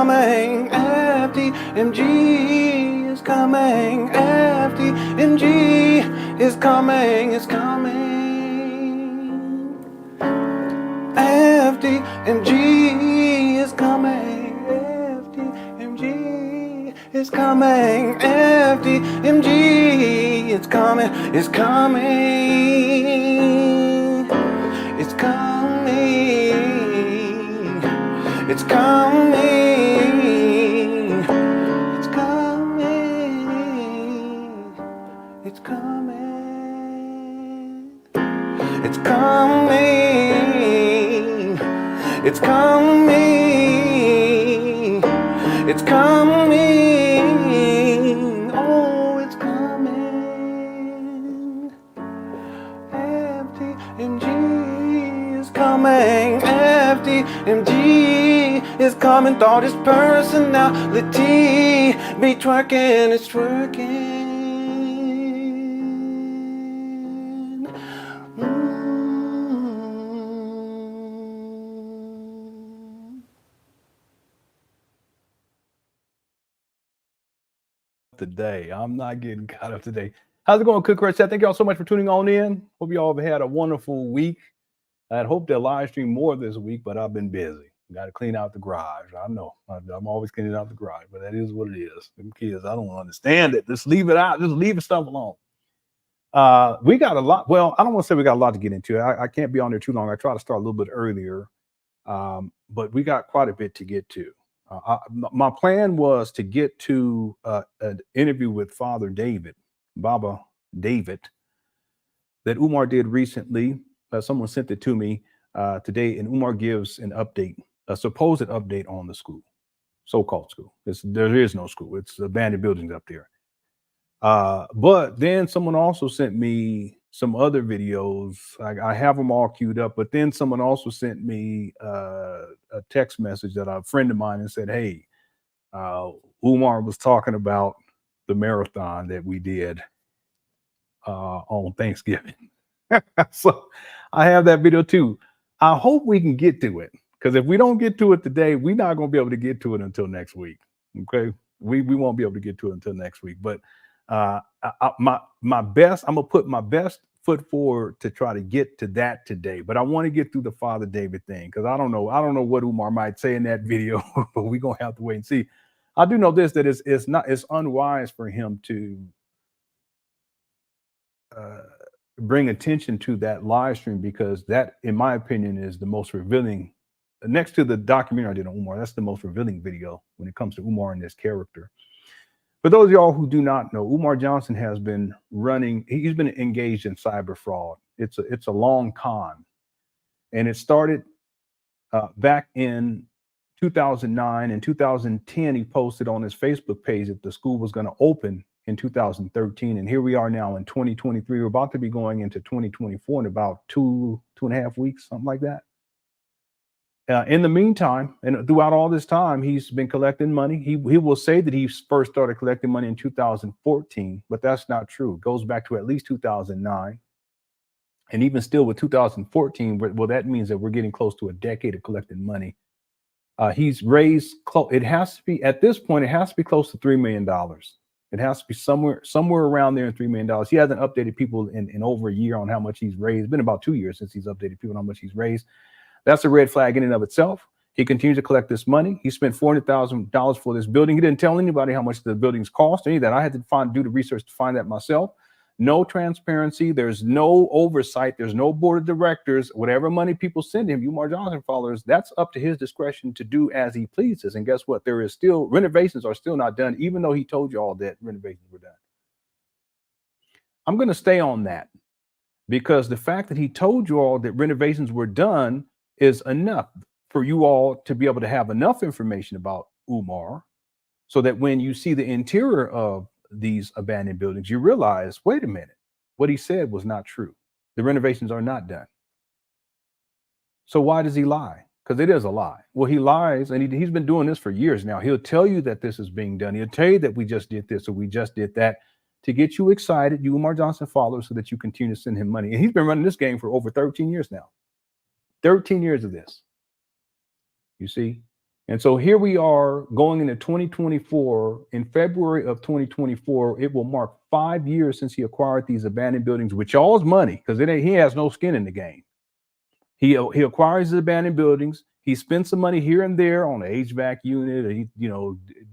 coming. FDMG is coming. FDMG is coming. It's coming. FDMG is coming. FDMG is coming. FDMG is coming. It's coming. It's coming. It's coming. It's coming. It's coming. It's coming. It's coming. It's coming. Oh, it's coming. FDMG is coming. FDMG is coming. Thought his personality be twerking. It's twerking. Today, I'm not getting caught up today. How's it going, Cook Chat? Thank y'all so much for tuning on in. Hope y'all have had a wonderful week. I'd hope to live stream more this week, but I've been busy. Got to clean out the garage. I know I'm always cleaning out the garage, but that is what it is. Them kids, I don't understand it. Just leave it out. Just leave the stuff alone. We got a lot. Well, I don't want to say we got a lot to get into. I can't be on there too long. I try to start a little bit earlier, but we got quite a bit to get to. My plan was to get to an interview with Father David, Baba David, that Umar did recently. Someone sent it to me today, and Umar gives an update, a supposed update on the school, so-called school. There is no school. It's abandoned buildings up there. But then someone also sent me some other videos. I have them all queued up, but then someone also sent me a text message that a friend of mine and said, hey, Umar was talking about the marathon that we did on Thanksgiving. So I have that video too. I hope we can get to it, because if we don't get to it today, we're not going to be able to get to it until next week. Okay, we won't be able to get to it until next week. But my best, I'm gonna put my best foot forward to try to get to that today. But I want to get through the Father David thing, because I don't know what Umar might say in that video, but we're gonna have to wait and see. I do know this, that it's unwise for him to bring attention to that live stream, because that, in my opinion, is the most revealing. Next to the documentary I did on Umar, that's the most revealing video when it comes to Umar and his character. For those of y'all who do not know, Umar Johnson has been he's been engaged in cyber fraud. It's a long con. And it started back in 2009. In 2010, he posted on his Facebook page that the school was going to open in 2013. And here we are now in 2023. We're about to be going into 2024 in about two and a half weeks, something like that. In the meantime, and throughout all this time, he's been collecting money. He will say that he first started collecting money in 2014, but that's not true. It goes back to at least 2009. And even still with 2014, well, that means that we're getting close to a decade of collecting money. He's raised, it has to be, at this point, it has to be close to $3 million. It has to be somewhere around there in $3 million. He hasn't updated people in over a year on how much he's raised. It's been about 2 years since he's updated people on how much he's raised. That's a red flag in and of itself. He continues to collect this money. He spent $400,000 for this building. He didn't tell anybody how much the buildings cost, any of that. I had to do the research to find that myself. No transparency. There's no oversight. There's no board of directors. Whatever money people send him, Umar Johnson followers, that's up to his discretion to do as he pleases. And guess what? Renovations are still not done, even though he told you all that renovations were done. I'm going to stay on that, because the fact that he told you all that renovations were done is enough for you all to be able to have enough information about Umar, so that when you see the interior of these abandoned buildings, you realize, wait a minute, what he said was not true. The renovations are not done. So why does he lie? Because it is a lie. Well, he lies, and he's been doing this for years now. He'll tell you that this is being done. He'll tell you that we just did this or we just did that, to get you excited, you Umar Johnson followers, so that you continue to send him money. And he's been running this game for over 13 years now. 13 years of this. You see, And so here we are going into 2024. In February of 2024, it will mark 5 years since he acquired these abandoned buildings with y'all's money, because he has no skin in the game. He acquires the abandoned buildings. He spends some money here and there on the HVAC unit. He,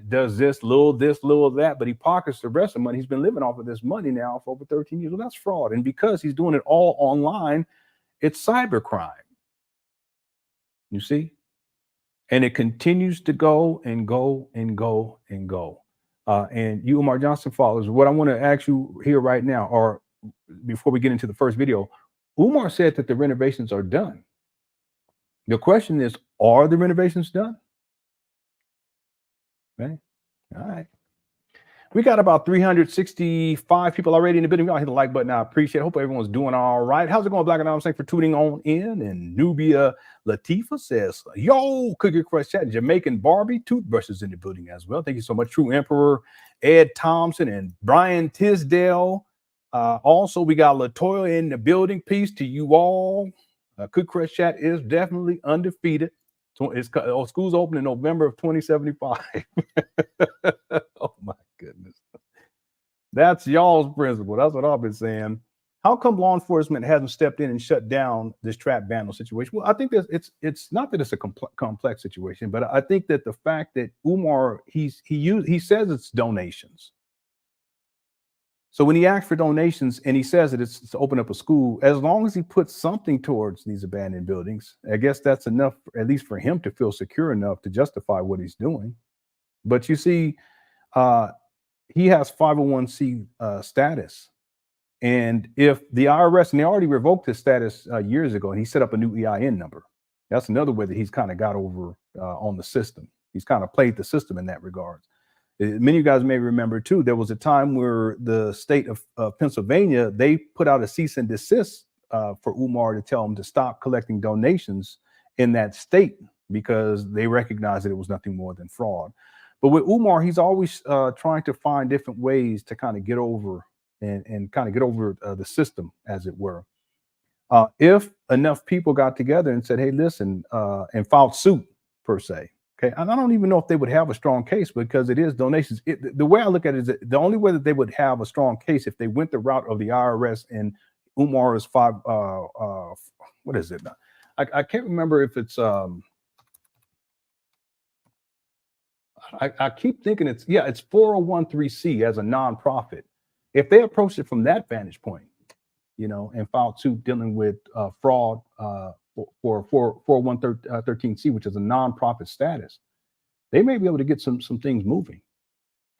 does this, little that, but he pockets the rest of the money. He's been living off of this money now for over 13 years. Well, that's fraud. And because he's doing it all online, it's cybercrime. You see? And it continues to go and go and go and go. And you, Umar Johnson followers, what I want to ask you here right now, or before we get into the first video, Umar said that the renovations are done. The question is, are the renovations done? Okay. All right. We got about 365 people already in the building. Y'all hit the like button. I appreciate it. Hope everyone's doing all right. How's it going, Black and White? Thanks for tuning on in. And Nubia Latifa says, yo, Cookie Crush Chat, Jamaican Barbie, toothbrushes in the building as well. Thank you so much, True Emperor, Ed Thompson, and Brian Tisdale. Also, we got Latoya in the building. Peace to you all. Cookie Crush Chat is definitely undefeated. School's open in November of 2075. Oh my goodness. That's y'all's principle. That's what I've been saying. How come law enforcement hasn't stepped in and shut down this trap vandal situation? Well, I think that it's not that it's a complex situation, but I think that the fact that Umar, he says it's donations. So when he asks for donations and he says that it's to open up a school, as long as he puts something towards these abandoned buildings, I guess that's enough, at least for him to feel secure enough to justify what he's doing. But you see, he has 501c status. And if the IRS, and they already revoked his status years ago, and he set up a new EIN number. That's another way that he's kind of got over on the system. He's kind of played the system in that regard. Many of you guys may remember too, there was a time where the state of Pennsylvania, they put out a cease and desist for Umar to tell him to stop collecting donations in that state because they recognized that it was nothing more than fraud. But with Umar, he's always trying to find different ways to kind of get over and kind of get over the system, as it were. If enough people got together and said, hey, listen, and filed suit per se. Okay, and I don't even know if they would have a strong case because it is donations. The way I look at it is that the only way that they would have a strong case if they went the route of the IRS and Umar is what is it? I can't remember if it's I keep thinking it's 401(c) as a nonprofit. If they approached it from that vantage point, and filed suit dealing with fraud for 401(c), which is a nonprofit status, they may be able to get some things moving.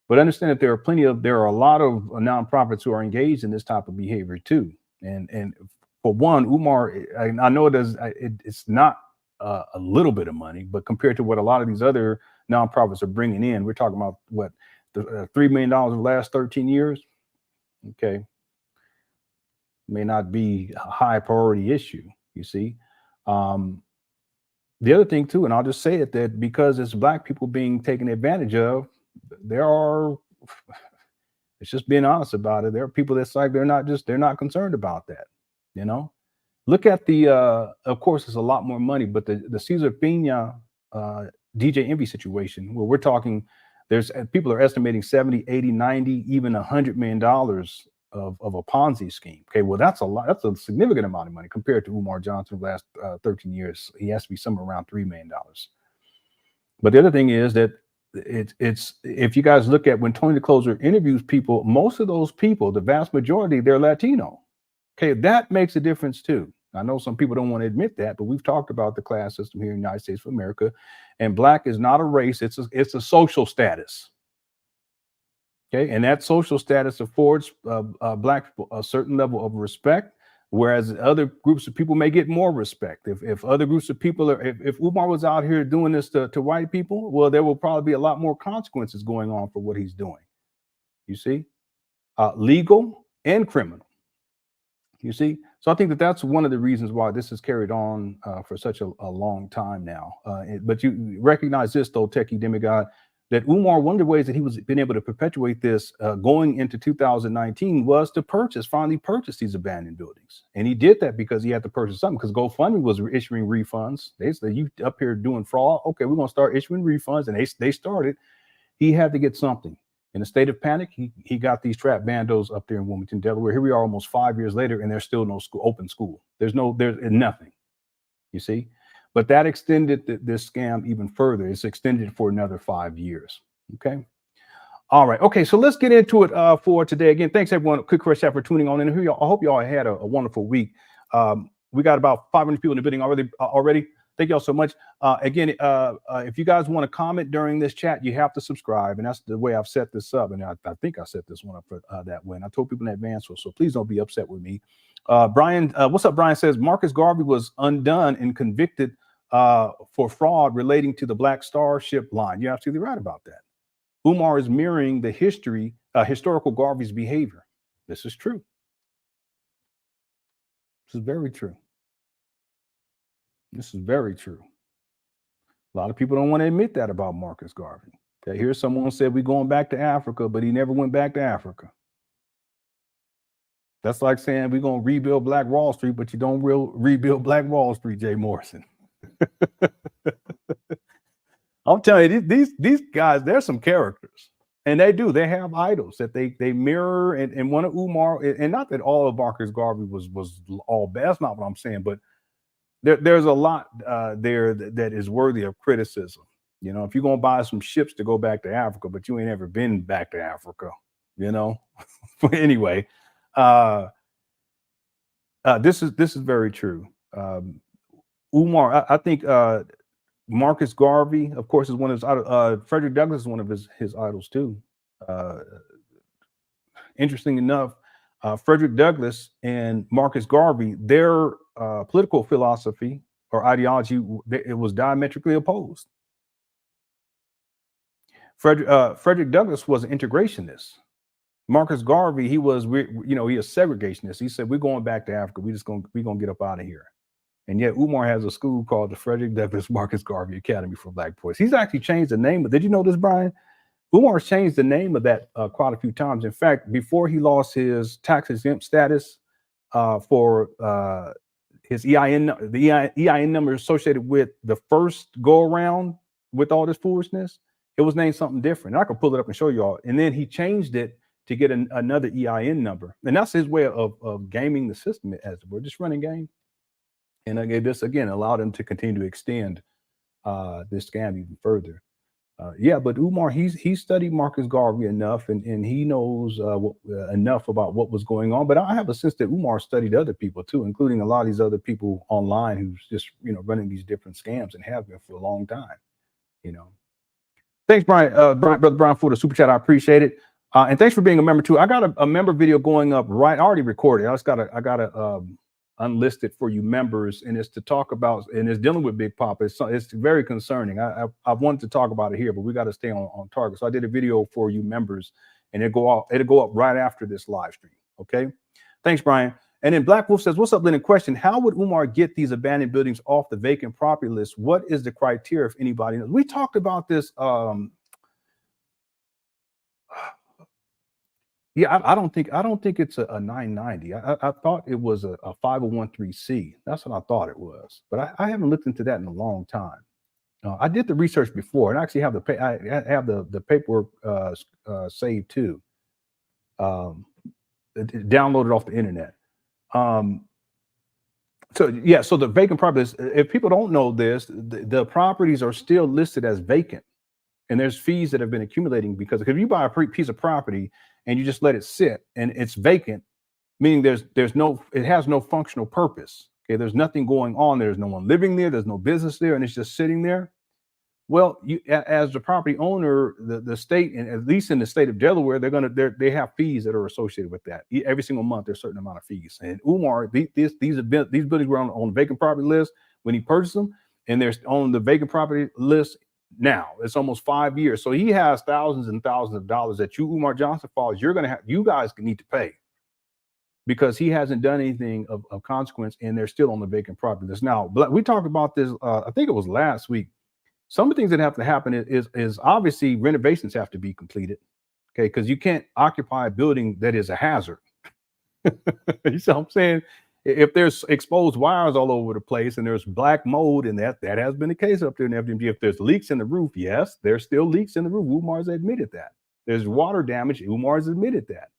But understand that there are a lot of nonprofits who are engaged in this type of behavior too. And for one, Umar, I know it's not a little bit of money, but compared to what a lot of these other nonprofits are bringing in, we're talking about what, $3 million over the last 13 years. Okay, may not be a high priority issue. You see. The other thing too, and I'll just say it, that because it's Black people being taken advantage of, it's just being honest about it. There are people that's like, they're not concerned about that. Look at of course, it's a lot more money, but the Cesar Pena DJ Envy situation, where we're talking, people are estimating 70, 80, 90, even $100 million of a Ponzi scheme. Okay, well, that's a lot. That's a significant amount of money compared to Umar Johnson the last 13 years. He has to be somewhere around $3 million. But the other thing is that it's if you guys look at when Tony the Closer interviews people, most of those people, the vast majority, they're Latino. Okay, that makes a difference too. I know some people don't want to admit that, but we've talked about the class system here in the United States of America, and Black is not a race; it's a social status. Okay, and that social status affords Black people a certain level of respect, whereas other groups of people may get more respect. If other groups of people if Umar was out here doing this to white people, well, there will probably be a lot more consequences going on for what he's doing. You see, legal and criminal. You see, so I think that's one of the reasons why this is carried on for such a long time now. But you recognize this, though, Techie Demigod. that Umar, one of the ways that he was been able to perpetuate this going into 2019 was to finally purchase these abandoned buildings. And he did that because he had to purchase something, because GoFundMe was issuing refunds. They said, you up here doing fraud. Okay, we're going to start issuing refunds. And they started. He had to get something. In a state of panic, he got these trap bandos up there in Wilmington, Delaware. Here we are almost 5 years later, and there's still no open school. There's nothing, you see? But that extended this scam even further. It's extended for another 5 years, okay? All right, okay, so let's get into it for today. Again, thanks everyone, quick CashApp, for tuning on in. I hope y'all had a wonderful week. We got about 500 people in the building already. Thank y'all so much. Again, if you guys want to comment during this chat, you have to subscribe, and that's the way I've set this up. And I think I set this one up for that way. And I told people in advance, so please don't be upset with me. Brian, what's up? Brian says Marcus Garvey was undone and convicted for fraud relating to the Black Star ship line. You're absolutely right about that. Umar is mirroring the historical Garvey's behavior. This is true. This is very true. This is very true. A lot of people don't want to admit that about Marcus Garvey. Okay, here's someone said we're going back to Africa, but he never went back to Africa. That's like saying we're going to rebuild Black Wall Street, but you don't rebuild Black Wall Street, Jay Morrison. I'm telling you, these guys, they're some characters. And they have idols that they mirror. And one of Umar, and not that all of Marcus Garvey was all bad. That's not what I'm saying, but there's a lot there that is worthy of criticism. You know, if you're gonna buy some ships to go back to Africa, but you ain't ever been back to Africa, you know. Anyway, this is very true. Umar, I think Marcus Garvey, of course, is one of his idols. Frederick Douglass is one of his idols too. Interesting enough, Frederick Douglass and Marcus Garvey, their political philosophy or ideology, it was diametrically opposed. Frederick Douglass was an integrationist. Marcus Garvey, he was a segregationist. He said, we're going back to Africa. We're gonna get up out of here. And yet Umar has a school called the Frederick Douglass Marcus Garvey Academy for Black Boys. He's actually changed the name. Did you know this, Brian? Umar changed the name of that quite a few times. In fact, before he lost his tax exempt status for his EIN, the EIN number associated with the first go around with all this foolishness, it was named something different. And I can pull it up and show y'all. And then he changed it to get another EIN number. And that's his way of gaming the system, as we're just running game. And this again allowed him to continue to extend this scam even further. But Umar, he studied Marcus Garvey enough, and he knows enough about what was going on. But I have a sense that Umar studied other people too, including a lot of these other people online who's just running these different scams and have been for a long time. Thanks, Brother Brian, for the super chat. I appreciate it, and thanks for being a member too. I got a member video going up I already recorded. I gotta unlist it for you members, and it's to talk about, and it's dealing with Big Papa. It's very concerning. I wanted to talk about it here, but we got to stay on target. So I did a video for you members, and it'll go up right after this live stream. Okay, thanks, Brian. And then Black Wolf says, what's up, Lennon? Question: how would Umar get these abandoned buildings off the vacant property list? What is the criteria, if anybody knows? We talked about this. Yeah, I don't think it's a 990. I thought it was a 501(c)(3). That's what I thought it was, but I haven't looked into that in a long time. I did the research before, and I actually have the paperwork saved too. Downloaded off the internet. So the vacant properties. If people don't know this, the properties are still listed as vacant, and there's fees that have been accumulating because if you buy a piece of property and you just let it sit and it's vacant, meaning it has no functional purpose. Okay, there's nothing going on. There's no one living there. There's no business there, and it's just sitting there. Well, you, as the property owner, the state, and at least in the state of Delaware, they have fees that are associated with that. Every single month, there's a certain amount of fees. And Umar, these buildings were on the vacant property list when he purchased them, and they're on the vacant property list now. It's almost 5 years. So he has thousands and thousands of dollars that you, Umar Johnson followers, you guys need to pay, because he hasn't done anything of consequence, and they're still on the vacant property list. Now, we talked about this, I think it was last week. some of the things that have to happen is obviously renovations have to be completed. Okay, because you can't occupy a building that is a hazard. You see what I'm saying? If there's exposed wires all over the place and there's black mold, and that has been the case up there in FDMG. If there's leaks in the roof, yes, there's still leaks in the roof. Umar's admitted that. There's water damage. Umar's admitted that.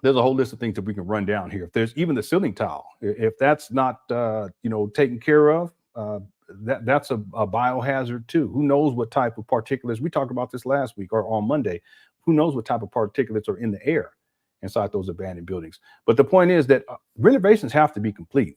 There's a whole list of things that we can run down here. If there's even the ceiling tile, if that's not taken care of, that's a biohazard too. Who knows what type of particulates? We talked about this last week or on Monday. Who knows what type of particulates are in the air inside those abandoned buildings? But the point is that renovations have to be complete,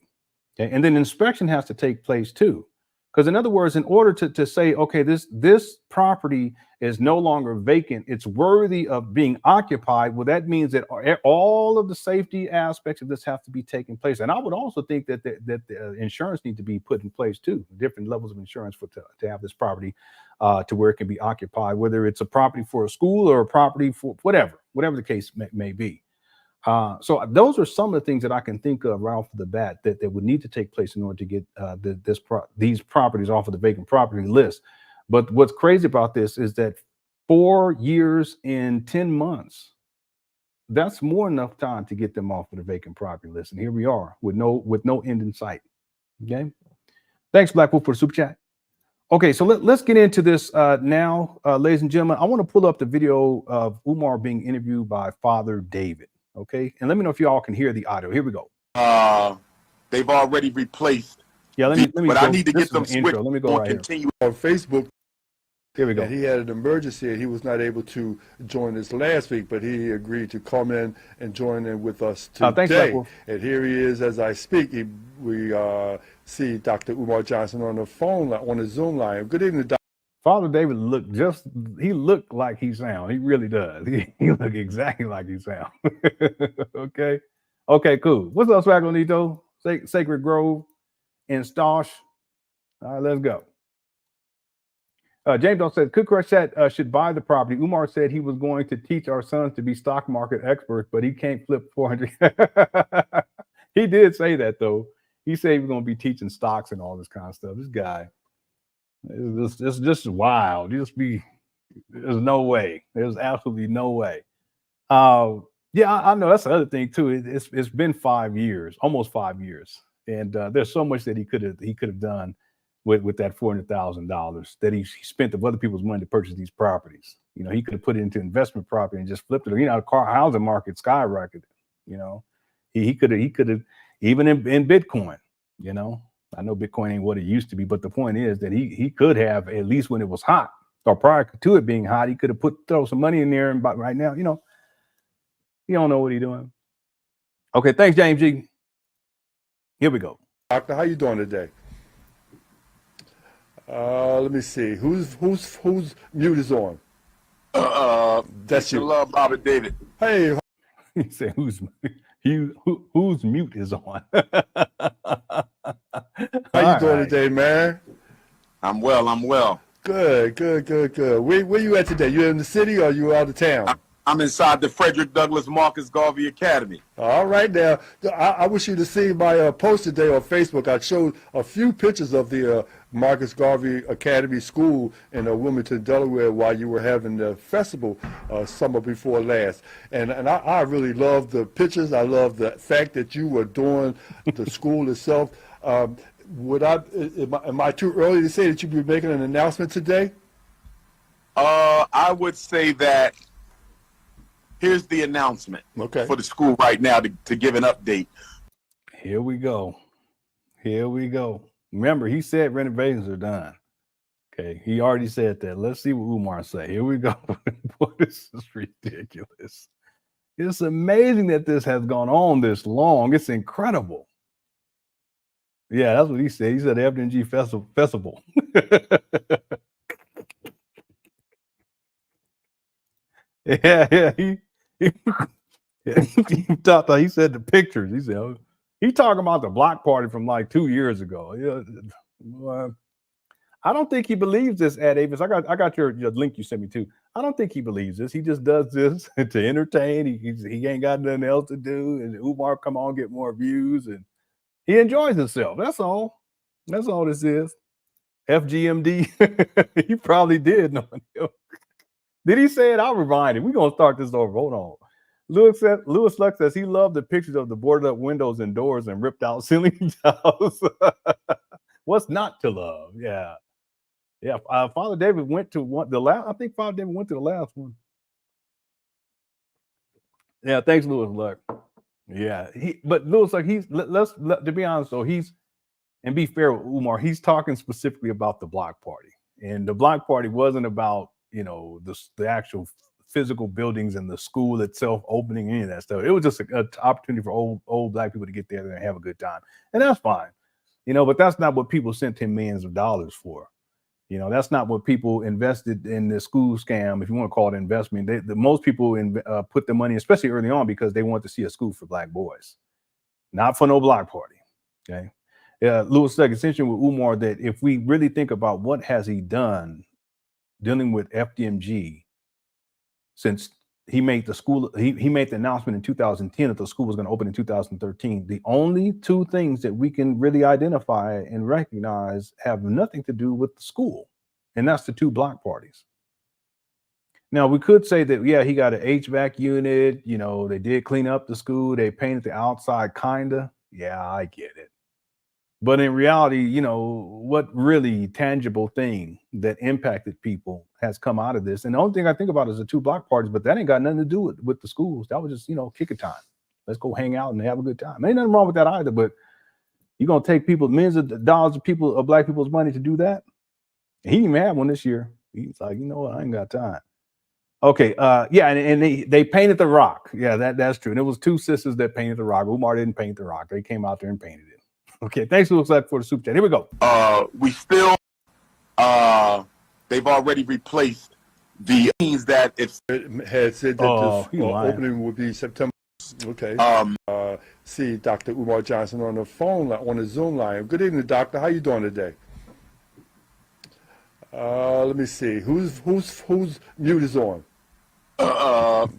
okay? And then inspection has to take place too. Because in other words, in order to say, okay, this property is no longer vacant, it's worthy of being occupied, well, that means that all of the safety aspects of this have to be taking place. And I would also think that the insurance need to be put in place too, different levels of insurance to have this property to where it can be occupied, whether it's a property for a school or a property for whatever the case may be. So those are some of the things that I can think of right off the bat that would need to take place in order to get these properties off of the vacant property list. But what's crazy about this is that 4 years and 10 months, that's more than enough time to get them off of the vacant property list. And here we are with no end in sight. Okay. Thanks, Blackpool, for the super chat. Okay, so let's get into this now, ladies and gentlemen. I want to pull up the video of Umar being interviewed by Father David. Okay, and let me know if y'all can hear the audio. Here we go. They've already replaced. Yeah, let me. But go. I need to This get them is an intro. switched. Let me go right continue here. On Facebook, Here we go. and he had an emergency and he was not able to join us last week, but he agreed to come in and join in with us today. Thanks, Blackpool. And here he is as I speak. We see Dr. Umar Johnson on the phone line, on the Zoom line. Good evening, Dr. Father David looked like he sound. He really does. He look exactly like he sound. Okay, cool. What's up, Swagonito? Sacred Grove and Stosh. All right, let's go. James said, Cook Crush said should buy the property. Umar said he was going to teach our sons to be stock market experts, but he can't flip 400. He did say that, though. He said he was going to be teaching stocks and all this kind of stuff. This guy. It's just wild. There's no way. There's absolutely no way. Yeah, I know that's the other thing too. It's been 5 years, almost 5 years, and there's so much that he could have done with that $400,000 that he spent of other people's money to purchase these properties. You know, he could have put it into investment property and just flipped it. You know, the housing market skyrocketed. You know, he could have even in Bitcoin. You know. I know Bitcoin ain't what it used to be, but the point is that he could have, at least when it was hot or prior to it being hot, he could have throw some money in there. And but right now, you know, he don't know what he's doing. Okay, thanks, James G. Here we go. Doctor, how you doing today? Let me see. Who's mute is on? That's you. Love, Robert David. Hey. He said, whose mute is on? How you doing today, man? I'm well. Good. Where you at today? You in the city or you out of town? I'm inside the Frederick Douglass Marcus Garvey Academy. All right, now I wish you to see my post today on Facebook. I showed a few pictures of the Marcus Garvey Academy School in Wilmington, Delaware, while you were having the festival summer before last. And I really love the pictures. I love the fact that you were doing the school itself. Am I too early to say that you'd be making an announcement today? I would say that here's the announcement for the school right now to give an update. Here we go. Remember, he said renovations are done. Okay, he already said that. Let's see what Umar say. Here we go. Boy, this is ridiculous. It's amazing that this has gone on this long. It's incredible. Yeah, that's what he said. He said FDMG festival. Yeah. He said the pictures. He said he talking about the block party from like 2 years ago. Yeah, I don't think he believes this, Ad Avis. I got your link you sent me too. I don't think he believes this. He just does this to entertain. He ain't got nothing else to do. And Umar come on, get more views, and he enjoys himself. That's all. That's all this is. FGMD. He probably did know him. Did he say it? I'll rewind it. We're gonna start this over. Hold on. Lewis Luck says he loved the pictures of the boarded up windows and doors and ripped out ceiling tiles. What's not to love? Yeah. Yeah. Father David went to the last. I think Father David went to the last one. Yeah. Thanks, Lewis Luck. Yeah. But Lewis Luck, to be honest though, and be fair with Umar, he's talking specifically about the block party. And the block party wasn't about, the actual physical buildings and the school itself opening, any of that stuff. It was just an opportunity for old black people to get there and have a good time. And that's fine. But that's not what people sent him millions of dollars for. That's not what people invested in the school scam, if you want to call it investment. Most people put the money, especially early on, because they want to see a school for black boys, not for no block party. Okay. Lewis Luck, essentially with Umar, that if we really think about what has he done dealing with FDMG since he made the school, he made the announcement in 2010 that the school was going to open in 2013. The only two things that we can really identify and recognize have nothing to do with the school, and that's the two block parties. Now, we could say that, yeah, he got an HVAC unit, they did clean up the school, they painted the outside, kinda. Yeah, I get it. But in reality, what really tangible thing that impacted people has come out of this? And the only thing I think about is the two block parties, but that ain't got nothing to do with the schools. That was just, kicker time. Let's go hang out and have a good time. Ain't nothing wrong with that either, but you're going to take millions of dollars of black people's money to do that? And he didn't even have one this year. He's like, you know what? I ain't got time. Okay. Yeah. And they painted the rock. Yeah, that's true. And it was two sisters that painted the rock. Umar didn't paint the rock. They came out there and painted it. Okay, thanks, Lewis Luck, for the super chat. Here we go. We still, they've already replaced the means that if it had said that the opening would be September. Okay. See Dr. Umar Johnson on the phone line, on the Zoom line. Good evening, doctor. How you doing today? Let me see. Whose mute is on?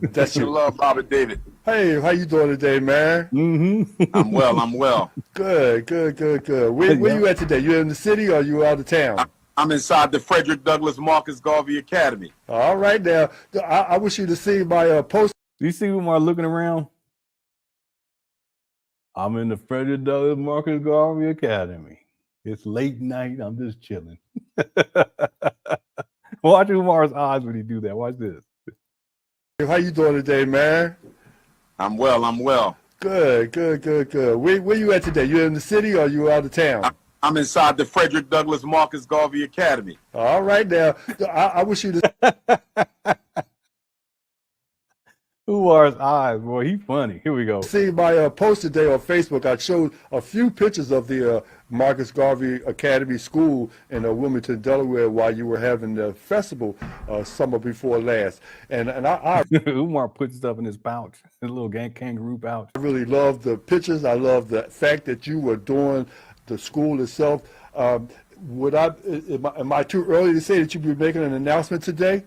That's your love, Robert David. Hey, how you doing today, man? Mm-hmm. I'm well. Good. Where you at today? You in the city or you out of town? I'm inside the Frederick Douglass Marcus Garvey Academy. All right, now. I wish you to see my post. You see Umar looking around? I'm in the Frederick Douglass Marcus Garvey Academy. It's late night. I'm just chilling. Watch Umar's eyes when he do that. Watch this. How you doing today, man? I'm well. Good. Where you at today? You in the city or you out of town? I'm inside the Frederick Douglass Marcus Garvey Academy. All right, now. I wish you to. Umar's eyes, boy, he funny. Here we go. See my post today on Facebook. I showed a few pictures of the Marcus Garvey Academy School in Wilmington, Delaware, while you were having the festival summer before last. And I Umar puts stuff in his pouch, his little kangaroo pouch. I really love the pictures. I love the fact that you were doing the school itself. Am I too early to say that you'd be making an announcement today?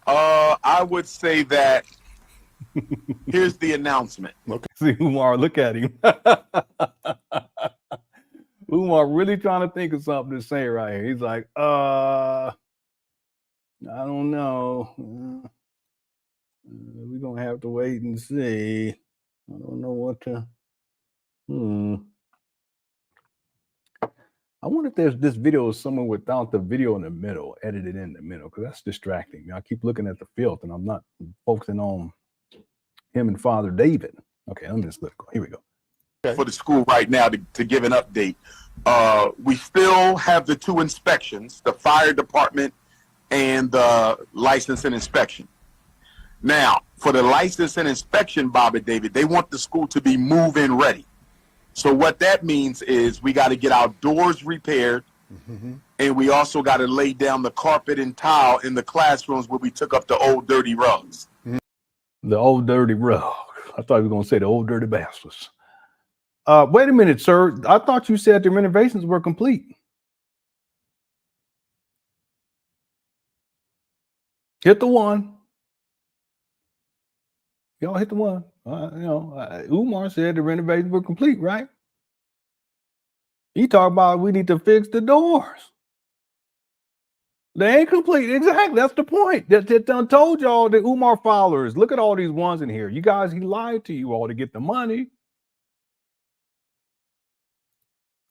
I would say that here's the announcement. Okay. See Umar, look at him. Umar really trying to think of something to say right here. He's like, I don't know. We're gonna have to wait and see. I don't know what to. I wonder if there's this video is somewhere without the video in the middle, edited in the middle, because that's distracting. I keep looking at the filth and I'm not focusing on him and Father David. Okay, let me just let it go. Here we go. Okay. For the school right now to give an update. We still have the two inspections, the fire department and the license and inspection. Now, for the license and inspection, Bobby David, they want the school to be move-in ready. So what that means is we got to get our doors repaired, and we also got to lay down the carpet and tile in the classrooms where we took up the old dirty rugs. The old dirty rugs. I thought you were going to say the old dirty bastards. Wait a minute, sir. I thought you said the renovations were complete. Hit the one. Y'all hit the one. Umar said the renovations were complete, right? He talked about we need to fix the doors. They ain't complete. Exactly. That's the point. That done told y'all, the Umar followers. Look at all these ones in here. You guys, he lied to you all to get the money.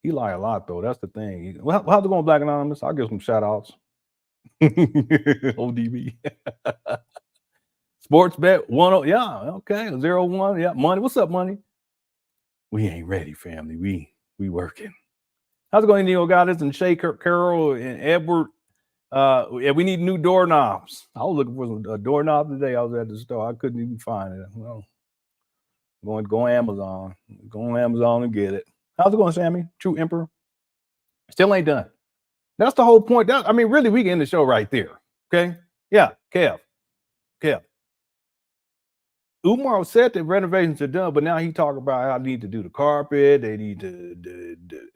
He lie a lot though. That's the thing. Well, how's it going, Black Anonymous? I'll give some shout outs. ODB. Sports bet 10. Yeah, okay. 01. Yeah, money. What's up, money? We ain't ready, family. We working. How's it going, Neil Goddess and Shay Carroll and Edward? Yeah, we need new doorknobs. I was looking for some doorknob today. I was at the store. I couldn't even find it. Well, go on Amazon. Go on Amazon and get it. How's it going, Sammy? True Emperor. Still ain't done. That's the whole point. I mean, really, we can end the show right there. Okay. Yeah, Kev. Umar said that renovations are done, but now he talking about how I need to do the carpet. They need to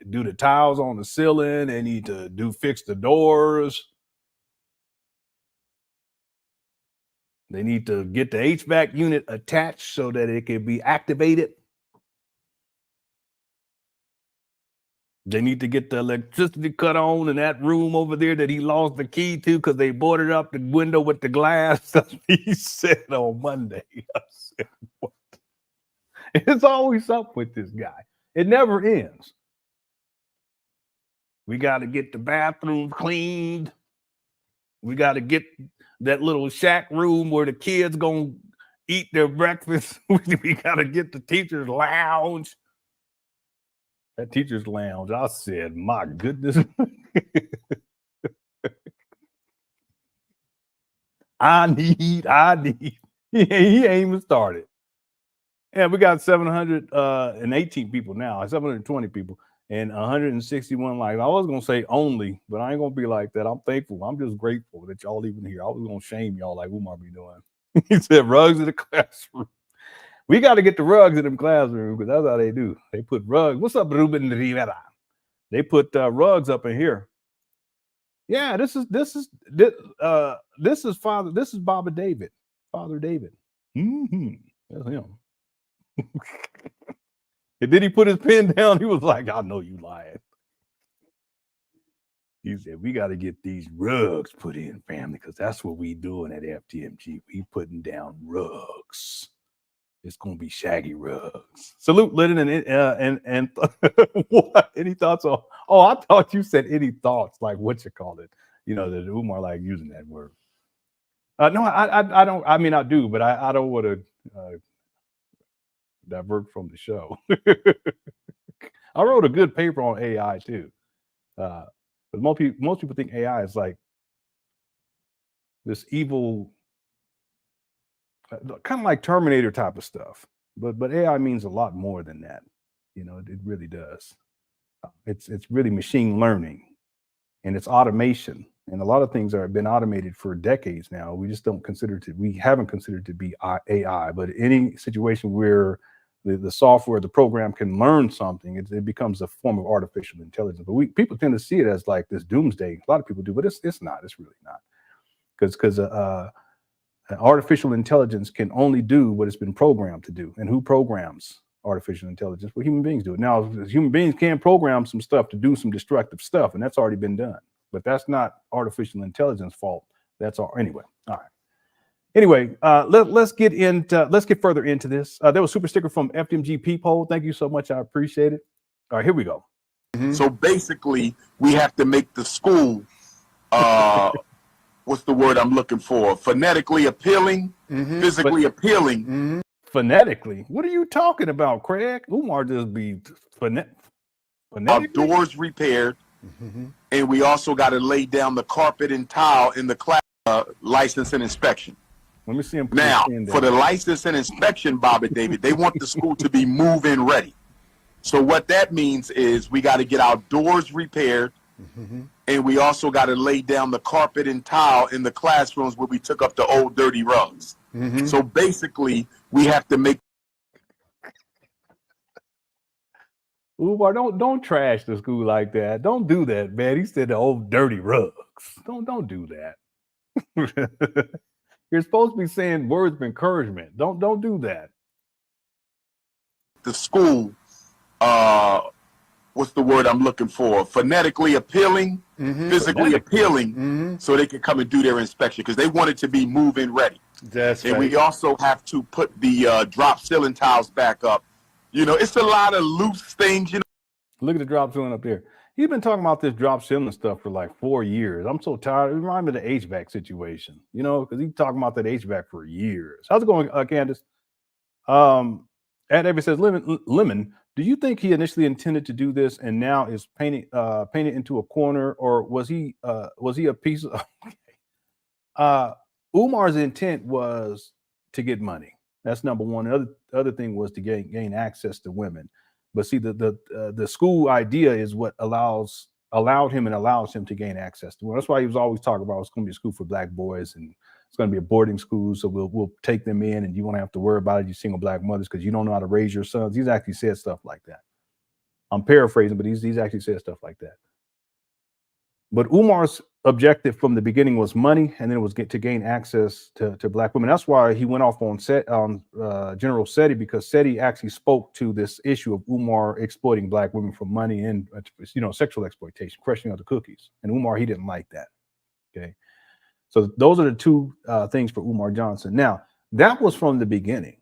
do the tiles on the ceiling. They need to fix the doors. They need to get the HVAC unit attached so that it can be activated. They need to get the electricity cut on in that room over there that he lost the key to because they boarded up the window with the glass. That's what he said on Monday. I said, what? It's always up with this guy. It never ends. We got to get the bathroom cleaned. We got to get that little shack room where the kids going to eat their breakfast. We got to get the teacher's lounge. That teacher's lounge, I said, my goodness. I need. He ain't even started. Yeah, we got 718 people now, 720 people, and 161 likes. I was going to say only, but I ain't going to be like that. I'm thankful. I'm just grateful that y'all even here. I was going to shame y'all like Umar be doing. He said rugs in the classroom. We got to get the rugs in them classrooms because that's how they do. They put rugs. What's up, Ruben Rivera? They put rugs up in here. Yeah, this is Father. This is Baba David, Father David. That's him. And then he put his pen down. He was like, "I know you lying." He said, "We got to get these rugs put in, family, because that's what we doing at FDMG. We putting down rugs. It's gonna be shaggy rugs." Salute, Lennon, and what? Any thoughts on? Oh, I thought you said any thoughts, like what you call it. You know, that Umar like using that word. No, I don't. I mean, I do, but I don't want to divert from the show. I wrote a good paper on AI too, but most people think AI is like this evil, kind of like Terminator type of stuff. But AI means a lot more than that. You know, it really does. It's really machine learning, and it's automation. And a lot of things have been automated for decades now. We just don't consider it. We haven't considered it to be AI. But any situation where the software, the program can learn something, it becomes a form of artificial intelligence. But people tend to see it as like this doomsday. A lot of people do, but it's not. It's really not, because artificial intelligence can only do what it's been programmed to do. And who programs artificial intelligence? Well, human beings do it. Now, human beings can program some stuff to do some destructive stuff, and that's already been done. But that's not artificial intelligence fault. That's all. Anyway, all right. Anyway, let's get further into this. There was a super sticker from FDMG Peephole. Thank you so much. I appreciate it. All right, here we go. So basically, we have to make the school, what's the word I'm looking for? Phonetically appealing, physically appealing. Phonetically? What are you talking about, Craig? Umar just be phonetically? Doors repaired, and we also got to lay down the carpet and tile in the class license and inspection. Let me see him. Now, for the license and inspection, Bobby David, they want the school to be move-in ready. So what that means is we got to get our doors repaired, and we also got to lay down the carpet and tile in the classrooms where we took up the old dirty rugs. So basically, we have to make. Umar, don't trash the school like that. Don't do that, man. He said the old dirty rugs. Don't do that. You're supposed to be saying words of encouragement. Don't do that. The school, what's the word I'm looking for? Phonetically appealing, physically appealing, so they can come and do their inspection because they want it to be move-in ready. That's and right. we also have to put the drop ceiling tiles back up. You know, it's a lot of loose things. You know, look at the drop ceiling up there. He's been talking about this drop ceiling stuff for like 4 years. I'm so tired. It reminds me of the HVAC situation, you know, because he's talking about that HVAC for years. How's it going, Candace? David says, Lemon, do you think he initially intended to do this and now is painted into a corner, or was he a piece of Umar's intent was to get money. That's number one. The other thing was to gain access to women. But see, the school idea is what allows him to gain access to women. That's why he was always talking about it's going to be a school for black boys and it's going to be a boarding school, so we'll take them in, and you won't have to worry about it, you single black mothers, because you don't know how to raise your sons. He's actually said stuff like that. I'm paraphrasing, but he's actually said stuff like that. But Umar's objective from the beginning was money, and then it was to gain access to black women. That's why he went off on General Seti, because Seti actually spoke to this issue of Umar exploiting black women for money and sexual exploitation, crushing of the cookies. And Umar, he didn't like that. Okay. So those are the two things for Umar Johnson. Now, that was from the beginning.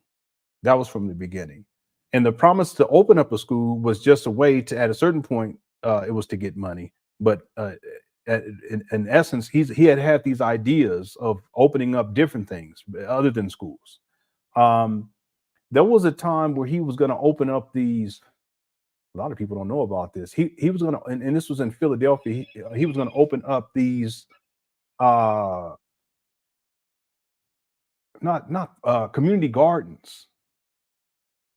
And the promise to open up a school was just a way to, at a certain point, it was to get money. But in essence, he had these ideas of opening up different things other than schools. There was a time where he was going to open up these. A lot of people don't know about this. He was going to, and this was in Philadelphia. He was going to open up these. Not community gardens,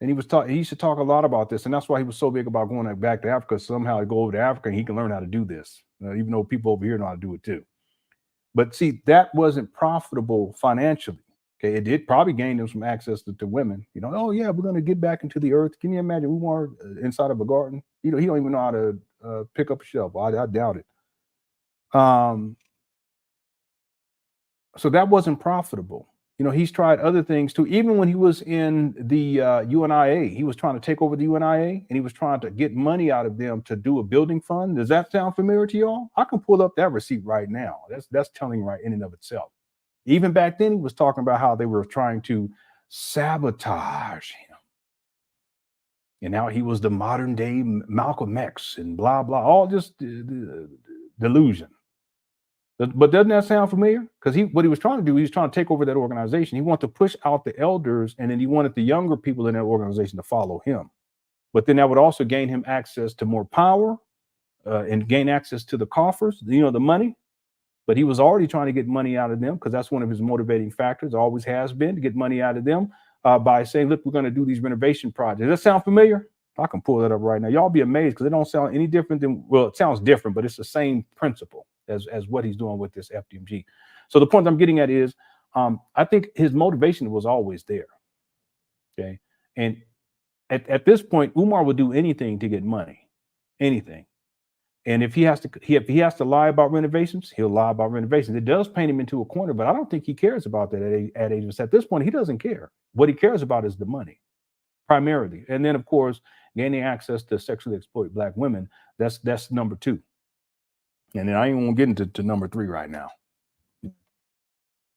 and he used to talk a lot about this, and that's why he was so big about going back to Africa. Somehow he'd go over to Africa and he can learn how to do this, even though people over here know how to do it too. But see, that wasn't profitable financially. Okay, it did probably gain them some access to women. You know, oh yeah, we're going to get back into the earth. Can you imagine Umar inside of a garden? He don't even know how to pick up a shovel. I doubt it. So that wasn't profitable. You know, he's tried other things too. Even when he was in the UNIA, he was trying to take over the UNIA, and he was trying to get money out of them to do a building fund. Does that sound familiar to y'all? I can pull up that receipt right now. That's telling right in and of itself. Even back then, he was talking about how they were trying to sabotage him. And now he was the modern day Malcolm X and blah, blah, all just delusion. But doesn't that sound familiar? Because what he was trying to do, he was trying to take over that organization. He wanted to push out the elders, and then he wanted the younger people in that organization to follow him. But then that would also gain him access to more power and gain access to the coffers, the money. But he was already trying to get money out of them, because that's one of his motivating factors, always has been, to get money out of them by saying, look, we're going to do these renovation projects. Does that sound familiar? I can pull that up right now. Y'all be amazed, because it don't sound any different than, well, it sounds different, but it's the same principle as what he's doing with this FDMG. So the point I'm getting at is, I think his motivation was always there. Okay. And at this point, Umar would do anything to get money, anything. And if he has to lie about renovations, he'll lie about renovations. It does paint him into a corner, but I don't think he cares about that at age. At this point, he doesn't care. What he cares about is the money, primarily. And then, of course, gaining access to sexually exploit black women. That's number two. And then I ain't gonna get into number three right now.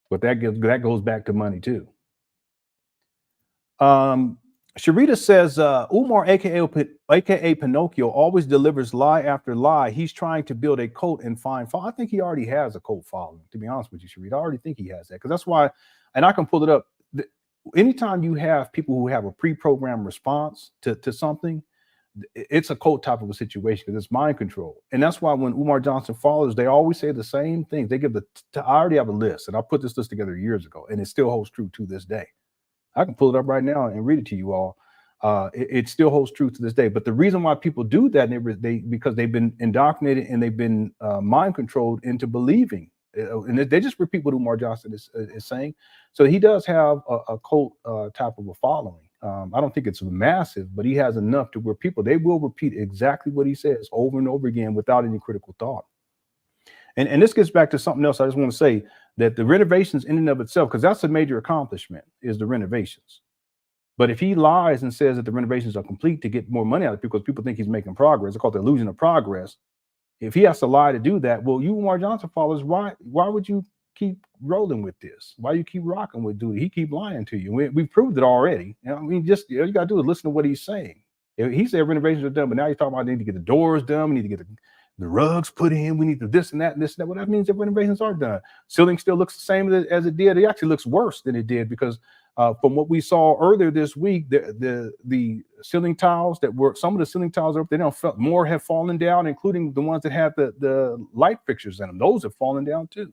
But that goes back to money too. Sharita says, Umar, aka Pinocchio, always delivers lie after lie. He's trying to build a cult and find fault. I think he already has a cult following, to be honest with you, Sharita. I already think he has that, because that's why, and I can pull it up. Anytime you have people who have a pre-programmed response to something, it's a cult type of a situation, because it's mind control. And that's why when Umar Johnson follows, they always say the same things. They give I already have a list, and I put this list together years ago, and it still holds true to this day. I can pull it up right now and read it to you all. It still holds true to this day. But the reason why people do that, because they've been indoctrinated and they've been mind controlled into believing. And they just repeat what Umar Johnson is saying. So he does have a cult type of a following. I don't think it's massive, but he has enough to where they will repeat exactly what he says over and over again without any critical thought. And this gets back to something else. I just want to say that the renovations in and of itself, because that's a major accomplishment, is the renovations. But if he lies and says that the renovations are complete to get more money out of people, because people think he's making progress, it's called the illusion of progress. If he has to lie to do that, well, you Umar Johnson followers, why would you keep rolling with this? Why you keep rocking with dude? He keep lying to you. We proved it already. You know, I mean, just all you gotta do is listen to what he's saying. He said renovations are done, but now he's talking about they need to get the doors done, we need to get the rugs put in, we need to this and that and this and that. Well, that means that renovations are done. Ceiling still looks the same as it did. It actually looks worse than it did because from what we saw earlier this week, the ceiling tiles that were, some of the ceiling tiles up, they don't felt more have fallen down, including the ones that had the light fixtures in them. Those have fallen down too.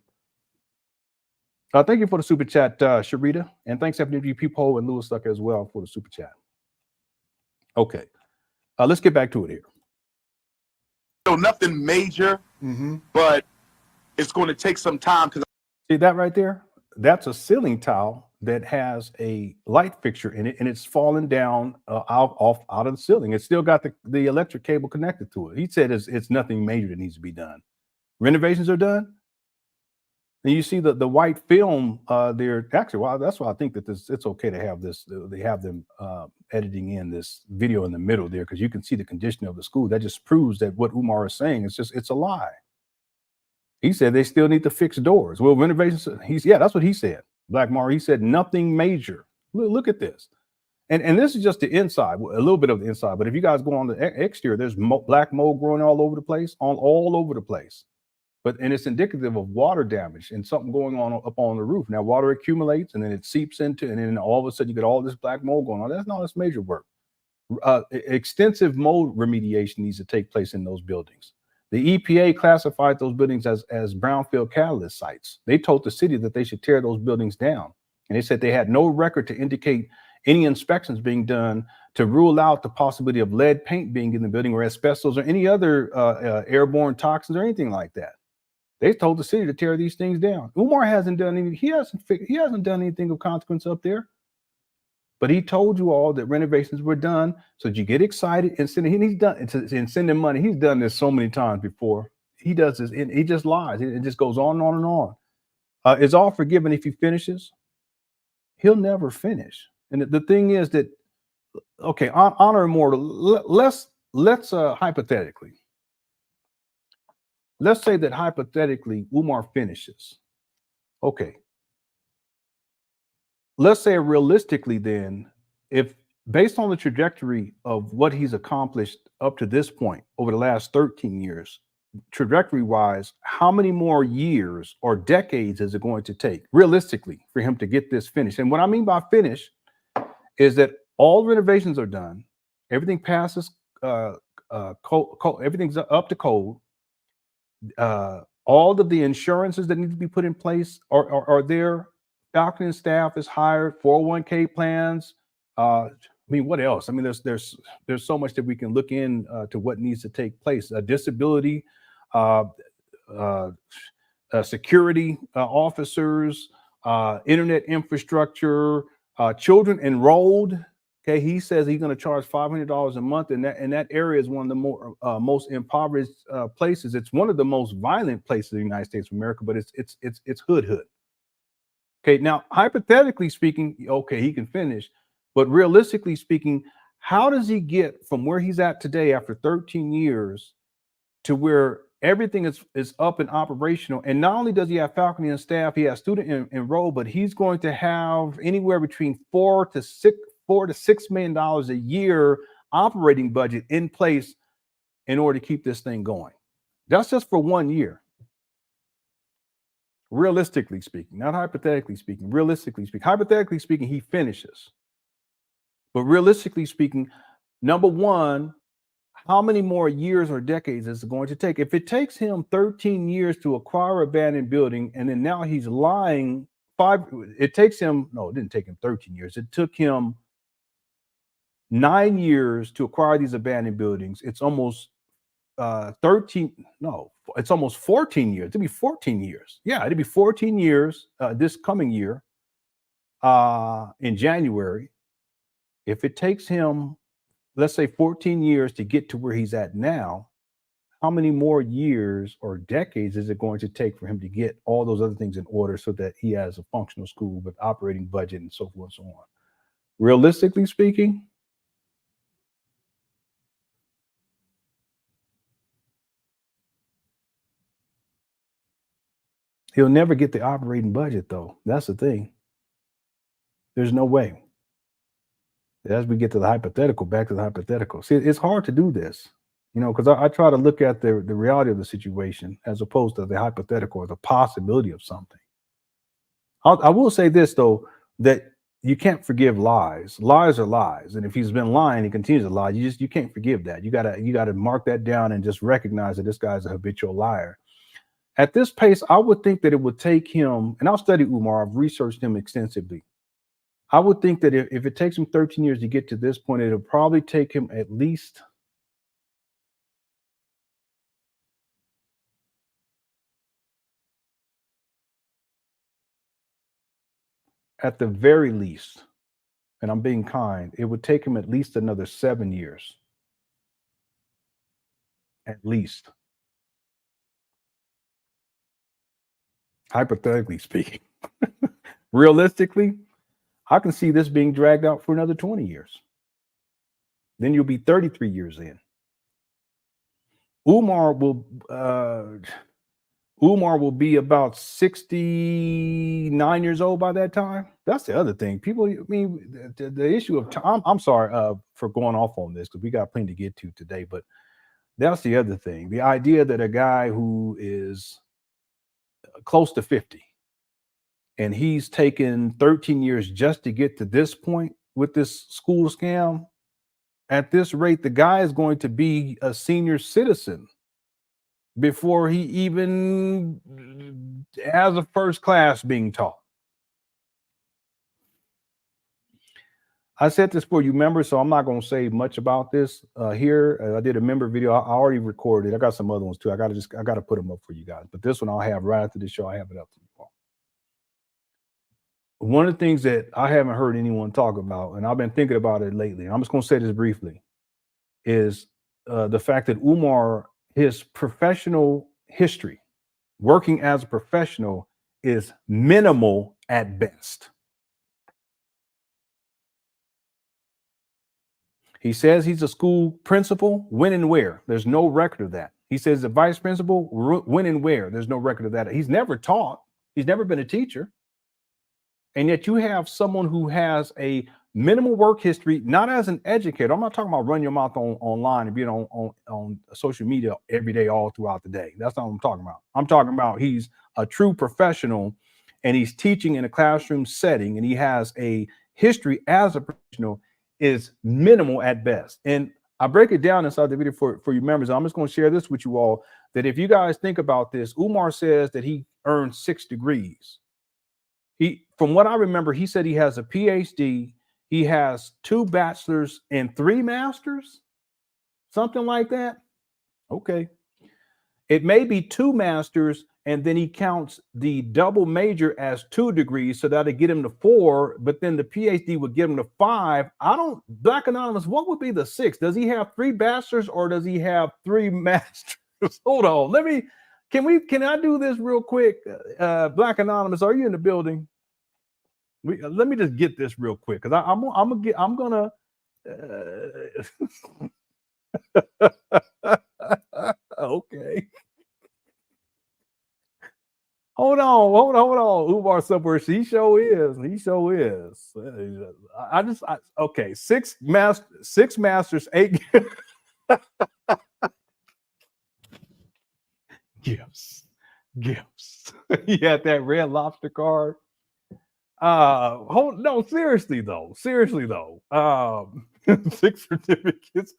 Thank you for the super chat, Sharita, and thanks FDMG Peephole and Lewis Sucker as well for the super chat. Okay, let's get back to it here. So nothing major, but it's going to take some time. See that right there? That's a ceiling tile that has a light fixture in it, and it's fallen down out of the ceiling. It's still got the electric cable connected to it. He said it's nothing major that needs to be done. Renovations are done. And you see the white film there. Actually, well, that's why I think that it's okay to have this. They have them editing in this video in the middle there because you can see the condition of the school. That just proves that what Umar is saying it's a lie. He said they still need to fix doors. Well, renovations. That's what he said. Black Mar. He said nothing major. Look at this, and this is just the inside, a little bit of the inside. But if you guys go on the exterior, there's black mold growing all over the place, all over the place. And it's indicative of water damage and something going on up on the roof. Now, water accumulates and then it seeps into, and then all of a sudden you get all this black mold going on. That's major work. Extensive mold remediation needs to take place in those buildings. The EPA classified those buildings as brownfield catalyst sites. They told the city that they should tear those buildings down. And they said they had no record to indicate any inspections being done to rule out the possibility of lead paint being in the building or asbestos or any other airborne toxins or anything like that. They told the city to tear these things down. Umar hasn't done anything. He hasn't done anything of consequence up there. But he told you all that renovations were done, so that you get excited and send him money. He's done this so many times before. He does this, and he just lies. It just goes on and on and on. It's all forgiven if he finishes. He'll never finish. And the thing is that, okay, honor immortal. Let's hypothetically. Let's say that hypothetically Umar finishes. Okay. Let's say realistically then, if based on the trajectory of what he's accomplished up to this point over the last 13 years, trajectory-wise, how many more years or decades is it going to take realistically for him to get this finished? And what I mean by finish is that all renovations are done, everything passes, everything's up to code. All of the insurances that need to be put in place are there. Faculty and staff is hired. 401k plans. I mean, what else? I mean, there's so much that we can look in to what needs to take place. Disability, security officers, internet infrastructure, children enrolled. Okay, he says he's going to charge $500 a month, and that area is one of the more most impoverished places. It's one of the most violent places in the United States of America, but it's hood. Okay, now hypothetically speaking, okay, he can finish, but realistically speaking, how does he get from where he's at today after 13 years to where everything is up and operational? And not only does he have faculty and staff, he has student enrolled, but he's going to have anywhere between $4 to $6 million a year operating budget in place in order to keep this thing going. That's just for 1 year. Realistically speaking, not hypothetically speaking, realistically speaking. Hypothetically speaking, he finishes. But realistically speaking, number one, how many more years or decades is it going to take? If it takes him 13 years to acquire an abandoned building, and then now he's lying it didn't take him 13 years. It took him 9 years to acquire these abandoned buildings. It's almost it's almost 14 years. It'd be 14 years. Yeah, it'd be 14 years this coming year in January. If it takes him, let's say 14 years to get to where he's at now, how many more years or decades is it going to take for him to get all those other things in order so that he has a functional school with operating budget and so forth and so on? Realistically speaking, he'll never get the operating budget, though. That's the thing. There's no way. As we get to the hypothetical, back to the hypothetical. See, it's hard to do this, because I try to look at the reality of the situation as opposed to the hypothetical or the possibility of something. I will say this, though, that you can't forgive lies. Lies are lies, and if he's been lying, he continues to lie. You can't forgive that. You gotta mark that down and just recognize that this guy's a habitual liar. At this pace, I would think that it would take him, and I'll study Umar. I've researched him extensively. I would think that if it takes him 13 years to get to this point, it'll probably take him at least at the very least, and I'm being kind, it would take him at least another 7 years. At least. Hypothetically speaking. Realistically, I can see this being dragged out for another 20 years. Then you'll be 33 years in. Umar will be about 69 years old by that time. That's the other thing. People, I mean, the issue of time. I'm sorry for going off on this because we got plenty to get to today, but that's the other thing. The idea that a guy who is close to 50 and he's taken 13 years just to get to this point with this school scam. At this rate, the guy is going to be a senior citizen before he even has a first class being taught. I said this for you members, so I'm not going to say much about this here. I did a member video. I already recorded. I got some other ones too. I got to put them up for you guys. But this one I'll have right after the show. I have it up for you all. One of the things that I haven't heard anyone talk about, and I've been thinking about it lately, and I'm just going to say this briefly, is the fact that Umar, his professional history, working as a professional, is minimal at best. He says he's a school principal. When and where? There's no record of that. He says the vice principal. When and where? There's no record of that. He's never taught. He's never been a teacher. And yet you have someone who has a minimal work history, not as an educator. I'm not talking about running your mouth online and being on social media every day, all throughout the day. That's not what I'm talking about. I'm talking about he's a true professional and he's teaching in a classroom setting and he has a history as a professional is minimal at best. And I break it down inside the video for you members. I'm just going to share this with you all, that if you guys think about this, Umar says that he earned 6 degrees. From what I remember, he said he has a PhD, he has 2 bachelors and 3 masters, something like that. Okay. It may be 2 masters, and then he counts the double major as 2 degrees, so that'll get him to 4, but then the PhD would give him to 5. Black Anonymous, what would be the 6? Does he have 3 bachelors or does he have 3 masters? Hold on. Can I do this real quick? Black Anonymous, are you in the building? Let me just get this real quick because I'm gonna okay. Hold on. Umar somewhere. He sure is. Okay. 6 masters, 8 gifts. You had that Red Lobster card. Seriously though. 6 certificates.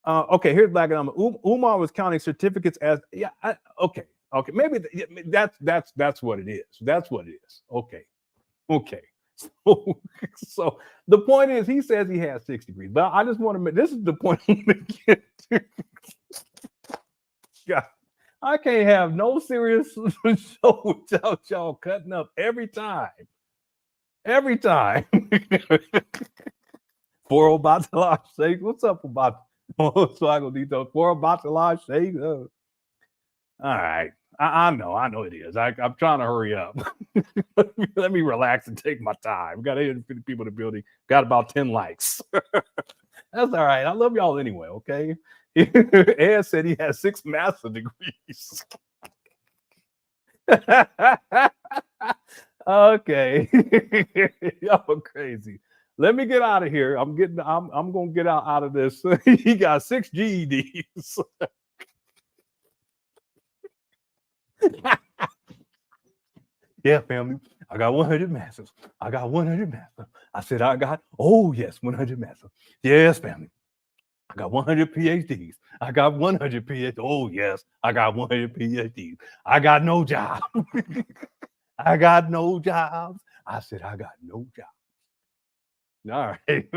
Okay, here's Black Anonymous. Umar was counting certificates as okay. Maybe that's what it is. Okay. So the point is, he says he has 6 degrees, but I just want to make this is the point I want to get to. God, I can't have no serious show without y'all cutting up every time. For Batala Shake. What's up about Swago Dito? For Batala Shake. All right. I know it is. I'm trying to hurry up. Let me relax and take my time. We got 850 people in the building. Got about 10 likes. That's all right. I love y'all anyway, okay? Ed said he has 6 master's degrees. Okay. Y'all crazy. Let me get out of here. I'm gonna get out of this. He got 6 GEDs. Yeah, family. I got 100 masters. I got 100 masters. I said oh yes, 100 masters. Yes, family. I got 100 PhDs. I got 100 PhDs. Oh yes, I got 100 PhDs. I got no job. I got no jobs. I said I got no job. All right.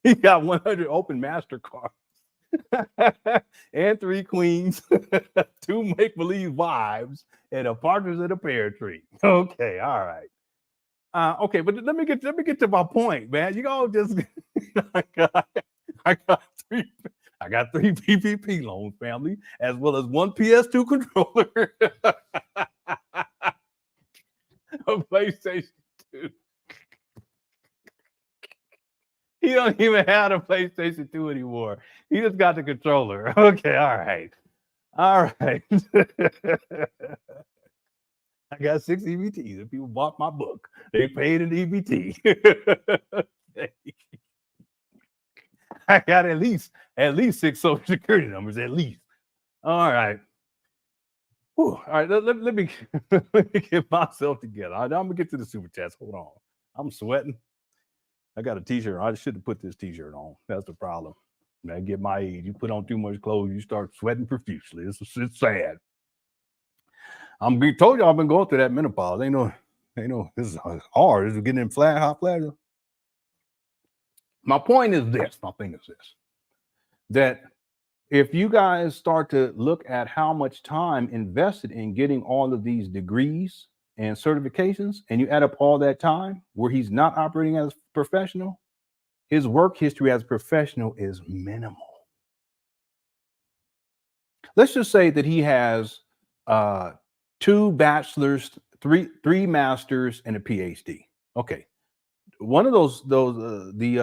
He got 100 open MasterCards. And 3 queens, 2 make-believe wives, and a partners in a pear tree. Okay, all right. Okay, but let me get to my point, man. You all just I got 3 PPP loans, family, as well as 1 PS2 controller, a PlayStation 2. He don't even have a PlayStation 2 anymore. He just got the controller. Okay, all right. All right. I got 6 EBTs. If people bought my book, they paid an EBT. Okay. I got at least 6 social security numbers, at least. All right. Whew. All right, let me get myself together. I'm gonna get to the super chats. Hold on. I'm sweating. I got a t-shirt. I should have put this t-shirt on. That's the problem. I get my age. You put on too much clothes, you start sweating profusely. It's sad. I'm being told y'all I've been going through that menopause. Ain't no, this is hard. This is getting in hot flash. My point is this. That if you guys start to look at how much time invested in getting all of these degrees and certifications, and you add up all that time where he's not operating as a professional, his work history as a professional is minimal. Let's just say that he has 2 bachelors, 3 masters, and a PhD. Okay, one of those we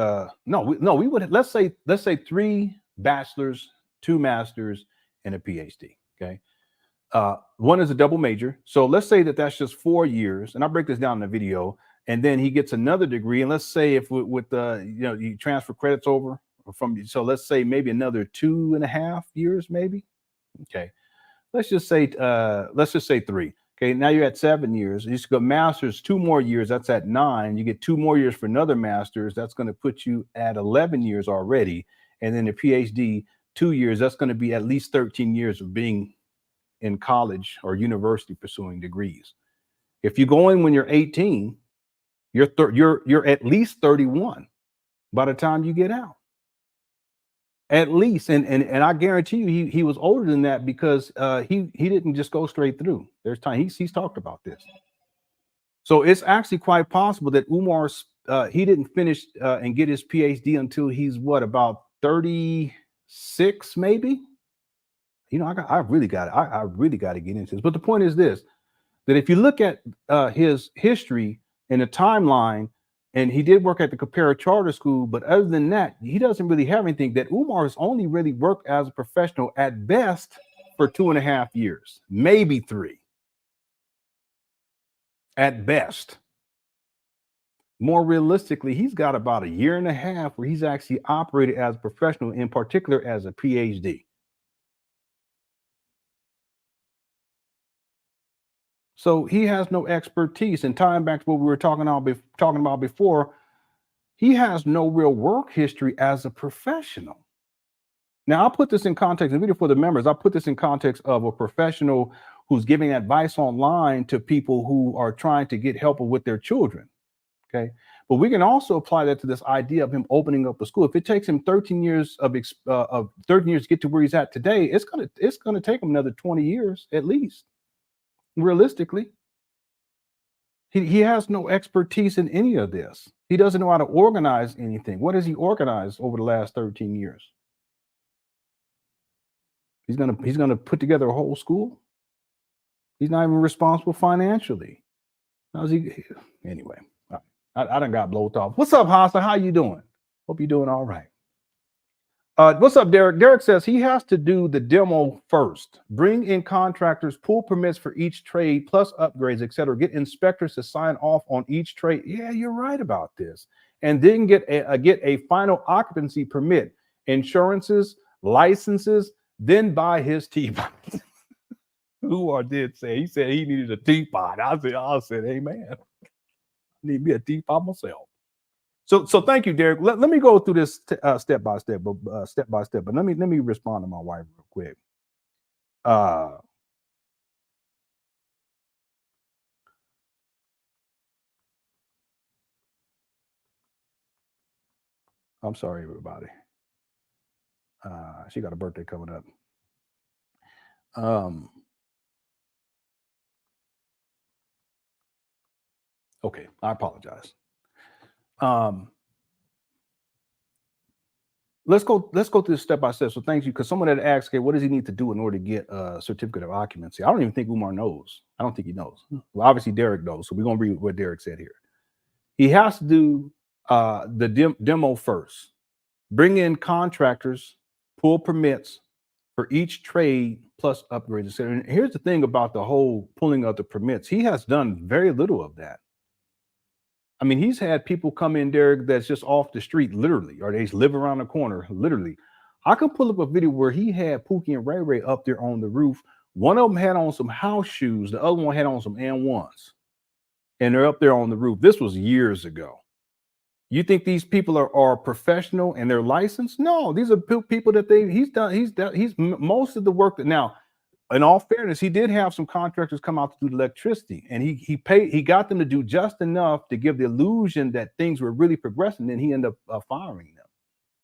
would let's say 3 bachelors, 2 masters, and a PhD. Okay. One is a double major. So let's say that that's just 4 years. And I'll break this down in the video. And then he gets another degree. And let's say if with you transfer credits over from, so let's say maybe another 2.5 years, maybe. Okay. Let's just say 3. Okay. Now you're at 7 years. You just go master's 2 more years. That's at 9. You get 2 more years for another master's. That's going to put you at 11 years already. And then the PhD, 2 years. That's going to be at least 13 years of being in college or university pursuing degrees. If you go in when you're 18, you're at least 31 by the time you get out. At least, and I guarantee you, he was older than that because he didn't just go straight through. There's time he's talked about this. So it's actually quite possible that Umar's he didn't finish and get his PhD until he's about 36, maybe. I really got to get into this. But the point is this, that if you look at his history and the timeline, and he did work at the Compare Charter School, but other than that, he doesn't really have anything. That Umar has only really worked as a professional at best for 2.5 years, maybe 3. At best. More realistically, he's got about 1.5 years where he's actually operated as a professional, in particular as a PhD. So he has no expertise. And tying back to what we were talking about before, he has no real work history as a professional. Now, I'll put this in context, the video for the members, I'll put this in context of a professional who's giving advice online to people who are trying to get help with their children. Okay. But we can also apply that to this idea of him opening up a school. If it takes him 13 years of 13 years to get to where he's at today, it's gonna take him another 20 years at least. Realistically, he has no expertise in any of this. He doesn't know how to organize anything. What has he organized over the last 13 years? He's gonna put together a whole school. He's not even responsible financially. How's he? Anyway, I done got blowed off. What's up, Hassa? How you doing? Hope you're doing all right. What's up, Derek? Derek says he has to do the demo first. Bring in contractors, pull permits for each trade, plus upgrades, etc. Get inspectors to sign off on each trade. Yeah, you're right about this. And then get a final occupancy permit, insurances, licenses, then buy his teapot. Umar did say, he said he needed a teapot. I said, hey man, I need me a teapot myself. So thank you, Derek. Let me go through this step by step. But let me respond to my wife real quick. I'm sorry, everybody. She got a birthday coming up. Okay, I apologize. Let's go through this step by step. So thank you, because someone had asked, okay, what does he need to do in order to get a certificate of occupancy? I don't even think Umar knows. I don't think he knows. Well, obviously Derek knows, so we're gonna read what Derek said here. He has to do the demo first. Bring in contractors, pull permits for each trade, plus upgrades, etc. And here's the thing about the whole pulling of the permits. He has done very little of that. I mean, he's had people come in, Derek, that's just off the street, literally, or they live around the corner, literally. I could pull up a video where he had Pookie and Ray Ray up there on the roof. One of them had on some house shoes. The other one had on some N1s. And they're up there on the roof. This was years ago. You think these people are professional and they're licensed? No, these are people that he's most of the work that now. In all fairness, he did have some contractors come out to do the electricity, and he got them to do just enough to give the illusion that things were really progressing. Then he ended up firing them,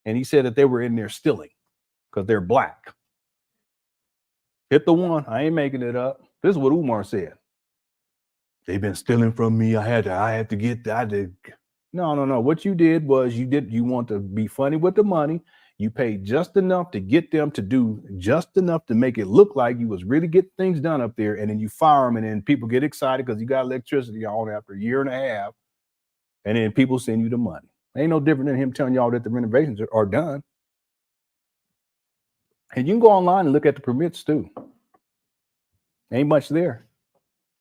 and he said that they were in there stealing because they're black. Hit the one. I ain't making it up. This is what Umar said. They've been stealing from me. I had to get that. No. What you did was you want to be funny with the money. You paid just enough to get them to do just enough to make it look like you was really getting things done up there, and then you fire them, and then people get excited because you got electricity on after a year and a half, and then people send you the money. Ain't no different than him telling y'all that the renovations are done. And you can go online and look at the permits too. Ain't much there,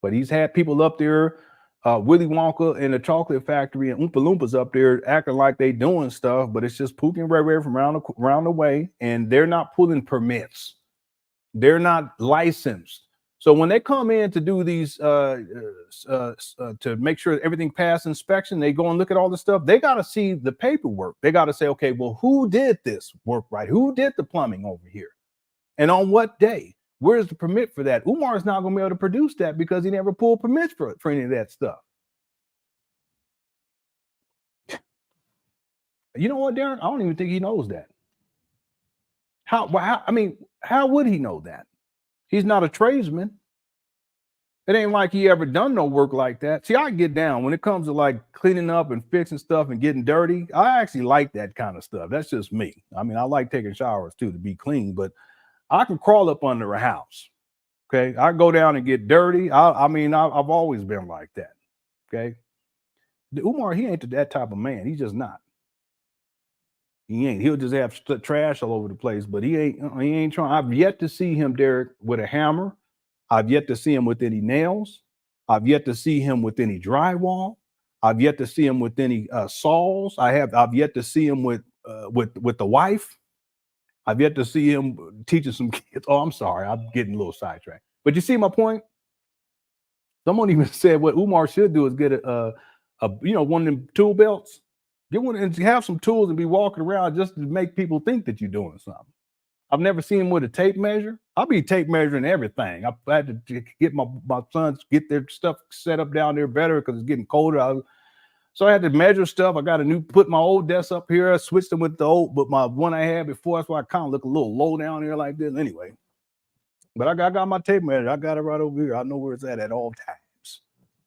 but he's had people up there. Willy Wonka and the Chocolate Factory and Oompa Loompas up there acting like they doing stuff, but it's just Pookie and Ray Ray from around the way, and they're not pulling permits. They're not licensed. So when they come in to do these, to make sure everything passed inspection, they go and look at all the stuff. They got to see the paperwork. They got to say, okay, well, who did this work right? Who did the plumbing over here? And on what day? Where's the permit for that? Umar is not going to be able to produce that because he never pulled permits for any of that stuff. You know what, Darren? I don't even think he knows that. How would he know that? He's not a tradesman. It ain't like he ever done no work like that. See, I get down when it comes to like cleaning up and fixing stuff and getting dirty. I actually like that kind of stuff. That's just me. I mean, I like taking showers too to be clean, but I can crawl up under a house. Okay. I go down and get dirty. I've always been like that. Okay. The Umar, he ain't that type of man. He's just not. He ain't. He'll just have trash all over the place, but he ain't trying. I've yet to see him, Derek, with a hammer. I've yet to see him with any nails. I've yet to see him with any drywall. I've yet to see him with any saws. I've yet to see him with the wife. I've yet to see him teaching some kids. Oh, I'm sorry. I'm getting a little sidetracked. But you see my point? Someone even said what Umar should do is get a one of them tool belts. Get one and have some tools and be walking around just to make people think that you're doing something. I've never seen him with a tape measure. I'll be tape measuring everything. I had to get my sons get their stuff set up down there better because it's getting colder. So I had to measure stuff. I got put my old desk up here. I switched them with the old, but my one I had before. That's why I kind of look a little low down here like this. Anyway, but I got my tape measure. I got it right over here. I know where it's at all times.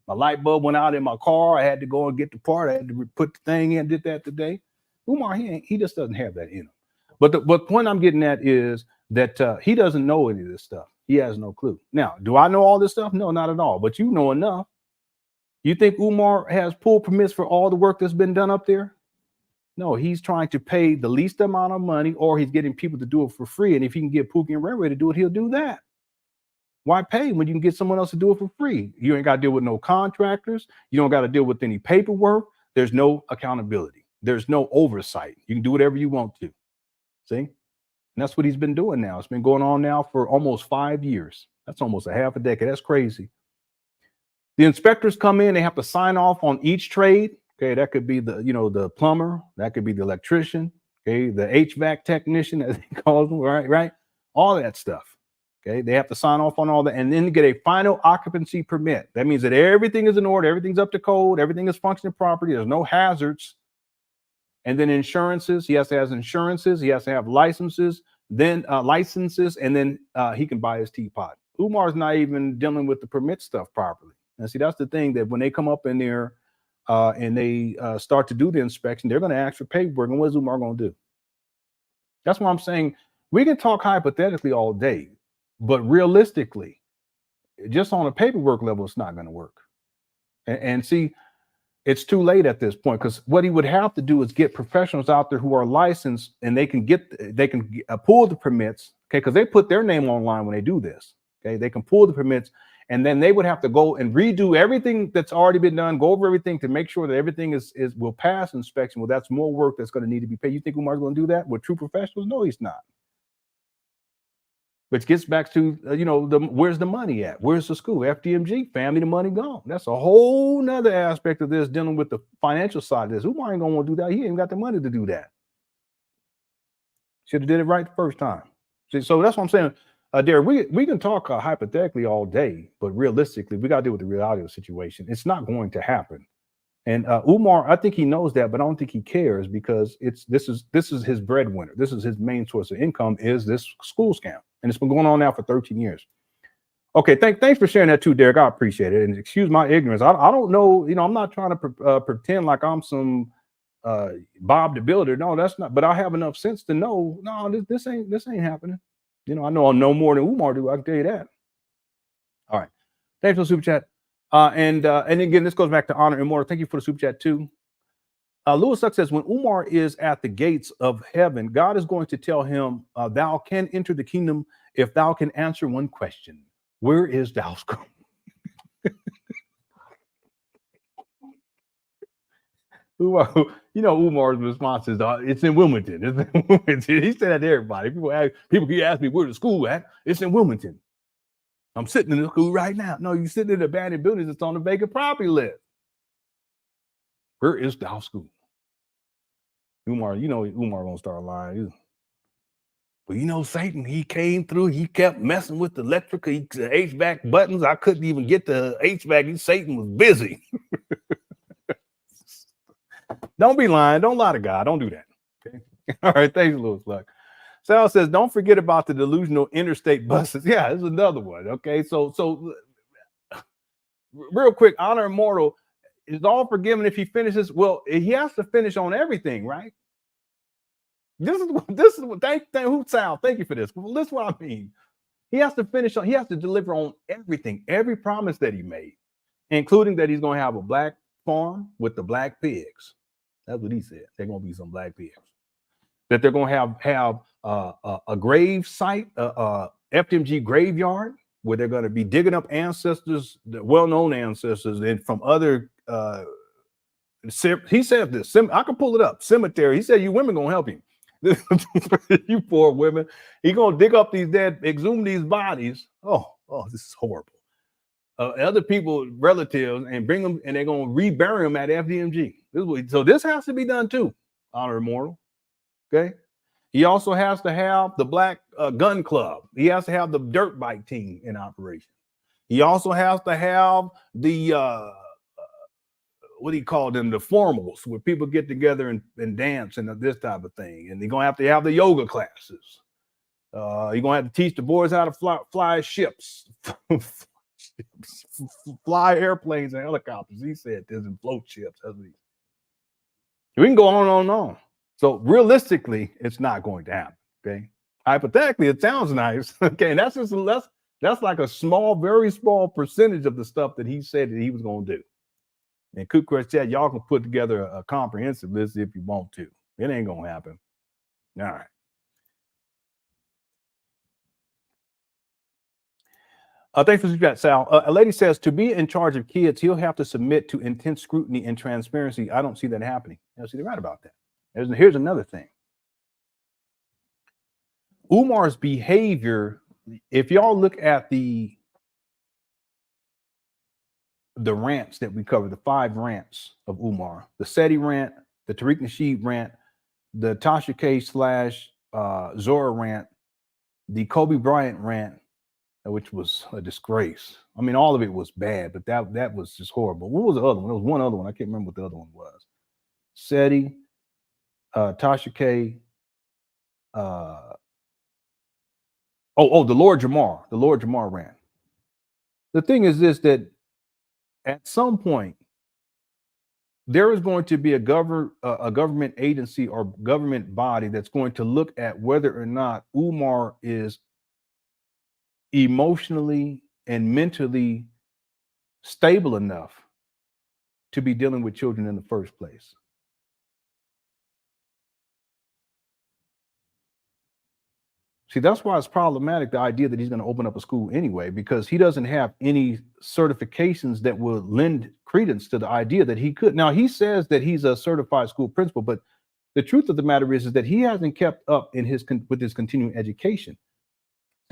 My light bulb went out in my car. I had to go and get the part. I had to put the thing in. Did that today. Umar, he just doesn't have that in him. But the point I'm getting at is that he doesn't know any of this stuff. He has no clue. Now, do I know all this stuff? No, not at all. But you know enough. You think Umar has pulled permits for all the work that's been done up there? No, he's trying to pay the least amount of money, or he's getting people to do it for free. And if he can get Pookie and Ray Ray to do it, he'll do that. Why pay when you can get someone else to do it for free? You ain't got to deal with no contractors. You don't got to deal with any paperwork. There's no accountability. There's no oversight. You can do whatever you want to. See? And that's what he's been doing now. It's been going on now for almost 5 years. That's almost a half a decade. That's crazy. The inspectors come in, they have to sign off on each trade. Okay, that could be the plumber, that could be the electrician, okay, the HVAC technician, as he calls them, right? All that stuff. Okay, they have to sign off on all that and then get a final occupancy permit. That means that everything is in order, everything's up to code, everything is functioning properly, there's no hazards. And then insurances, he has to have insurances, he has to have licenses, then and then he can buy his teapot. Umar's not even dealing with the permit stuff properly. And see, that's the thing, that when they come up in there and they start to do the inspection, they're going to ask for paperwork. And what is Umar going to do? That's why I'm saying we can talk hypothetically all day, but realistically, just on a paperwork level, it's not going to work. And see, it's too late at this point, because what he would have to do is get professionals out there who are licensed, and they can pull the permits, okay, because they put their name online when they do this. Okay, they can pull the permits, and then they would have to go and redo everything that's already been done, go over everything to make sure that everything will pass inspection. Well, that's more work that's going to need to be paid. You think Umar's going to do that with true professionals? No, he's not. Which gets back to, where's the money at? Where's the school? FDMG, family, the money gone. That's a whole nother aspect of this, dealing with the financial side of this. Umar ain't going to want to do that. He ain't got the money to do that. Should have did it right the first time. See, so that's what I'm saying. Derek, we can talk hypothetically all day, but realistically, we got to deal with the reality of the situation. It's not going to happen. And Umar, I think he knows that, but I don't think he cares, because this is his breadwinner. This is his main source of income, is this school scam. And it's been going on now for 13 years. Okay, thanks for sharing that too, Derek. I appreciate it. And excuse my ignorance. I don't know, I'm not trying to pretend like I'm some Bob the Builder. No, that's not. But I have enough sense to know, no, this ain't happening. I know I'll know more than Umar do. I can tell you that. All right. Thanks for the super chat. And again, this goes back to honor and more. Thank you for the super chat too. Lewis Suck says, when Umar is at the gates of heaven, God is going to tell him, thou can enter the kingdom if thou can answer one question. Where is thou school? Umar's response is, it's in Wilmington. It's in Wilmington. He said that to everybody. People keep asking me, where the school at? It's in Wilmington. I'm sitting in the school right now. No, you're sitting in the abandoned buildings that's on the vacant property list. Where is thou school? Umar, Umar gonna start lying. But Satan, he came through, he kept messing with the electric, the HVAC buttons. I couldn't even get the HVAC. Satan was busy. Don't be lying. Don't lie to God. Don't do that. Okay. All right. Thanks, Louis Luck. Sal says, don't forget about the delusional interstate buses. Yeah, there's another one. Okay. So real quick, honor immortal is all forgiven if he finishes. Well, he has to finish on everything, right? This is what thank Sal. Thank you for this. Well, this is what I mean. He has to finish on, he has to deliver on everything, every promise that he made, including that he's going to have a black farm with the black pigs. That's what he said. They're going to be some black pigs. That they're going to have a grave site, FDMG graveyard, where they're going to be digging up ancestors, the well-known ancestors, and from other. He said this. I can pull it up. Cemetery. He said you women gonna help him. You poor women. He gonna dig up these dead, exhume these bodies. Oh, this is horrible. Other people, relatives, and bring them, and they're gonna rebury them at FDMG. So this has to be done too. Honor immortal. Okay. He also has to have the black gun club. He has to have the dirt bike team in operation. He also has to have the what do you call them? The formals, where people get together and dance and this type of thing. And they're gonna have the yoga classes. You're gonna have to teach the boys how to fly ships, fly airplanes and helicopters. He said this, and float ships. We can go on and on and on. So realistically, it's not going to happen. Okay. Hypothetically, it sounds nice. Okay, and that's like a small, very small percentage of the stuff that he said that he was going to do. And Cook Crush Chat, y'all can put together a comprehensive list if you want to. It ain't going to happen. All right. Thanks for that, Sal. A lady says, to be in charge of kids, he'll have to submit to intense scrutiny and transparency. I don't see that happening. See, they're right about that. Here's another thing. Umar's behavior, if y'all look at the rants that we covered, the 5 rants of Umar, the SETI rant, the Tariq Nasheed rant, the Tasha K / Zora rant, the Kobe Bryant rant, which was a disgrace. I mean, all of it was bad, but that was just horrible. What was the other one? There was one other one. I can't remember what the other one was. SETI, Tasha K. The Lord Jamar rant. The thing is this, that at some point, there is going to be a government agency or government body that's going to look at whether or not Umar is emotionally and mentally stable enough to be dealing with children in the first place. See, that's why it's problematic, the idea that he's going to open up a school anyway, because he doesn't have any certifications that will lend credence to the idea that he could. Now, he says that he's a certified school principal, but the truth of the matter is that he hasn't kept up with his continuing education.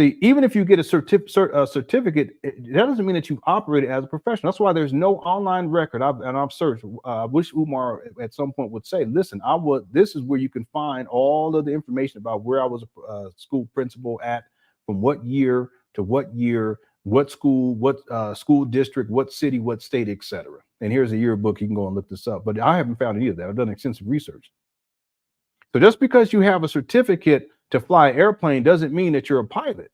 See, even if you get a certificate, that doesn't mean that you've operated as a professional. That's why there's no online record. I've searched. I wish Umar at some point would say, listen, this is where you can find all of the information about where I was a school principal at, from what year to what year, what school, what school district, what city, what state, etc. And here's a yearbook. You can go and look this up. But I haven't found any of that. I've done extensive research. So just because you have a certificate to fly an airplane doesn't mean that you're a pilot.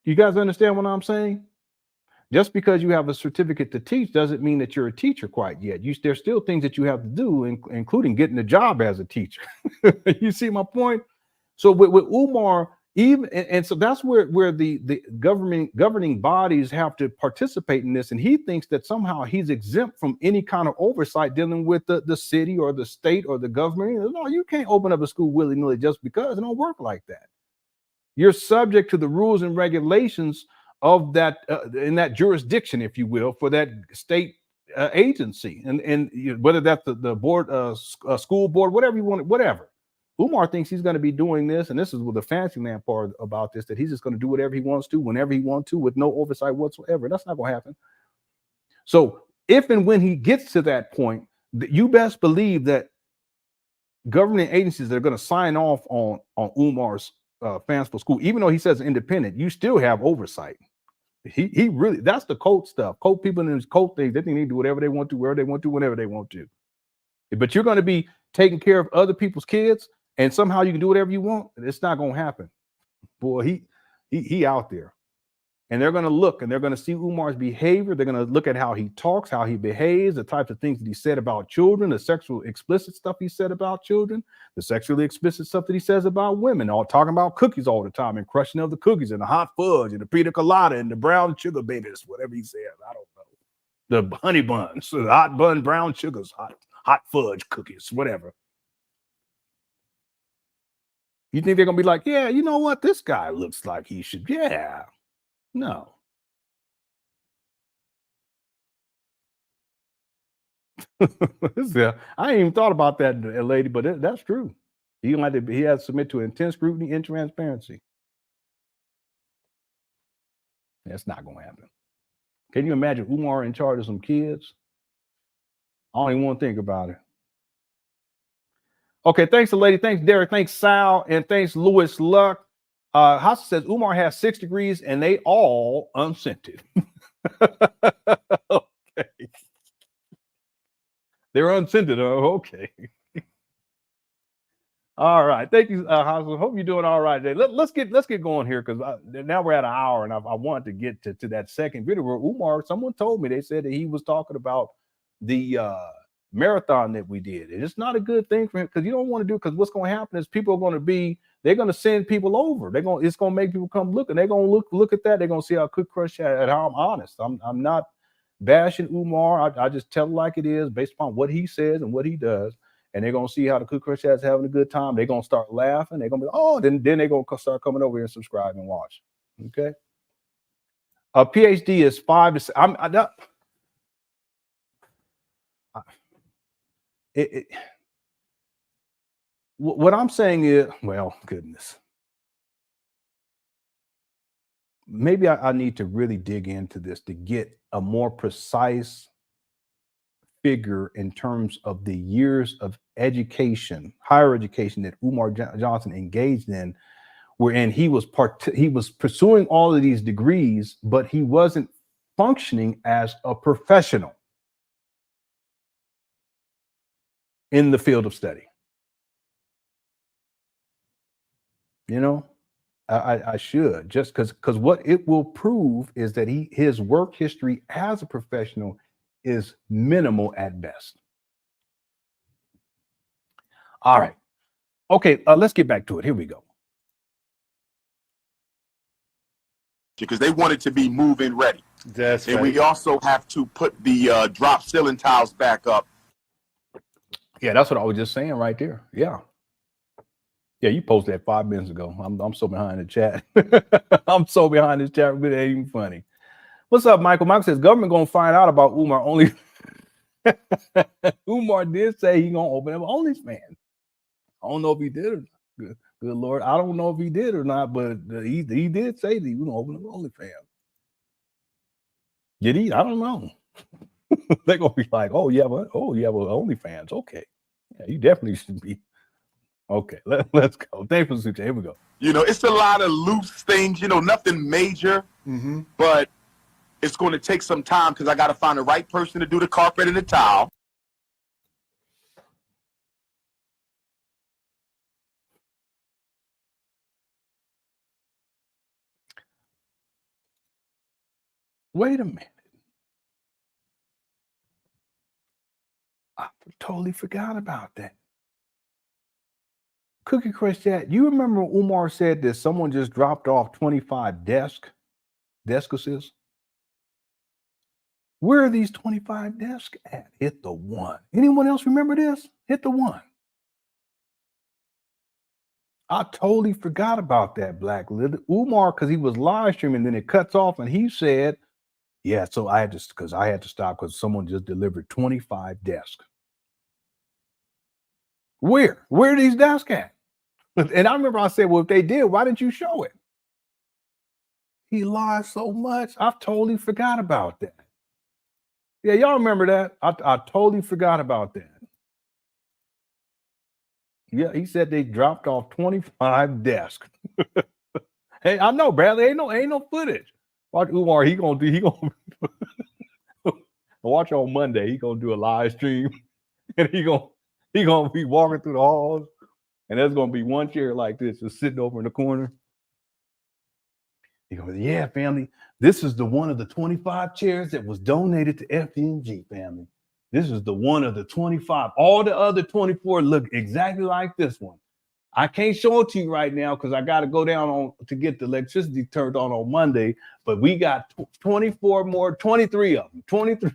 You guys understand what I'm saying? Just because you have a certificate to teach doesn't mean that you're a teacher quite yet. There's still things that you have to do, including getting a job as a teacher. You see my point? So with Umar, so that's where the governing bodies have to participate in this. And he thinks that somehow he's exempt from any kind of oversight dealing with the city or the state or the government. No, you can't open up a school willy-nilly just because. It don't work like that. You're subject to the rules and regulations of that in that jurisdiction, if you will, for that state agency, and whether that's the board, school board, whatever you want, whatever. Umar thinks he's going to be doing this, and this is what the fancy man part about this, that he's just going to do whatever he wants to, whenever he wants to, with no oversight whatsoever. That's not going to happen. So if and when he gets to that point, you best believe that government agencies that are going to sign off on Umar's fanciful school, even though he says independent, you still have oversight. He really, that's the cult stuff. Cult people and his cult things, they think they do whatever they want to, wherever they want to, whenever they want to. But you're going to be taking care of other people's kids, and somehow you can do whatever you want. It's not going to happen. Boy, he out there. And they're going to look and they're going to see Umar's behavior. They're going to look at how he talks, how he behaves, the types of things that he said about children, the sexual explicit stuff he said about children, the sexually explicit stuff that he says about women, all talking about cookies all the time and crushing of the cookies and the hot fudge and the pina colada and the brown sugar babies, whatever he said. I don't know. The honey buns, the hot bun, brown sugars, hot fudge cookies, whatever. You think they're going to be like, yeah, you know what? This guy looks like he should. Yeah. No. I ain't even thought about that, lady, but that's true. He has to submit to intense scrutiny and transparency. That's not going to happen. Can you imagine Umar in charge of some kids? I don't even want to think about it. Okay, thanks, lady. Thanks, Derek. Thanks, Sal. And thanks, Louis Luck. Hassa says Umar has 6 degrees and they all unscented. Okay. They're unscented. Oh, okay. All right. Thank you, Hassa. Hope you're doing all right today. Let's get going here, because now we're at an hour and I wanted to get to that second video where Umar, someone told me, they said that he was talking about the marathon that we did. It's not a good thing for him because you don't want to do it, because what's going to happen is people are going to be, they're going to send people over. It's going to make people come look, and they're going to look at that. They're going to see how Cook Crush and how I'm honest. I'm not bashing Umar. I just tell it like it is based upon what he says and what he does. And they're going to see how the Cook Crush is having a good time. They're going to start laughing. They're going to be, oh, then they're going to start coming over here and subscribe and watch. Okay. A PhD is 5 to 6. What I'm saying is, well, goodness, maybe I need to really dig into this to get a more precise figure in terms of the years of education, higher education, that Umar Johnson engaged in, wherein he was pursuing all of these degrees, but he wasn't functioning as a professional in the field of study. You know, I should, just because what it will prove is that his work history as a professional is minimal at best. All right. Okay, let's get back to it. Here we go. Because they want it to be move-in ready. That's and right. we also have to put the drop ceiling tiles back up. Yeah, that's what I was just saying right there. Yeah. Yeah, you posted that 5 minutes ago. I'm so behind the chat. I'm so behind this chat, but it ain't even funny. What's up, Michael? Michael says government gonna find out about Umar only. Umar did say he gonna open up OnlyFans. I don't know if he did or not. Good Lord, I don't know if he did or not, but he did say that he was gonna open up OnlyFans. Did he? I don't know. They're gonna be like, oh yeah, but you have OnlyFans. Okay, yeah, you definitely should be. Okay, let's go. Thanks for the super. Here we go. You know, it's a lot of loose things. You know, nothing major, but it's going to take some time because I got to find the right person to do the carpet and the tile. Wait a minute. I totally forgot about that. Cookie Crush Chat, you remember Umar said that someone just dropped off 25 deskuses? Where are these 25 desks at? Hit the one. Anyone else remember this? Hit the one. I totally forgot about that, Black Lily. Umar, because he was live streaming, then it cuts off, and he said, yeah, so I had to stop because someone just delivered 25 desks. Where are these desks at? And I remember I said, well, if they did, why didn't you show it? He lies so much. I totally forgot about that. Yeah, y'all remember that? I totally forgot about that. Yeah, he said they dropped off 25 desks. Hey, I know, Bradley. Ain't no footage. Watch Umar. He gonna watch on Monday. He gonna do a live stream, and he gonna be walking through the halls, and there's gonna be one chair like this just sitting over in the corner. He goes, yeah, family. This is the one of the 25 chairs that was donated to FDMG, family. This is the one of the 25. All the other 24 look exactly like this one. I can't show it to you right now because I got to go down to get the electricity turned on Monday. But we got 24 more, 23 of them. 23.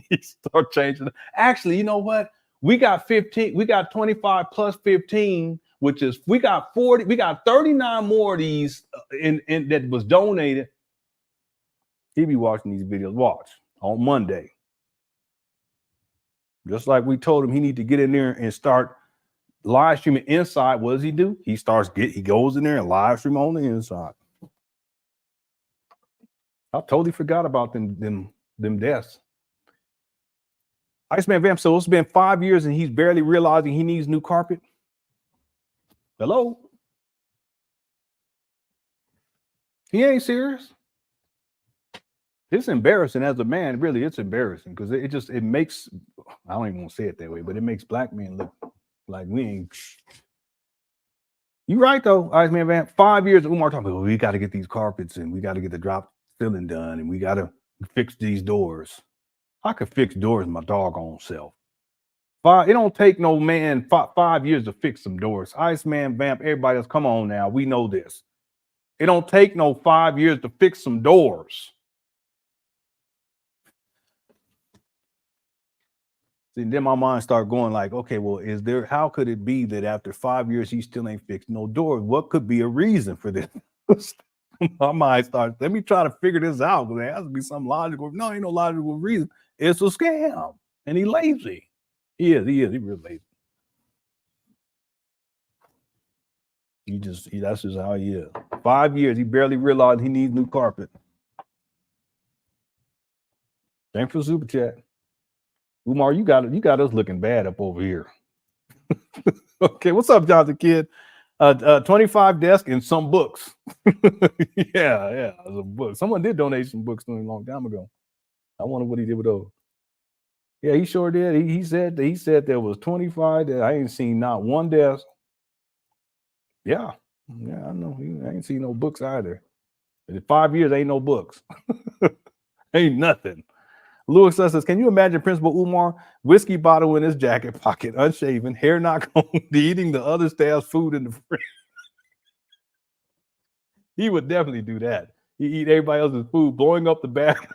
He start changing. Actually, you know what? We got 15. We got 25 plus 15, which is we got 40. We got 39 more of these in that was donated. He be watching these videos. Watch on Monday. Just like we told him he need to get in there and start live streaming inside. What does he do? He goes in there and live stream on the inside. I totally forgot about them deaths. Iceman Vamp, so it's been 5 years and he's barely realizing he needs new carpet. Hello? He ain't serious. It's embarrassing as a man, really. It's embarrassing because it makes, I don't even want to say it that way, but it makes black men look like we ain't. You right though, Iceman Vamp. 5 years, Umar talking about, we got to get these carpets and we got to get the drop ceiling done and we got to fix these doors. I could fix doors my doggone self. It don't take no man 5 years to fix some doors. Iceman, Vamp, everybody else, come on now. We know this. It don't take no 5 years to fix some doors. See, then my mind started going like, okay, well, how could it be that after 5 years, he still ain't fixed no doors? What could be a reason for this? My mind starts, let me try to figure this out, because there has to be some logical. No, ain't no logical reason. It's a scam. And he lazy. He real lazy. That's just how he is. 5 years, he barely realized he needs new carpet. Thanks for the super chat. Umar, you got us looking bad up over here. Okay, what's up, Jonathan Kid? 25 desks and some books. yeah, some books. Someone did donate some books to him a long time ago. I wonder what he did with those. Yeah, he sure did. He said there was 25. I ain't seen not one desk. Yeah, I know. I ain't seen no books either. In 5 years, ain't no books. Ain't nothing. Lewis says, can you imagine Principal Umar, whiskey bottle in his jacket pocket, unshaven, hair not combed, eating the other staff's food in the fridge? He would definitely do that. He eat everybody else's food, blowing up the back.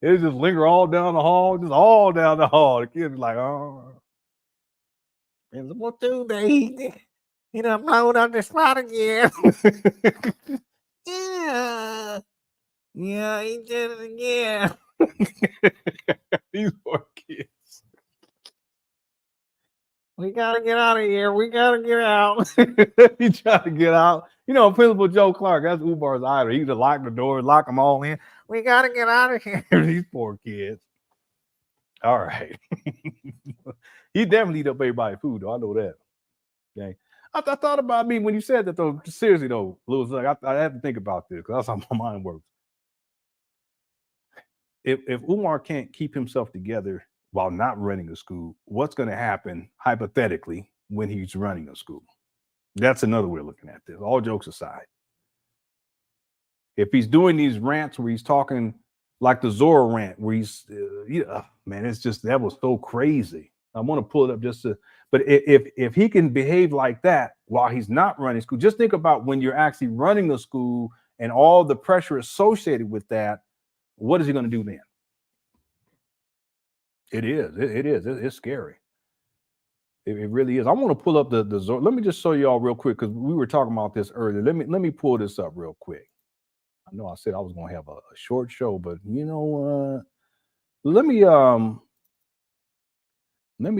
It just linger all down the hall, just all down the hall. The kids be like, oh. Principal Tuesday, he done blown up the spot again. Yeah, he did it again. These poor kids. We gotta get out of here. We gotta get out. He tried to get out. You know, Principal Joe Clark, that's Ubar's idol. He used to lock the doors, lock them all in. We gotta get out of here. These poor kids. All right. He definitely eat up everybody's food, though. I know that. Okay. I thought about me when you said that, though. Seriously, though, Lewis, like, I have to think about this, because that's how my mind works. If Umar can't keep himself together while not running a school, what's going to happen hypothetically when he's running a school? That's another way of looking at this. All jokes aside, if he's doing these rants where he's talking like the Zora rant, where he's, man, it's just, that was so crazy. I want to pull it up just to, but if he can behave like that while he's not running school, just think about when you're actually running a school and all the pressure associated with that. What is he going to do then? It's scary. It really is. I want to pull up the Zora. Let me just show you all real quick, because we were talking about this earlier. Let me pull this up real quick. I know I said I was going to have a short show, but you know, let me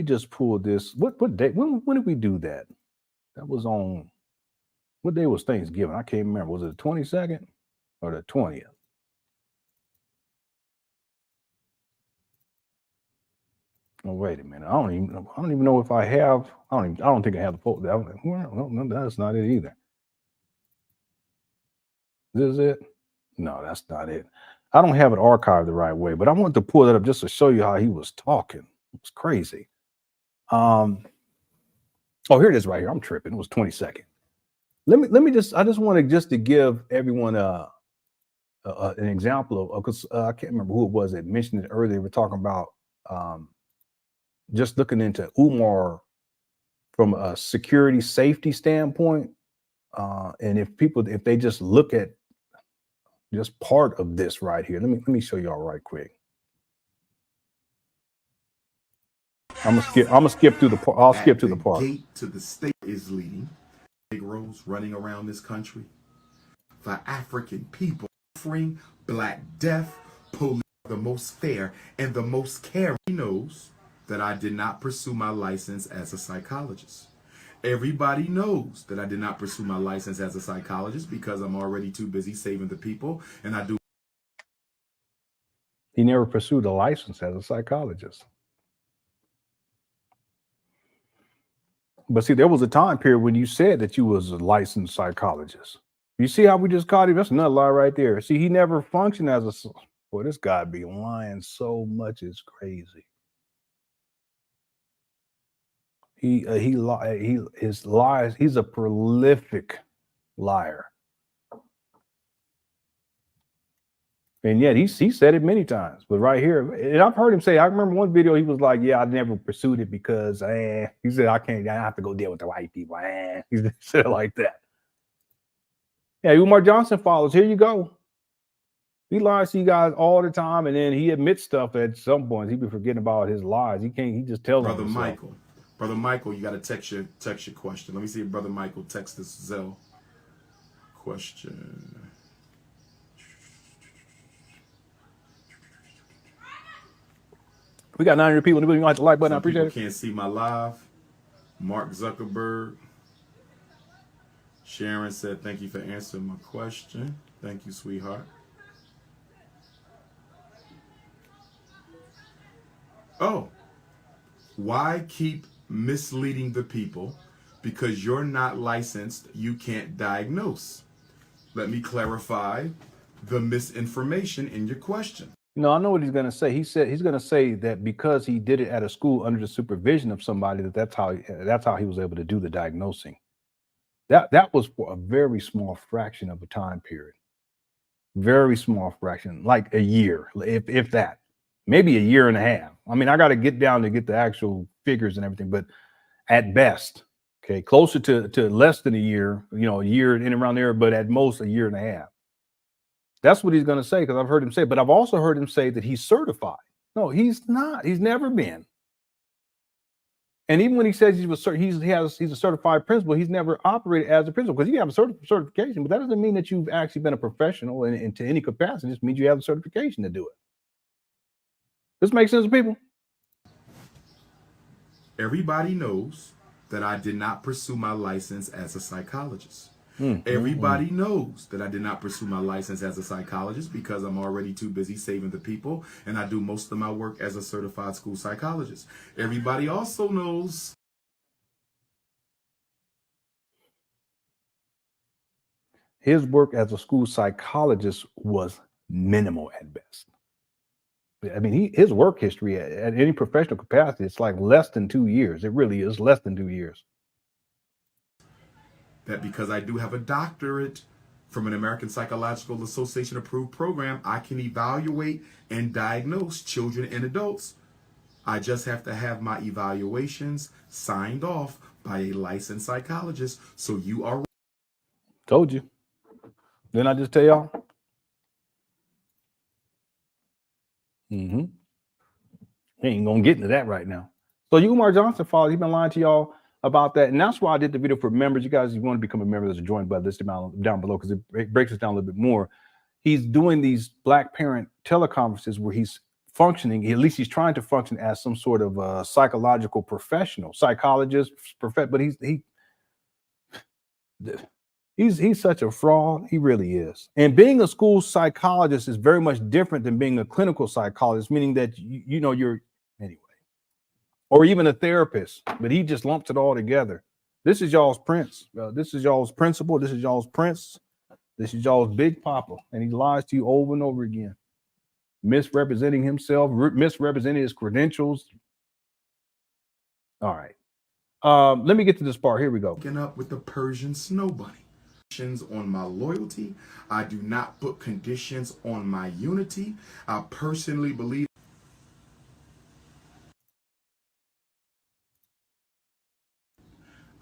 just pull this. What day? When did we do that? That was on, what day was Thanksgiving? I can't remember. Was it the 22nd or the 20th? Oh, wait a minute. I don't even know if I have. I don't think I have the photo. Well, no, that's not it either. This is it? No, that's not it. I don't have it archived the right way, but I wanted to pull it up just to show you how he was talking. It was crazy. Oh, here it is right here. I'm tripping. It was 22nd. Let me just, I just wanted to give everyone an example of, because I can't remember who it was that mentioned it earlier. We're talking about just looking into Umar from a security safety standpoint. And if they just look at just part of this right here, let me show y'all right quick. I'm gonna skip through the part. I'll skip to the part. Gate to the state is leading Negroes running around this country. For African people, suffering, Black death, police are the most fair and the most caring. He knows that I did not pursue my license as a psychologist. Everybody knows that I did not pursue my license as a psychologist because I'm already too busy saving the people, and I do. He never pursued a license as a psychologist. But see, there was a time period when you said that you was a licensed psychologist. You see how we just caught him? That's another lie right there. See, he never functioned as a. Boy, this guy be lying so much, it's crazy. His lies. He's a prolific liar. And yet he said it many times. But right here, and I've heard him say, I remember one video, he was like, yeah, I never pursued it because he said, I have to go deal with the white people. He said it like that. Yeah, Umar Johnson follows. Here you go. He lies to you guys all the time, and then he admits stuff at some point. He be forgetting about his lies. He just tells Brother himself. Michael. Brother Michael, you got to text your question. Let me see if Brother Michael texts this Zell question. We got 900 people. Anybody like the like button? Some I appreciate people it. can't see my live. Mark Zuckerberg. Sharon said, thank you for answering my question. Thank you, sweetheart. Oh, why keep misleading the people? Because you're not licensed, you can't diagnose. Let me clarify the misinformation in your question. No, I know what he's going to say. He said he's going to say that because he did it at a school under the supervision of somebody, that's how he was able to do the diagnosing. That was for a very small fraction of a time period. Very small fraction, like a year, if that, maybe a year and a half. I mean, I got to get down to get the actual figures and everything, but at best, okay, closer to less than a year, a year in and around there, but at most a year and a half. That's what he's going to say, because I've heard him say, but I've also heard him say that he's certified. No, he's not. He's never been. And even when he says he's a certified principal, he's never operated as a principal, because you have a certification, but that doesn't mean that you've actually been a professional into any capacity. It just means you have the certification to do it. This makes sense to people? Everybody knows that I did not pursue my license as a psychologist. Everybody knows that I did not pursue my license as a psychologist because I'm already too busy saving the people, and I do most of my work as a certified school psychologist. Everybody also knows his work as a school psychologist was minimal at best. I mean, his work history at any professional capacity, it's like less than 2 years. It really is less than 2 years. that because I do have a doctorate from an American Psychological Association approved program, I can evaluate and diagnose children and adults. I just have to have my evaluations signed off by a licensed psychologist. So you are. Told you. Didn't I just tell y'all? He ain't gonna get into that right now. So Umar Johnson follows. He's been lying to y'all about that, and that's why I did the video for members. You guys, if you want to become a member, there's a join button listed down below, because it breaks us down a little bit more. He's doing these Black parent teleconferences where he's functioning, at least he's trying to function as some sort of psychological professional, psychologist, but he's such a fraud. He really is. And being a school psychologist is very much different than being a clinical psychologist, meaning that you're anyway, or even a therapist, but he just lumps it all together. This is y'all's prince. This is y'all's principal. This is y'all's prince. This is y'all's big papa. And he lies to you over and over again, misrepresenting himself, misrepresenting his credentials. All right. Let me get to this part. Here we go. Up with the Persian snow bunny. On my loyalty. I do not put conditions on my unity. I personally believe.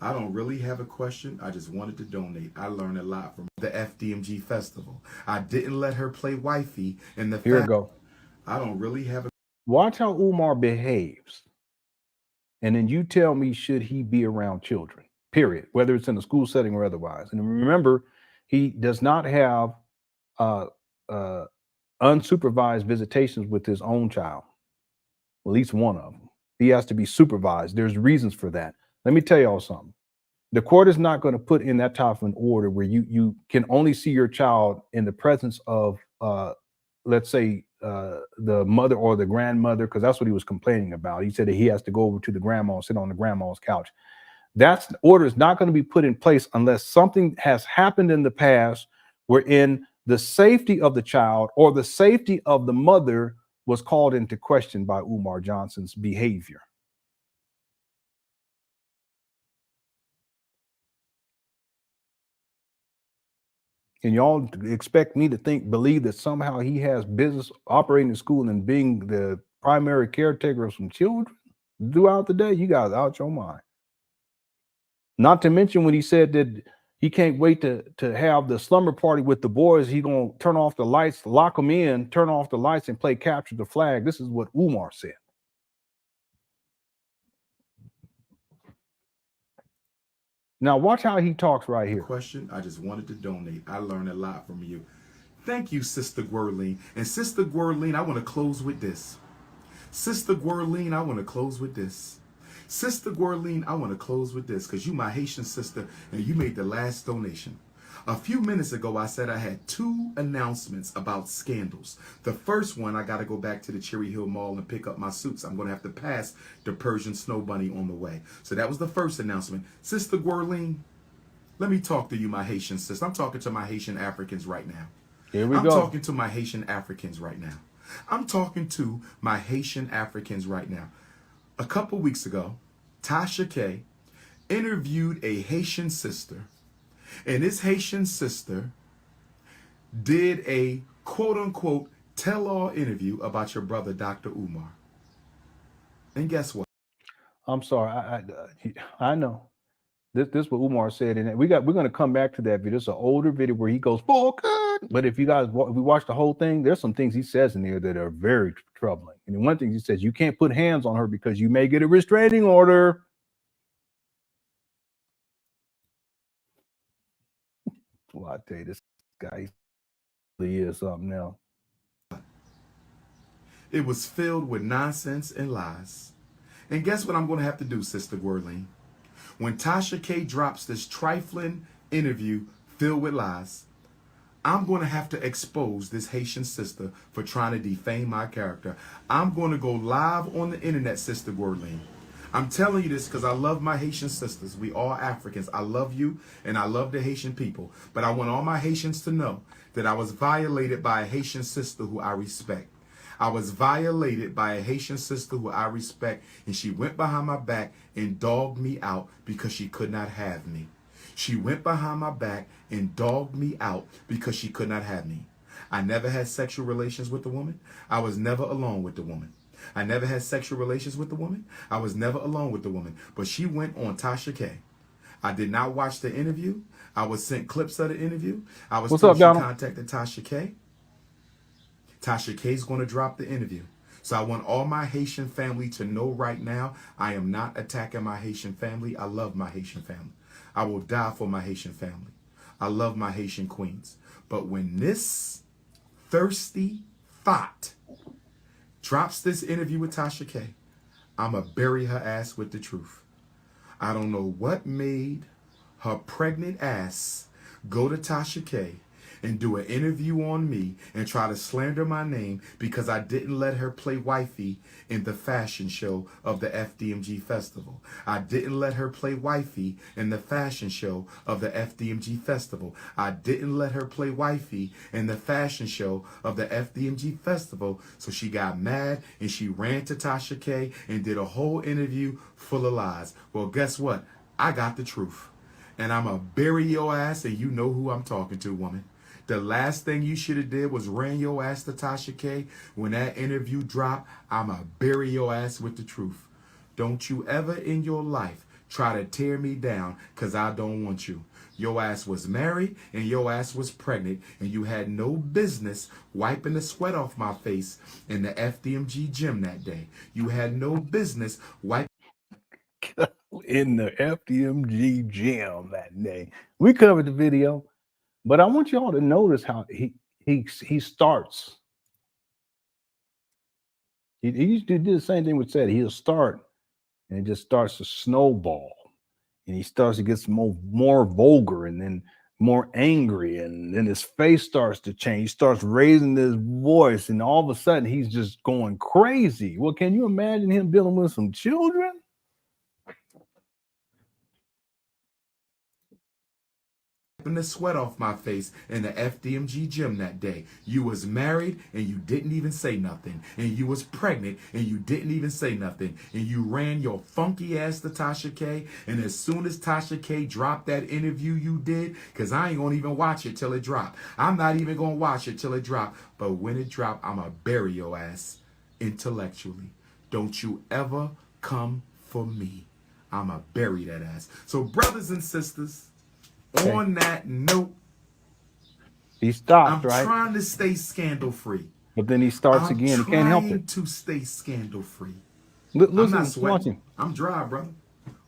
I don't really have a question. I just wanted to donate. I learned a lot from the FDMG festival. I didn't let her play wifey in the. Here we go. I don't really have a. Watch how Umar behaves, and then you tell me, should he be around children? Period. Whether it's in a school setting or otherwise. And remember, he does not have unsupervised visitations with his own child. At least one of them. He has to be supervised. There's reasons for that. Let me tell y'all something. The court is not going to put in that type of an order where you can only see your child in the presence of, let's say, the mother or the grandmother, because that's what he was complaining about. He said that he has to go over to the grandma and sit on the grandma's couch. That order is not going to be put in place unless something has happened in the past wherein the safety of the child or the safety of the mother was called into question by Umar Johnson's behavior. And y'all expect me to believe that somehow he has business operating the school and being the primary caretaker of some children throughout the day? You guys out your mind. Not to mention when he said that he can't wait to have the slumber party with the boys. He gonna turn off the lights, lock them in, turn off the lights, and play capture the flag. This is what Umar said. Now watch how he talks right here. Question. I just wanted to donate. I learned a lot from you. Thank you, Sister Guerline. And Sister Guerline, I want to close with this. Sister Guerline, I want to close with this. Sister Guerline, I want to close with this because you my Haitian sister and you made the last donation. A few minutes ago, I said I had 2 announcements about scandals. The first one, I got to go back to the Cherry Hill Mall and pick up my suits. I'm going to have to pass the Persian Snow Bunny on the way. So that was the first announcement. Sister Guerline, let me talk to you, my Haitian sister. I'm talking to my Haitian Africans right now. Here we I'm go. talking to my Haitian Africans right now. I'm talking to my Haitian Africans right now. A couple weeks ago, Tasha K interviewed a Haitian sister, and this Haitian sister did a quote-unquote tell-all interview about your brother, Dr. Umar. And guess what? I'm sorry. I know. This what Umar said, and we're going to come back to that video. It's an older video where he goes full cut. But if we watch the whole thing, there's some things he says in there that are very troubling. And one thing he says, you can't put hands on her because you may get a restraining order. Well, I tell you, this guy really is something else. It was filled with nonsense and lies. And guess what I'm going to have to do, Sister Guerline? When Tasha K drops this trifling interview filled with lies, I'm going to have to expose this Haitian sister for trying to defame my character. I'm going to go live on the internet, Sister Guerline. I'm telling you this because I love my Haitian sisters. We all Africans. I love you and I love the Haitian people. But I want all my Haitians to know that I was violated by a Haitian sister who I respect. I was violated by a Haitian sister who I respect, and she went behind my back and dogged me out because she could not have me. She went behind my back and dogged me out because she could not have me. I never had sexual relations with the woman. I was never alone with the woman. I never had sexual relations with the woman. I was never alone with the woman. But she went on Tasha K. I did not watch the interview. I was sent clips of the interview. I was told she contacted Tasha K. Tasha K is going to drop the interview. So I want all my Haitian family to know right now, I am not attacking my Haitian family. I love my Haitian family. I will die for my Haitian family. I love my Haitian queens. But when this thirsty thought drops this interview with Tasha K, I'm going to bury her ass with the truth. I don't know what made her pregnant ass go to Tasha K and do an interview on me and try to slander my name because I didn't let her play wifey in the fashion show of the FDMG festival. I didn't let her play wifey in the fashion show of the FDMG festival. I didn't let her play wifey in the fashion show of the FDMG festival. So she got mad and she ran to Tasha K and did a whole interview full of lies. Well, guess what? I got the truth. And I'm going to bury your ass, and you know who I'm talking to, woman. The last thing you should have did was ran your ass to Tasha K. When that interview dropped, I'ma bury your ass with the truth. Don't you ever in your life try to tear me down because I don't want you. Your ass was married and your ass was pregnant, and you had no business wiping the sweat off my face in the FDMG gym that day. You had no business wiping in the FDMG gym that day. We covered the video. But I want y'all to notice how he starts. He did the same thing with said. He'll start and it just starts to snowball, and he starts to get more vulgar and then more angry, and then his face starts to change. He starts raising his voice, and all of a sudden he's just going crazy. Well, can you imagine him dealing with some children? the sweat off my face in the FDMG gym that day. You was married and you didn't even say nothing. And you was pregnant and you didn't even say nothing. And you ran your funky ass to Tasha K. And as soon as Tasha K dropped that interview you did, because I ain't gonna even watch it till it drop. I'm not even gonna watch it till it drop. But when it drop, I'ma bury your ass intellectually. Don't you ever come for me. I'ma bury that ass. So brothers and sisters, Okay. on that note, He stopped, I'm right? trying to stay scandal free. But then he starts again. He can't help I'm it. trying to stay scandal free. Listen, I'm not watch sweating. him. I'm dry, brother.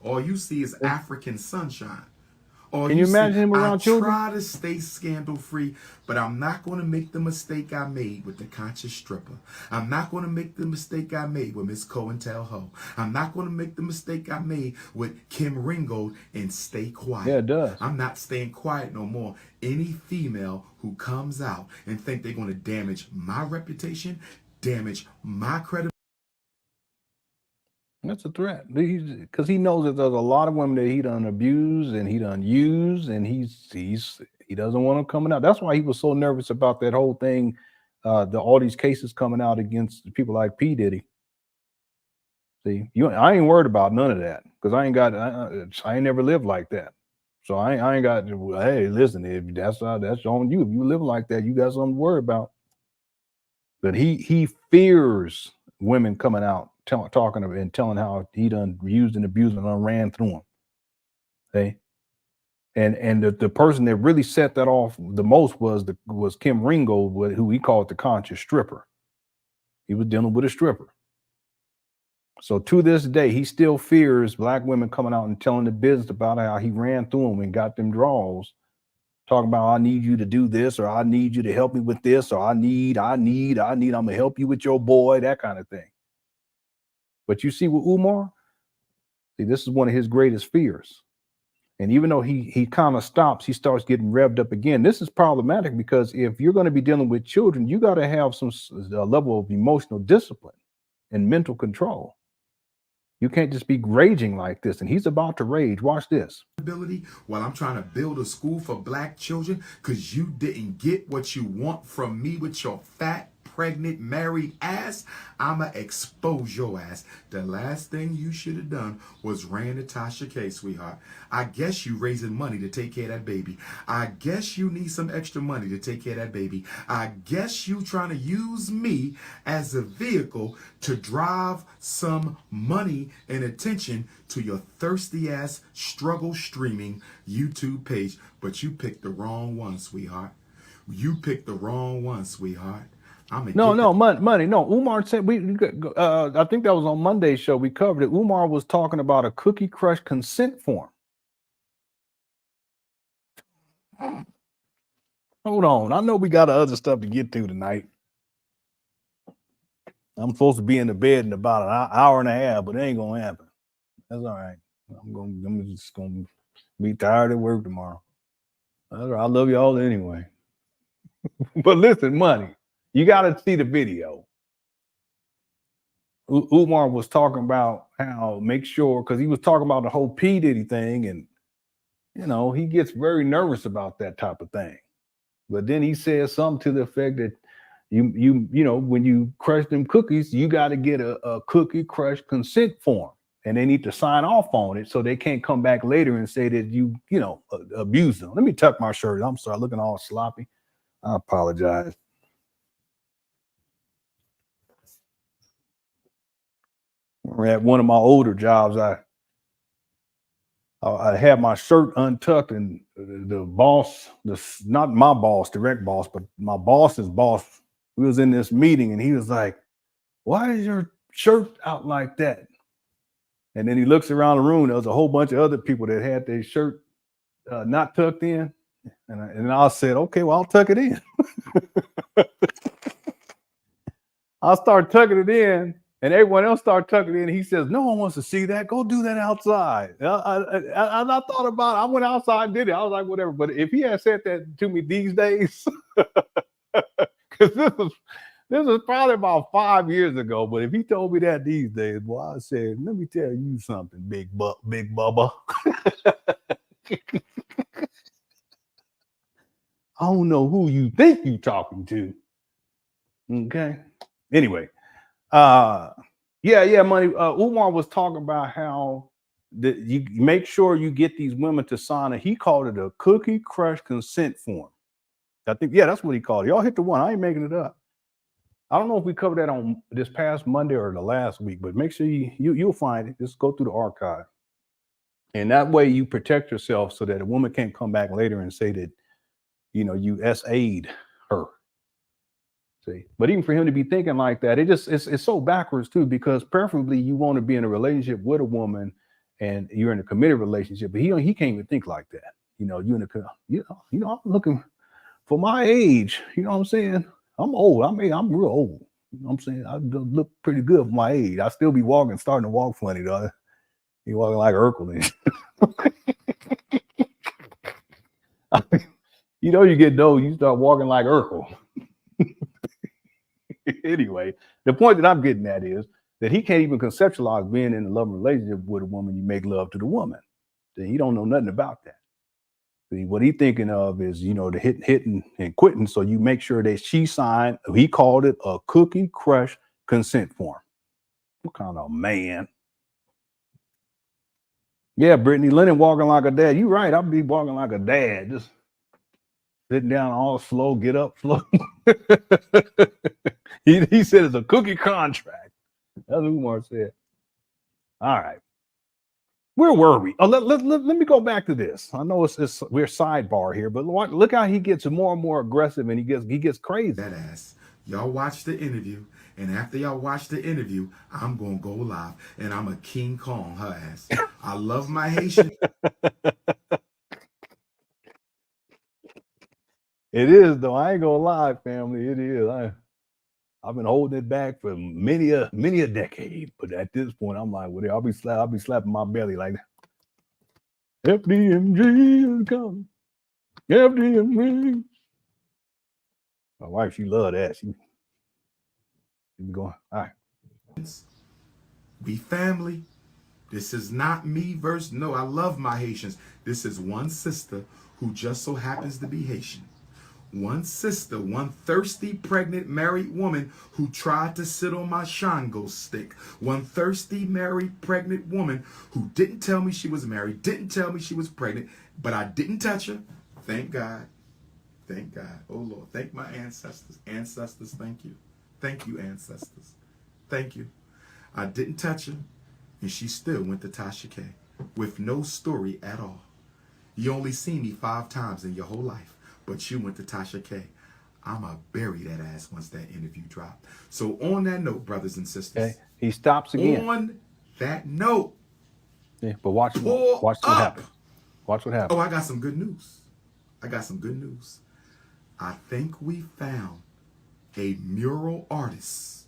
All you see is African sunshine. All Can you imagine him around children? I try to stay scandal free, but I'm not going to make the mistake I made with the conscious stripper. I'm not going to make the mistake I made with Miss COINTELHO. I'm not going to make the mistake I made with Kim Ringgold and stay quiet. Yeah, it does. I'm not staying quiet no more. Any female who comes out and think they're going to damage my reputation, damage my credibility. That's a threat. Because he knows that there's a lot of women that he done abused and he done used, and he doesn't want them coming out. That's why he was so nervous about that whole thing, all these cases coming out against people like P. Diddy. See, I ain't worried about none of that because I ain't never lived like that. So I ain't got. Hey, listen, if that's on you. If you live like that, you got something to worry about. But he fears women coming out talking and telling how he done used and abused and done ran through him. Okay. And the person that really set that off the most was Kim Ringgold, who he called the conscious stripper. He was dealing with a stripper. So to this day, he still fears black women coming out and telling the business about how he ran through them and got them draws, talking about, I need you to do this, or I need you to help me with this, or I'm gonna help you with your boy, that kind of thing. But you see with Umar, this is one of his greatest fears. And even though he kind of stops, he starts getting revved up again. This is problematic because if you're going to be dealing with children, you got to have some level of emotional discipline and mental control. You can't just be raging like this. And he's about to rage. Watch this. While I'm trying to build a school for black children because you didn't get what you want from me with your fat, pregnant, married ass, I'ma expose your ass. The last thing you should have done was ran to Tasha K, sweetheart. I guess you raising money to take care of that baby. I guess you need some extra money to take care of that baby. I guess you trying to use me as a vehicle to drive some money and attention to your thirsty ass struggle streaming YouTube page. But you picked the wrong one, sweetheart. You picked the wrong one, sweetheart. No, money. No, Umar said I think that was on Monday's show. We covered it. Umar was talking about a cookie crush consent form. Hold on. I know we got other stuff to get to tonight. I'm supposed to be in the bed in about an hour and a half, but it ain't gonna happen. That's all right. I'm just gonna be tired at work tomorrow. That's all right. I love y'all anyway. But listen, money. You got to see the video. Umar was talking about how make sure, because he was talking about the whole P. Diddy thing, and he gets very nervous about that type of thing. But then he says something to the effect that when you crush them cookies, you got to get a cookie crush consent form, and they need to sign off on it so they can't come back later and say that you abuse them. Let me tuck my shirt. I'm sorry, looking all sloppy. I apologize. At one of my older jobs, I had my shirt untucked, and the boss, not my boss, direct boss, but my boss's boss, we was in this meeting, and he was like, "Why is your shirt out like that?" And then he looks around the room. There was a whole bunch of other people that had their shirt not tucked in, and I said, "Okay, well, I'll tuck it in." I'll start tucking it in. And everyone else started tucking in. He says, "No one wants to see that. Go do that outside." I thought about it. I went outside and did it. I was like, whatever. But if he had said that to me these days, because this was probably about 5 years ago. But if he told me that these days, well, I said, "Let me tell you something, Big Bubba." I don't know who you think you talking to. Okay. Anyway, yeah, money. Umar was talking about how you make sure you get these women to sign he called it a cookie crush consent form. I think, yeah, that's what he called it. Y'all hit the one. I ain't making it up. I don't know if we covered that on this past Monday or the last week, but make sure you'll find it. Just go through the archive. And that way you protect yourself so that a woman can't come back later and say that, you SA'd her. See, but even for him to be thinking like that, it's so backwards too, because preferably you want to be in a relationship with a woman and you're in a committed relationship, but he can't even think like that. I'm looking for my age. You know what I'm saying? I'm old. I'm real old. You know what I'm saying? I look pretty good for my age. I still be starting to walk funny though. You walking like Urkel. You get old, you start walking like Urkel. Anyway, the point that I'm getting at is that he can't even conceptualize being in a loving relationship with a woman. You make love to the woman. Then he don't know nothing about that. See, what he thinking of is, the hitting and quitting. So you make sure that she signed. He called it a cookie crush consent form. What kind of man? Yeah, Brittany, Lennon walking like a dad. You right. I'll be walking like a dad. Just sitting down all slow, get up slow. He said it's a cookie contract. That's what Umar said. All right. Where were we? Oh, let me go back to this. I know we're sidebar here, but look how he gets more and more aggressive and he gets crazy. That ass. Y'all watch the interview, and after y'all watch the interview, I'm gonna go live and I'm a King Kong her ass. I love my Haitian. It is though. I ain't gonna lie, family. It is. I've been holding it back for many a decade, but at this point, I'm like, well, I'll be slapping my belly like FDMG is coming. FDMG. My wife, she love that. She be going, all right. We family. This is not me versus no. I love my Haitians. This is one sister who just so happens to be Haitian. One sister, one thirsty, pregnant, married woman who tried to sit on my Shango stick. One thirsty, married, pregnant woman who didn't tell me she was married, didn't tell me she was pregnant, but I didn't touch her. Thank God. Thank God. Oh, Lord. Thank my ancestors. Ancestors, thank you. Thank you, ancestors. Thank you. I didn't touch her, and she still went to Tasha K with no story at all. You only seen me 5 times in your whole life. But you went to Tasha K. I'ma bury that ass once that interview dropped. So on that note, brothers and sisters. Okay. He stops again. On that note. Yeah, but watch what happens. Watch what happens. Oh, I got some good news. I think we found a mural artist.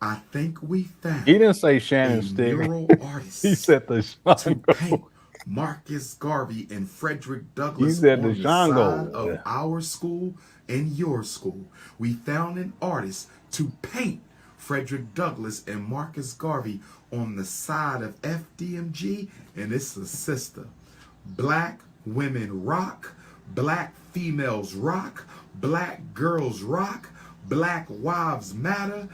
I think we found. He didn't say Shannon Stick. Mural artist. He said the Shango. Marcus Garvey and Frederick Douglass on the side of our school and your school. We found an artist to paint Frederick Douglass and Marcus Garvey on the side of FDMG, and it's a sister. Black women rock, black females rock, black girls rock, black wives matter.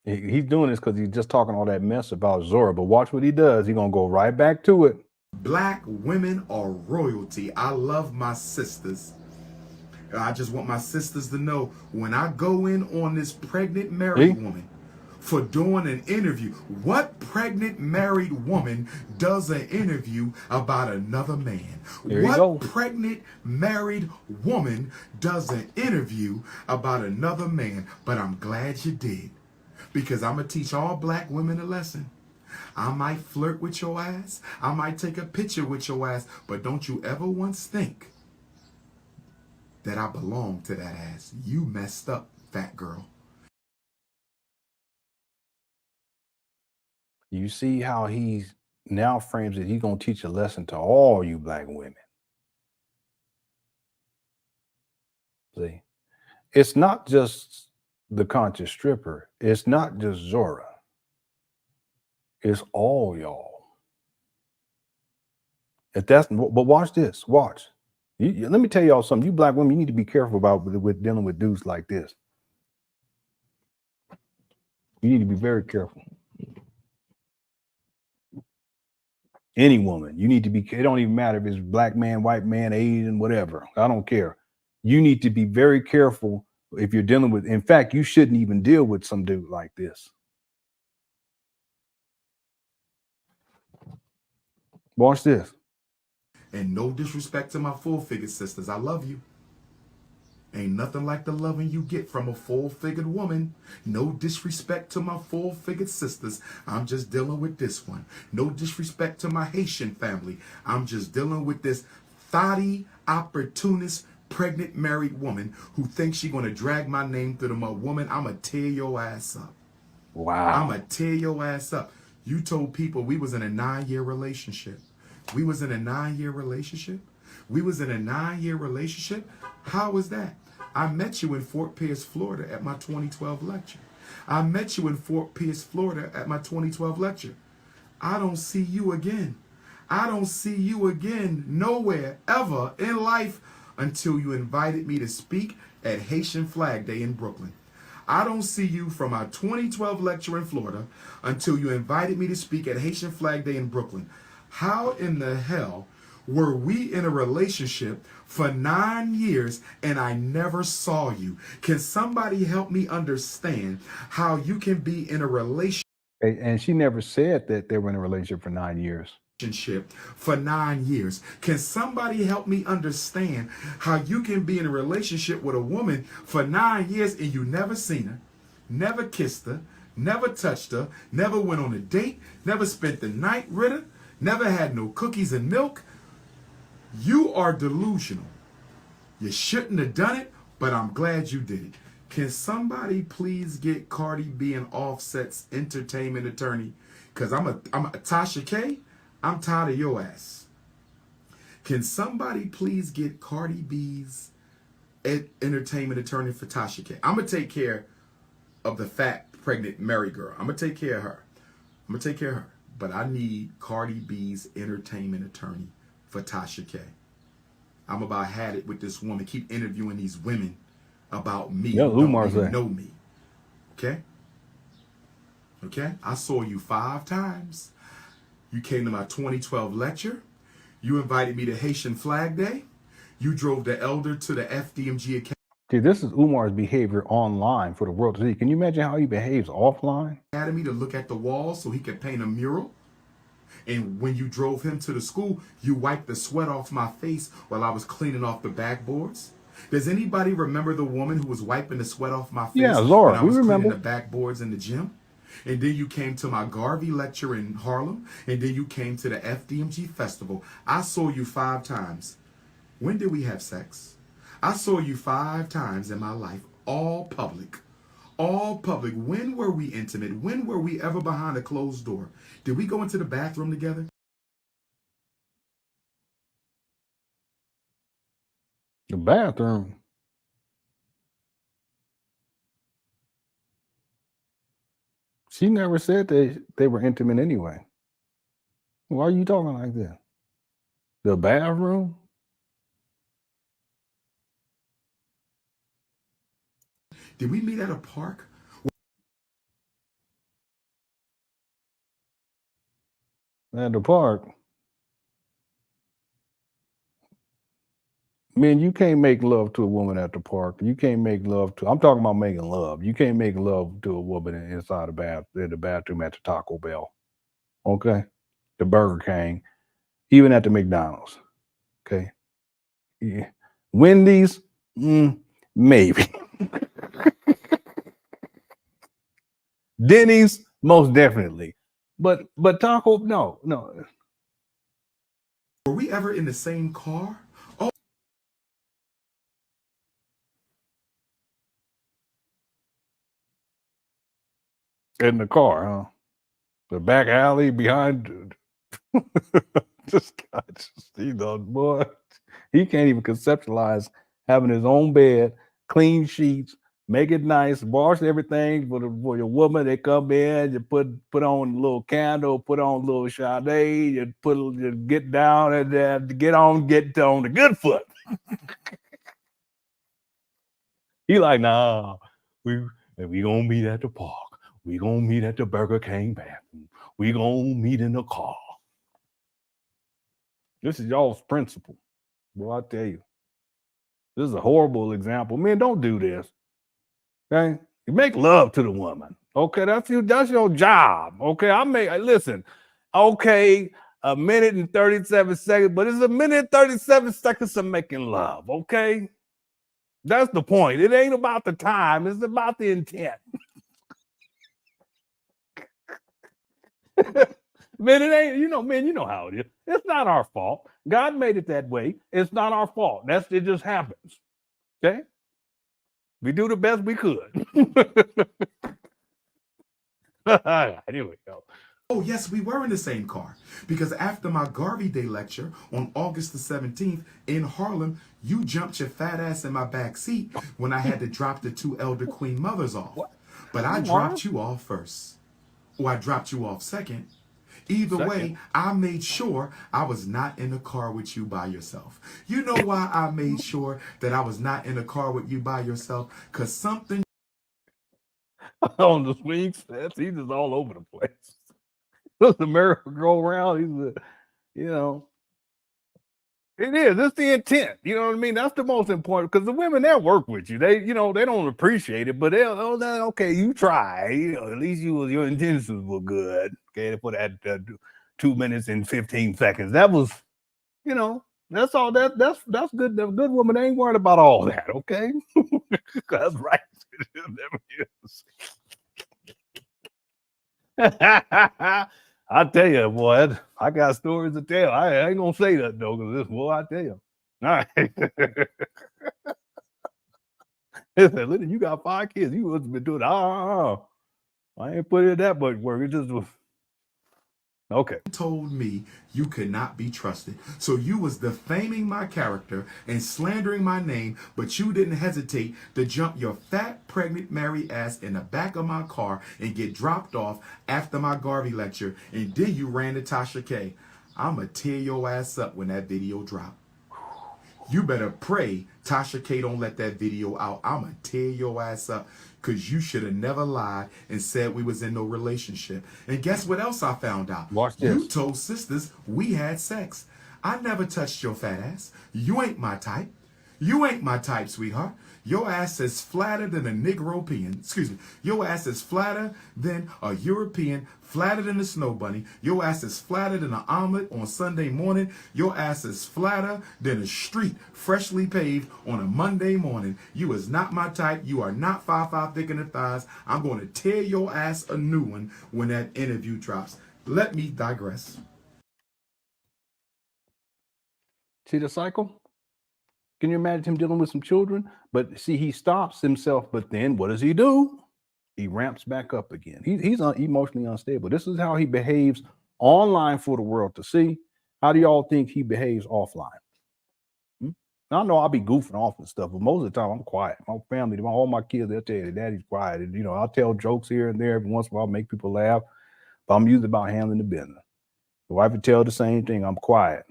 He's doing this because he's just talking all that mess about Zora, but watch what he does. He's going to go right back to it. Black women are royalty. I love my sisters. I just want my sisters to know when I go in on this pregnant married woman for doing an interview, what pregnant married woman does an interview about another man? What pregnant married woman does an interview about another man? But I'm glad you did, because I'm going to teach all black women a lesson. I might flirt with your ass. I might take a picture with your ass. But don't you ever once think that I belong to that ass. You messed up, fat girl. You see how he's now frames it. He's going to teach a lesson to all you black women. See, it's not just the conscious stripper. It's not just Zora. It's all y'all. If that's, but watch this. Watch. Let me tell y'all something. You black women, you need to be careful about with dealing with dudes like this. You need to be very careful. Any woman, you need to be, it don't even matter if it's black man, white man, Asian, whatever. I don't care. You need to be very careful if you're dealing with, in fact, you shouldn't even deal with some dude like this. Watch this. And no disrespect to my full-figured sisters. I love you. Ain't nothing like the loving you get from a full-figured woman. No disrespect to my full-figured sisters. I'm just dealing with this one. No disrespect to my Haitian family. I'm just dealing with this thotty, opportunist, pregnant, married woman who thinks she gonna drag my name through the mud. Woman, I'ma tear your ass up. Wow. I'ma tear your ass up. You told people we was in a 9-year relationship. We was in a 9-year relationship. We was in a 9-year relationship. How was that? I met you in Fort Pierce, Florida at my 2012 lecture. I met you in Fort Pierce, Florida at my 2012 lecture. I don't see you again. I don't see you again nowhere ever in life until you invited me to speak at Haitian Flag Day in Brooklyn. I don't see you from our 2012 lecture in Florida until you invited me to speak at Haitian Flag Day in Brooklyn. How in the hell were we in a relationship for 9 years and I never saw you? Can somebody help me understand how you can be in a relationship And she never said that they were in a relationship for 9 years. for 9 years? Can somebody help me understand how you can be in a relationship with a woman for 9 years and you never seen her, never kissed her, never touched her, never went on a date, never spent the night with her, never had no cookies and milk? You are delusional. You shouldn't have done it, but I'm glad you did it. Can somebody please get Cardi B and Offset's entertainment attorney? Because I'm a Tasha K, I'm tired of your ass. Can somebody please get Cardi B's entertainment attorney for Tasha K? I'm going to take care of the fat, pregnant, married girl. I'm going to take care of her. I'm going to take care of her. But I need Cardi B's entertainment attorney for Tasha K. I'm about had it with this woman. Keep interviewing these women about me Yeah, who Umar don't even said. know me. Okay? Okay? I saw you 5 times. You came to my 2012 lecture. You invited me to Haitian Flag Day. You drove the elder to the FDMG Academy. See, this is Umar's behavior online for the world to see. Can you imagine how he behaves offline? To look at the wall so he could paint a mural. And when you drove him to the school, you wiped the sweat off my face while I was cleaning off the backboards. Does anybody remember the woman who was wiping the sweat off my face Yeah, Laura, when I we was remember. cleaning the backboards in the gym? And then you came to my Garvey lecture in Harlem. And then you came to the FDMG festival. I saw you 5 times. When did we have sex? I saw you 5 times in my life, all public. All public. When were we intimate? When were we ever behind a closed door? Did we go into the bathroom together? The bathroom. She never said they were intimate anyway. Why are you talking like that? The bathroom? Did we meet at a park? At the park. Man, you can't make love to a woman at the park. You can't make love to, I'm talking about making love. You can't make love to a woman inside the bathroom at the Taco Bell. Okay? The Burger King. Even at the McDonald's. Okay? Yeah. Wendy's, maybe. Denny's, most definitely. But Taco, no. Were we ever in the same car? Oh, In the car, huh? The back alley behind. This guy just, boy, he can't even conceptualize having his own bed, clean sheets, make it nice, wash everything for your woman. They come in, you put on a little candle, put on a little Sade, you get down and then get on the good foot. He like, nah, we gonna meet at the park. We gonna meet at the Burger King bathroom. We gonna meet in the car. This is y'all's principle. Boy, I tell you. This is a horrible example. Men, don't do this. Okay? You make love to the woman. Okay, that's your job. Okay, listen. Okay, a minute and 37 seconds, but it's a minute and 37 seconds of making love. Okay, that's the point. It ain't about the time. It's about the intent. Man, it ain't. Man, you know how it is. It's not our fault. God made it that way. It's not our fault. It just happens. Okay, we do the best we could. Here we go. Oh, yes, we were in the same car. Because after my Garvey Day lecture on August the 17th in Harlem, you jumped your fat ass in my back seat when I had to drop the two elder queen mothers off. What? But I dropped you off first. Or I dropped you off second. Either way, I made sure I was not in the car with you by yourself. You know why I made sure that I was not in the car with you by yourself? Because something on the swing sets, he's just all over the place. Does the merry-go-round? It is. It's the intent. You know what I mean? That's the most important, because the women, they'll work with you. They don't appreciate it, but okay, you try. At least your intentions were good. Okay, for that 2 minutes and 15 seconds. That was, that's all. That's good. The good woman ain't worried about all that. Okay, that's right. It never is. I tell you, boy, I got stories to tell. I ain't gonna say that though, because this boy, I tell you. All right. Listen, Lennon, you got 5 kids. You must have been doing I ain't put in that much work. It just was okay. told me you could not be trusted. So you was defaming my character and slandering my name, but you didn't hesitate to jump your fat, pregnant, married ass in the back of my car and get dropped off after my Garvey lecture. And then you ran to Tasha K. I'ma tear your ass up when that video drop. You better pray Tasha K don't let that video out. I'ma tear your ass up, because you should have never lied and said we was in no relationship. And guess what else I found out? Watch this. You told sisters we had sex. I never touched your fat ass. You ain't my type. You ain't my type, sweetheart. Your ass is flatter than a Negropean. Excuse me. Your ass is flatter than a European, flatter than a snow bunny. Your ass is flatter than an omelet on Sunday morning. Your ass is flatter than a street freshly paved on a Monday morning. You is not my type. You are not 5'5" thick in the thighs. I'm going to tear your ass a new one when that interview drops. Let me digress. See the cycle? Can you imagine him dealing with some children? But see, he stops himself, but then what does he do? He ramps back up again. He's emotionally unstable. This is how he behaves online for the world to see. How do y'all think he behaves offline? I know I'll be goofing off and stuff, but most of the time I'm quiet. My family, all my kids, they'll tell you that daddy's quiet. And, I'll tell jokes here and there every once in a while, make people laugh, but I'm usually about handling the business. The wife would tell the same thing. I'm quiet.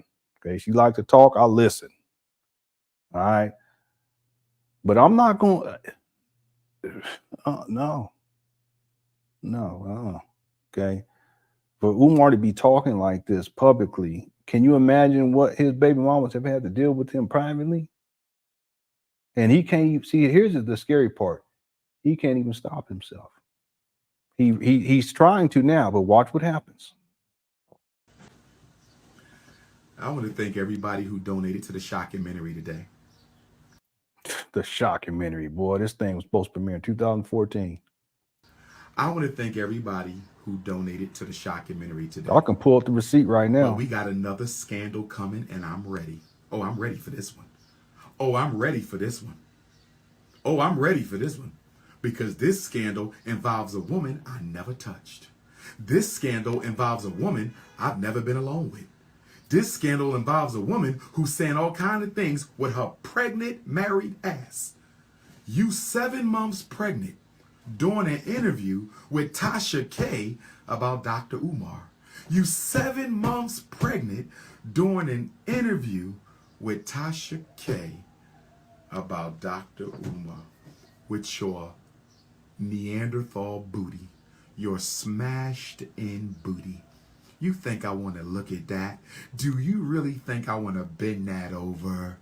Okay, she likes to talk. I'll listen. All right. But I'm not going no. Okay. For Umar to be talking like this publicly, can you imagine what his baby mamas have had to deal with him privately? And he can't even see. Here's the scary part. He can't even stop himself. He's trying to now, but watch what happens. I want to thank everybody who donated to the Shockumentary today. The Shockumentary, boy, this thing was supposed to premiere in 2014. I want to thank everybody who donated to the Shockumentary today. I can pull up the receipt right now. But we got another scandal coming, and I'm ready. Oh, I'm ready for this one. Oh, I'm ready for this one. Oh, I'm ready for this one. Because this scandal involves a woman I never touched. This scandal involves a woman I've never been alone with. This scandal involves a woman who's saying all kinds of things with her pregnant, married ass. You 7 months pregnant during an interview with Tasha K about Dr. Umar. You 7 months pregnant during an interview with Tasha K about Dr. Umar with your Neanderthal booty, your smashed in booty. You think I want to look at that? Do you really think I want to bend that over?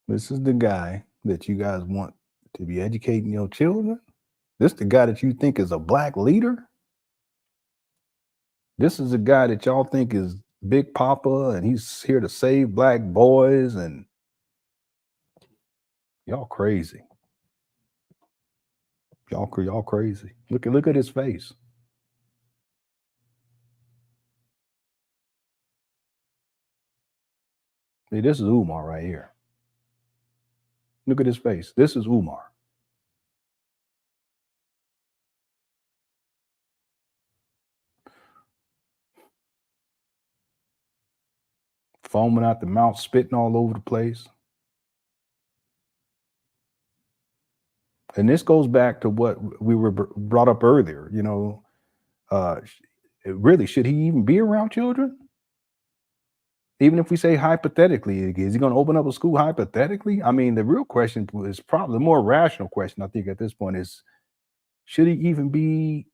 This is the guy that you guys want to be educating your children. This the guy that you think is a black leader. This is the guy that y'all think is Big Papa and he's here to save black boys, and y'all crazy. Y'all crazy. Look at his face. See, this is Umar right here. Look at his face. This is Umar. Foaming out the mouth, spitting all over the place. And this goes back to what we were brought up earlier. You know, really, should he even be around children? Even if we say hypothetically, is he going to open up a school hypothetically? I mean, the real question is probably the more rational question, I think, at this point is, should he even be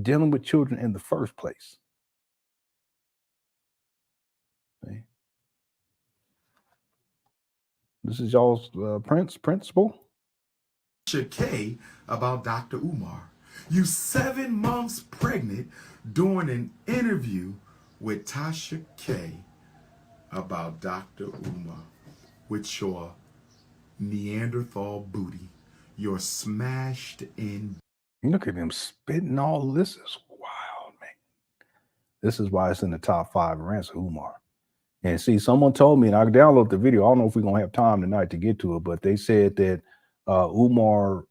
dealing with children in the first place? Okay. This is y'all's principle. K about Dr. Umar. You 7 months pregnant during an interview with Tasha K about Dr. Umar with your Neanderthal booty, your smashed in. Look at him spitting all this. Is wild, man. This is why it's in the top 5 rants of Umar. And see, someone told me, and I downloaded the video. I don't know if we're going to have time tonight to get to it, but they said that Umar,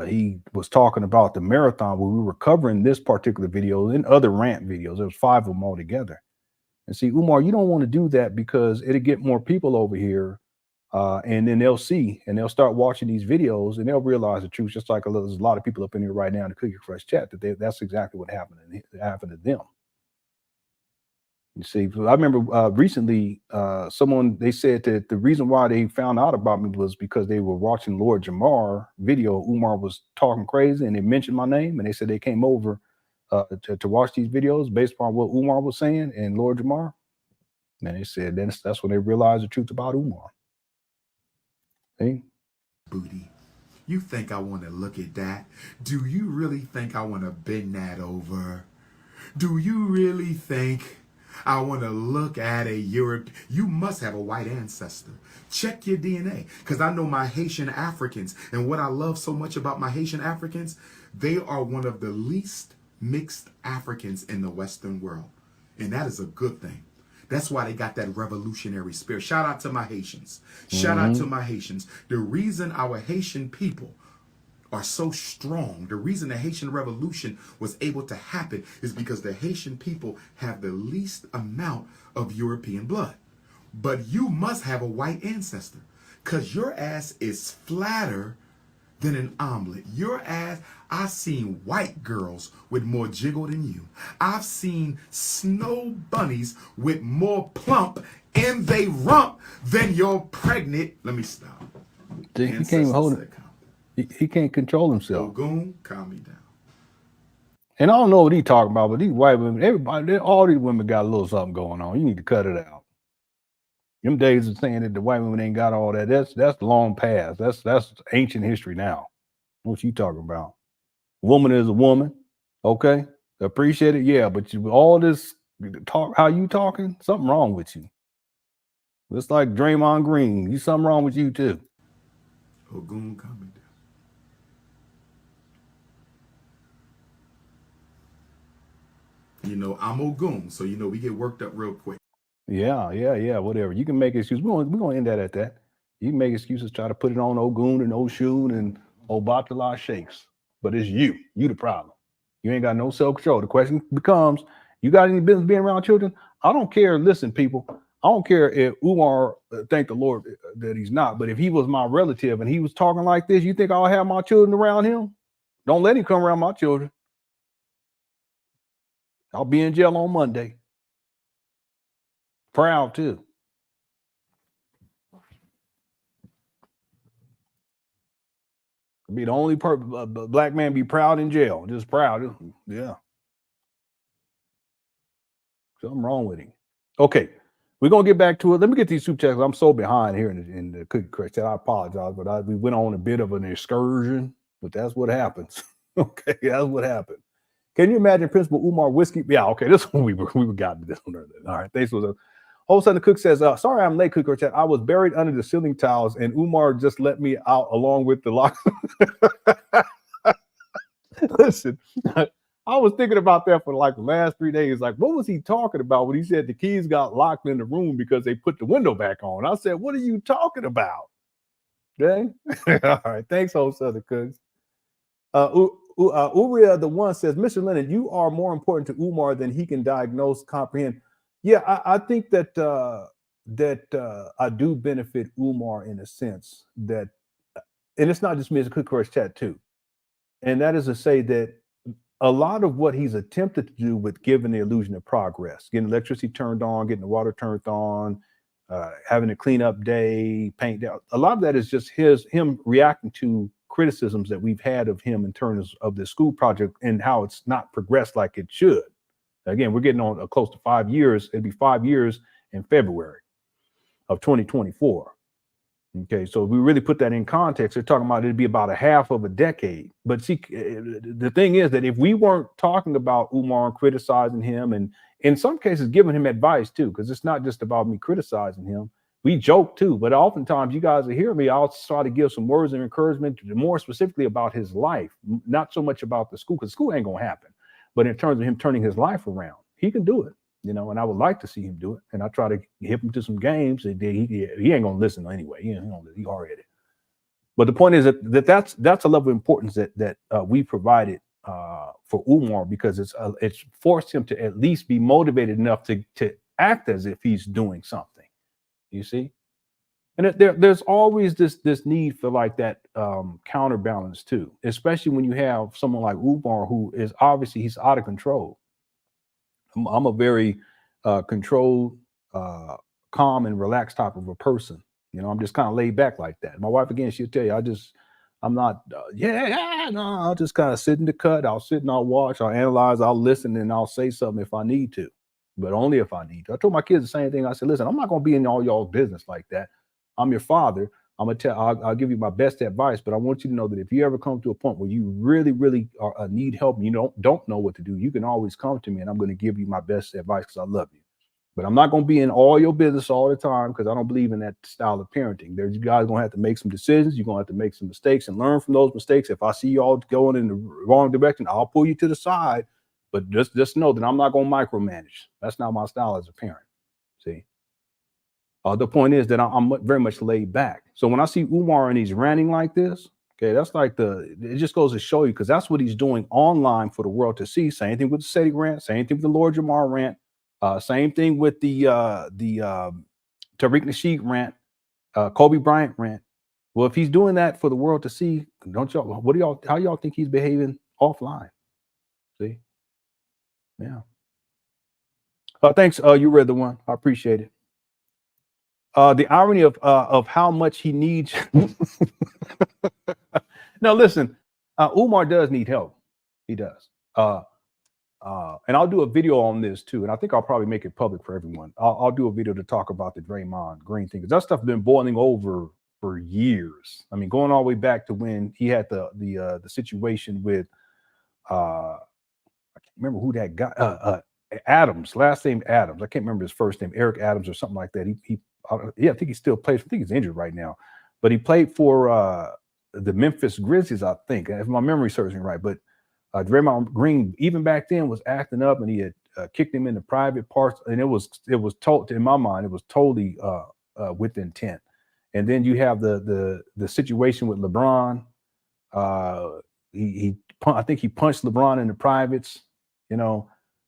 he was talking about the marathon where we were covering this particular video and other rant videos. There was 5 of them all together. And see, Umar, you don't want to do that because it'll get more people over here, and then they'll see and they'll start watching these videos and they'll realize the truth. Just like there's a lot of people up in here right now in the Cookie Crush chat that's exactly what happened to them. You see, I remember recently they said that the reason why they found out about me was because they were watching Lord Jamar video. Umar was talking crazy and they mentioned my name, and they said they came over to watch these videos based upon what Umar was saying and Lord Jamar. And they said that's when they realized the truth about Umar. Hey? Booty. You think I want to look at that? Do you really think I want to bend that over? Do you really think I want to look at a Europe? You must have a white ancestor. Check your DNA, because I know my Haitian Africans, and what I love so much about my Haitian Africans, they are one of the least mixed Africans in the Western world, and that is a good thing. That's why they got that revolutionary spirit. Shout out to my Haitians. Shout out to my Haitians. The reason our Haitian people are so strong, the reason the Haitian Revolution was able to happen is because the Haitian people have the least amount of European blood. But you must have a white ancestor, because your ass is flatter than an omelet. Your ass, I've seen white girls with more jiggle than you. I've seen snow bunnies with more plump in they rump than your pregnant. Let me stop. He can't even hold it. He can't control himself. Ogun, calm me down. And I don't know what he talking about, but these white women, everybody, all these women got a little something going on. You need to cut it out. Them days of saying that the white women ain't got all that, that's long past. That's ancient history now. What you talking about? Woman is a woman, okay? Appreciate it, yeah. But all this talk, how you talking? Something wrong with you. It's like Draymond Green. You something wrong with you too. Ogun, calm me down. You know, I'm Ogun, so you know we get worked up real quick. Yeah, whatever. You can make excuses. We're gonna end that at that. You can make excuses, try to put it on Ogun and Oshun and Obatala Shakes. But it's you the problem. You ain't got no self-control. The question becomes, you got any business being around children? I don't care. Listen, people, I don't care if Umar, thank the Lord that he's not, but if he was my relative and he was talking like this, you think I'll have my children around him? Don't let him come around my children. I'll be in jail on Monday. Proud too. Be the only black man be proud in jail. Just proud. Yeah. Something wrong with him. Okay. We're going to get back to it. Let me get these super chats. I'm so behind here in the cookie crush. I apologize, but we went on a bit of an excursion, but that's what happens. Okay, that's what happened. Can you imagine Principal Umar Whiskey? Yeah, okay, this one we got to this one. All right, thanks for the. All of a sudden, the cook says, sorry, I'm late, cookie crush. I was buried under the ceiling tiles, and Umar just let me out along with the lock. Listen, I was thinking about that for like the last 3 days. Like, what was he talking about when he said the keys got locked in the room because they put the window back on? I said, what are you talking about? Okay. All right. Thanks, whole Southern Cooks. Uriah the one says, Mr. Lennon, you are more important to Umar than he can diagnose, comprehend. Yeah, I think that I do benefit Umar in a sense that, and it's not just me, it's a Cook Crush Chat too. And that is to say that a lot of what he's attempted to do with giving the illusion of progress, getting electricity turned on, getting the water turned on, having a cleanup day, paint down, a lot of that is just him reacting to criticisms that we've had of him in terms of the school project and how it's not progressed like it should. Again, we're getting on close to 5 years. It'll be 5 years in February of 2024. Okay, so if we really put that in context, they're talking about it'd be about a half of a decade. But see, the thing is that if we weren't talking about Umar and criticizing him, and in some cases giving him advice too, because it's not just about me criticizing him. We joke too, but oftentimes you guys will hear me, I'll try to give some words of encouragement, more specifically about his life, not so much about the school, because school ain't gonna happen. But in terms of him turning his life around, he can do it. And I would like to see him do it. And I try to hip him to some games. He ain't gonna listen anyway. He hard-headed. But the point is that's a level of importance that we provided for Umar, because it's forced him to at least be motivated enough to act as if he's doing something. You see, and there's always this need for like that counterbalance too, especially when you have someone like Umar who is obviously he's out of control. I'm a very controlled, calm and relaxed type of a person. I'm just kind of laid back like that. My wife, again, she'll tell you, I'm not, no, I'll just kind of sit in the cut. I'll sit and I'll watch, I'll analyze, I'll listen, and I'll say something if I need to, but only if I need to. I told my kids the same thing. I said, listen, I'm not going to be in all y'all's business like that. I'm your father. I'm going to I'll give you my best advice, but I want you to know that if you ever come to a point where you really, really need help and you don't know what to do, you can always come to me and I'm going to give you my best advice because I love you. But I'm not going to be in all your business all the time because I don't believe in that style of parenting. You guys going to have to make some decisions. You're going to have to make some mistakes and learn from those mistakes. If I see you all going in the wrong direction, I'll pull you to the side. But just know that I'm not going to micromanage. That's not my style as a parent. See? The point is that I'm very much laid back. So when I see Umar and he's ranting like this, okay, that's like it just goes to show you, because that's what he's doing online for the world to see. Same thing with the SETI rant, same thing with the Lord Jamar rant, same thing with the Tariq Nasheed rant, Kobe Bryant rant. Well, if he's doing that for the world to see, how y'all think he's behaving offline? See? Yeah. Thanks. You read the one. I appreciate it. The irony of how much he needs. Now, listen, Umar does need help. He does. And I'll do a video on this too. And I think I'll probably make it public for everyone. I'll do a video to talk about the Draymond Green thing, because that stuff has been boiling over for years. I mean, going all the way back to when he had the situation with I can't remember who that guy Adams, last name Adams. I can't remember his first name, Eric Adams or something like that. I think he still plays. I think he's injured right now, but he played for the Memphis Grizzlies, I think, if my memory serves me right. But Draymond Green, even back then, was acting up, and he had kicked him into private parts, and it was in my mind, it was totally with intent. And then you have the situation with LeBron. I think he punched LeBron in the privates.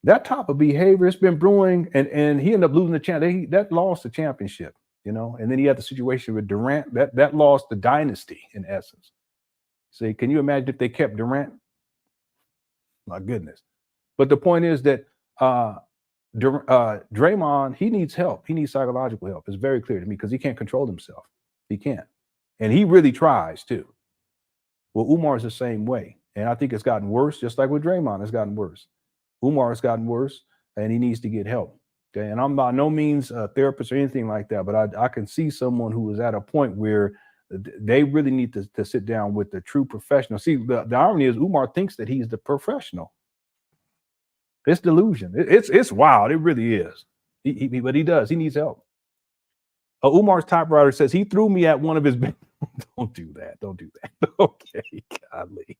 That type of behavior, it's been brewing, and he ended up losing the champ. That lost the championship, you know, and then he had the situation with Durant. That lost the dynasty in essence. See, can you imagine if they kept Durant? My goodness. But the point is that Draymond, he needs help. He needs psychological help. It's very clear to me because he can't control himself. He can't. And he really tries too. Well, Umar is the same way. And I think it's gotten worse, just like with Draymond, it's gotten worse. Umar has gotten worse, and he needs to get help. Okay. And I'm by no means a therapist or anything like that, but I can see someone who is at a point where they really need to sit down with the true professional. See, the irony is Umar thinks that he's the professional. It's delusion. It's wild. It really is. But he does. He needs help. Umar's typewriter says he threw me at one of his. Don't do that. Don't do that. Okay, golly.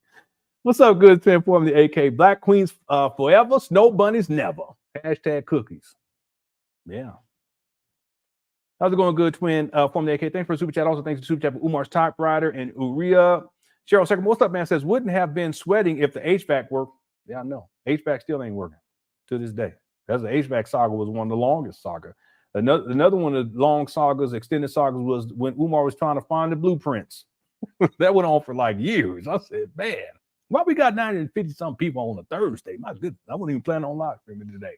What's up, good to inform the a.k.a. Black Queens forever, Snow Bunnies never. Hashtag cookies. Yeah. How's it going, good twin? Form the a.k.a. Thanks for the super chat. Also, thanks for the super chat for Umar's typewriter and Uriah. Cheryl Second, what's up, man? Says wouldn't have been sweating if the HVAC worked. Yeah, I know. HVAC still ain't working to this day. That's the HVAC saga was one of the longest saga. Another one of the long sagas, extended sagas, was when Umar was trying to find the blueprints. That went on for like years. I said, man, why we got 950-something people on a Thursday? My goodness, I wasn't even planning on live streaming today.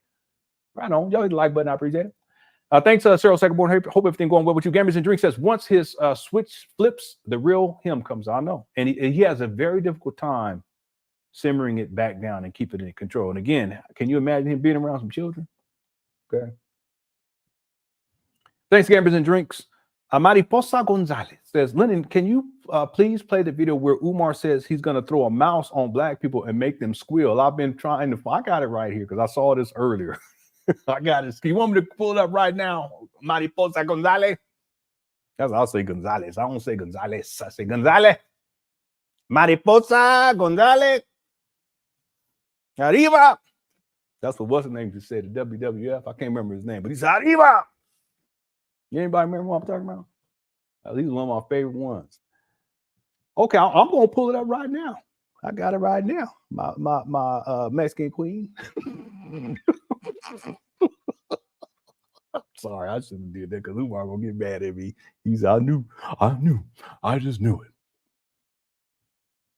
Right on. Y'all hit the like button. I appreciate it. Thanks, Cyril Secondborn. Hope everything going well with you. Gamers and Drinks says once his switch flips, the real him comes out. I know. And he has a very difficult time simmering it back down and keep it in control. And again, can you imagine him being around some children? Okay. Thanks, Gamers and Drinks. Mariposa Gonzalez says, Lenon, can you please play the video where Umar says he's going to throw a mouse on black people and make them squeal? I've been trying to, I got it right here because I saw this earlier. I got it. You want me to pull it up right now? Mariposa Gonzalez? I'll say Gonzalez. I don't say Gonzalez. I say Gonzalez. Mariposa Gonzalez. Arriba. That's what's his name just said, the WWF. I can't remember his name, but he's Arriba. Anybody remember what I'm talking about? He's one of my favorite ones. Okay, I'm going to pull it up right now. I got it right now. My Mexican queen. Sorry, I shouldn't have did that because Umar gonna get mad at me. He said, I just knew it.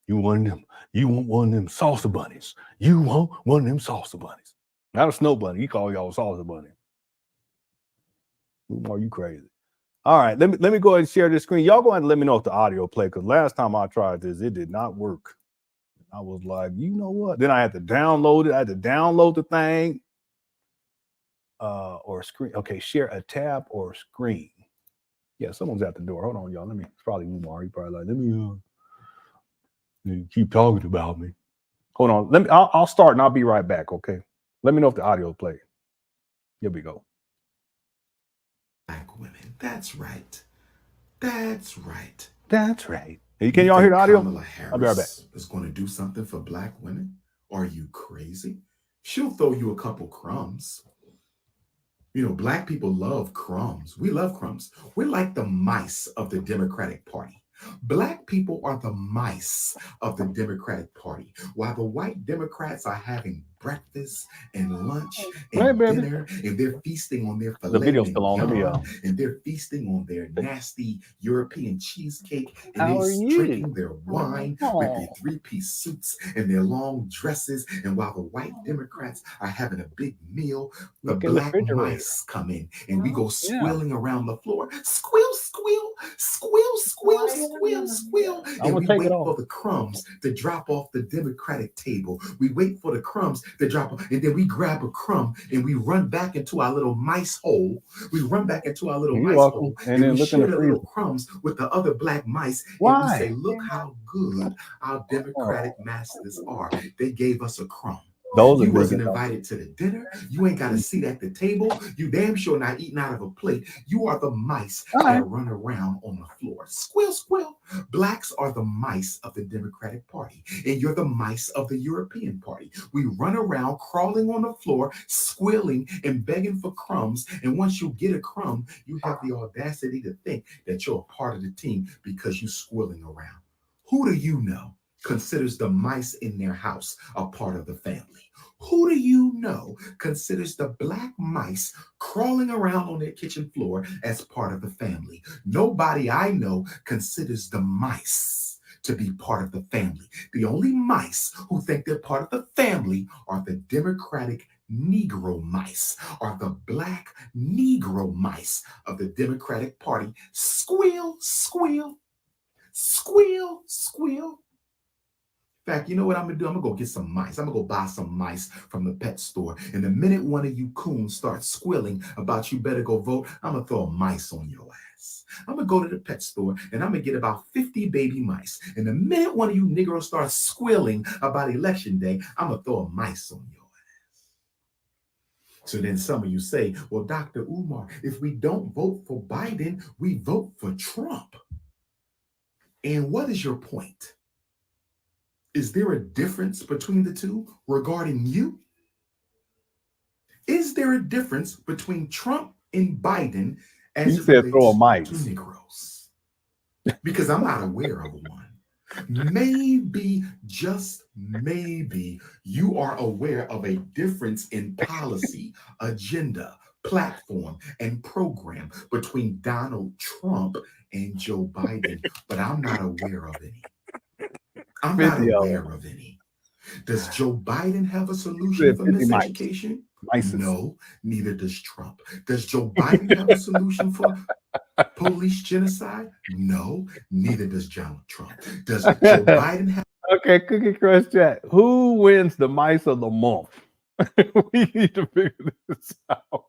You want one of them salsa bunnies. You want one of them salsa bunnies. Not a snow bunny. He called y'all a salsa bunny. Umar, you crazy. All right, let me go ahead and share this screen. Y'all go ahead and let me know if the audio play, because last time I tried this, it did not work. I was like, you know what? Then I had to download it. I had to download the thing. Or a screen. Okay, share a tab or a screen. Yeah, someone's at the door. Hold on, y'all. It's probably Umar. He probably like, let me keep talking about me. Hold on. I'll start and I'll be right back. Okay. Let me know if the audio play. Here we go. Black women. That's right. That's right. That's right. Hey, can y'all hear the audio? Kamala Harris I'll be right back. is going to do something for black women? Are you crazy? She'll throw you a couple crumbs. You know, black people love crumbs. We love crumbs. We're like the mice of the Democratic Party. Black people are the mice of the Democratic Party. While the white Democrats are having breakfast and lunch and dinner, and they're feasting on their filet mignon, and they're feasting on their nasty European cheesecake, and they're drinking their wine with their three-piece suits and their long dresses. And while the white Democrats are having a big meal, the black mice come in, and we go squealing around the floor. Squeal, squeal, squeal, squeal, squeal, squeal. And we wait for the crumbs to drop off the Democratic table. We wait for the crumbs to drop off, and then we grab a crumb and we run back into our little mice hole. We run back into our little mice hole, and we share the little crumbs with the other black mice. And we say, look how good our Democratic masters are. They gave us a crumb. You wasn't invited to the dinner. You ain't got a seat at the table. You damn sure not eating out of a plate. You are the mice that run around on the floor. Squeal, squeal. Blacks are the mice of the Democratic Party, and you're the mice of the European Party. We run around crawling on the floor, squealing and begging for crumbs. And once you get a crumb, you have the audacity to think that you're a part of the team because you're squealing around. Who do you know considers the mice in their house a part of the family? Who Who do you know considers the black mice crawling around on their kitchen floor as part of the family? Nobody I know considers the mice to be part of the family. The only mice who think they're part of the family are the Democratic Negro mice, are the black Negro mice of the Democratic Party. Squeal, squeal, squeal, squeal. In fact, you know what I'm gonna do? I'm gonna go get some mice. I'm gonna go buy some mice from the pet store. And the minute one of you coons starts squealing about you better go vote, I'm gonna throw a mice on your ass. I'm gonna go to the pet store and I'm gonna get about 50 baby mice. And the minute one of you Negroes starts squealing about election day, I'm gonna throw a mice on your ass. So then some of you say, well, Dr. Umar, if we don't vote for Biden, we vote for Trump. And what is your point? Is there a difference between the two regarding you? Is there a difference between Trump and Biden as He it said throw a relates mice. to Negroes? Because I'm not aware of one. Maybe, just maybe, you are aware of a difference in policy, agenda, platform, and program between Donald Trump and Joe Biden, but I'm not aware of any. I'm not 50 of aware of any. Does Joe Biden have a He solution said for 50 mice. miseducation? Mices. No, neither does Trump. Does Joe Biden have a solution for police genocide? No, neither does Donald Trump. Does Joe Biden have Okay, Cookie Crush chat. Who wins the mice of the month? We need to figure this out.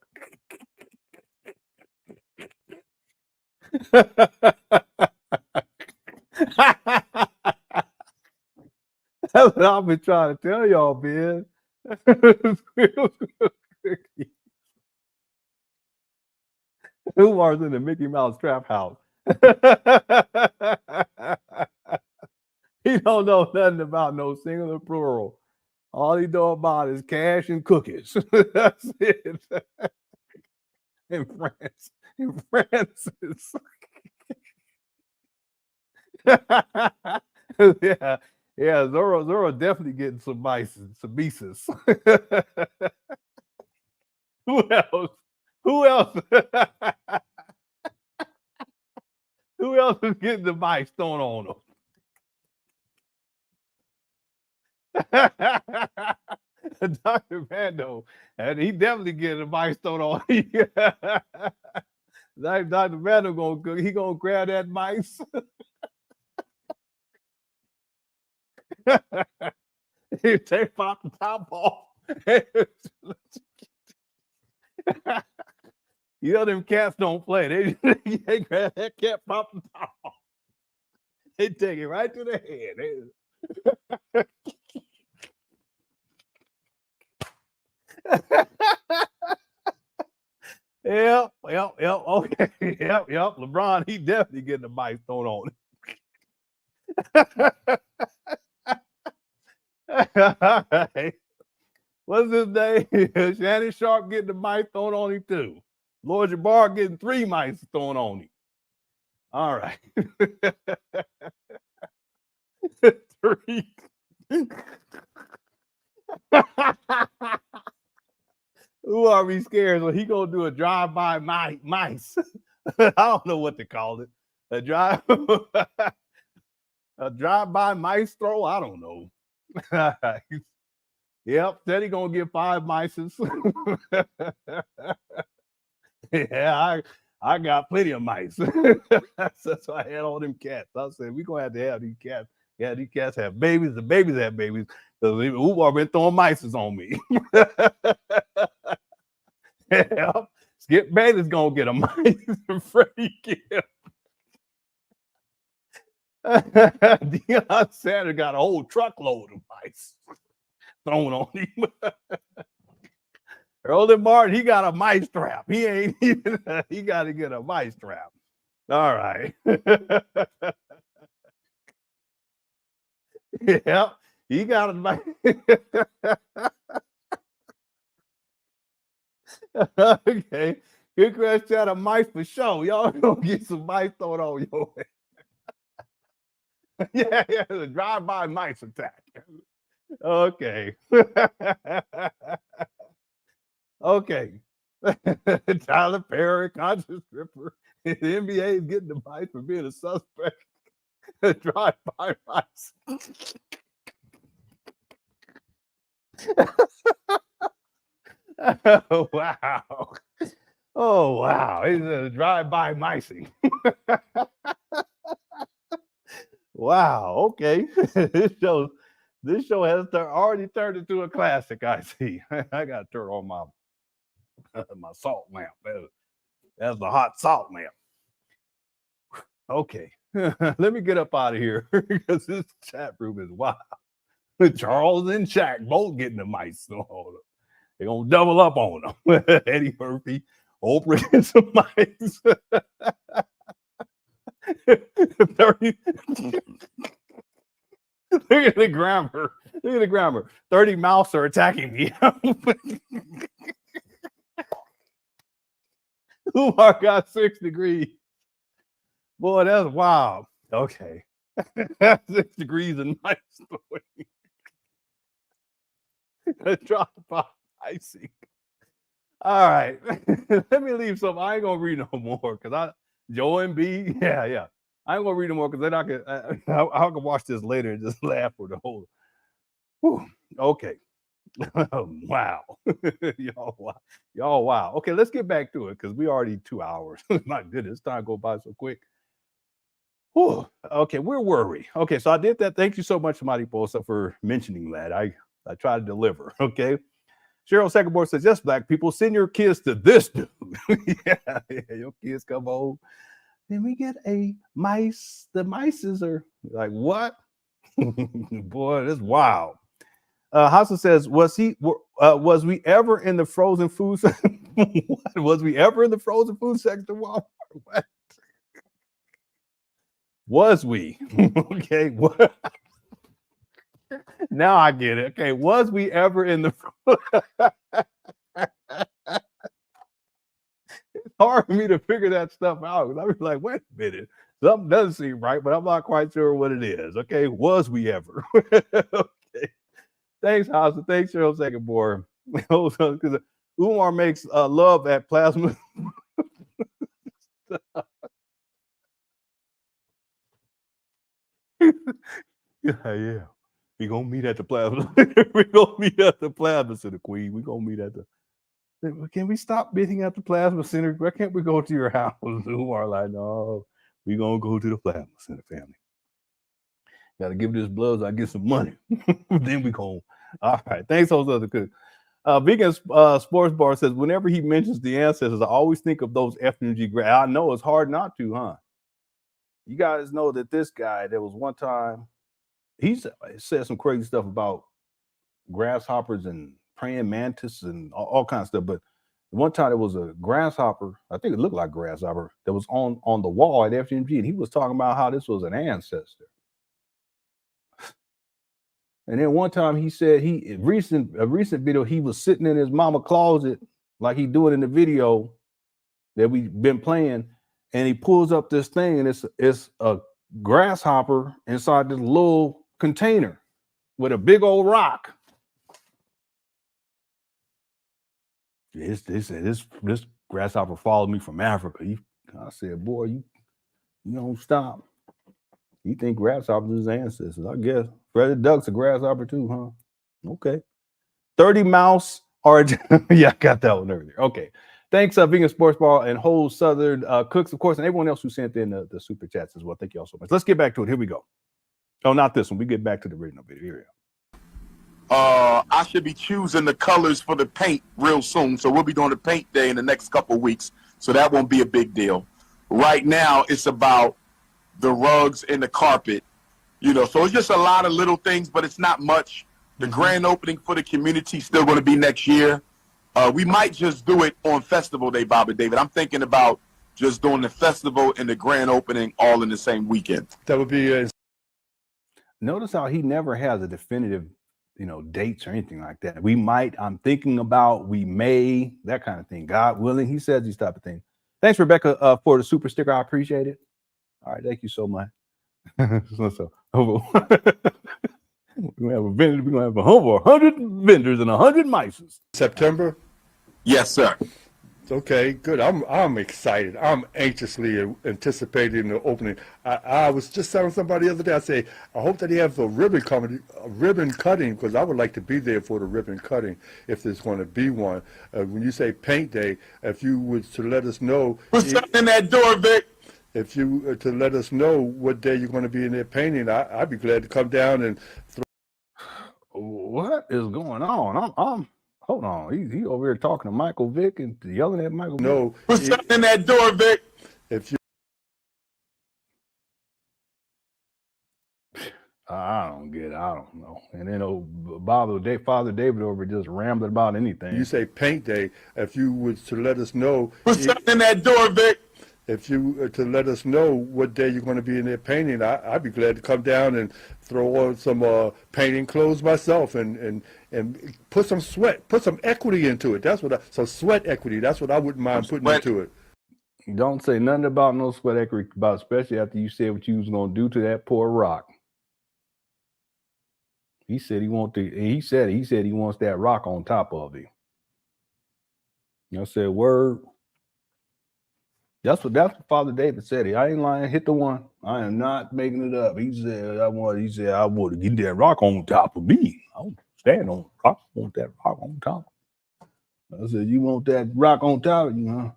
That's what I've been trying to tell y'all, man. Umar's in the Mickey Mouse trap house. He don't know nothing about no singular plural. All he know about is cash and cookies. That's it. In France. In France. Yeah. Yeah, Zoro definitely getting some mices, some mices. Who else? Who else? Who else is getting the mice thrown on them? Dr. Vando, and he definitely getting the mice thrown on him. Dr. Vando gonna grab that mice. They pop the top off. You know them cats don't play. They grab that cat, pop the top off. They take it right to the head. Yep, okay, yep. LeBron, he definitely getting the mic thrown on him. What's his name? Shannon Sharp getting the mic thrown on him too. Lord Jabbar getting 3 mics thrown on him. All right. 3. Who are we scared? So he gonna do a drive-by mice. I don't know what to call it. A drive-by mice throw. I don't know. Yep, said he gonna get 5 mices. Yeah, I got plenty of mice. That's why I had all them cats. I said we gonna have these cats. Yeah, these cats have babies. The babies have babies. So Umar been throwing mices on me. Yeah, Skip Bayless gonna get a mice. Freddie Gibb. Deion Sanders got a whole truckload of mice thrown on him. Early Martin, he got a mice trap. He ain't even, he got to get a mice trap. All right. Yeah, he got a mice. Okay. Good question out of mice for sure. Y'all gonna get some mice thrown on your head. Yeah, the drive-by mice attack. Okay. Okay. Tyler Perry, conscious stripper. The NBA is getting the mice for being a suspect. Drive-by mice. Oh, wow. Oh, wow. It's a drive-by micing. Wow. Okay. This show has already turned into a classic, I see. I got to turn on my salt lamp. That's the hot salt lamp. Okay. Let me get up out of here because this chat room is wild. Charles and Shaq both getting the mice. So they're going to double up on them. Eddie Murphy, Oprah gets some mice. 30. Look at the grammar. Look at the grammar. 30 mouse are attacking me. Umar got 6 degrees. Boy, that's wild. Okay. 6 degrees in my story. Drop by icing. All right. Let me leave some. I ain't gonna read no more because Joe and B. Yeah. I ain't gonna read no more because then I can watch this later and just laugh for the whole. Whew. Okay. Wow. Y'all wow. Okay, let's get back to it because we already 2 hours. My goodness, time go by so quick. Whew. Okay, where were we? Okay, so I did that. Thank you so much, Mariposa, for mentioning that. I try to deliver. Okay. Cheryl Secondboard says, yes, black people, send your kids to this dude. yeah, your kids come home. Then we get a mice. The mices are like, what? Boy, that's wild. Hassa says, was we ever in the frozen food section? Was we ever in the frozen food section? What? Was we? Okay. What? Now I get it. Okay. Was we ever in the It's hard for me to figure that stuff out. I was like, wait a minute. Something doesn't seem right, but I'm not quite sure what it is. Okay. Was we ever? Okay. Thanks, Hassa. Thanks, Cheryl Secondboard. Because Umar makes love at plasma. Yeah. We gonna meet at the plasma. We gonna meet at the plasma center, Queen. We gonna meet at the. Can we stop meeting at the plasma center? Why can't we go to your house? Umar like, no, we gonna go to the plasma center, family. Gotta give this blood so I get some money. Then we go. All right. Thanks, those other good. Vegan Sports Bar says, whenever he mentions the ancestors, I always think of those FDMG grads. I know it's hard not to, huh? You guys know that this guy, there was one time, he said some crazy stuff about grasshoppers and praying mantis and all kinds of stuff. But one time there was a grasshopper, I think it looked like a grasshopper, that was on the wall at FDMG, and he was talking about how this was an ancestor. And then one time he said a recent video, he was sitting in his mama closet like he doing in the video that we've been playing, and he pulls up this thing, and it's a grasshopper inside this little container with a big old rock. They said this grasshopper followed me from Africa. I said, boy, you don't stop. You think grasshoppers is ancestors? I guess Freddy Duck's a grasshopper too, huh? Okay. 30 mouse are yeah, I got that one earlier. Okay. Thanks, Vegan Sports Bar and whole Southern Cooks, of course, and everyone else who sent in the super chats as well. Thank you all so much. Let's get back to it. Here we go. Oh, not this one. We get back to the original video. Here we go. I should be choosing the colors for the paint real soon. So we'll be doing the paint day in the next couple of weeks. So that won't be a big deal. Right now, it's about the rugs and the carpet, so it's just a lot of little things, but it's not much. The grand opening for the community is still going to be next year. We might just do it on festival day, Bob and David. I'm thinking about just doing the festival and the grand opening all in the same weekend. That would be Notice how he never has a definitive, dates or anything like that. We might, I'm thinking about, we may, that kind of thing. God willing, he says these type of things. Thanks, Rebecca, for the super sticker. I appreciate it. All right, thank you so much. We're gonna have over 100 vendors and 100 mices. September. Yes, sir. Okay, good. I'm excited. I'm anxiously anticipating the opening. I was just telling somebody the other day. I say I hope that he has a ribbon cutting, because I would like to be there for the ribbon cutting if there's going to be one. When you say paint day, if you would to let us know. Put something in that door, Vic. If you to let us know what day you're going to be in there painting, I'd be glad to come down and. What is going on? I'm hold on. He over here talking to Michael Vick and yelling at Michael. No, Put something in that door, Vic. If you. I don't get it. I don't know. And then Father David over just rambling about anything. You say paint day. If you would to let us know. Put something in that door, Vic. If you to let us know what day you're going to be in there painting, I'd be glad to come down and throw on some painting clothes myself and put some sweat, put some equity into it. That's what some sweat equity. That's what I wouldn't mind putting into it. Don't say nothing about no sweat equity, especially after you said what you was going to do to that poor rock. He said he wants that rock on top of him. I said, word. That's what Father David said. I ain't lying. Hit the one. I am not making it up. He said, I want to get that rock on top of me. I want to stand on the rock. I want that rock on top. I said, you want that rock on top of you, huh?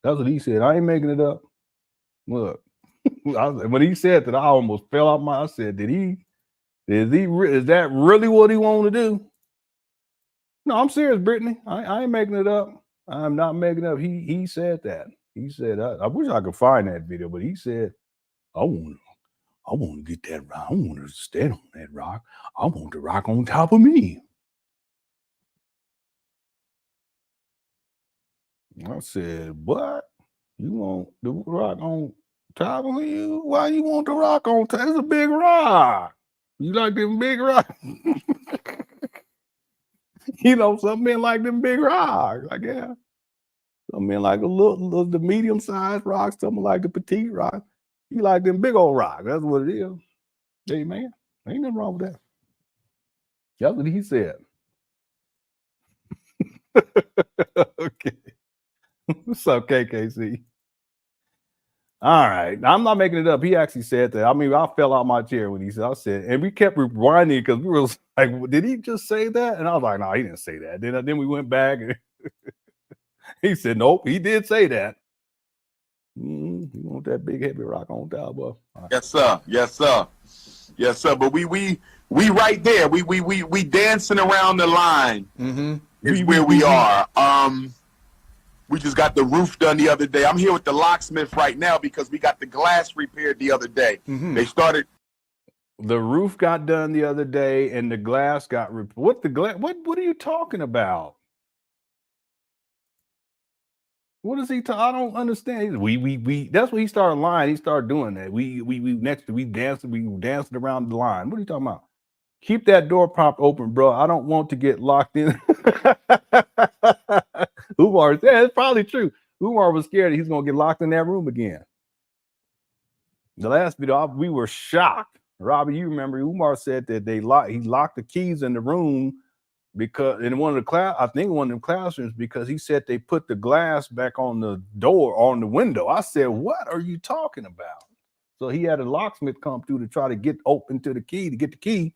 That's what he said. I ain't making it up. Look, when he said that, I almost fell out I said, is that really what he want to do? No, I'm serious, Brittany. I ain't making it up. I'm not making up. He said that. He said, I wish I could find that video, but he said, I want to get that rock. I want to stand on that rock. I want the rock on top of me. I said, what? You want the rock on top of you? Why you want the rock on top? It's a big rock. You like them big rocks? Some men like them big rocks. Like, yeah. Some men like the medium-sized rocks. Some like the petite rock. You like them big old rocks. That's what it is. Hey, man. Ain't nothing wrong with that. That's what he said. Okay. What's up, KKC? All right. I'm not making it up. He actually said that. I mean, I fell out my chair when he said, and we kept rewinding because we were like, did he just say that? And I was like, no, he didn't say that. Then we went back and he said, nope, he did say that. You want that big heavy rock on top, boy? Right. Yes, sir. Yes, sir. Yes, sir. But we right there. We dancing around the line. Mm-hmm. Is where we are. We just got the roof done the other day. I'm here with the locksmith right now because we got the glass repaired the other day. Mm-hmm. They started. The roof got done the other day, and the glass got repaired. What the glass? What are you talking about? What is he? I don't understand. We. That's when he started lying. He started doing that. We dancing around the line. What are you talking about? Keep that door propped open, bro. I don't want to get locked in. Umar said it's probably true. Umar was scared he's gonna get locked in that room again. The last video, we were shocked. Robbie, you remember Umar said that he locked the keys in the room because in one of the classrooms, because he said they put the glass back on the door, on the window. I said, what are you talking about? So he had a locksmith come through to try to get open to the key, to get the key.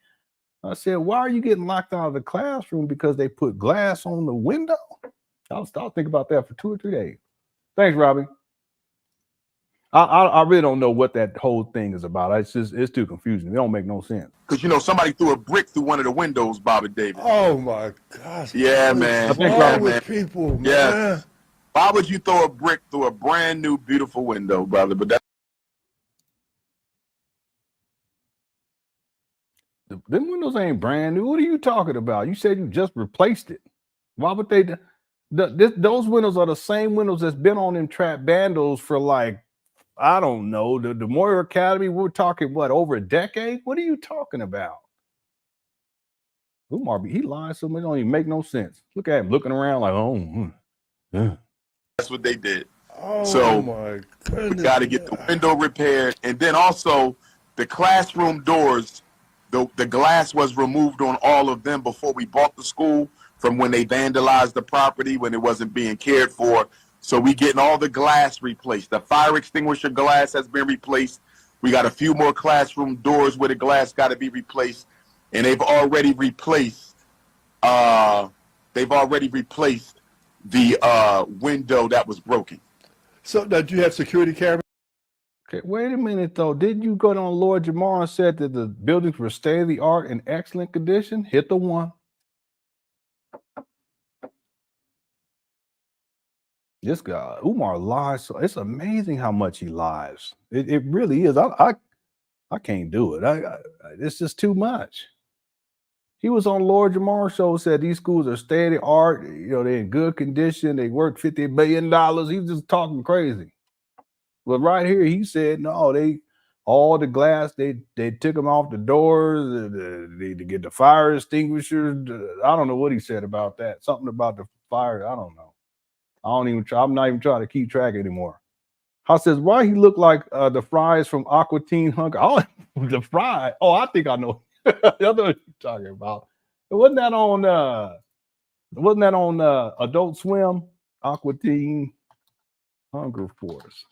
I said, why are you getting locked out of the classroom? Because they put glass on the window? I'll think about that for 2 or 3 days. Thanks, Robbie. I really don't know what that whole thing is about. It's too confusing. It don't make no sense. Because somebody threw a brick through one of the windows, Bobby David. Oh my gosh. Yeah, man. What's wrong with people, man? Yeah. Why would you throw a brick through a brand new, beautiful window, brother? But that. Them windows ain't brand new. What are you talking about? You said you just replaced it. Why would they? Those windows are the same windows that's been on them trap bandos for like, I don't know, the Umar Academy. We're talking what, over a decade? What are you talking about? Umar, he lied so much, it don't even make no sense. Look at him looking around like, That's what they did. Oh, so my goodness. We got to get the window repaired, and then also the classroom doors. The glass was removed on all of them before we bought the school. from when they vandalized the property, when it wasn't being cared for. So we getting all the glass replaced. The fire extinguisher glass has been replaced. We got a few more classroom doors where the glass got to be replaced. And they've already replaced the window that was broken. So now, do you have security cameras? Okay, wait a minute though. Didn't you go on Lord Jamar and said that the buildings were state of the art in excellent condition? Hit the one. This guy Umar lies. So it's amazing how much he lies. It really is. I can't do it. It's just too much. He was on Lord Jamar's show, said these schools are state of the art. You know, they're in good condition. They worth $50 billion. He was just talking crazy. But right here, he said, no, all the glass, they took them off the doors, they get the fire extinguishers. I don't know what he said about that. Something about the fire. I don't know. I'm not even trying to keep track anymore. I says, why he look like the fries from Aqua Teen Hunger? Oh, the fry. Oh, I think I know. I know what you're talking about. Wasn't that on Adult Swim? Aqua Teen Hunger Force.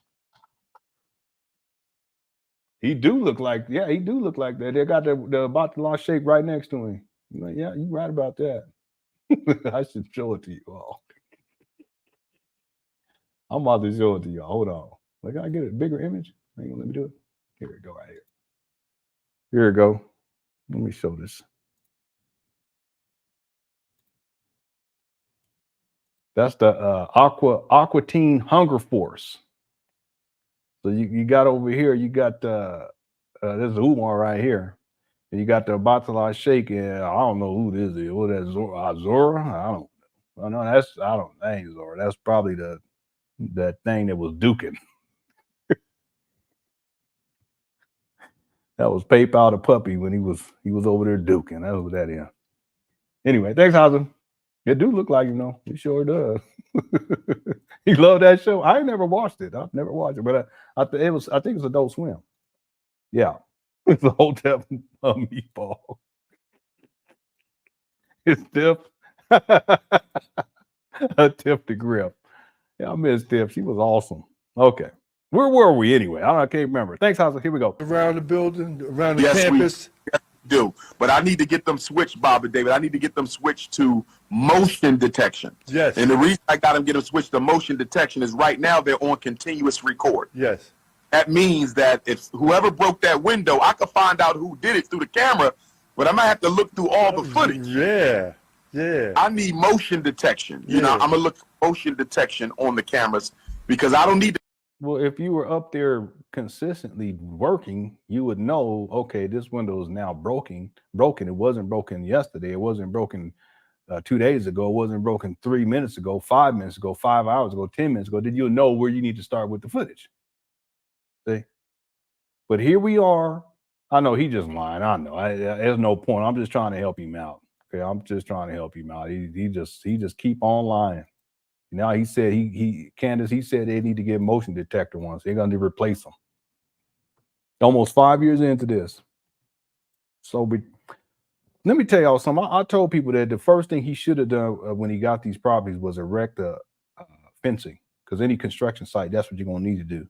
He do look like that. They got the about to launch shake right next to him. Like, yeah, you're right about that. I should show it to you all. I'm about to show it to you. Hold on. Like, I get a bigger image. Hang on, let me do it. Here we go, right here. Here we go. Let me show this. That's the Aqua Teen Hunger Force. So you got over here, you got there's the Umar right here. And you got the Batala Sheikh, and I don't know who this is. What is that, Zora? I don't know. That ain't Zora. That's probably that thing that was duking. That was PayPal the puppy when he was over there duking. That was that in. Anyway, thanks, Hazen. It do look like, it sure does. He loved that show. I ain't never watched it. I've never watched it, but I think it's Adult Swim. Yeah. It's a hotel meatball. It's Tiff. Tiff the Grip. Yeah, I miss Tiff. She was awesome. Okay. Where were we anyway? I can't remember. Thanks, Hazel. Here we go. Around the building, around the campus. We do. But I need to get them switched, Bob and David. I need to get them switched to motion detection. Yes. And the reason I got them get them switched to motion detection is right now they're on continuous record. Yes. That means that if whoever broke that window, I could find out who did it through the camera, but I might have to look through all the footage. Yeah. Yeah. I need motion detection. I'm going to look for motion detection on the cameras because I don't need to. Well, if you were up there consistently working, you would know, okay, this window is now broken. It wasn't broken yesterday. It wasn't broken 2 days ago. It wasn't broken 3 minutes ago, 5 minutes ago, 5 hours ago, 10 minutes ago. Did you know where you need to start with the footage? See? But here we are. I know he just lying. I know. There's no point. I'm just trying to help him out. Okay, I'm just trying to help him out. He just keep on lying. Now he said Candace, he said they need to get motion detector ones. They're going to replace them. Almost 5 years into this. So let me tell y'all something. I told people that the first thing he should have done when he got these properties was erect fencing, because any construction site, that's what you're going to need to do.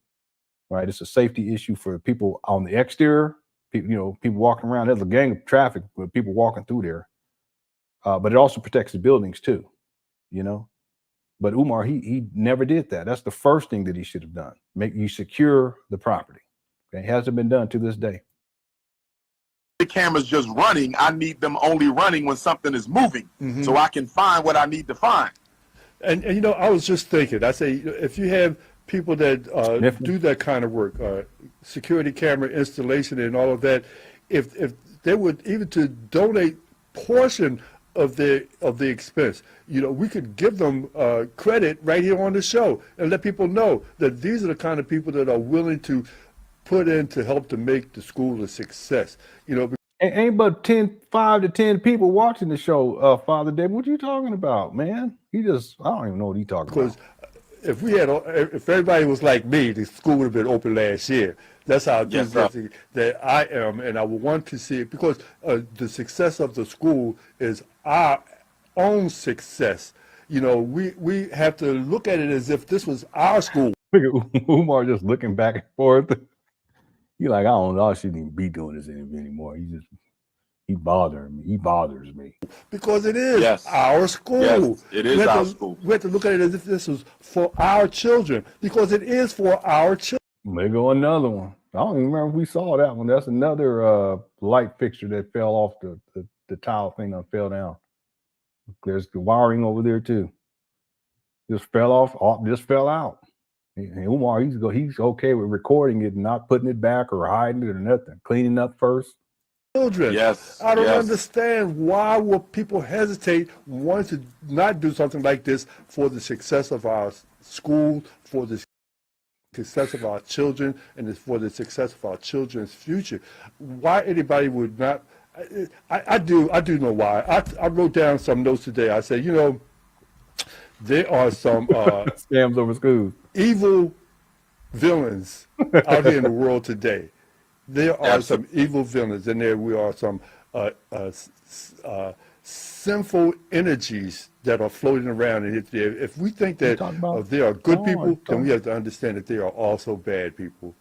Right? It's a safety issue for people on the exterior. People walking around. There's a gang of traffic with people walking through there. But it also protects the buildings too, But Umar, he never did that. That's the first thing that he should have done. Make you secure the property. Okay? It hasn't been done to this day. The camera's just running. I need them only running when something is moving, so I can find what I need to find. And I was just thinking, I say, if you have people that do that kind of work, security camera installation and all of that, if they would even to donate portion of the expense, we could give them credit right here on the show and let people know that these are the kind of people that are willing to put in to help to make the school a success. Ain't but 5 to 10 people watching the show, Father David. What you talking about, man? I don't even know what he talking about. Because if everybody was like me, the school would have been open last year. That's how enthusiastic that I am, and I would want to see it because the success of the school is our own success. You know, we have to look at it as if this was our school. Look at Umar just looking back and forth. He like, I don't know, I shouldn't even be doing this interview anymore. He bothers me. Because it is our school. Yes, it is our school. We have to look at it as if this was for our children, because it is for our children. There go another one. I don't even remember if we saw that one. That's another light fixture that fell off the tile thing that fell down. There's the wiring over there too. Just fell off, just fell out. And Umar, he's okay with recording it and not putting it back or hiding it or nothing. Cleaning up first. Children. Yes. I don't understand why will people hesitate wanting to not do something like this for the success of our school, for the success of our children, and for the success of our children's future. Why anybody would not? I do know why. I wrote down some notes today. I said, you know, there are some scams over schools, evil villains out here in the world today. There are some evil villains, and there we are some sinful energies that are floating around. And if we think that there are good people, then we have to understand that there are also bad people.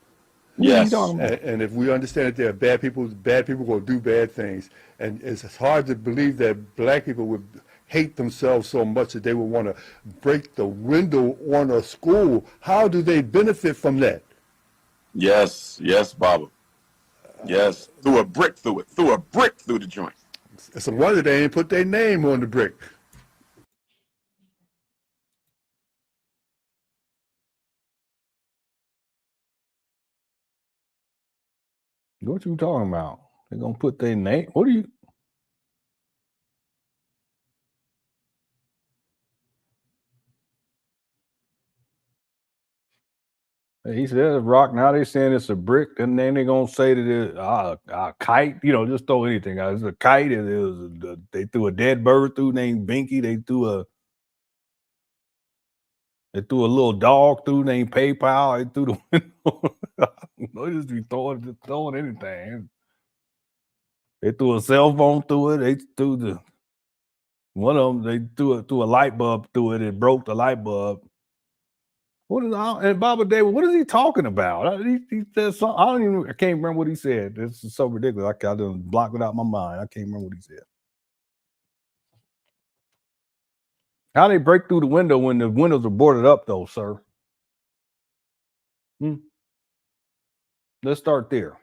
Yes. And if we understand that there are bad people will do bad things. And it's hard to believe that black people would hate themselves so much that they would want to break the window on a school. How do they benefit from that? Yes, Baba. Yes, threw a brick through it. Threw a brick through the joint. It's a wonder they ain't put their name on the brick. What you talking about? They're gonna put their name. What are you? He said a rock. Now they're saying it's a brick, and then they're gonna say that it's a kite. You know, just throw anything out. It's a kite. They threw a dead bird through named Binky. They threw a little dog through named PayPal. They threw the window. They just be throwing anything. They threw a cell phone through it. They threw one of them. They threw a light bulb through it. It broke the light bulb. And Baba David, what is he talking about? He said something. I can't remember what he said. This is so ridiculous. I done blocked it out of my mind. I can't remember what he said. How they break through the window when the windows are boarded up, though, sir? Let's start there.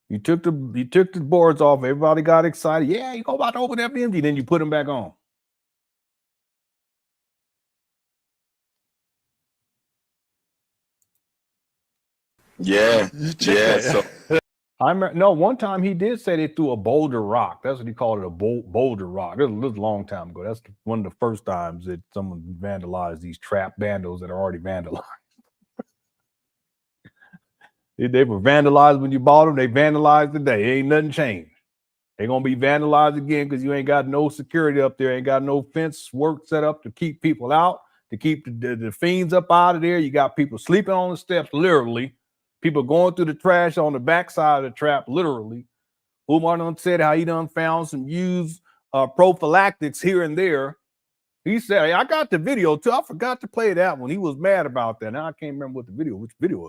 You took the boards off. Everybody got excited. Yeah, you go about to open FDMG. Then you put them back on. Yeah. So I remember, no, one time he did say they threw a boulder rock. That's what he called it, a boulder rock. It was a long time ago. That's one of the first times that someone vandalized these trap vandals that are already vandalized. They were vandalized when you bought them. They vandalized today. Ain't nothing changed. They're going to be vandalized again because you ain't got no security up there. Ain't got no fence work set up to keep people out, to keep the fiends up out of there. You got people sleeping on the steps, literally. People going through the trash on the backside of the trap, literally. Umar done said how he done found some used prophylactics here and there. He said, hey, I got the video too. I forgot to play that one. He was mad about that. Now I can't remember which video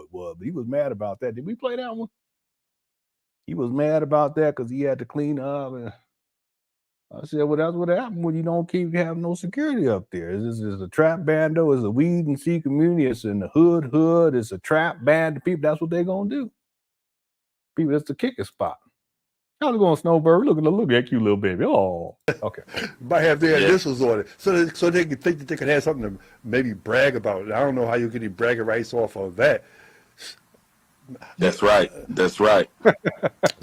it was, but he was mad about that. Did we play that one? He was mad about that because he had to clean up. And I said, well, that's what happened when you don't keep having no security up there. This is a trap bando, it's a weed and seed community, it's in the hood, it's a trap band. People, that's what they're gonna do. People, that's the kicking spot. How's it going, Snowbird? Look at you, little baby. Oh, okay. Might have their initials on it, so they can think that they can have something to maybe brag about. I don't know how you get any bragging rights off of that. That's right.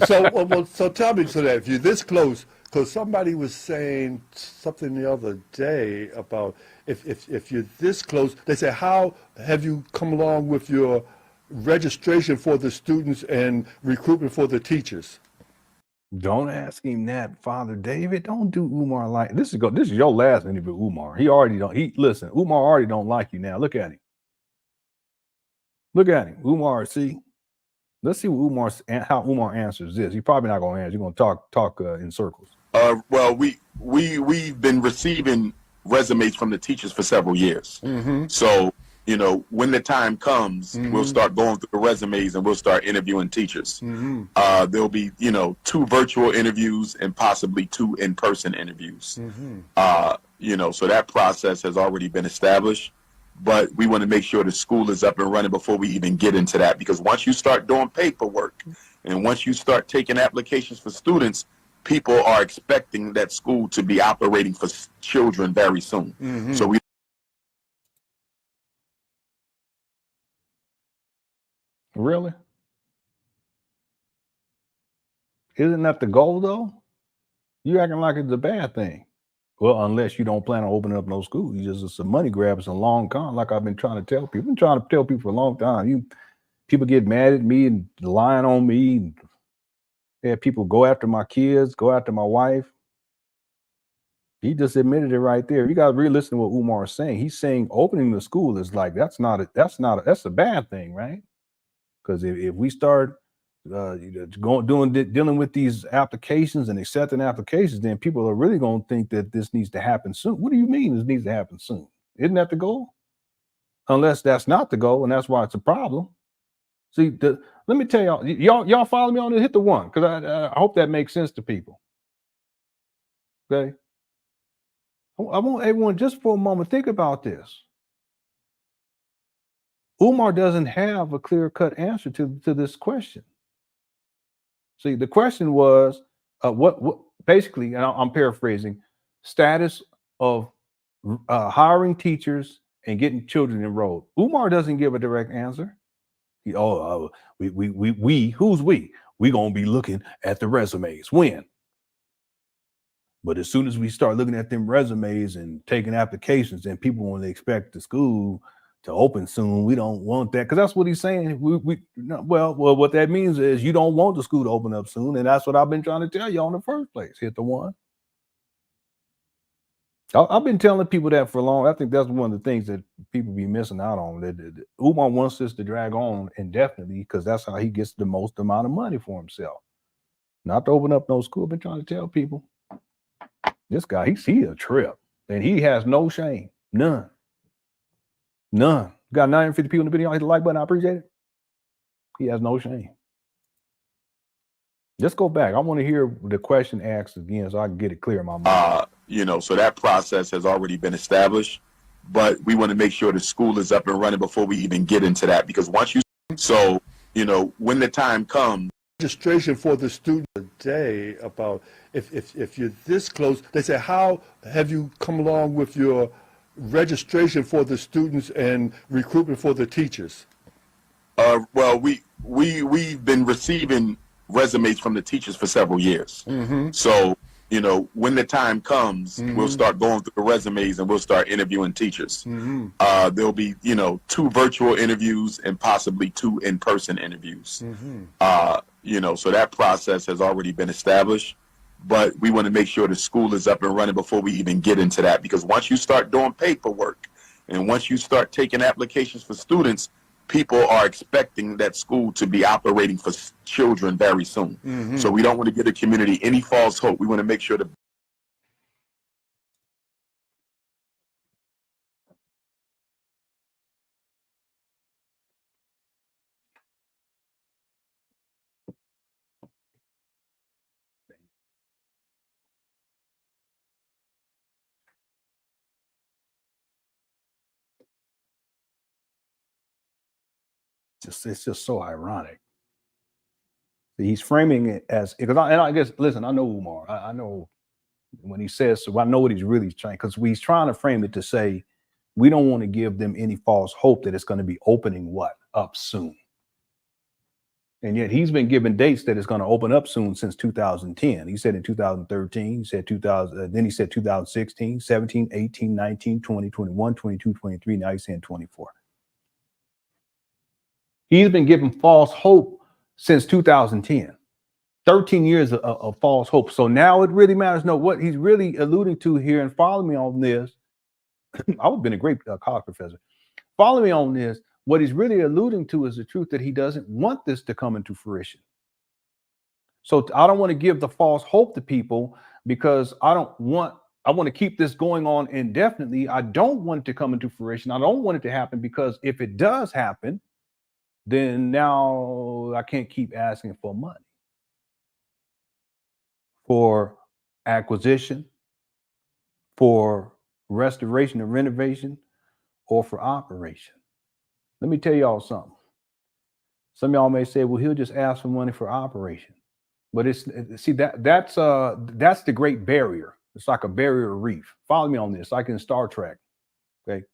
So tell me, so that if you're this close, because somebody was saying something the other day about if you're this close, they say, how have you come along with your registration for the students and recruitment for the teachers? Don't ask him that, Father David. Don't do Umar like this. This is your last interview, Umar. Listen, Umar already don't like you now. Look at him. Umar, see. Let's see what how Umar answers this. He's probably not gonna answer. He's gonna talk in circles. Well, we've been receiving resumes from the teachers for several years. So, you know, when the time comes, we'll start going through the resumes and we'll start interviewing teachers. There'll be, you know, 2 virtual interviews and possibly 2 in-person interviews. You know, so that process has already been established, but we want to make sure the school is up and running before we even get into that, because once you start doing paperwork and once you start taking applications for students, people are expecting that school to be operating for children very soon. So we Really? Isn't that the goal though? You acting like it's a bad thing. Well, unless you don't plan on opening up no school. It's a money grab. It's a long con, like I've been trying to tell people. I've been trying to tell people for a long time. People get mad at me and lying on me. Yeah, people go after my kids, go after my wife. He just admitted it right there. You got to really listen to what Umar is saying. He's saying opening the school is like that's a bad thing, right? Because if we start dealing with these applications and accepting applications, then people are really going to think that this needs to happen soon. What do you mean this needs to happen soon? Isn't that the goal? Unless that's not the goal, and that's why it's a problem. See, let me tell y'all follow me on this. Hit the 1, because I hope that makes sense to people. Okay. I want everyone just for a moment think about this. Umar doesn't have a clear-cut answer to this question. See, the question was what basically, and I'm paraphrasing, status of hiring teachers and getting children enrolled. Umar doesn't give a direct answer. Who's we? We gonna be looking at the resumes. When? But as soon as we start looking at them resumes and taking applications, then people want to expect the school to open soon. We don't want that, because that's what he's saying. Well, what that means is you don't want the school to open up soon, and that's what I've been trying to tell you in the first place. Hit the 1. I've been telling people that for long. I think that's one of the things that people be missing out on. That Umar wants this to drag on indefinitely because that's how he gets the most amount of money for himself. Not to open up no school. I've been trying to tell people. This guy, he a trip, and he has no shame, none. Got 950 people in the video. Hit the like button. I appreciate it. He has no shame. Let's go back. I want to hear the question asked again, so I can get it clear in my mind. You know, so that process has already been established, but we want to make sure the school is up and running before we even get into that, because once you, so you know, when the time comes. Registration for the student today, about if you're this close, they say, how have you come along with your registration for the students and recruitment for the teachers? Well, we've been receiving resumes from the teachers for several years. So, you know, when the time comes, we'll start going through the resumes and we'll start interviewing teachers. There'll be, you know, 2 virtual interviews and possibly 2 in-person interviews. You know, so that process has already been established, but we want to make sure the school is up and running before we even get into that, because once you start doing paperwork and once you start taking applications for students, people are expecting that school to be operating for children very soon. So we don't want to give the community any false hope. We want to make sure that It's just so ironic. He's framing it as, because I guess, listen, I know Umar. I know when he says, so I know what he's really trying, because he's trying to frame it to say, we don't want to give them any false hope that it's going to be opening up soon. And yet he's been given dates that it's going to open up soon since 2010. He said in 2013, he said 2000, then he said 2016, 17, 18, 19, 20, 21, 22, 23. Now he's saying 24. He's been given false hope since 2010. 13 years of false hope. So now it really matters. No, what he's really alluding to here, and follow me on this. I would have been a great college professor. Follow me on this. What he's really alluding to is the truth that he doesn't want this to come into fruition. So I don't want to give the false hope to people because I want to keep this going on indefinitely. I don't want it to come into fruition. I don't want it to happen, because if it does happen, then now I can't keep asking for money for acquisition, for restoration and renovation, or for operation. Let me tell y'all something. Some of y'all may say, well, he'll just ask for money for operation. But that's the great barrier. It's like a barrier reef. Follow me on this, like in Star Trek. Okay.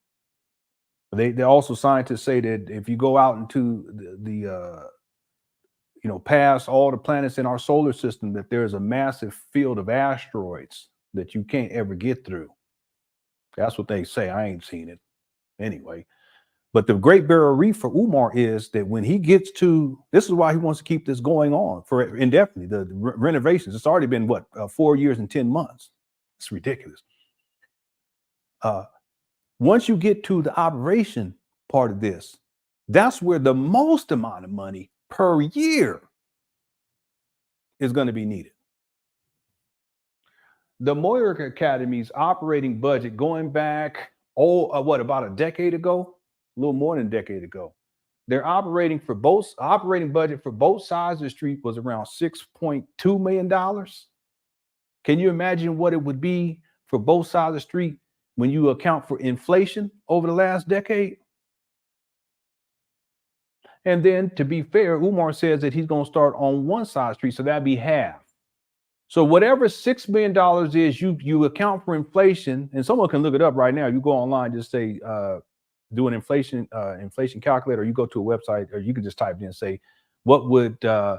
They also, scientists say that if you go out into the past all the planets in our solar system, that there's a massive field of asteroids that you can't ever get through. That's what they say. I ain't seen it anyway. But the Great Barrier Reef for Umar is that when he gets to, this is why he wants to keep this going on for indefinitely. The renovations, it's already been 4 years and 10 months. It's ridiculous. Once you get to the operation part of this, that's where the most amount of money per year is going to be needed. The Umar Academy's operating budget going back, about a decade ago? A little more than a decade ago. Their operating budget for both sides of the street was around $6.2 million. Can you imagine what it would be for both sides of the street when you account for inflation over the last decade? And then, to be fair, Umar says that he's going to start on one side of the street, so that'd be half. So whatever $6 million is, you account for inflation, and someone can look it up right now. You go online, just say, do an inflation calculator, or you go to a website, or you can just type in and say, what would $6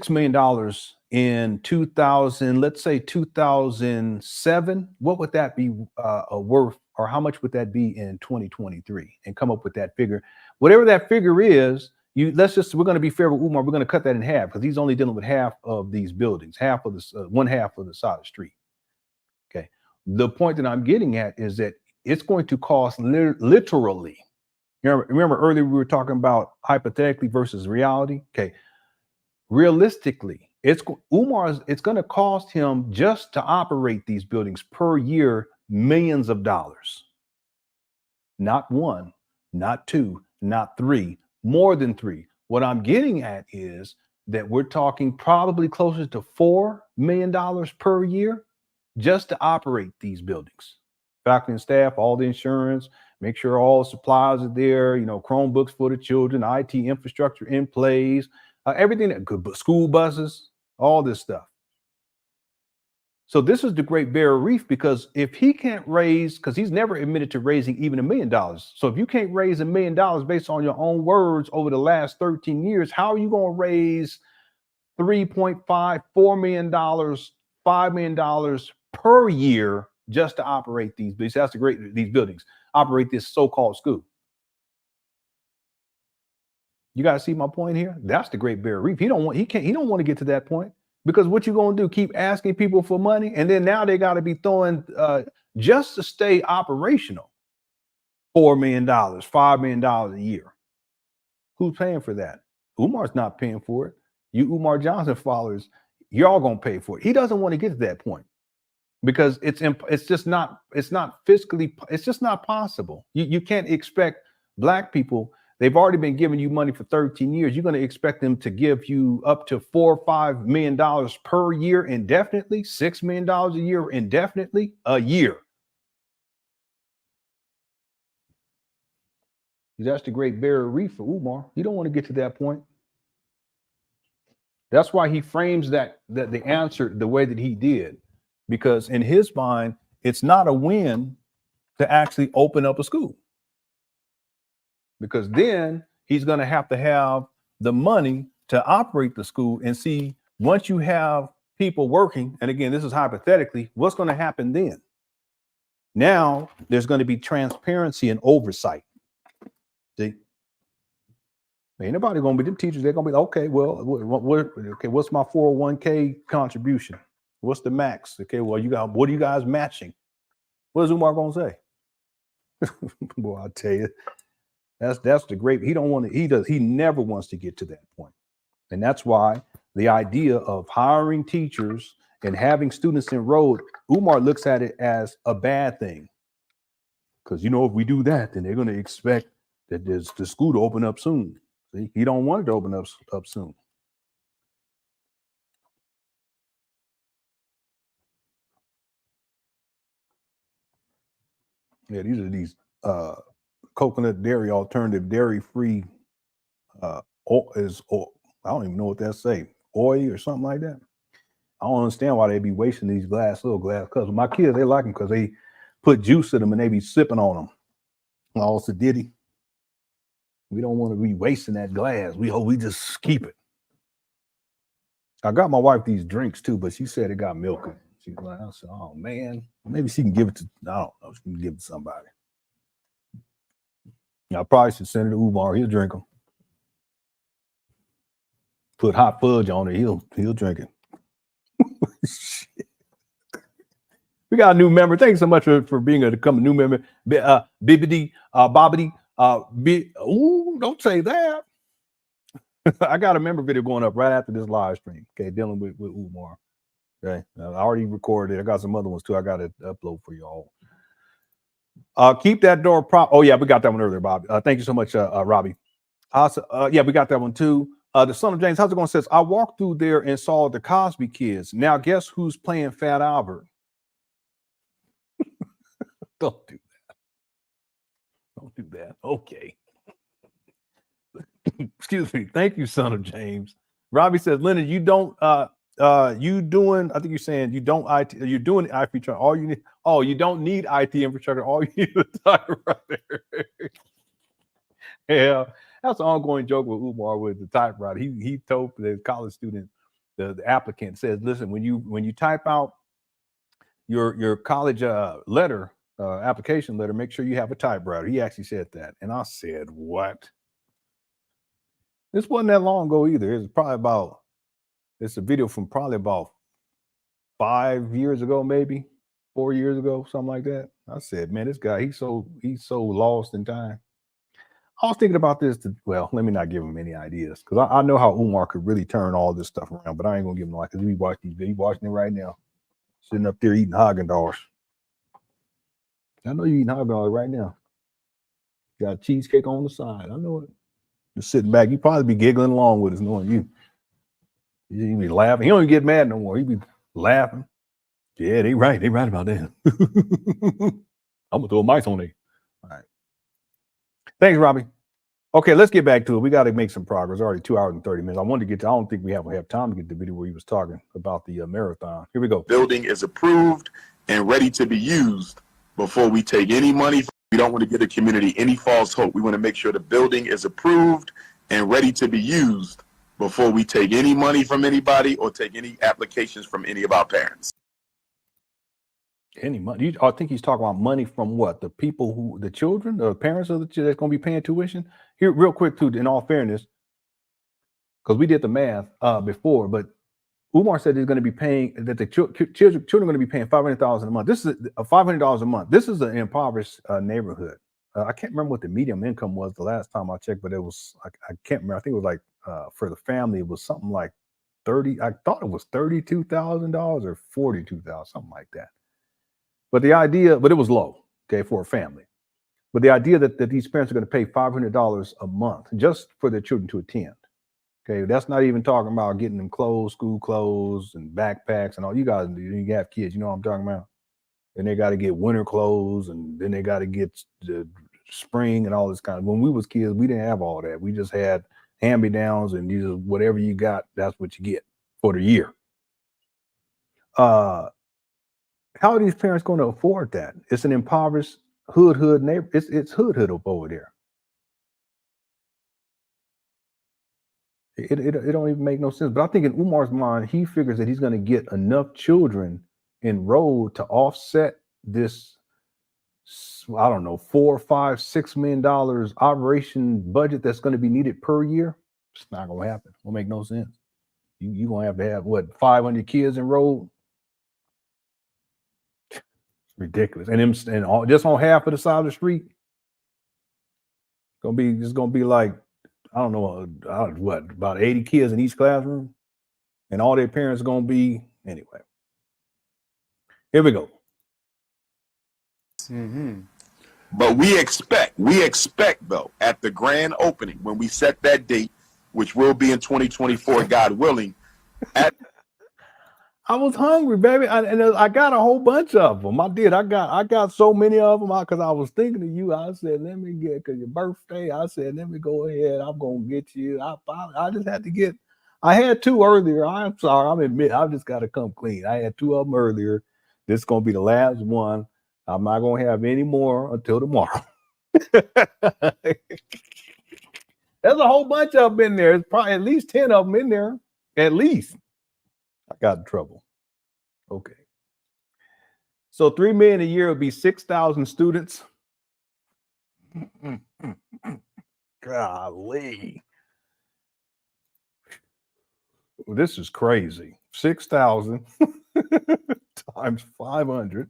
million in 2007, what would that be worth, or how much would that be in 2023? And come up with that figure. Whatever that figure is, we're going to be fair with Umar. We're going to cut that in half, because he's only dealing with half of these buildings, one half of the side of the street. Okay. The point that I'm getting at is that it's going to cost literally. Remember earlier we were talking about hypothetically versus reality. Okay. Realistically, it's going to cost him just to operate these buildings per year millions of dollars. Not one, not two, not three, more than three. What I'm getting at is that we're talking probably closer to $4 million per year just to operate these buildings. Faculty and staff, all the insurance, make sure all the supplies are there, Chromebooks for the children, IT infrastructure in place, everything, that school buses, all this stuff. So this is the Great Barrier Reef, because if he can't raise, because he's never admitted to raising even $1 million. So if you can't raise $1 million based on your own words over the last 13 years, how are you going to raise $3.5, $4 million, $5 million per year just to operate these buildings? That's these buildings, operate this so-called school. You guys see my point here? That's the Great Barrier Reef. He don't want to get to that point, because what you going to do? Keep asking people for money, and then now they got to be throwing just to stay operational $4 million, $5 million a year. Who's paying for that? Umar's not paying for it. You Umar Johnson followers, you're all going to pay for it. He doesn't want to get to that point, because it's not fiscally, it's just not possible. You can't expect Black people. They've already been giving you money for 13 years. You're going to expect them to give you up to $4 or $5 million per year indefinitely, $6 million a year indefinitely a year. That's the Great Barrier Reef for Umar. You don't want to get to that point. That's why he frames that the answer the way that he did, because in his mind, it's not a win to actually open up a school, because then he's going to have the money to operate the school. And see, once you have people working, and again, this is hypothetically, what's going to happen then? Now there's going to be transparency and oversight. See, ain't nobody going to be the teachers. They're going to be okay. Well, okay, what's my 401k contribution? What's the max? Okay, well, what are you guys matching? What is Umar going to say? Boy, I'll tell you. That's the great. He never wants to get to that point. And that's why the idea of hiring teachers and having students enrolled, Umar looks at it as a bad thing. Because, if we do that, then they're going to expect that there's the school to open up soon. See, he don't want it to open up soon. Yeah, these coconut dairy alternative, dairy-free I don't even know what that say, oil or something like that. I don't understand why they be wasting these little glass cups. My kids, they like them because they put juice in them and they be sipping on them. All sedity. We don't want to be wasting that glass. We just keep it. I got my wife these drinks too, but she said it got milk in it. She's like, I said, oh man, maybe she can give it to, I don't know, she can give it to somebody. I probably should send it to Umar. He'll drink them. Put hot fudge on it. He'll drink it. We got a new member. Thanks so much for being a new member. Bibbidi, Bobbidi. Don't say that. I got a member video going up right after this live stream. Okay, dealing with Umar. Okay, I already recorded it. I got some other ones too. I got to upload for y'all. Keep that door prop. Oh yeah, we got that one earlier, Bob. Thank you so much, Robbie. Yeah, we got that one too. The son of James, how's it going? Says, I walked through there and saw the Cosby Kids. Now guess who's playing Fat Albert? Don't do that. Don't do that. Okay. Excuse me. Thank you, son of James. Robbie says, Leonard, you don't you doing, I think you're saying you don't IT, you're doing IT infrastructure. All you need, you don't need IT infrastructure. All you need is a typewriter. Yeah, that's an ongoing joke with Umar with the typewriter. He told the college student, the applicant says, listen, when you type out your college letter, application letter, make sure you have a typewriter. He actually said that. And I said, what? This wasn't that long ago either. It's a video from probably about 5 years ago, maybe 4 years ago, something like that. I said, man, this guy, he's so lost in time. I was thinking about this. Let me not give him any ideas because I know how Umar could really turn all this stuff around, but I ain't gonna give him like because we watch these videos. He's watching it right now, sitting up there eating Haagen-Dazs. I know you eating Haagen-Dazs right now. Got cheesecake on the side. I know it. Just sitting back. You probably be giggling along with us, knowing you. You be laughing. He don't even get mad no more. He be laughing. Yeah, they right. They right about that. I'm gonna throw mice on there. All right. Thanks, Robbie. Okay, let's get back to it. We got to make some progress. Already 2 hours and 30 minutes. I wanted to get to, I don't think we have time to get the video where he was talking about the marathon. Here we go. Building is approved and ready to be used before we take any money. We don't want to give the community any false hope. We want to make sure the building is approved and ready to be used before we take any money from anybody or take any applications from any of our parents. Any money? I think he's talking about money from what? The people the children, the parents of the children that's going to be paying tuition? Here, real quick, too, in all fairness, because we did the math before, but Umar said he's going to be paying, that the children are going to be paying $500,000 a month. This is $500 a month. This is an impoverished neighborhood. I can't remember what the median income was the last time I checked, but it was, I can't remember. I think it was like, for the family, it was something like I thought it was $32,000 or $42,000, something like that. But it was low, okay, for a family. But the idea that these parents are going to pay $500 a month just for their children to attend. Okay, that's not even talking about getting them clothes, school clothes, and backpacks and all. You guys, you have kids, you know what I'm talking about. And they got to get winter clothes, and then they got to get the spring and all this kind of. When we was kids, we didn't have all that. We just had hand-me-downs, and you just whatever you got, that's what you get for the year. How are these parents going to afford that? It's an impoverished hood neighbor. It's hood up over there. It don't even make no sense. But I think in Umar's mind, he figures that he's going to get enough children enrolled to offset this, I don't know, $4, $5, $6 million operation budget that's going to be needed per year. It's not going to happen. It won't make no sense. You're going to have what, 500 kids enrolled? It's ridiculous. And all, just on half of the side of the street, it's going to be like, I don't know, what, about 80 kids in each classroom? and all their parents are going to be anyway. Here we go. But we expect though, at the grand opening, when we set that date, which will be in 2024, God willing. I was hungry, baby, and I got a whole bunch of them. I did. I got so many of them because I was thinking of you. I said, let me get, because your birthday. I said, let me go ahead. I'm gonna get you. I just had to get. I had 2 earlier. I'm sorry. I'm admit. I just got to come clean. I had 2 of them earlier. This is gonna be the last one. I'm not gonna have any more until tomorrow. There's a whole bunch of them in there. There's probably at least 10 of them in there. At least. I got in trouble. Okay. So 3 million a year would be 6,000 students. Golly. Well, this is crazy. 6,000 times 500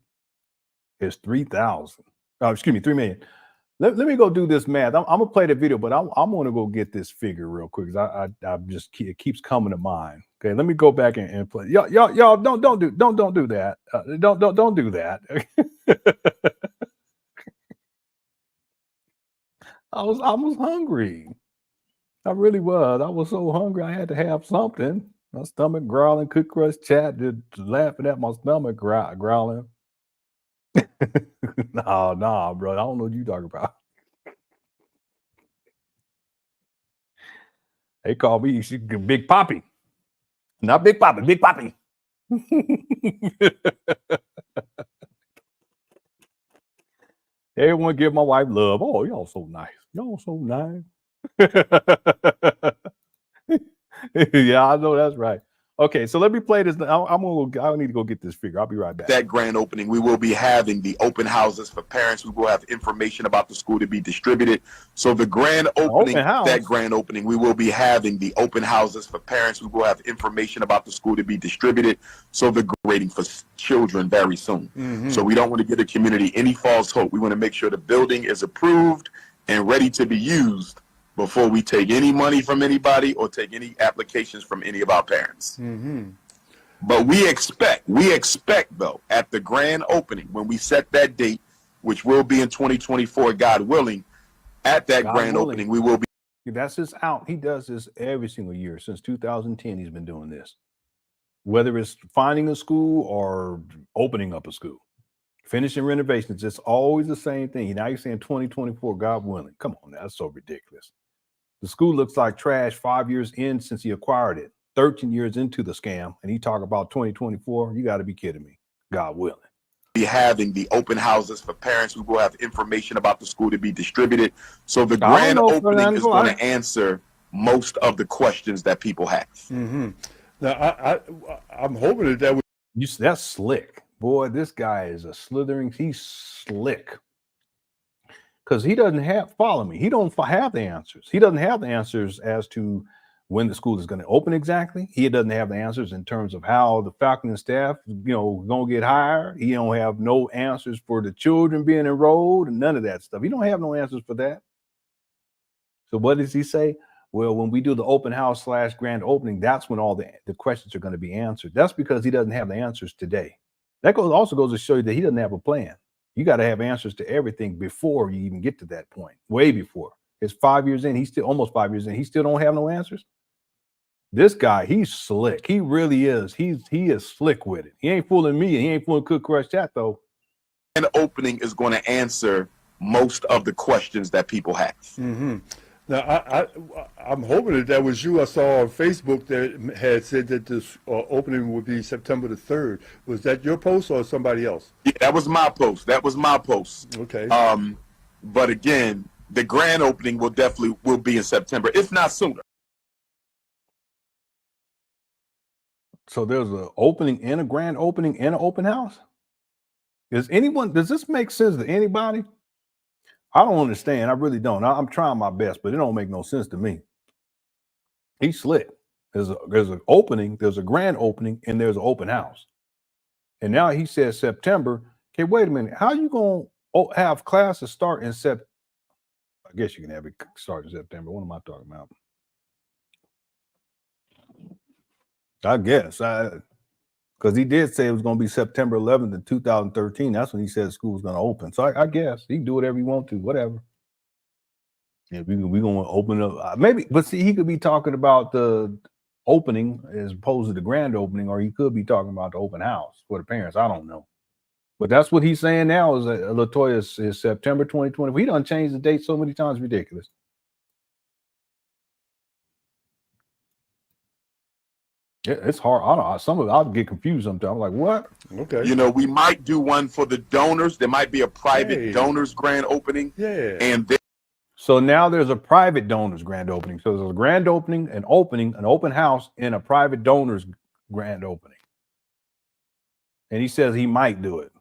is 3,000. Oh, excuse me, 3 million. Let me go do this math. I'm gonna play the video, but I'm gonna go get this figure real quick because I just it keeps coming to mind. Okay, let me go back and play. Y'all don't do that. Don't do that. I was hungry. I really was. I was so hungry. I had to have something. My stomach growling. Cook Crush chat just laughing at my stomach growling. Nah, bro. I don't know what you talking about. They call me Big Poppy. Not Big Poppy, Big Poppy. Everyone give my wife love. Oh, y'all so nice. Y'all so nice. Yeah, I know that's right. Okay, so let me play this. I need to go get this figure. I'll be right back. That grand opening, we will be having the open houses for parents. We will have information about the school to be distributed. So the grand opening, that grand opening, we will be having the open houses for parents. We will have information about the school to be distributed. So the grading for children very soon. So we don't want to give the community any false hope. We want to make sure the building is approved and ready to be used before we take any money from anybody or take any applications from any of our parents. But we expect though, at the grand opening, when we set that date, which will be in 2024, God willing, at that grand opening, we will be. That's his out. He does this every single year since 2010. He's been doing this, whether it's finding a school or opening up a school, finishing renovations. It's always the same thing. Now you're saying 2024, God willing. Come on, that's so ridiculous. The school looks like trash 5 years in since he acquired it, 13 years into the scam, and he talk about 2024. You got to be kidding me. God willing. Be having the open houses for parents. We will have information about the school to be distributed. So the grand opening is going to answer most of the questions that people have. Now, I'm hoping that would. That's slick. Boy, this guy is a slithering. He's slick. Because he doesn't have, follow me, he don't have the answers. He doesn't have the answers as to when the school is going to open exactly. He doesn't have the answers in terms of how the faculty and staff, going to get hired. He don't have no answers for the children being enrolled and none of that stuff. He don't have no answers for that. So what does he say? Well, when we do the open house / grand opening, that's when all the questions are going to be answered. That's because he doesn't have the answers today. That also goes to show you that he doesn't have a plan. You got to have answers to everything before you even get to that point, way before. It's 5 years in. He's still almost 5 years in. He still don't have no answers. This guy, he's slick. He really is. He is slick with it. He ain't fooling me. He ain't fooling Cook Crush chat, though. And the opening is going to answer most of the questions that people have. Now, I'm hoping that was you. I saw on Facebook that had said that this opening would be September the 3rd. Was that your post or somebody else? Yeah, that was my post. Okay. But again, the grand opening will be in September, if not sooner. So there's an opening and a grand opening and an open house? Does this make sense to anybody? I don't understand. I really don't. I'm trying my best, but it don't make no sense to me. He's slick. There's an opening, there's a grand opening, and there's an open house. And now he says September. Okay, wait a minute. How you going to have classes start in September? I guess you can have it start in September. What am I talking about? I guess. Because he did say it was going to be September 11th in 2013. That's when he said school was going to open. So I guess he can do whatever he want to, whatever. Yeah, we going to open up. Maybe, but see, he could be talking about the opening as opposed to the grand opening, or he could be talking about the open house for the parents. I don't know. But that's what he's saying now is Latoya is September 2020. We done changed the date so many times, ridiculous. Yeah, it's hard. I don't know. Some of it, I'll get confused sometimes. I'm like, what? Okay. You know, we might do one for the donors. There might be a private donors grand opening. Yeah. And then So now there's a private donors grand opening. So there's a grand opening, an open house, and a private donors grand opening. And he says he might do it.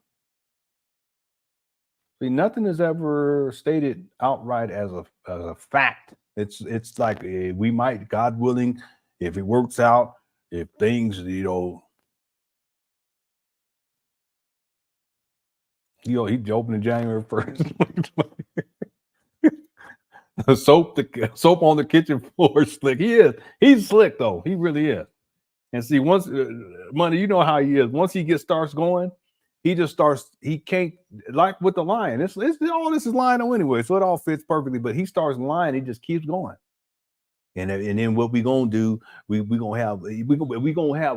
See, nothing is ever stated outright as a fact. It's like we might, God willing, if it works out, if things, he opening January 1st. soap on the kitchen floor is slick. He's slick though. He really is. And see, once Money, you know how he is. Once he starts going, he just starts. He can't, like with the lion. It's all this is lying on anyway, so it all fits perfectly. But he starts lying. He just keeps going. And then what we gonna do? We gonna have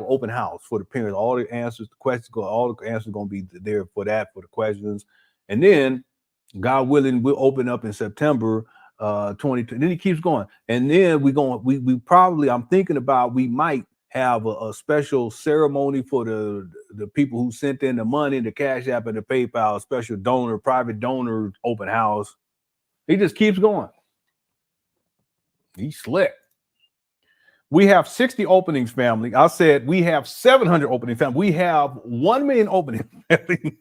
open house for the parents. All the answers, the questions, all the answers gonna be there for that, for the questions. And then, God willing, we'll open up in September 2020. Then he keeps going. And then we probably, I'm thinking about, we might have a special ceremony for the people who sent in the money, the Cash App and the PayPal, special donor, private donor open house. He just keeps going. He's slick. We have 60 openings, family. I said we have 700 opening family. We have 1 million opening family.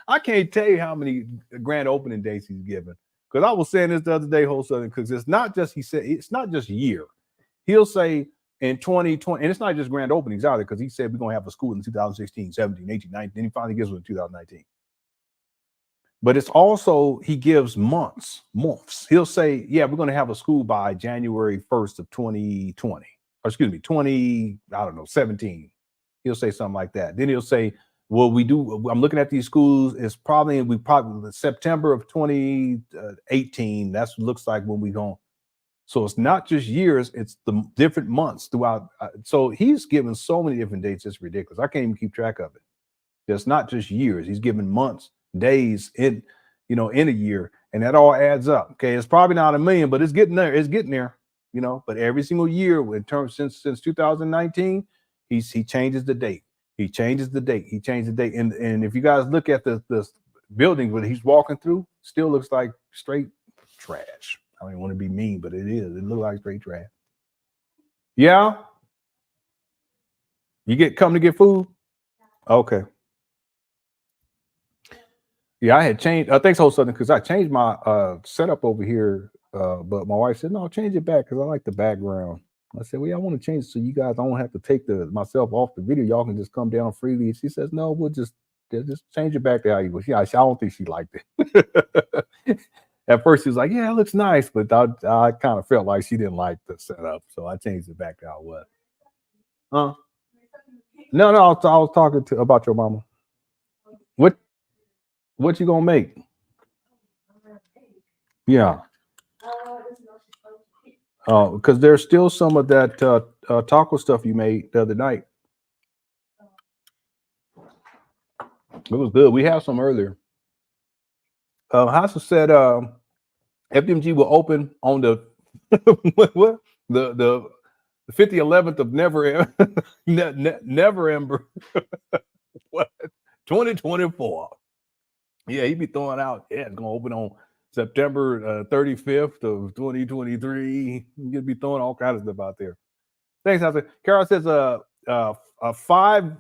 I can't tell you how many grand opening dates he's given. Because I was saying this the other day, whole Southern, because it's not just, he said, it's not just year. He'll say in 2020, and it's not just grand openings either, because he said we're going to have a school in 2016, 17, 18, 19. Then he finally gives one in 2019. But it's also, he gives months. He'll say, yeah, we're going to have a school by January 1st of 2020. Or excuse me, 17. He'll say something like that. Then he'll say, well, I'm looking at these schools. It's probably September of 2018. That looks like when we going. So it's not just years, it's the different months throughout. So he's given so many different dates, it's ridiculous. I can't even keep track of it. It's not just years. He's given months, days in a year, and that all adds up. Okay, it's probably not 1 million, but it's getting there. It's getting there, But every single year, in terms since 2019, he changes the date. He changes the date. And if you guys look at the building that he's walking through, still looks like straight trash. I don't even want to be mean, but it is. It looks like straight trash. Yeah. You come to get food? Okay. Yeah, I had changed. Thanks, whole Southern, because I changed my setup over here. But my wife said, no, change it back because I like the background. I said, well, yeah, I want to change it so you guys don't have to take myself off the video. Y'all can just come down freely. She says, no, we'll just change it back to how you was. Yeah, I don't think she liked it. At first, she was like, yeah, it looks nice. But I kind of felt like she didn't like the setup. So I changed it back to how it was. Huh? No, I was talking about your mama. What you gonna make? Yeah. Oh, because there's still some of that taco stuff you made the other night. It was good. We have some earlier. Hassa said FDMG will open on the what? The 5011th of November. What? 2024. Yeah, he be throwing out. Yeah, it's gonna open on September 35th of 2023. You'll be throwing all kinds of stuff out there. Thanks, Hassa. Carol says five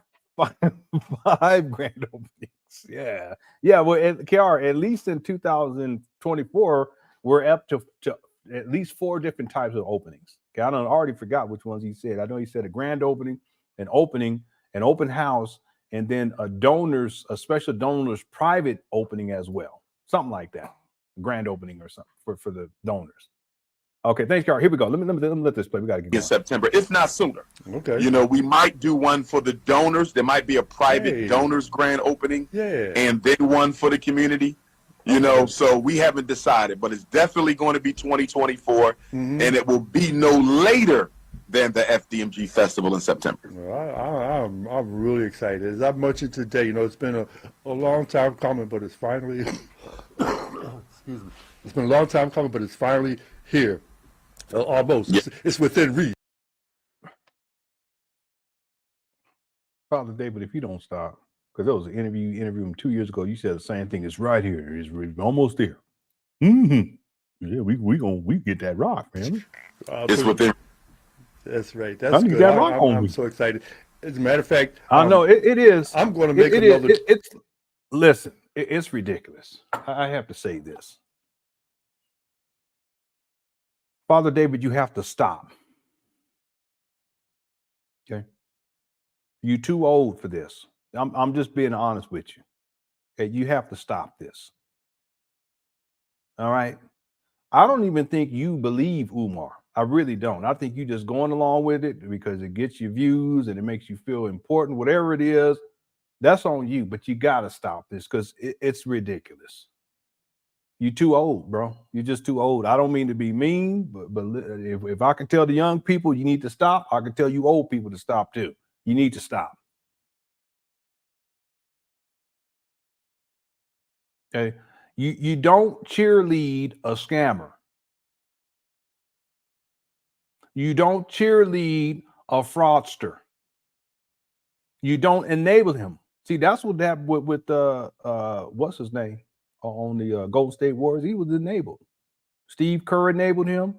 grand openings. Yeah. Well, Carol, at least in 2024, we're up to at least 4 different types of openings. Okay, I already forgot which ones he said. I know he said a grand opening, an open house, and then a special donors private opening as well. Something like that. A grand opening or something for the donors. Okay, thanks, Carl. Here we go. Let me let this play. We got to get in going. September, if not sooner. Okay. You know, we might do one for the donors. There might be a private Hey. donors grand opening, Yeah. and then one for the community. You know, so we haven't decided, but it's definitely going to be 2024, and it will be no later than the FDMG Festival in September. I'm really excited. As I mentioned today, you know, it's been a long time coming, but it's finally excuse me. It's been a long time coming, but it's finally here. Almost. Yeah. It's within reach. Father David, if you don't stop, because there was an interview you interviewed him 2 years ago. You said the same thing. It's right here. It's almost there. Mm-hmm. Yeah, we get that rock, man. It's within. That's right. I That's need good. that rock on I'm me. so excited. As a matter of fact, I know it is. I'm going to make It another. is. It's listen. It's ridiculous. I have to say this, Father David. You have to stop. Okay, you're too old for this. I'm just being honest with you. Okay, you have to stop this. All right. I don't even think you believe Umar. I really don't. I think you're just going along with it because it gets you views and it makes you feel important. Whatever it is, that's on you. But you got to stop this because it's ridiculous. You're too old, bro. You're just too old. I don't mean to be mean, but if I can tell the young people you need to stop, I can tell you old people to stop too. You need to stop. Okay. You don't cheerlead a scammer. You don't cheerlead a fraudster. You don't enable him. See, that's what happened with what's his name on the Golden State Warriors. He was enabled. Steve Kerr enabled him.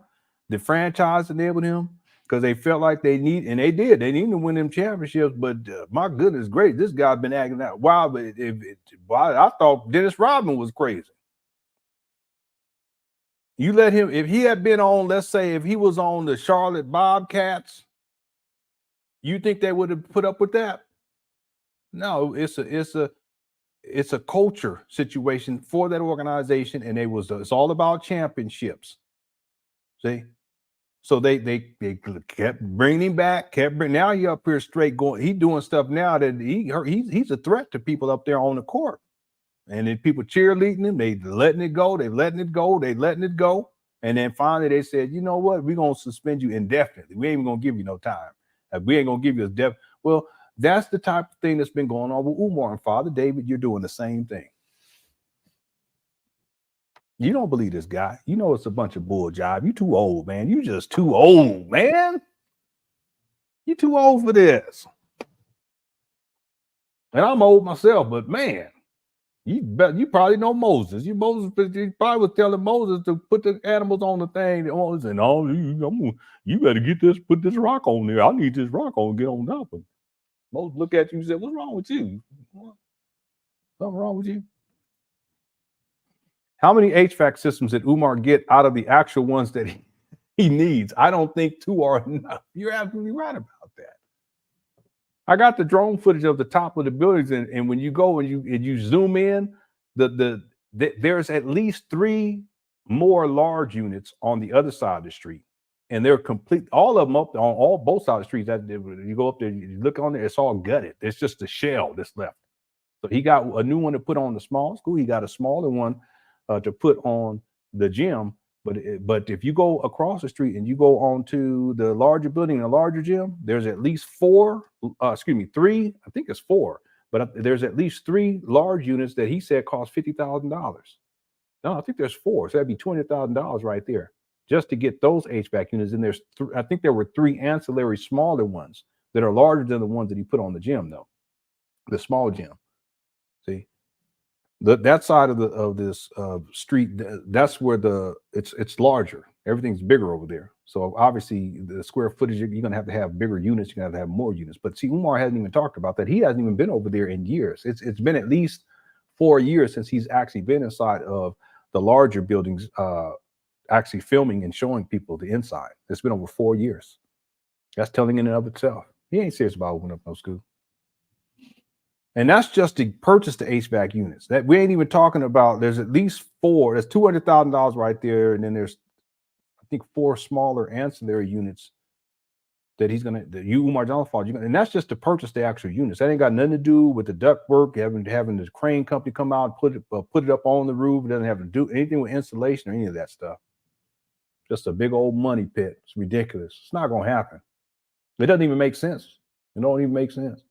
The franchise enabled him because they felt like they need, and they did. They needed to win them championships. But my goodness, great, this guy's been acting out wild. But I thought Dennis Rodman was crazy. You let him, if he had been on, let's say, if he was on the Charlotte Bobcats, you think they would have put up with that? No, it's a culture situation for that organization, and it's all about championships. See, so they kept bringing him back, now he up here straight going. He's doing stuff now that he's a threat to people up there on the court. And then people cheerleading him, they letting it go, they letting it go. And then finally they said, you know what? We're going to suspend you indefinitely. We ain't even going to give you no time. We ain't going to give you a death. Well, that's the type of thing that's been going on with Umar. And Father David, you're doing the same thing. You don't believe this guy. You know it's a bunch of bull jive. You too old, man. You just too old, man. You too old for this. And I'm old myself, but man, you probably know Moses. He probably was telling Moses to put the animals on the thing. Moses said, "Oh, you better get this, put this rock on there. I need this rock on, get on top of it." Moses looked at you and said, "What's wrong with you? Something wrong with you?" How many HVAC systems did Umar get out of the actual ones that he needs? I don't think 2 are enough. You're absolutely right about that. I got the drone footage of the top of the buildings, and when you go and you zoom in, there's at least 3 more large units on the other side of the street, and they're complete. All of them up on both sides of the street. That you go up there, you look on there, it's all gutted. It's just the shell that's left. So he got a new one to put on the small school. He got a smaller one to put on the gym. But if you go across the street and you go on to the larger building, the larger gym, there's at least 3, I think it's 4, but there's at least 3 large units that he said cost $50,000. No, I think there's 4. So that'd be $200,000 right there just to get those HVAC units. And I think there were 3 ancillary smaller ones that are larger than the ones that he put on the gym, though. The small gym. See? That side of this street, that's where it's larger. Everything's bigger over there. So obviously the square footage, you're going to have bigger units. You're going to have more units. But see, Umar hasn't even talked about that. He hasn't even been over there in years. It's been at least 4 years since he's actually been inside of the larger buildings, actually filming and showing people the inside. It's been over 4 years. That's telling in and of itself. He ain't serious about opening up no school. And that's just to purchase the HVAC units. That we ain't even talking about. There's at least 4. There's $200,000 right there, and then there's, I think 4 smaller ancillary units that he's gonna, that you, Umar Johnson, and that's just to purchase the actual units. That ain't got nothing to do with the duct work, having the crane company come out and put it up on the roof. It doesn't have to do anything with insulation or any of that stuff. Just a big old money pit. It's ridiculous. It's not gonna happen. It doesn't even make sense. It don't even make sense.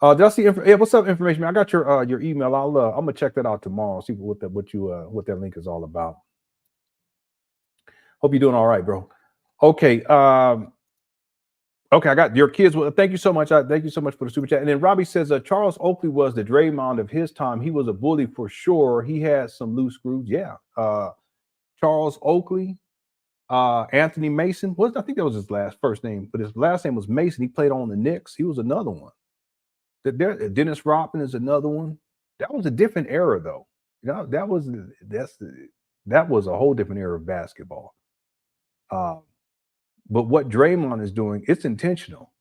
Did I see? Yeah, what's up, information? I got your email. I'm gonna check that out tomorrow. See what that link is all about. Hope you're doing all right, bro. Okay. Okay, I got your kids. Well, thank you so much. Thank you so much for the super chat. And then Robbie says, Charles Oakley was the Draymond of his time. He was a bully for sure. He had some loose screws. Yeah. Charles Oakley, Anthony Mason. I think that was his first name, but his last name was Mason. He played on the Knicks. He was another one. Dennis Rodman is another one. That was a different era, though. You know, that was a whole different era of basketball. But what Draymond is doing, it's intentional,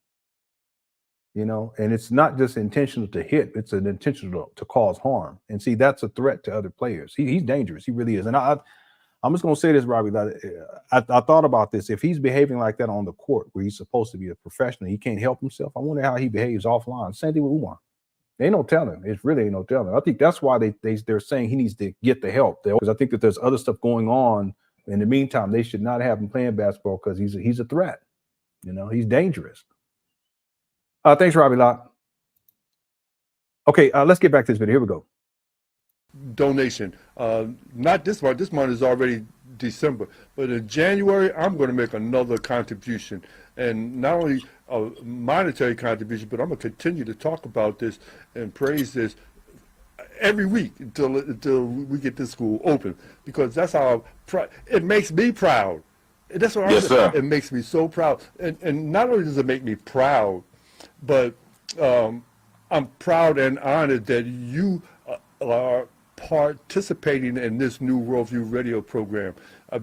you know, and it's not just intentional to hit, it's an intentional to cause harm. And see, that's a threat to other players. He's dangerous. He really is. And I'm just going to say this, Robbie, that I thought about this. If he's behaving like that on the court where he's supposed to be a professional, he can't help himself. I wonder how he behaves offline. Same thing with Umar. They ain't no telling. It's really ain't no telling. I think that's why they're saying he needs to get the help, because I think that there's other stuff going on. In the meantime, they should not have him playing basketball because he's a threat. You know, he's dangerous. Thanks, Robbie Lott. Okay, let's get back to this video. Here we go. Donation. Not this month. This month is already December. But in January, I'm going to make another contribution. And not only a monetary contribution, but I'm going to continue to talk about this and praise this every week until we get this school open, because that's how it makes me proud. That's what it makes me so proud. And not only does it make me proud, but I'm proud and honored that you are participating in this new Worldview radio program.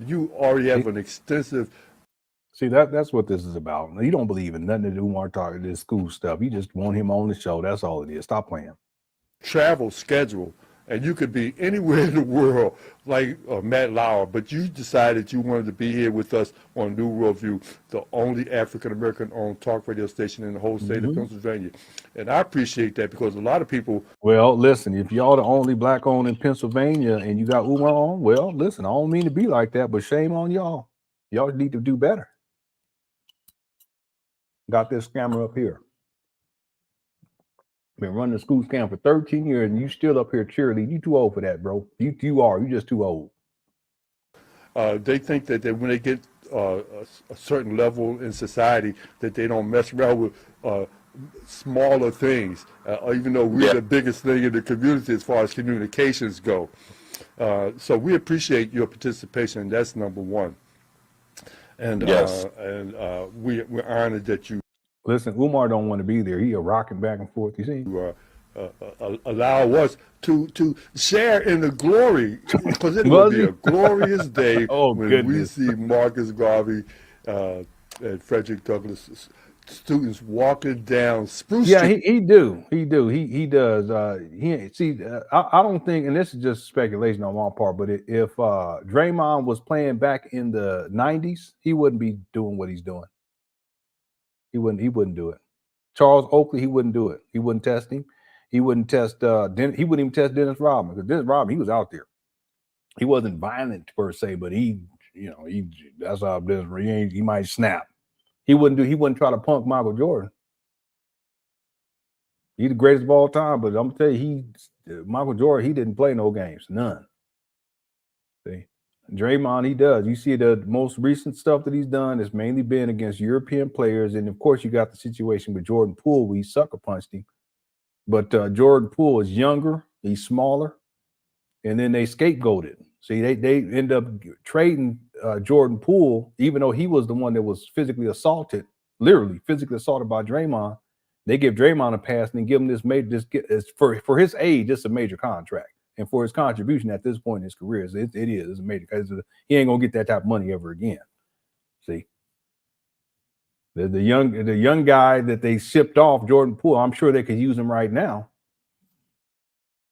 You already have an extensive. See, that's what this is about. You don't believe in nothing to do Umar talking this school stuff. You just want him on the show. That's all it is. Stop playing. Travel schedule, and you could be anywhere in the world like Matt Lauer, but you decided you wanted to be here with us on New Worldview, the only African-American owned talk radio station in the whole state of Pennsylvania. And I appreciate that, because a lot of people... Well, listen, if y'all the only black owned in Pennsylvania and you got Umar on, well, listen, I don't mean to be like that, but shame on y'all. Y'all need to do better. Got this scammer up here. Been running the school scam for 13 years, and you still up here cheerleading. You too old for that, bro. You are. You just too old. They think that when they get a certain level in society, that they don't mess around with smaller things, even though we're the biggest thing in the community as far as communications go. So we appreciate your participation. That's number one. And we're honored that you. Listen, Umar don't want to be there. He a rocking back and forth. You see, allow us to share in the glory, because it will be a glorious day when we see Marcus Garvey and Frederick Douglass students walking down Spruce Street. He does. I don't think, and this is just speculation on my part, but if Draymond was playing back in the 90s, he wouldn't be doing what he's doing. He wouldn't do it. Charles Oakley, he wouldn't do it. He wouldn't test him. He wouldn't test he wouldn't even test Dennis Rodman, because Dennis Rodman, he was out there. He wasn't violent per se, but that's how he might snap. He wouldn't try to punk Michael Jordan. He's the greatest of all time, but I'm gonna tell you, Michael Jordan, he didn't play no games, none. See, Draymond, he does. You see the most recent stuff that he's done has mainly been against European players, and of course, you got the situation with Jordan Poole where he sucker punched him. But Jordan Poole is younger, he's smaller, and then they scapegoated. See, they end up trading Jordan Poole, even though he was the one that was physically assaulted, literally physically assaulted by Draymond. They give Draymond a pass and then give him for his age, it's a major contract. And for his contribution at this point in his career, it's a major, because he ain't gonna get that type of money ever again. See, the young guy that they shipped off, Jordan Poole, I'm sure they could use him right now.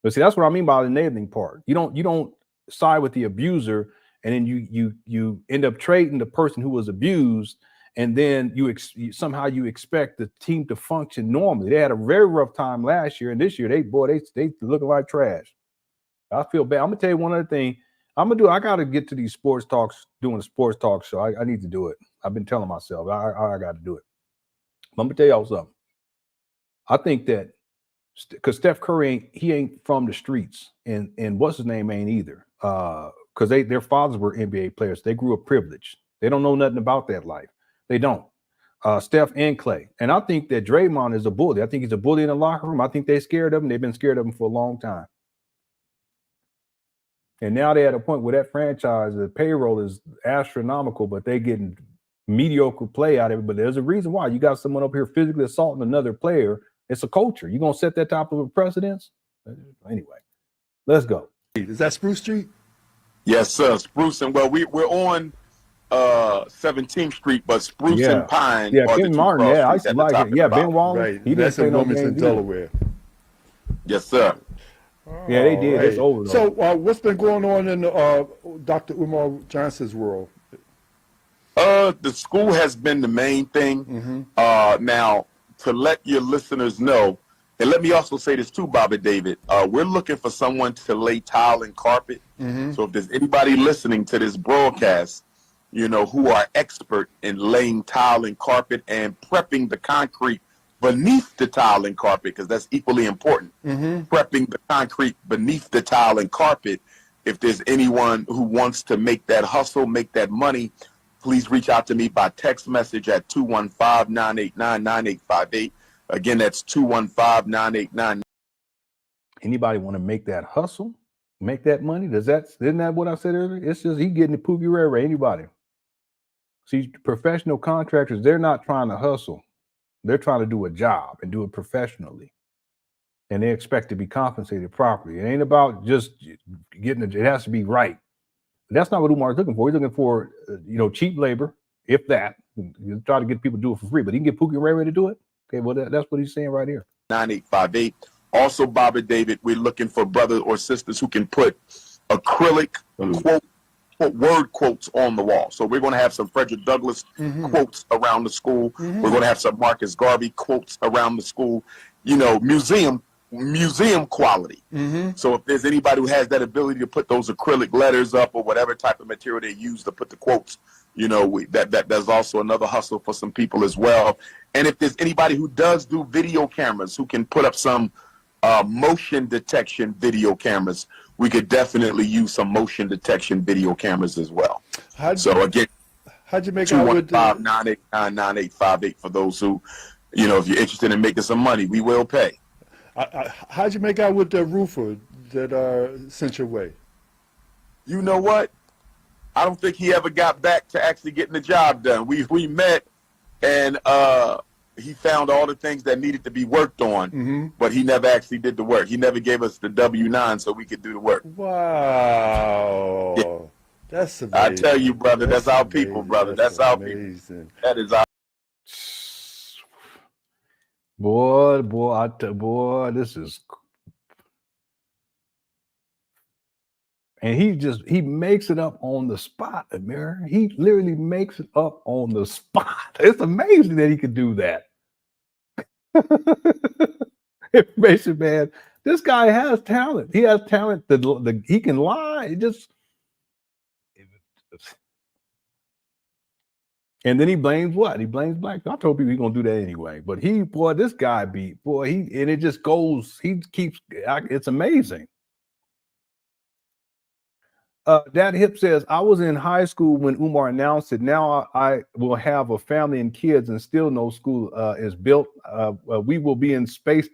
But see, that's what I mean by the enabling part. You don't side with the abuser and then you end up trading the person who was abused, and then somehow you expect the team to function normally. They had a very rough time last year, and this year they looking like trash. I feel bad. I'm gonna tell you one other thing. I got to get to these sports talks, doing a sports talk show. I need to do it. I've been telling myself I got to do it. But I'm gonna tell y'all something. I think that because Steph Curry ain't from the streets, and what's his name ain't either. Because their fathers were NBA players. They grew up privileged. They don't know nothing about that life. They don't. Steph and Clay. And I think that Draymond is a bully. I think he's a bully in the locker room. I think they're scared of him. They've been scared of him for a long time. And now they're at a point where that franchise, the payroll is astronomical, but they're getting mediocre play out of it. But there's a reason why. You got someone up here physically assaulting another player. It's a culture. You're going to set that type of a precedence? Anyway, let's go. Is that Spruce Street? Yes, sir. Spruce and we're on 17th Street, but Spruce and Pine are Ken the Martin, two I cross used to streets at like the top it. and Yeah, the Ben bottom. Wallace. Right. He didn't That's play in no Wilmington, games either. Delaware. Yes, sir. Yeah, they did. Right. It's over though. So what's been going on in Dr. Umar Johnson's world? The school has been the main thing. Now, to let your listeners know, and let me also say this too, Bobby David, we're looking for someone to lay tile and carpet. So if there's anybody listening to this broadcast, who are expert in laying tile and carpet and prepping the concrete beneath the tile and carpet, because that's equally important, prepping the concrete beneath the tile and carpet. If there's anyone who wants to make that hustle, make that money, please reach out to me by text message at 215-989-9858. Again, that's 215-989. Anybody want to make that hustle, make that money? Isn't that what I said earlier? It's just he getting the poopy ray. Anybody. See, professional contractors, they're not trying to hustle. They're trying to do a job and do it professionally. And they expect to be compensated properly. It ain't about just getting it. It has to be right. That's not what Umar's looking for. He's looking for, cheap labor, if that. You try to get people to do it for free, but he can get Pookie Ray to do it. Okay, well, that's what he's saying right here. 9858. Also, Bobby David, we're looking for brothers or sisters who can put acrylic word quotes on the wall. So we're going to have some Frederick Douglass quotes around the school. We're going to have some Marcus Garvey quotes around the school. Museum quality. So if there's anybody who has that ability to put those acrylic letters up or whatever type of material they use to put the quotes, there's also another hustle for some people as well. And if there's anybody who does do video cameras, who can put up some motion detection video cameras, we could definitely use some motion detection video cameras as well. How'd Again, you make out with 215-989-9858 for those who, if you're interested in making some money, we will pay. How'd you make out with the roofer that sent your way? You know what? I don't think he ever got back to actually getting the job done. We met, and he found all the things that needed to be worked on, but he never actually did the work. He never gave us the W-9 so we could do the work. Wow. Yeah. That's amazing. I tell you, brother, that's our people, brother. That's our people. That is our. Boy, this is. And he makes it up on the spot, Amir. He literally makes it up on the spot. It's amazing that he could do that. Information, man. This guy has talent. He has talent. He can lie. And then he blames what? He blames black. I told people he's gonna do that anyway. But this guy and it just goes. It's amazing. Dad Hip says, I was in high school when Umar announced it. Now I will have a family and kids and still no school is built. We will be in space.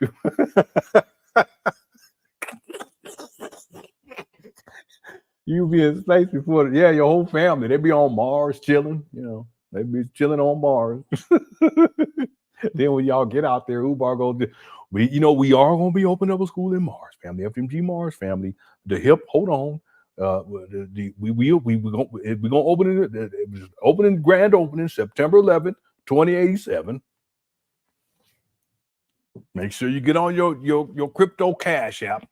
You'll be in space before. Your whole family. They'll be on Mars chilling. They'll be chilling on Mars. Then when y'all get out there, Umar goes, we are going to be opening up a school in Mars, family, FDMG Mars family. The Hip, hold on. We're gonna open it. Grand opening September 11th, 2087. Make sure you get on your crypto cash app.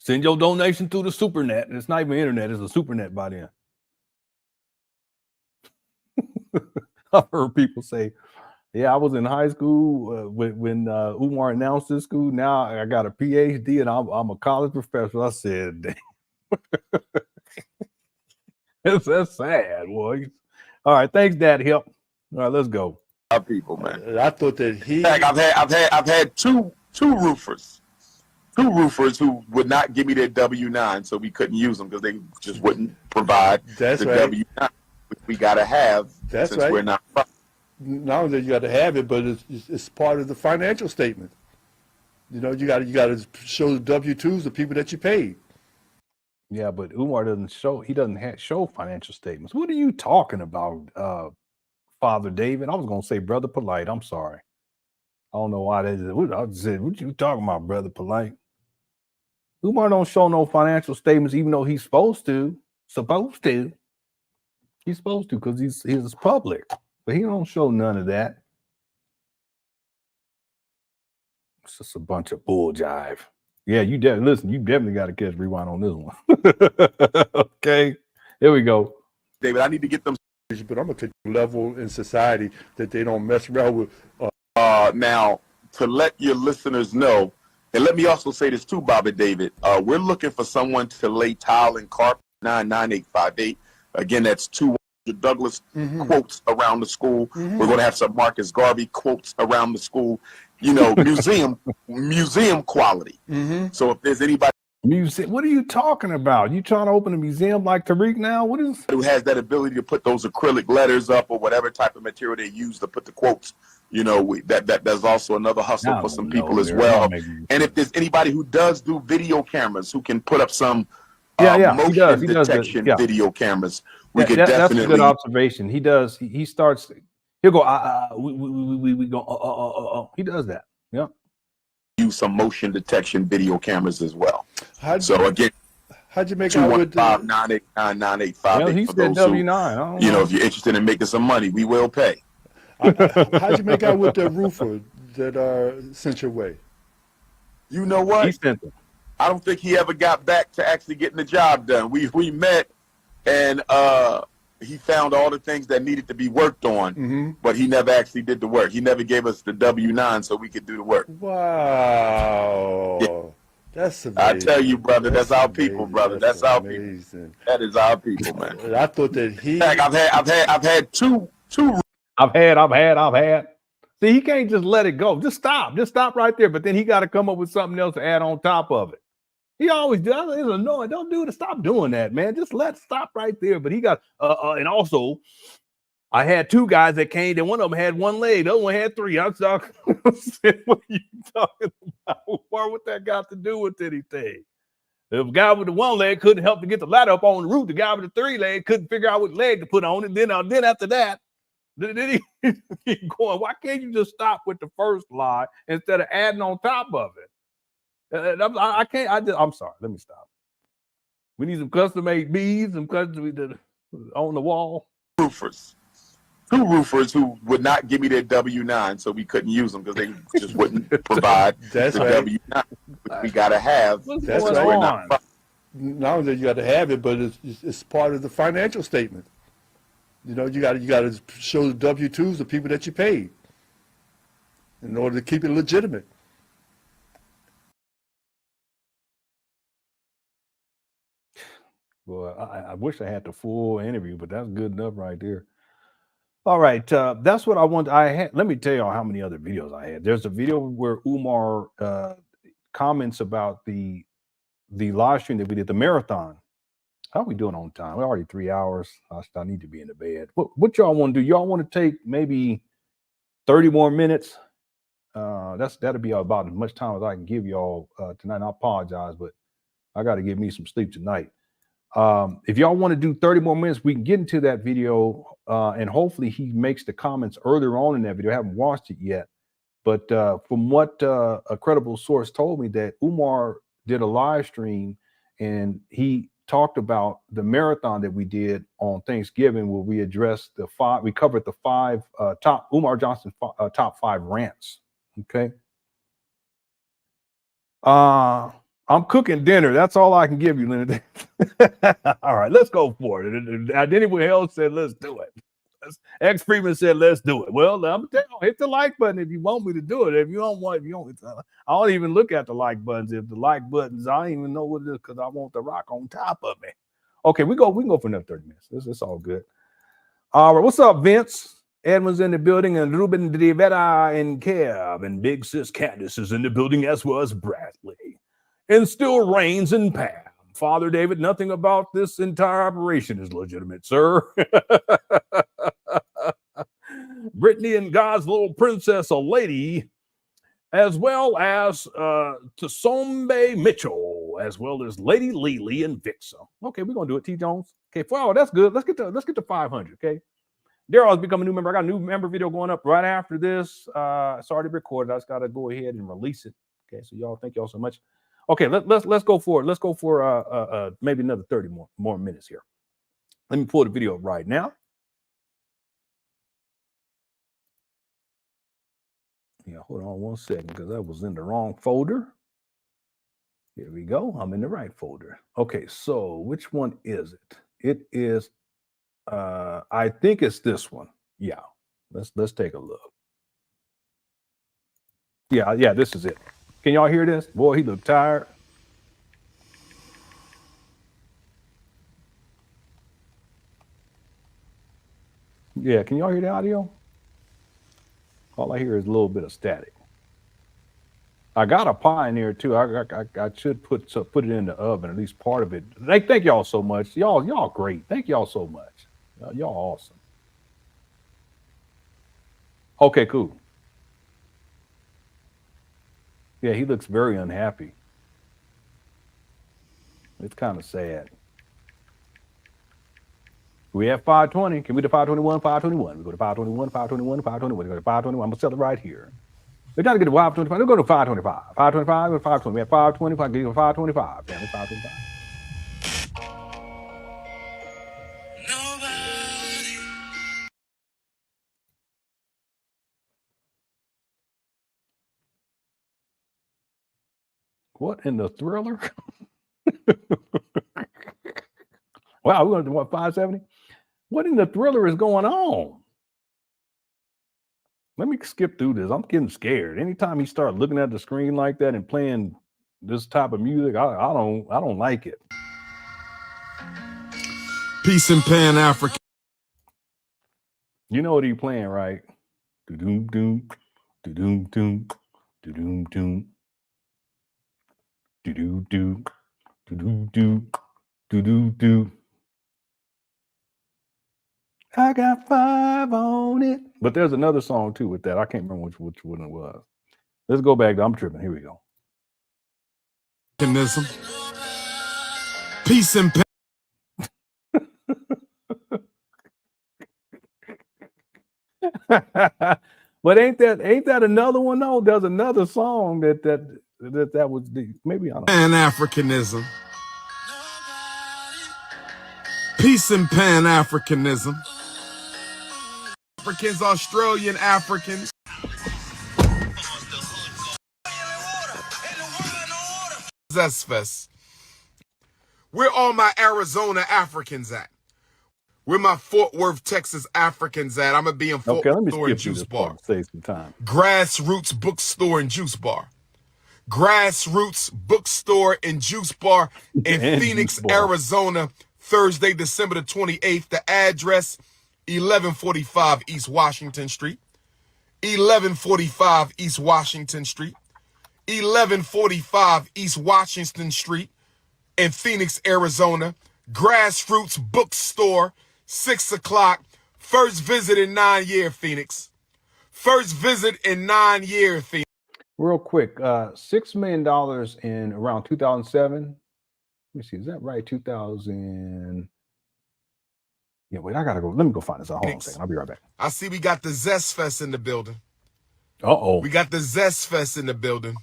Send your donation through the supernet. And it's not even internet, it's a supernet by then. I've heard people say, yeah, I was in high school when Umar announced this school. Now I got a PhD and I'm a college professor. I said, that's sad, boy. All right, thanks, Dad. Help. All right, let's go. Our people, man. I thought that he. In fact, I've had two roofers who would not give me their W-9, so we couldn't use them because they just wouldn't provide That's the right. W-9 we got to have. That's since right. We're not. Not only that you got to have it, but it's part of the financial statement. You know, you got to show the W-2s, the people that you paid. Yeah, but Umar doesn't show. He doesn't show financial statements. What are you talking about, Father David? I was gonna say Brother Polite. I'm sorry. I don't know why that is. I said, what you talking about, Brother Polite? Umar don't show no financial statements, even though he's supposed to. He's supposed to because he's public, but he don't show none of that. It's just a bunch of bull jive. Yeah, you definitely got to catch rewind on this one. Okay, here we go. David, I need to get them. But I'm gonna take the level in society that they don't mess around with. Now, to let your listeners know, and let me also say this too, Bobby David, we're looking for someone to lay tile and carpet. 99858. Again, that's 2 Douglas quotes around the school. We're going to have some Marcus Garvey quotes around the school. You know, museum quality. So if there's anybody What are you talking about? You trying to open a museum like Tariq now? What is? who has that ability to put those acrylic letters up or whatever type of material they use to put the quotes, you know, there's also another hustle for some people as well. And if there's anybody who does do video cameras, who can put up some motion detection video cameras, we could definitely. That's a good observation. He does. He starts. He'll go. We go. He does that. Yeah. Use some motion detection video cameras as well. How'd you make out with 215-989-9858? Well, he said W-9. You know, if you're interested in making some money, we will pay. How'd you make out with the roofer that sent your way? You know what? He sent them. I don't think he ever got back to actually getting the job done. We met, and he found all the things that needed to be worked on, but he never actually did the work. He never gave us the W-9 so we could do the work. Wow. Yeah. That's amazing. I tell you, brother, that's our people, brother. That's our people. That is our people, man. I thought that he. In fact, I've had two. I've had. See, he can't just let it go. Just stop right there. But then he got to come up with something else to add on top of it. He always does. It's annoying. Don't do it. Stop doing that, man. Just stop right there. But he got and also, I had 2 guys that came. And one of them had 1 leg. The other one had 3. I'm talking. What are you talking about? What that got to do with anything? The guy with the 1 leg couldn't help to get the ladder up on the roof. The guy with the 3 leg couldn't figure out what leg to put on it. Then after that, then he keep going. Why can't you just stop with the first lie instead of adding on top of it? I can't. I'm sorry. Let me stop. We need some custom-made beads, some custom on the wall. Roofers. 2 roofers who would not give me their W-9, so we couldn't use them because they just wouldn't provide the W-9 we got to have. That's right. Not only that you got to have it, but it's part of the financial statement. You know, you got to show the W-2s, the people that you paid, in order to keep it legitimate. Well, I wish I had the full interview, but that's good enough right there. All right, that's what I want. Let me tell y'all how many other videos I had. There's a video where Umar comments about the live stream that we did, the marathon. How are we doing on time? We're already 3 hours. I need to be in the bed. What y'all want to do? Y'all want to take maybe 30 more minutes? That'll be about as much time as I can give y'all tonight. I apologize, but I got to get me some sleep tonight. If y'all want to do 30 more minutes, we can get into that video, and hopefully he makes the comments earlier on in that video. I haven't watched it yet, but from what a credible source told me, that Umar did a live stream and he talked about the marathon that we did on Thanksgiving, where we addressed we covered the 5 top Umar Johnson top 5 rants. Okay. I'm cooking dinner. That's all I can give you, Leonard. All right, let's go for it. And anyone else said, let's do it. X Freeman said, let's do it. Well, I'm telling you, hit the like button if you want me to do it. If you don't want, I don't even look at the like buttons. If the like buttons, I don't even know what it is because I want the rock on top of me. Okay, we can go for another 30 minutes. It's all good. All right, what's up, Vince? Edwin's in the building, and Ruben Rivera and Kev, and Big Sis Candace is in the building, as well as Bradley. And still reigns and Pam. Father David, nothing about this entire operation is legitimate, sir. Brittany and God's little princess, a lady, as well as Tasombe Mitchell, as well as Lady Lily and Vixa. Okay, we're gonna do it, T Jones. Okay, wow, that's good. Let's get to 500. Okay, Daryl's become a new member. I got a new member video going up right after this. It's already recorded. I just gotta go ahead and release it. Okay, so y'all, thank y'all so much. Okay, let's go for it. Let's go for maybe another 30 more minutes here. Let me pull the video up right now. Yeah, hold on one second because I was in the wrong folder. Here we go. I'm in the right folder. Okay, so which one is it? It is, I think it's this one. Yeah, let's take a look. Yeah, this is it. Can y'all hear this? Boy, he looked tired. Yeah, can y'all hear the audio? All I hear is a little bit of static. I got a Pioneer too. I should put it in the oven, at least part of it. Thank y'all so much. Y'all great. Thank y'all so much. Y'all awesome. Okay, cool. Yeah, he looks very unhappy. It's kind of sad. We have 520. Can we do 521, 521? We go to 521, 521, 521. We go to 521. I'm going to sell it right here. We're trying to get to 525. We'll go to 525. 525 or 520. We have 525. Get to 525. Damn, it's 525. What in the thriller? Wow, we're going to what, 570? What in the thriller is going on? Let me skip through this. I'm getting scared. Anytime he starts looking at the screen like that and playing this type of music, I don't like it. Peace in Pan Africa. You know what he's playing, right? Do-doom doom, do-doom doom, do-doom doom, do-doo doo, do-doo doo, do-doo doo. I got 5 on it. But there's another song too with that. I can't remember which one it was. Let's go back. I'm tripping. Here we go. Peace in Pan. But ain't that another one though? There's another song that was maybe I don't know. Pan Africanism. Peace in Pan Africanism. Africans, Australian Africans. Zest Fest. Where all my Arizona Africans at? Where my Fort Worth, Texas Africans at? I'm gonna be in Fort Worth Store and Juice Bar. Save some time. Grassroots Bookstore and Juice Bar. Grassroots Bookstore and Juice Bar in Phoenix, Arizona, Thursday, December the 28th. The address, 1145 East Washington Street. 1145 East Washington Street. 1145 East Washington Street in Phoenix, Arizona. Grassroots Bookstore, 6 o'clock. First visit in 9 years, Phoenix. First visit in 9 years, Phoenix. Real quick, $6 million in around 2007. Let me see, is that right? 2000. Yeah, wait, I gotta go. Let me go find this out. Hold on a second. I'll be right back. I see we got the Zest Fest in the building. Uh-oh. We got the Zest Fest in the building.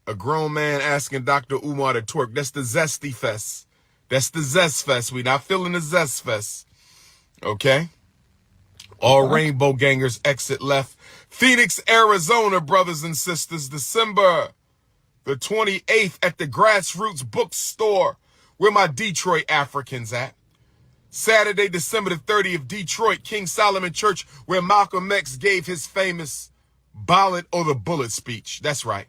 A grown man asking Dr. Umar to twerk. That's the Zesty Fest. That's the Zest Fest. We not feeling the Zest Fest. Okay? All rainbow gangers exit left. Phoenix, Arizona, brothers and sisters, December The 28th at the Grassroots Bookstore, where my Detroit Africans at. Saturday, December the 30th, Detroit, King Solomon Church, where Malcolm X gave his famous ballot or the bullet speech. That's right.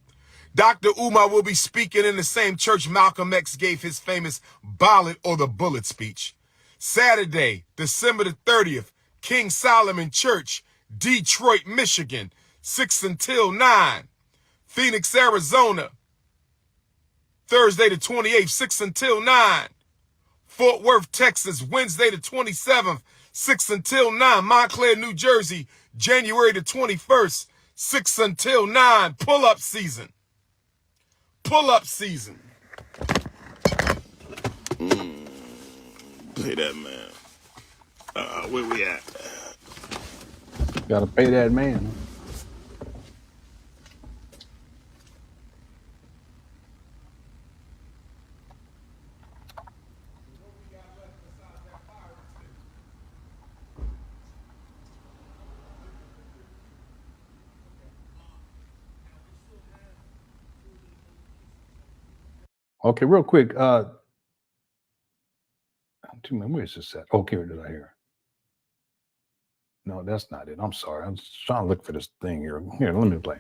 Dr. Umar will be speaking in the same church Malcolm X gave his famous ballot or the bullet speech. Saturday, December the 30th, King Solomon Church, Detroit, Michigan, 6 until 9. Phoenix, Arizona, Thursday the 28th, 6 until 9. Fort Worth, Texas, Wednesday the 27th, 6 until 9. Montclair, New Jersey, January the 21st, 6 until 9. Pull-up season. Pull-up season. Pay that man. Where we at? Gotta pay that man. Okay, real quick. Where is this at? Okay, where did I hear? No, that's not it. I'm sorry. I'm just trying to look for this thing here. Here, let me play.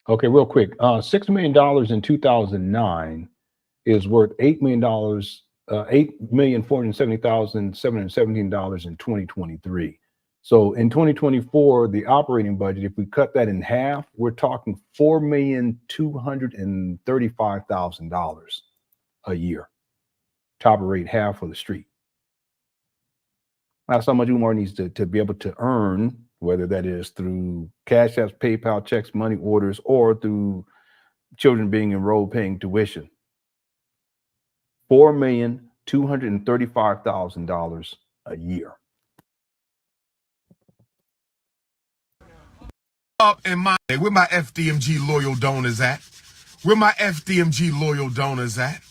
Okay, real quick. $6 million in 2009 is worth $8 million, $8,470,717 in 2023. So in 2024, the operating budget, if we cut that in half, we're talking $4,235,000 a year to operate half of the street. That's how much Umar needs to be able to earn, whether that is through cash apps, PayPal, checks, money orders, or through children being enrolled, paying tuition. $4,235,000 a year. Up in my, where my FDMG loyal donors at? Where my FDMG loyal donors at?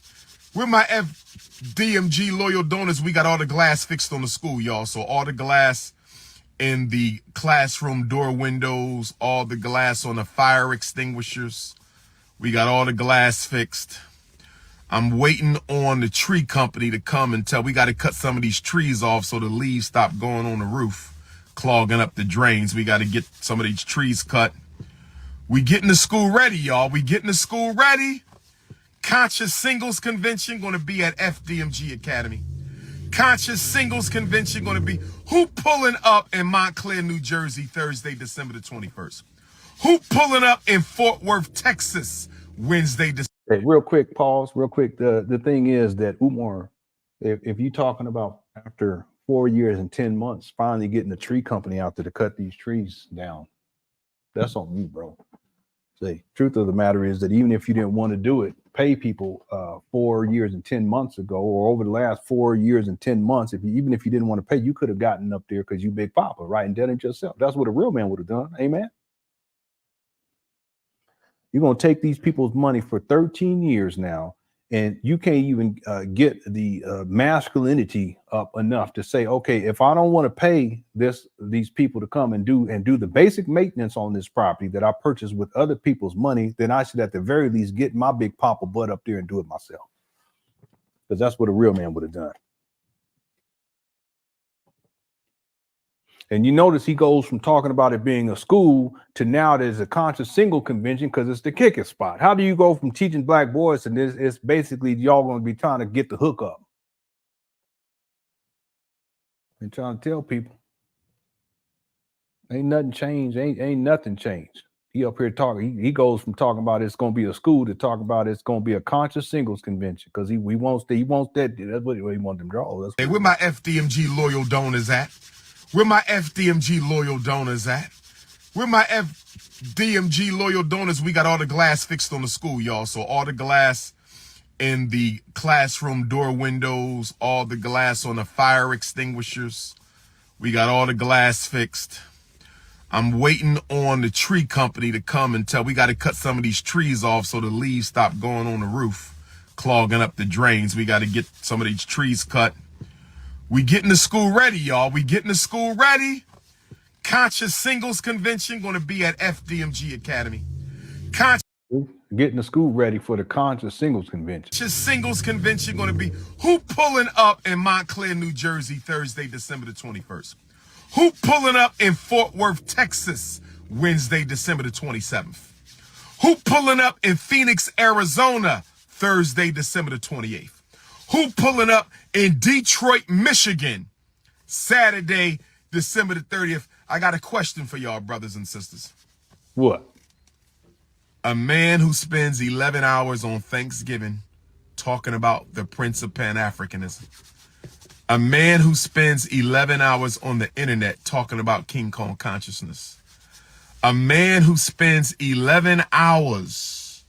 Where my FDMG loyal donors? We got all the glass fixed on the school, y'all. So all the glass in the classroom door windows, all the glass on the fire extinguishers. We got all the glass fixed. I'm waiting on the tree company to come and tell we got to cut some of these trees off so the leaves stop going on the roof, clogging up the drains. We got to get some of these trees cut. We getting the school ready, y'all. We getting the school ready. Conscious Singles Convention going to be at FDMG Academy. Conscious Singles Convention going to be, who pulling up in Montclair, New Jersey, Thursday, December the 21st? Who pulling up in Fort Worth, Texas, Wednesday, December? Hey, real quick, pause, real quick. The thing is that Umar, if you're talking about after 4 years and 10 months, finally getting the tree company out there to cut these trees down, that's on you, bro. The truth of the matter is that even if you didn't want to do it, pay people 4 years and 10 months ago, or over the last 4 years and 10 months, even if you didn't want to pay, you could have gotten up there because you Big Papa, right? And done it yourself. That's what a real man would have done. Amen. You're going to take these people's money for 13 years now, and you can't even get the masculinity up enough to say, okay, if I don't want to pay these people to come and do the basic maintenance on this property that I purchased with other people's money, then I should at the very least get my Big Papa butt up there and do it myself. Because that's what a real man would have done. And you notice he goes from talking about it being a school to now there's a conscious single convention because it's the kicking spot. How do you go from teaching black boys and it's basically y'all going to be trying to get the hook up? And trying to tell people ain't nothing changed. Ain't nothing changed. He up here talking. He goes from talking about it's going to be a school to talking about it's going to be a conscious singles convention because he wants that. That's what he wants them to draw. Hey, where my FDMG loyal donors at? Where my FDMG loyal donors at? Where my FDMG loyal donors? We got all the glass fixed on the school, y'all. So all the glass in the classroom door windows, all the glass on the fire extinguishers. We got all the glass fixed. I'm waiting on the tree company to come and tell we got to cut some of these trees off so the leaves stop going on the roof, clogging up the drains. We got to get some of these trees cut. We getting the school ready, y'all. We getting the school ready. Conscious Singles Convention going to be at FDMG Academy. Getting the school ready for the Conscious Singles Convention. Conscious Singles Convention going to be who pulling up in Montclair, New Jersey, Thursday, December the 21st. Who pulling up in Fort Worth, Texas, Wednesday, December the 27th? Who pulling up in Phoenix, Arizona, Thursday, December the 28th? Who pulling up in Detroit, Michigan, Saturday, December the 30th? I got a question for y'all, brothers and sisters. What? A man who spends 11 hours on Thanksgiving talking about the Prince of Pan Africanism. A man who spends 11 hours on the internet talking about King Kong consciousness. A man who spends 11 hours.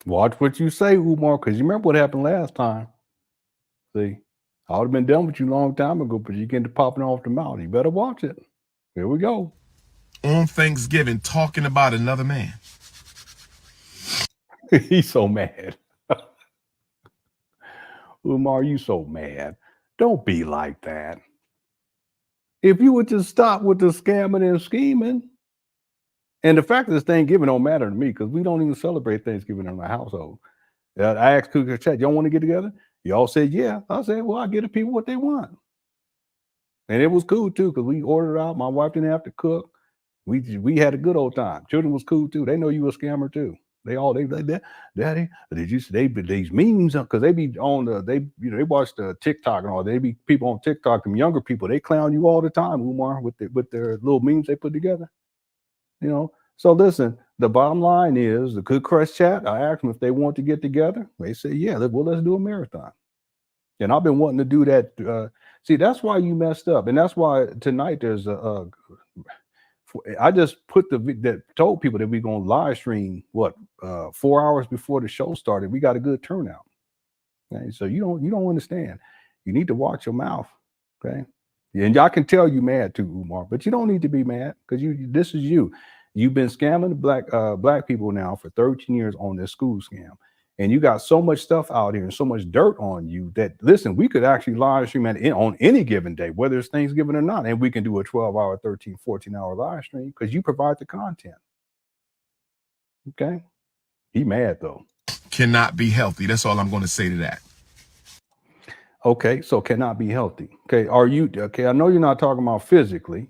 Watch what you say, Umar, because you remember what happened last time. See, I would have been done with you a long time ago, but you get to popping off the mouth. You better watch it. Here we go. On Thanksgiving talking about another man. He's so mad. Umar, you so mad. Don't be like that. If you would just stop with the scamming and scheming, and the fact that this Thanksgiving don't matter to me because we don't even celebrate Thanksgiving in my household. I asked Cougar Chat, y'all want to get together? Y'all said, yeah. I said, well, I get the people what they want. And it was cool too because we ordered out. My wife didn't have to cook. We had a good old time. Children was cool too. They know you a scammer too. They Daddy, did you see these memes because they be on they watch the TikTok and all. They be people on TikTok, them younger people, they clown you all the time, Umar, with their little memes they put together. You know, so listen, the bottom line is the Good Crush Chat. I asked them if they want to get together. They say, yeah, well, let's do a marathon. And I've been wanting to do that. See, that's why you messed up. And that's why tonight there's I just put told people that we're going to live stream 4 hours before the show started. We got a good turnout. Okay, so you don't understand. You need to watch your mouth. Okay, and y'all can tell you mad too, Umar, but you don't need to be mad because this is you. You've been scamming the black people now for 13 years on this school scam. And you got so much stuff out here and so much dirt on you that, listen, we could actually live stream on any given day, whether it's Thanksgiving or not. And we can do a 12-hour, 13, 14-hour live stream because you provide the content. Okay? He mad, though. Cannot be healthy. That's all I'm going to say to that. Okay, so cannot be healthy. Okay, I know you're not talking about physically,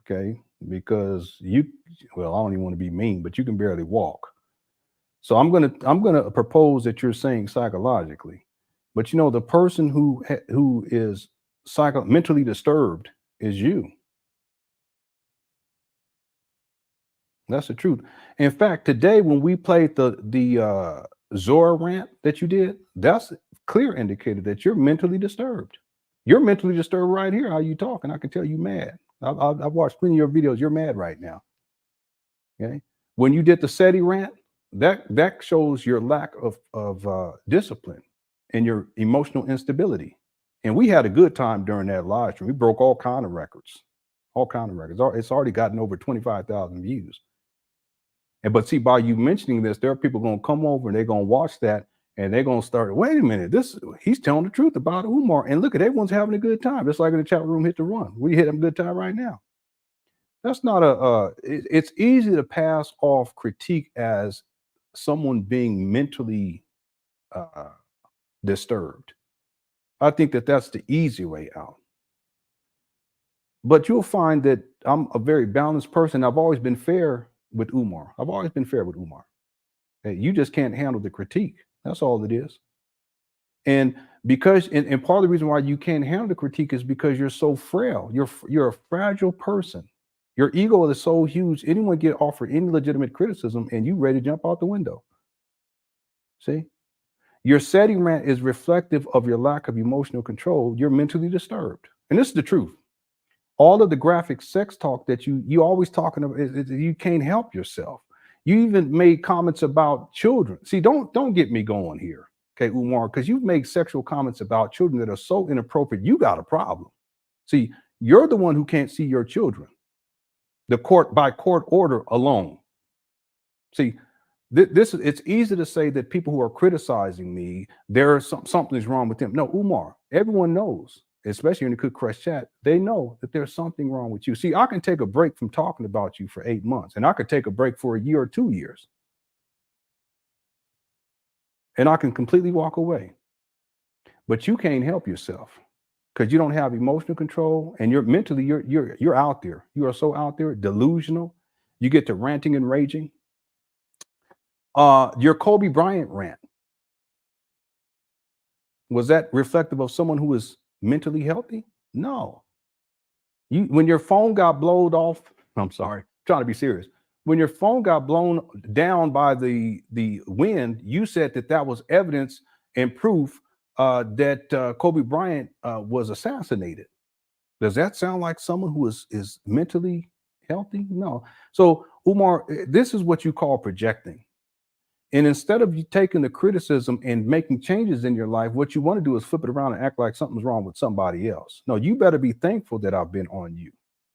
okay, because I don't even want to be mean, but you can barely walk. So I'm gonna propose that you're saying psychologically, but you know the person who is mentally disturbed is you. That's the truth. In fact, today when we played the Zora rant that you did, that's a clear indicator that you're mentally disturbed. You're mentally disturbed right here. How you talking? I can tell you mad. I've watched plenty of your videos. You're mad right now. Okay. When you did the SETI rant, that shows your lack of discipline and your emotional instability. And we had a good time during that live stream. We broke all kind of records. It's already gotten over 25,000 views. But see, by you mentioning this, there are people going to come over and they're going to watch that and they're going to start, wait a minute, he's telling the truth about Umar. And look at everyone's having a good time. Just like in the chat room, hit the run. We hit a good time right now. That's not it's easy to pass off critique as someone being mentally disturbed. I think that's the easy way out. But you'll find that I'm a very balanced person. I've always been fair with Umar. Hey, you just can't handle the critique. That's all it is. And because and part of the reason why you can't handle the critique is because you're so frail. You're a fragile person. Your ego is so huge. Anyone get offered any legitimate criticism and you ready to jump out the window. See? Your SETI rant is reflective of your lack of emotional control. You're mentally disturbed. And this is the truth. All of the graphic sex talk that you always talking about, you can't help yourself. You even made comments about children. See, don't get me going here, okay, Umar, because you've made sexual comments about children that are so inappropriate. You got a problem. See, You're the one who can't see your children. The court, by court order alone. See, it's easy to say that people who are criticizing me, something's wrong with them. No, Umar, everyone knows, especially in the Cook Crush chat, they know that there's something wrong with you. See, I can take a break from talking about you for 8 months, and I could take a break for a year or 2 years. And I can completely walk away. But you can't help yourself because you don't have emotional control, and you're mentally, you're out there. You are so out there, delusional. You get to ranting and raging. Your Kobe Bryant rant, was that reflective of someone who is mentally healthy? No. When your phone got blown off, I'm sorry, I'm trying to be serious. When your phone got blown down by the wind, you said that was evidence and proof that Kobe Bryant was assassinated. Does that sound like someone who is mentally healthy? No. So Umar, this is what you call projecting. And instead of you taking the criticism and making changes in your life, what you want to do is flip it around and act like something's wrong with somebody else. No, you better be thankful that I've been on you.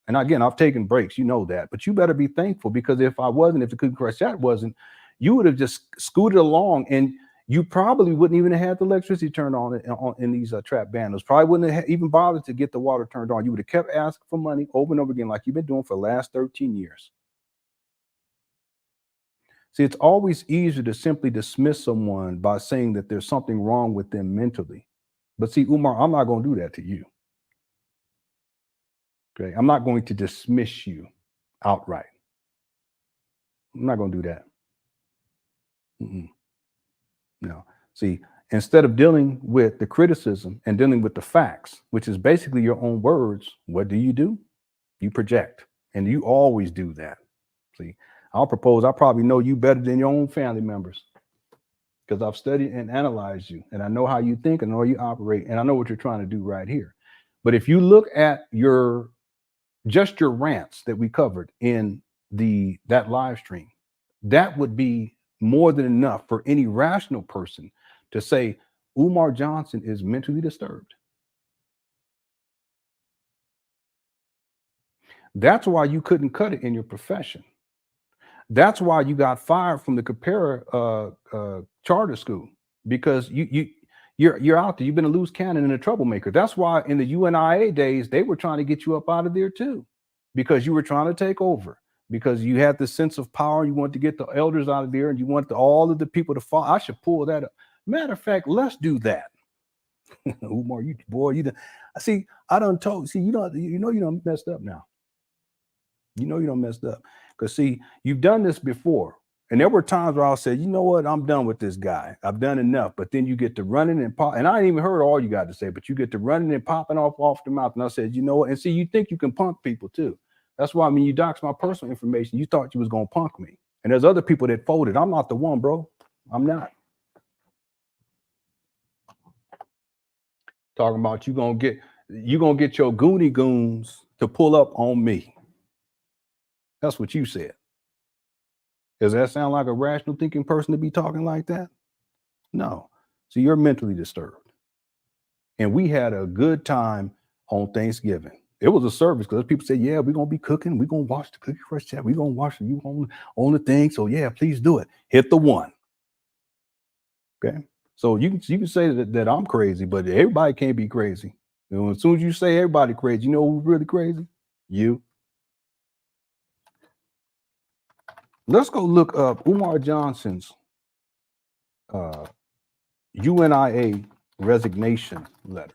And again, I've taken breaks, you know that, but you better be thankful, because if the Cookie Crush chat wasn't, you would have just scooted along, and you probably wouldn't even have had the electricity turned on in these trap banners. Probably wouldn't have even bothered to get the water turned on. You would have kept asking for money over and over again, like you've been doing for the last 13 years. See, it's always easier to simply dismiss someone by saying that there's something wrong with them mentally. But see, Umar, I'm not going to do that to you. Okay, I'm not going to dismiss you outright. I'm not going to do that. No. See, instead of dealing with the criticism and dealing with the facts, which is basically your own words, what do? You project, and you always do that. See, I probably know you better than your own family members, because I've studied and analyzed you, and I know how you think and how you operate, and I know what you're trying to do right here. But if you look at just your rants that we covered in that live stream, that would be more than enough for any rational person to say Umar Johnson is mentally disturbed. That's why you couldn't cut it in your profession. That's why you got fired from the Capera charter school, because you're out there. You've been a loose cannon and a troublemaker. That's why in the UNIA days, they were trying to get you up out of there too, because you were trying to take over, because you had this sense of power. You wanted to get the elders out of there, and you want all of the people to fall. I should pull that up. Matter of fact, let's do that. Umar, see, I done told. See, you done messed up now. You know you done messed up. Because see, you've done this before. And there were times where I said, you know what, I'm done with this guy. I've done enough. But then you get to running and pop. And I ain't even heard all you got to say, but you get to running and popping off the mouth. And I said, you know what? And see, you think you can punk people too. That's why, you doxed my personal information. You thought you was going to punk me. And there's other people that folded. I'm not the one, bro. I'm not. Talking about you gonna get your Goonie goons to pull up on me. That's what you said. Does that sound like a rational thinking person to be talking like that? No. So you're mentally disturbed. And we had a good time on Thanksgiving. It was a service, because people said, yeah, we're going to be cooking. We're going to watch the Cookie Crush chat. We're going to watch you on the thing. So yeah, please do it. Hit the one. Okay. So you can say that I'm crazy, but everybody can't be crazy. As soon as you say everybody crazy, you know who's really crazy? You. Let's go look up Umar Johnson's UNIA resignation letter.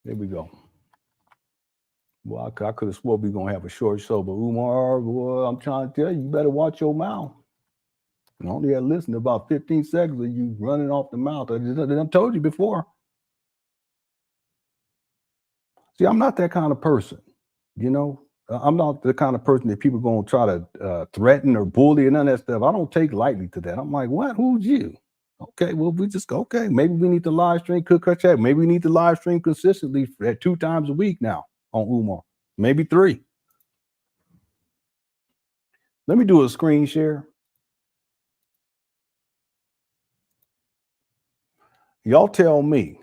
There we go. Well, I could have swore we were going to have a short show, but Umar, boy, I'm trying to tell you, you better watch your mouth. I only had listened to about 15 seconds of you running off the mouth. I told you before. See, I'm not that kind of person, I'm not the kind of person that people are going to try to threaten or bully and none of that stuff. I don't take lightly to that. I'm like, what? Who's you? Okay, well, maybe we need to live stream Cook Crush chat. Maybe we need to live stream consistently at 2 times a week now on Umar. Maybe 3. Let me do a screen share. Y'all tell me.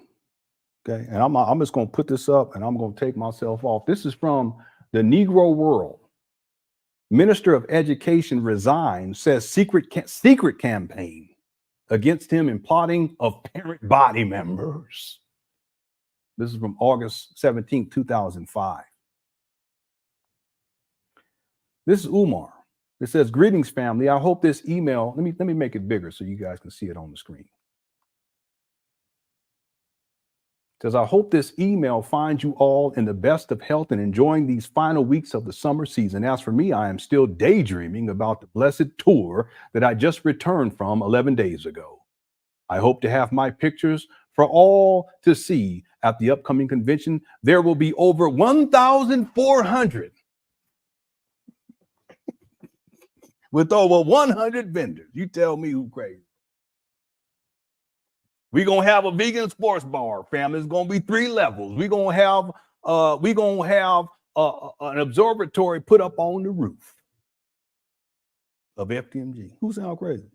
Okay. And I'm just going to put this up and I'm going to take myself off. This is from the Negro World. Minister of Education resigns, says secret campaign against him in plotting of parent body members. This is from August 17, 2005. This is Umar. It says, greetings, family. I hope this email, let me make it bigger so you guys can see it on the screen. It says, I hope this email finds you all in the best of health and enjoying these final weeks of the summer season. As for me, I am still daydreaming about the blessed tour that I just returned from 11 days ago. I hope to have my pictures for all to see at the upcoming convention. There will be over 1,400 with over 100 vendors. You tell me who crazy. We're going to have a vegan sports bar, family. It's going to be 3 levels. We're going to have an observatory put up on the roof of FDMG. Who sound crazy?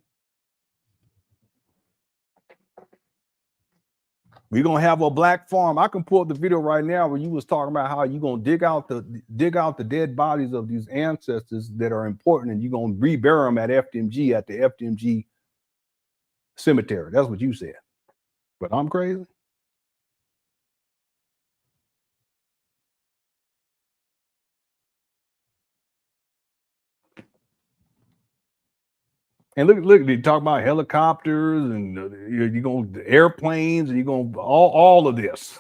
We're going to have a black farm. I can pull up the video right now where you was talking about how you're going to dig out the dead bodies of these ancestors that are important, and you're going to rebury them at FDMG, at the FDMG cemetery. That's what you said. But I'm crazy. And look, they talk about helicopters and you're going to airplanes and you're going to all of this.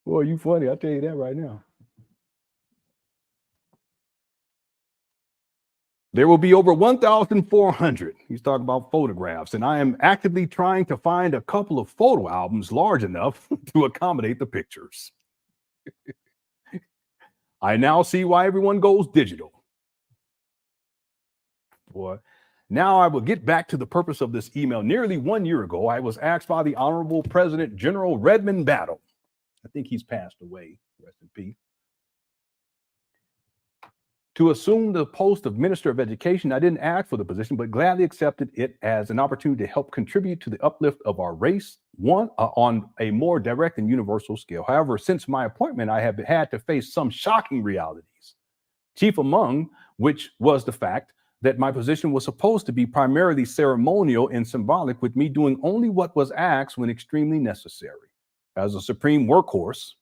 Boy, you funny. I'll tell you that right now. There will be over 1,400. He's talking about photographs, and I am actively trying to find a couple of photo albums large enough to accommodate the pictures. I now see why everyone goes digital. Boy, now I will get back to the purpose of this email. Nearly 1 year ago, I was asked by the Honorable President General Redmond Battle. I think he's passed away. Rest in peace. To assume the post of Minister of Education. I didn't ask for the position, but gladly accepted it as an opportunity to help contribute to the uplift of our race, on a more direct and universal scale. However, since my appointment, I have had to face some shocking realities, chief among which was the fact that my position was supposed to be primarily ceremonial and symbolic, with me doing only what was asked when extremely necessary. As a supreme workhorse,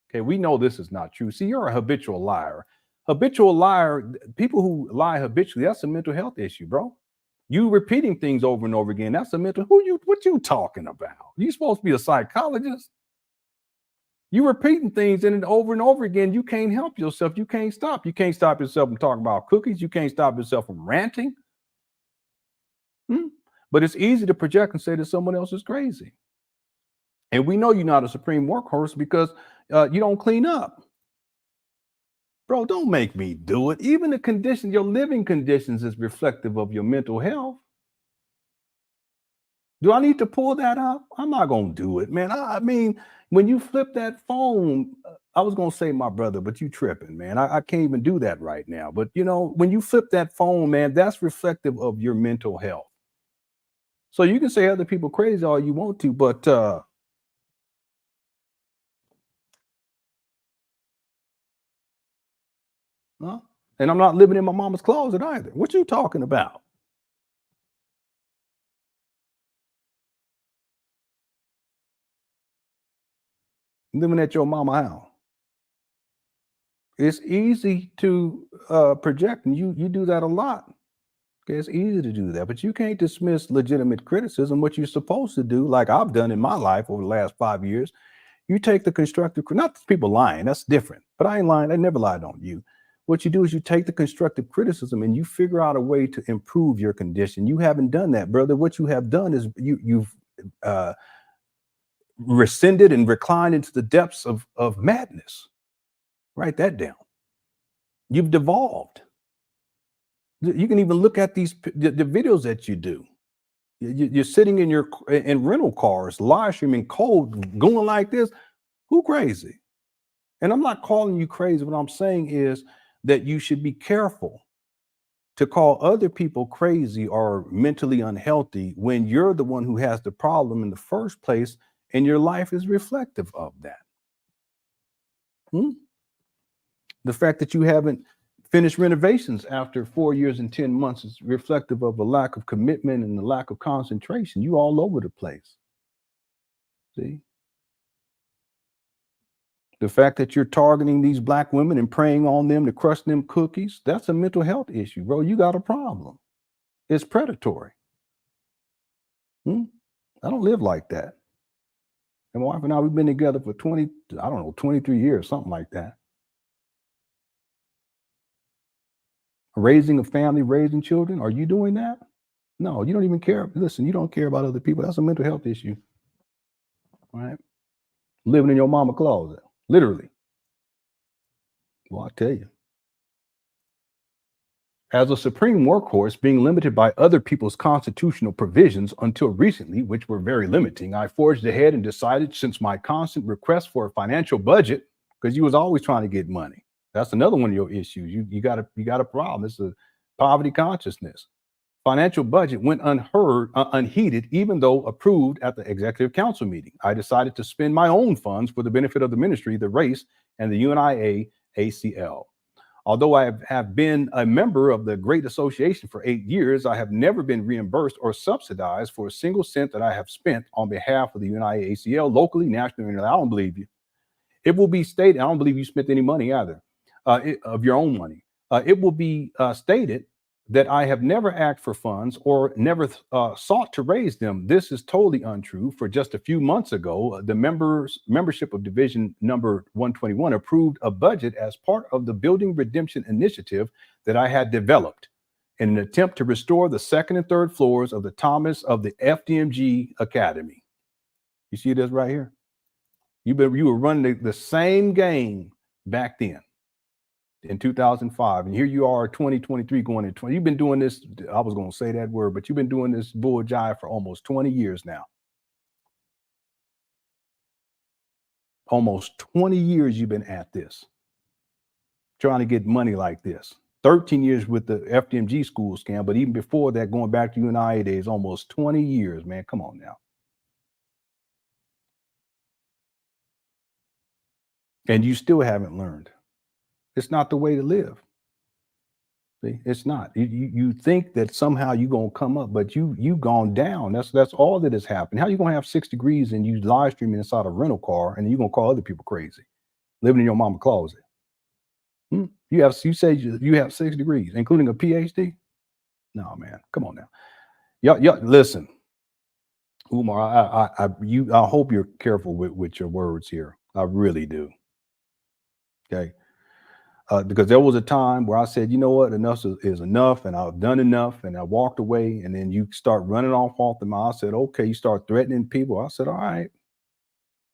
okay, we know this is not true. See, you're a habitual liar. Habitual liar, people who lie habitually, that's a mental health issue, bro. You repeating things over and over again, that's a mental, what you talking about? You supposed to be a psychologist? You repeating things and over again, you can't help yourself. You can't stop. You can't stop yourself from talking about cookies. You can't stop yourself from ranting. But it's easy to project and say that someone else is crazy. And we know you're not a supreme workhorse because you don't clean up. Bro, don't make me do it. Even the conditions, your living conditions is reflective of your mental health. Do I need to pull that up? I'm not going to do it, man. I mean, when you flip that phone, I was going to say my brother, but you tripping, man. I can't even do that right now. But, you know, when you flip that phone, man, that's reflective of your mental health. So you can say other people crazy all you want to, but and I'm not living in my mama's closet either. What you talking about? Living at your mama house. It's easy to project, and you do that a lot. Okay, it's easy to do that, but you can't dismiss legitimate criticism. What you're supposed to do, like I've done in my life over the last 5 years, you take the constructive, not people lying, that's different, but I ain't lying, I never lied on you. What you do is you take the constructive criticism and you figure out a way to improve your condition. You haven't done that, brother. What you have done is you've rescinded and reclined into the depths of madness. Write that down. You've devolved. You can even look at the videos that you do. You're sitting in rental cars, live streaming, cold, going like this. Who crazy? And I'm not calling you crazy. What I'm saying is that you should be careful to call other people crazy or mentally unhealthy when you're the one who has the problem in the first place and your life is reflective of that. The fact that you haven't finished renovations after 4 years and 10 months is reflective of a lack of commitment and the lack of concentration. You all over the place. See? The fact that you're targeting these black women and preying on them to crush them cookies, that's a mental health issue, bro. You got a problem. It's predatory. I don't live like that. And my wife and I, we've been together for 23 years, something like that. Raising a family, raising children. Are you doing that? No, you don't even care. Listen, you don't care about other people. That's a mental health issue. All right. Living in your mama closet, literally. Well, I tell you. As a supreme workhorse, being limited by other people's constitutional provisions until recently, which were very limiting, I forged ahead and decided, since my constant request for a financial budget, because you was always trying to get money. That's another one of your issues. You got a problem. It's a poverty consciousness. Financial budget went unheeded, even though approved at the executive council meeting. I decided to spend my own funds for the benefit of the ministry, the race, and the UNIA ACL. Although I have been a member of the Great Association for 8 years, I have never been reimbursed or subsidized for a single cent that I have spent on behalf of the UNIA ACL, locally, nationally. I don't believe you. It will be stated, I don't believe you spent any money either, of your own money. It will be stated that I have never asked for funds or never sought to raise them. This is totally untrue. For just a few months ago, the membership of Division number 121 approved a budget as part of the Building Redemption Initiative that I had developed in an attempt to restore the second and third floors of the FDMG Academy. You see this right here? You were running the same game back then. In 2005, and here you are 2023 going into 20. You've been doing this, I was going to say that word, but you've been doing this bull jive for almost 20 years now. Almost 20 years you've been at this, trying to get money like this. 13 years with the FDMG school scam, but even before that, going back to UNIA days, almost 20 years, man. Come on now. And you still haven't learned. It's not the way to live. See, it's not. You think that somehow you're gonna come up, but you've gone down. That's all that has happened. How you gonna have 6 degrees and you live streaming inside a rental car, and then you're gonna call other people crazy, living in your mama closet? You say you have 6 degrees, including a PhD? No, man. Come on now. Y'all, listen, Umar. I hope you're careful with your words here. I really do. Okay. Because there was a time where I said, you know what, enough is enough, and I've done enough, and I walked away. And then you start running off the mouth. I said, okay, you start threatening people. I said, all right,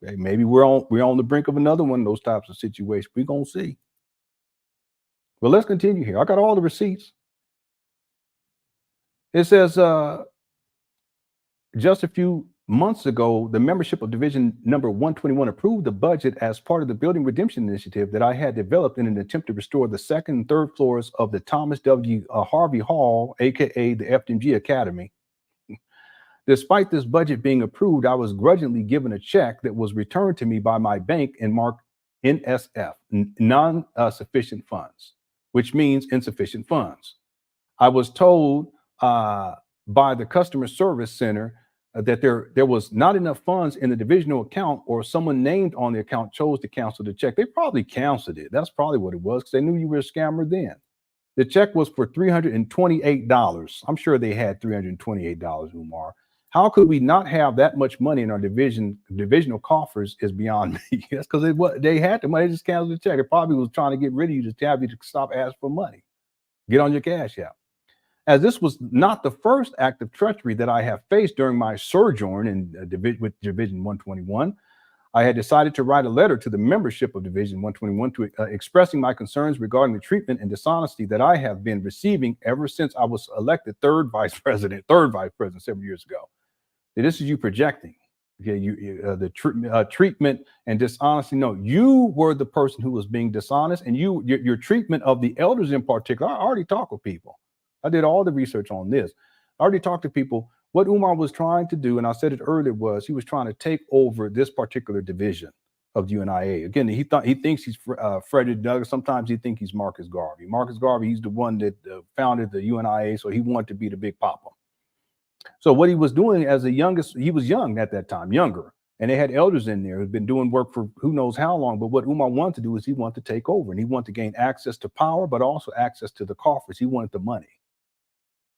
okay, maybe we're on the brink of another one of those types of situations. We're gonna see. Well, let's continue here. I got all the receipts. It says, just a few months ago, the membership of Division number 121 approved the budget as part of the Building Redemption Initiative that I had developed in an attempt to restore the second and third floors of the Thomas W. Harvey Hall, a.k.a. the FDMG Academy. Despite this budget being approved, I was grudgingly given a check that was returned to me by my bank and marked NSF, non-sufficient funds, which means insufficient funds. I was told by the customer service center that there was not enough funds in the divisional account, or someone named on the account chose to cancel the check. They probably canceled it. That's probably what it was, because they knew you were a scammer then. The check was for $328. I'm sure they had $328, Umar. How could we not have that much money in our divisional coffers is beyond me. That's because they had the money. They just canceled the check. It probably was trying to get rid of you to have you to stop asking for money. Get on your CashApp. As this was not the first act of treachery that I have faced during my sojourn in with Division 121, I had decided to write a letter to the membership of Division 121 expressing my concerns regarding the treatment and dishonesty that I have been receiving ever since I was elected third vice president 7 years ago. This is you projecting. Okay, the treatment and dishonesty. No, you were the person who was being dishonest, and your treatment of the elders in particular. I already talk with people. I did all the research on this. I already talked to people. What Umar was trying to do, and I said it earlier, was he was trying to take over this particular division of the UNIA. Again, he thinks he's Frederick Douglass. Sometimes he thinks he's Marcus Garvey. Marcus Garvey, he's the one that founded the UNIA, so he wanted to be the big papa. So what he was doing as the youngest, he was young at that time, younger, and they had elders in there who'd been doing work for who knows how long. But what Umar wanted to do is he wanted to take over, and he wanted to gain access to power, but also access to the coffers. He wanted the money.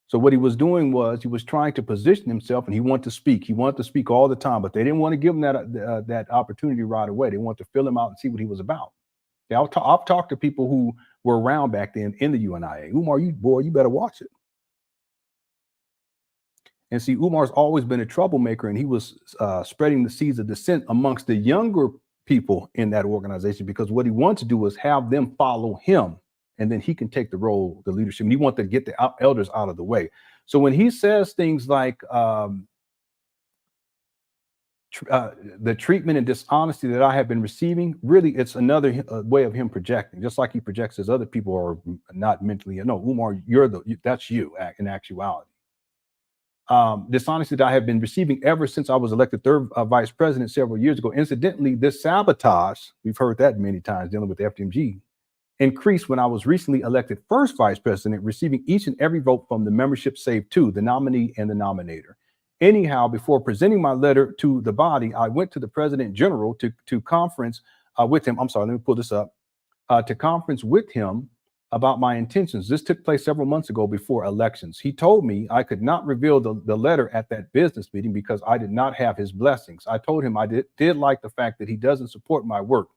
So what he was doing was he was trying to position himself, and he wanted to speak. He wanted to speak all the time, but they didn't want to give him that opportunity right away. They wanted to fill him out and see what he was about. Yeah, I've talked to people who were around back then in the UNIA. Umar, you better watch it. And see, Umar's always been a troublemaker, and he was spreading the seeds of dissent amongst the younger people in that organization, because what he wanted to do was have them follow him, and then he can take the role, the leadership. And he wanted to get the elders out of the way. So when he says things like the treatment and dishonesty that I have been receiving, really, it's another way of him projecting, just like he projects as other people are not mentally. No, Umar, that's you in actuality. Dishonesty that I have been receiving ever since I was elected third vice president several years ago. Incidentally, this sabotage, we've heard that many times dealing with the FDMG, increased when I was recently elected first vice president, receiving each and every vote from the membership save two, the nominee and the nominator. Anyhow, before presenting my letter to the body, I went to the president general to conference with him. I'm sorry, let me pull this up. To conference with him about my intentions. This took place several months ago before elections. He told me I could not reveal the letter at that business meeting because I did not have his blessings. I told him I did like the fact that he doesn't support my work.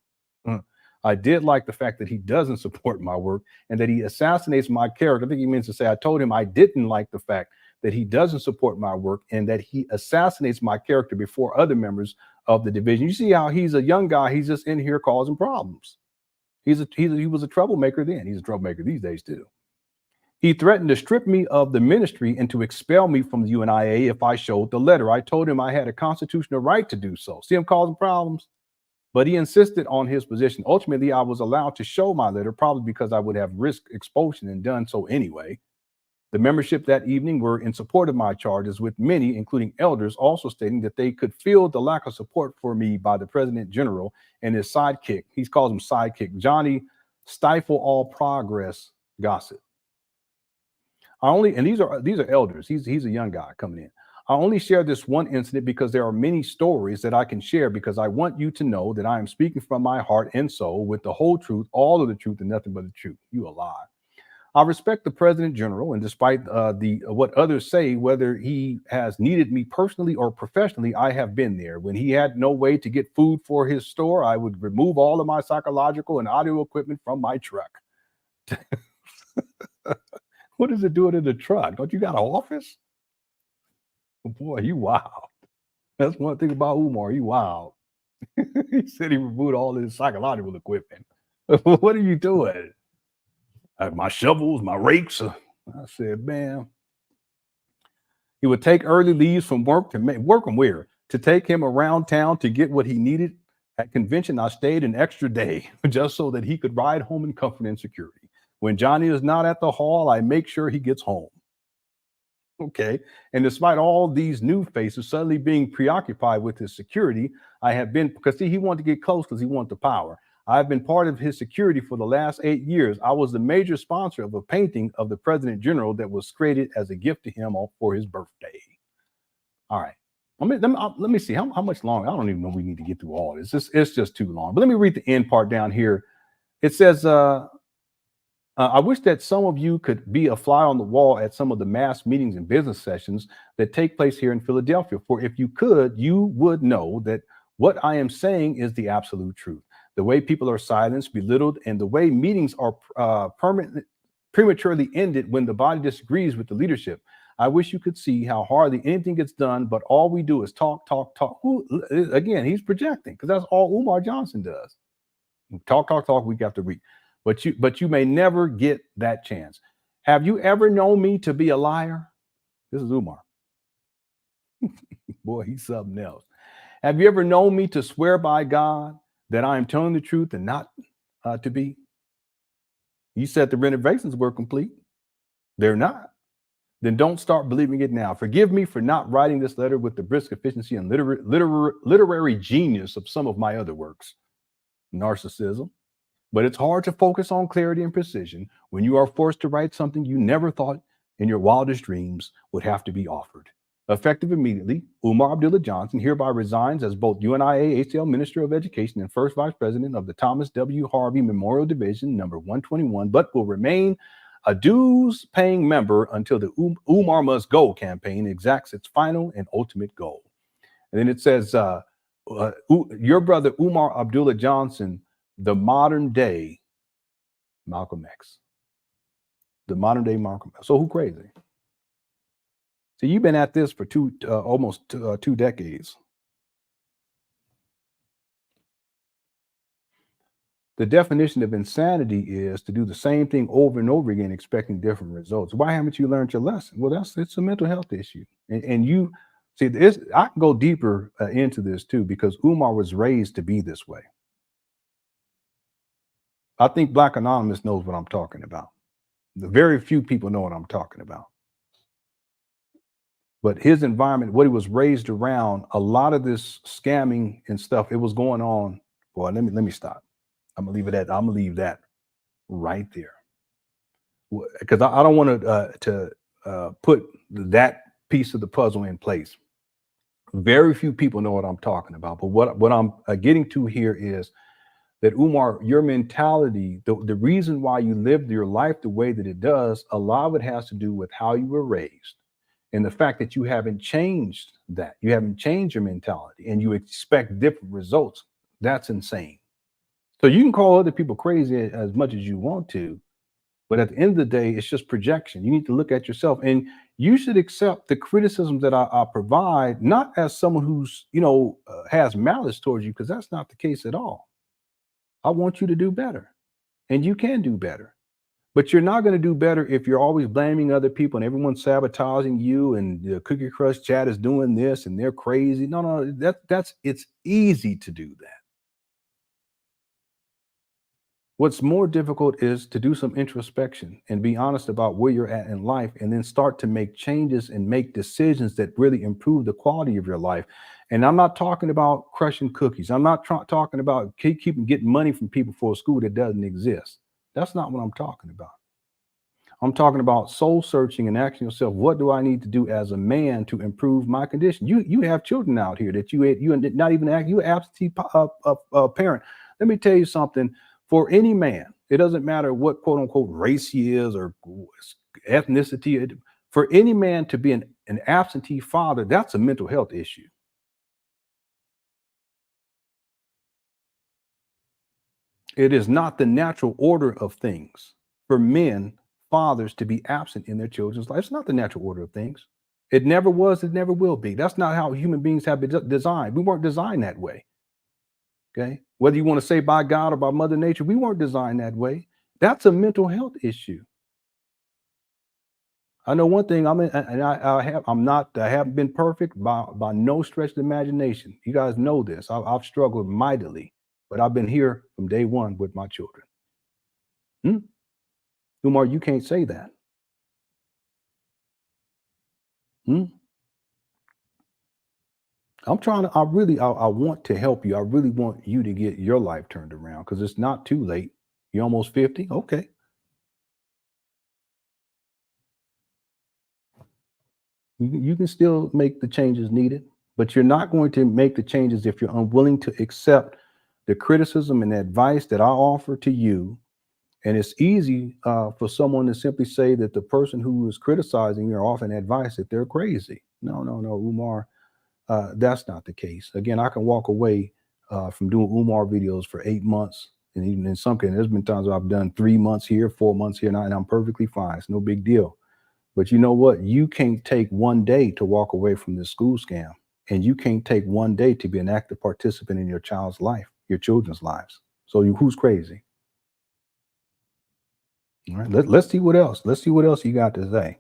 I did like the fact that he doesn't support my work and that he assassinates my character. I think he means to say I told him I didn't like the fact that he doesn't support my work and that he assassinates my character before other members of the division. You see how he's a young guy. He's just in here causing problems. He was a troublemaker then. He's a troublemaker these days too. He threatened to strip me of the ministry and to expel me from the UNIA if I showed the letter. I told him I had a constitutional right to do so. See him causing problems? But he insisted on his position. Ultimately, I was allowed to show my letter, probably because I would have risked expulsion and done so anyway. The membership that evening were in support of my charges, with many, including elders, also stating that they could feel the lack of support for me by the President General and his sidekick. He calls him sidekick, Johnny Stifle All Progress Gossip. And these are elders. He's a young guy coming in. I only share this one incident because there are many stories that I can share, because I want you to know that I am speaking from my heart and soul with the whole truth, all of the truth, and nothing but the truth. You a lie. I respect the President General, and despite what others say, whether he has needed me personally or professionally, I have been there. When he had no way to get food for his store, I would remove all of my psychological and audio equipment from my truck. What is it doing in the truck? Don't you got an office? Boy, you wild. That's one thing about Umar. He wild. He said he removed all his psychological equipment. What are you doing? My shovels, my rakes. I said, man. He would take early leaves from work to work from where? To take him around town to get what he needed. At convention, I stayed an extra day just so that he could ride home in comfort and security. When Johnny is not at the hall, I make sure he gets home. Okay. And despite all these new faces suddenly being preoccupied with his security, I have been, because see, he wanted to get close because he wanted the power. I've been part of his security for the last 8 years. I was the major sponsor of a painting of the President General that was created as a gift to him for his birthday. All right. Let me see how much longer. I don't even know we need to get through all this. It's just too long. But let me read the end part down here. It says, I wish that some of you could be a fly on the wall at some of the mass meetings and business sessions that take place here in Philadelphia. For if you could, you would know that what I am saying is the absolute truth. The way people are silenced, belittled, and the way meetings are prematurely ended when the body disagrees with the leadership. I wish you could see how hardly anything gets done, but all we do is talk, talk, talk. Again, he's projecting, because that's all Umar Johnson does. Talk, talk, talk, week after week. But you may never get that chance. Have you ever known me to be a liar? This is Umar. Boy, he's something else. Have you ever known me to swear by God that I am telling the truth and not to be? You said the renovations were complete. They're not. then don't start believing it now. Forgive me for not writing this letter with the brisk efficiency and literary genius of some of my other works. Narcissism. But it's hard to focus on clarity and precision when you are forced to write something you never thought in your wildest dreams would have to be offered. Effective immediately, Umar Abdullah Johnson hereby resigns as both UNIA ACL Minister of Education and First Vice President of the Thomas W. Harvey Memorial Division, number 121, but will remain a dues-paying member until the Umar Must Go campaign exacts its final and ultimate goal. And then it says, your brother Umar Abdullah Johnson, the modern day Malcolm X. The modern day Malcolm X. So who crazy? So you've been at this for almost 2 decades. The definition of insanity is to do the same thing over and over again, expecting different results. Why haven't you learned your lesson? Well, it's a mental health issue. And you see, I can go deeper into this too, because Umar was raised to be this way. I think Black Anonymous knows what I'm talking about. The very few people know what I'm talking about. But his environment, what he was raised around, a lot of this scamming and stuff, it was going on. Boy, let me stop. I'm gonna leave that right there, because I don't want to put that piece of the puzzle in place. Very few people know what I'm talking about. But what I'm getting to here is that, Umar, your mentality, the reason why you lived your life the way that it does, a lot of it has to do with how you were raised. And the fact that you haven't changed that, you haven't changed your mentality, and you expect different results, that's insane. So you can call other people crazy as much as you want to, but at the end of the day, it's just projection. You need to look at yourself, and you should accept the criticism that I provide, not as someone who's, has malice towards you, because that's not the case at all. I want you to do better, and you can do better. But you're not going to do better if you're always blaming other people and everyone's sabotaging you, and the Cookie Crush chat is doing this and they're crazy. No, it's easy to do that. What's more difficult is to do some introspection and be honest about where you're at in life, and then start to make changes and make decisions that really improve the quality of your life. And I'm not talking about crushing cookies. I'm not talking about getting money from people for a school that doesn't exist. That's not what I'm talking about. I'm talking about soul searching and asking yourself, what do I need to do as a man to improve my condition? You have children out here that you not even you absentee parent. Let me tell you something. For any man, it doesn't matter what quote unquote race he is or ethnicity. For any man to be an absentee father, that's a mental health issue. It is not the natural order of things for men, fathers, to be absent in their children's life. It's not the natural order of things. It never was, it never will be. That's not how human beings have been designed. We weren't designed that way. Okay? Whether you want to say by God or by Mother Nature, we weren't designed that way. That's a mental health issue. I know one thing, I haven't been perfect by no stretch of the imagination. You guys know this. I've struggled mightily. But I've been here from day one with my children. Umar, you can't say that. I'm trying to, I want to help you. I really want you to get your life turned around, because it's not too late. You're almost 50. Okay. You can still make the changes needed, but you're not going to make the changes if you're unwilling to accept the criticism and advice that I offer to you. And it's easy for someone to simply say that the person who is criticizing you or offering advice, that they're crazy. No, Umar, that's not the case. Again, I can walk away from doing Umar videos for 8 months. And even in some cases, there's been times where I've done 3 months here, 4 months here, and I'm perfectly fine. It's no big deal. But you know what? You can't take one day to walk away from this school scam. And you can't take one day to be an active participant in your child's life, your children's lives. So who's crazy? All right, let's see what else. Let's see what else you got to say.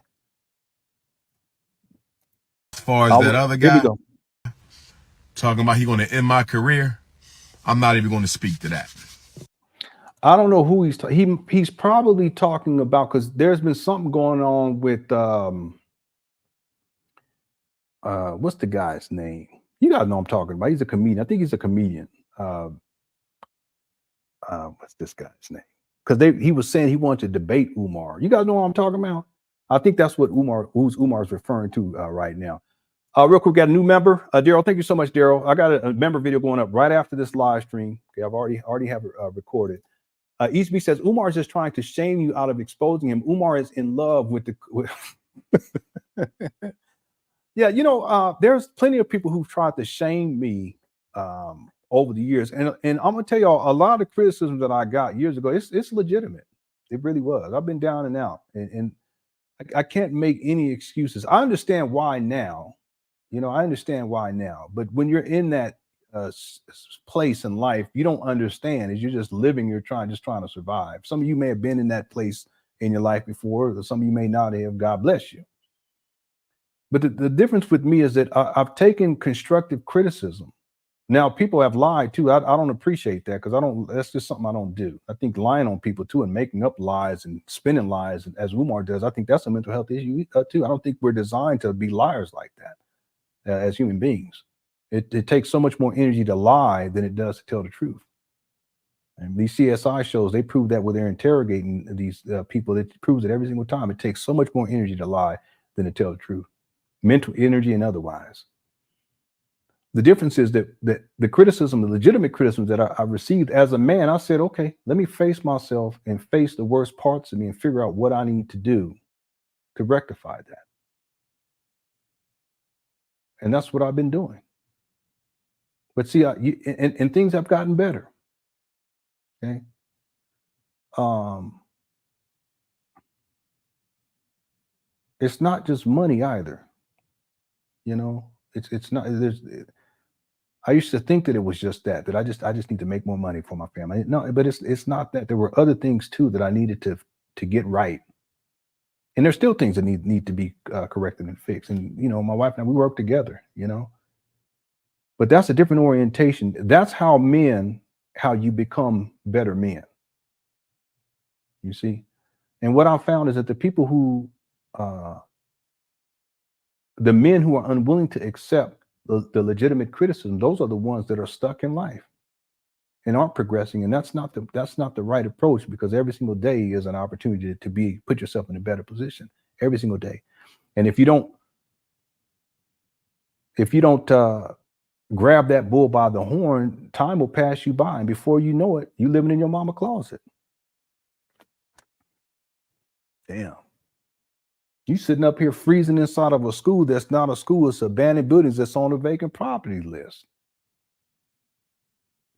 As far as that other guy talking about he going to end my career, I'm not even going to speak to that. I don't know who he's probably talking about, because there's been something going on with what's the guy's name? You guys know I'm talking about. He's a comedian. I think he's a comedian. What's this guy's name? Because he was saying he wanted to debate Umar. You guys know what I'm talking about? I think that's what Umar is referring to right now. Real quick, got a new member. Daryl, thank you so much, Daryl. I got a member video going up right after this live stream. Okay, I've already have it recorded. Eastby says Umar is just trying to shame you out of exposing him. Umar is in love with the. Yeah, you know, there's plenty of people who've tried to shame me over the years, and I'm gonna tell y'all, a lot of criticism that I got years ago, it's legitimate. It really was. I've been down and out, and I can't make any excuses. I understand why now. You know, I understand why now. But when you're in that place in life, you don't understand. As you're just living, you're just trying to survive. Some of you may have been in that place in your life before, or some of you may not have. God bless you. But the difference with me is that I've taken constructive criticism. Now, people have lied too. I don't appreciate that because that's just something I don't do. I think lying on people too and making up lies and spinning lies, as Umar does, I think that's a mental health issue too. I don't think we're designed to be liars like that as human beings. It takes so much more energy to lie than it does to tell the truth. And these CSI shows, they prove that when they're interrogating these people, it proves it every single time. It takes so much more energy to lie than to tell the truth. Mental energy and otherwise. The difference is that the criticism, the legitimate criticism that I received as a man, I said, okay, let me face myself and face the worst parts of me and figure out what I need to do to rectify that. And that's what I've been doing. But see, and things have gotten better. Okay. It's not just money either. You know, it's not. I used to think that it was just that I just need to make more money for my family. No, but it's not that. There were other things too that I needed to get right. And there's still things that need to be corrected and fixed. And you know, my wife and I, we work together. You know, but that's a different orientation. That's how you become better men. You see, and what I found is that the people who, the men who are unwilling to accept the legitimate criticism, those are the ones that are stuck in life and aren't progressing. And that's not the right approach, because every single day is an opportunity to put yourself in a better position every single day. And if you don't grab that bull by the horn, time will pass you by, and before you know it, you're living in your mama closet. Damn. You sitting up here freezing inside of a school that's not a school, it's abandoned buildings that's on a vacant property list.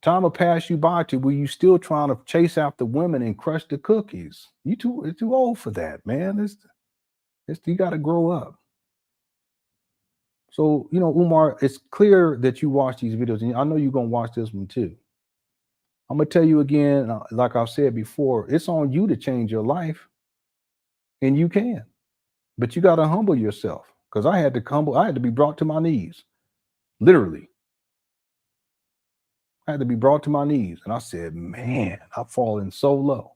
Time will pass you by to where you still trying to chase after women and crush the cookies. You're too old for that, man. You got to grow up. So, you know, Umar, it's clear that you watch these videos, and I know you're going to watch this one too. I'm going to tell you again, like I've said before, it's on you to change your life, and you can. But you got to humble yourself, because I had to be brought to my knees, literally. I had to be brought to my knees, and I said, man, I've fallen so low.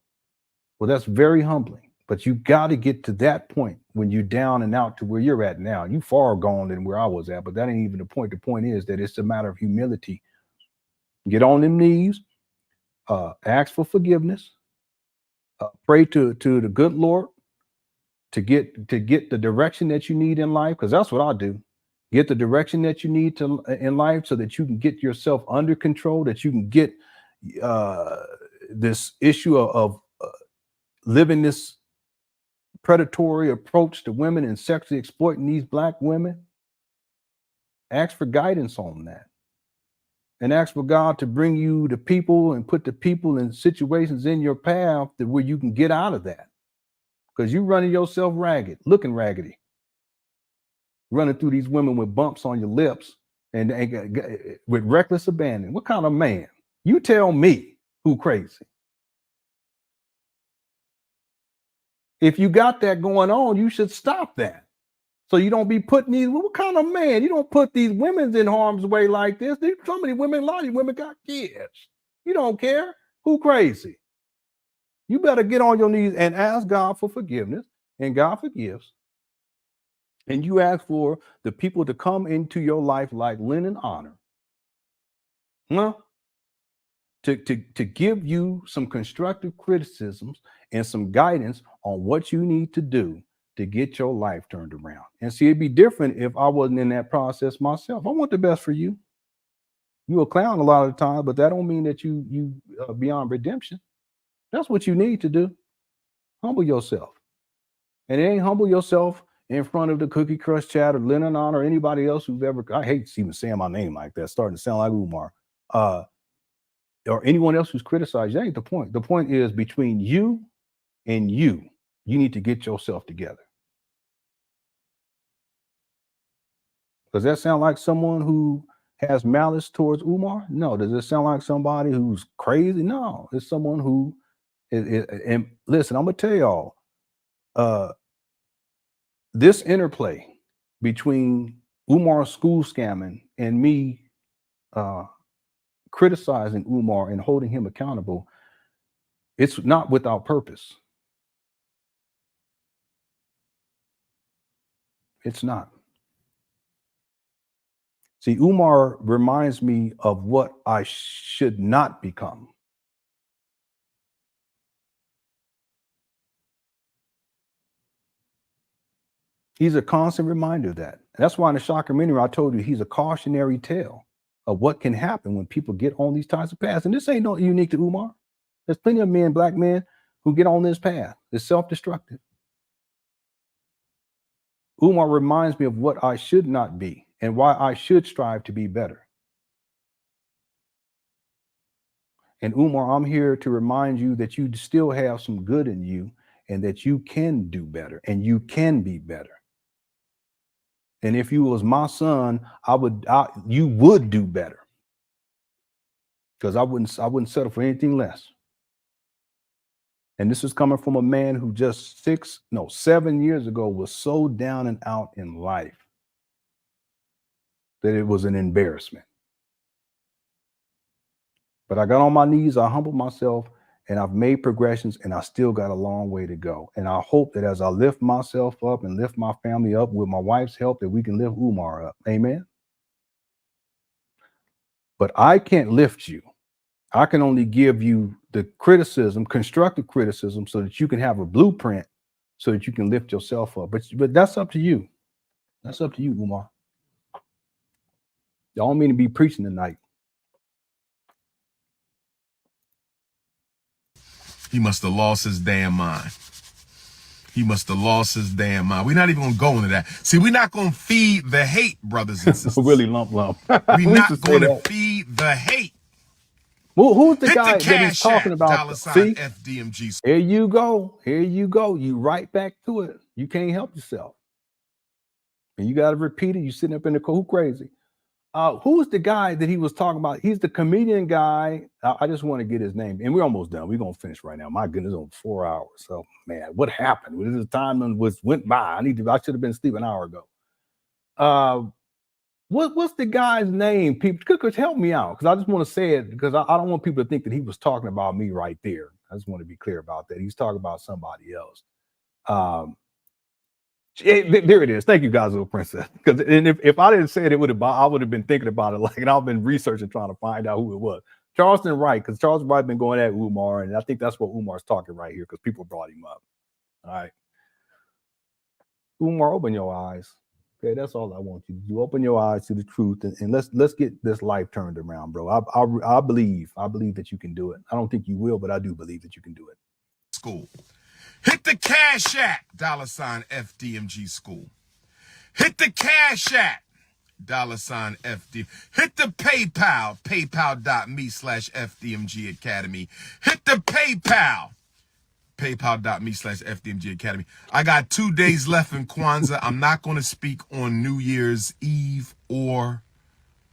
Well, that's very humbling, but you got to get to that point when you're down and out to where you're at now. You far gone than where I was at, but that ain't even the point. The point is that it's a matter of humility. Get on them knees, ask for forgiveness, pray to the good Lord to get the direction that you need in life, because that's what I do. Get the direction that you need in life so that you can get yourself under control, that you can get this issue of living this predatory approach to women and sexually exploiting these Black women. Ask for guidance on that. And ask for God to bring you the people and put the people in situations in your path that where you can get out of that. Because you're running yourself ragged, looking raggedy. Running through these women with bumps on your lips and with reckless abandon. What kind of man? You tell me who crazy. If you got that going on, you should stop that. So you don't be putting these, what kind of man? You don't put these women in harm's way like this. So many women, a lot of these women got kids. You don't care. Who crazy? You better get on your knees and ask God for forgiveness, and God forgives. and you ask for the people to come into your life like LenonHonor, to give you some constructive criticisms and some guidance on what you need to do to get your life turned around. And see, it'd be different if I wasn't in that process myself. I want the best for you. You a clown a lot of the time, but that don't mean that you beyond redemption. That's what you need to do. Humble yourself. And it ain't humble yourself in front of the Cookie Crush chat or LenonHonor or anybody else who's ever, I hate even saying my name like that, starting to sound like Umar. Or anyone else who's criticized. That ain't the point. The point is between you and you need to get yourself together. Does that sound like someone who has malice towards Umar? No. Does it sound like somebody who's crazy? No. It's someone who is, and listen, I'm gonna tell y'all, this interplay between Umar's school scamming and me criticizing Umar and holding him accountable, it's not without purpose. It's not. See, Umar reminds me of what I should not become. He's a constant reminder of that. That's why in the documentary, I told you he's a cautionary tale of what can happen when people get on these types of paths. And this ain't no unique to Umar. There's plenty of men, black men, who get on this path. It's self-destructive. Umar reminds me of what I should not be and why I should strive to be better. And Umar, I'm here to remind you that you still have some good in you and that you can do better and you can be better. And if you was my son, you would do better, because I wouldn't settle for anything less. And this is coming from a man who just 7 years ago was so down and out in life that it was an embarrassment. But I got on my knees, I humbled myself, and I've made progressions, and I still got a long way to go. And I hope that as I lift myself up and lift my family up with my wife's help, that we can lift Umar up. Amen. But I can't lift you. I can only give you the criticism, constructive criticism, so that you can have a blueprint so that you can lift yourself up. But that's up to you. That's up to you, Umar. I don't mean to be preaching tonight. He must have lost his damn mind. He must have lost his damn mind. We're not even going to go into that. See, we're not going to feed the hate, brothers and sisters. Really lump. We're not going to feed the hate. Well, who's the Hit guy the that he's talking about? See, $FDMG. here you go. Here you go. You right back to it. You can't help yourself. And you got to repeat it. You sitting up in the who crazy. Who's the guy that he was talking about? He's the comedian guy. I just want to get his name. And we're almost done. We're going to finish right now. My goodness, on 4 hours. So, man, what happened? The time went by. I should have been asleep an hour ago. What's the guy's name? People, could help me out, because I just want to say it, because I don't want people to think that he was talking about me right there. I just want to be clear about that. He's talking about somebody else. There it is. Thank you, guys, little princess. Because if I didn't say it, I would have been thinking about it, and I've been researching, trying to find out who it was. Charleston Wright, because Charleston Wright been going at Umar, and I think that's what Umar's talking right here, because people brought him up. All right, Umar, open your eyes. Okay, that's all I want you to do. Open your eyes to the truth, and let's get this life turned around, bro. I believe that you can do it. I don't think you will, but I do believe that you can do it. School. Hit the CashApp, $FDMG School. Hit the CashApp, $FD. Hit the PayPal, paypal.me/FDMG Academy. Hit the PayPal, paypal.me/FDMG Academy. I got 2 days left in Kwanzaa. I'm not going to speak on New Year's Eve or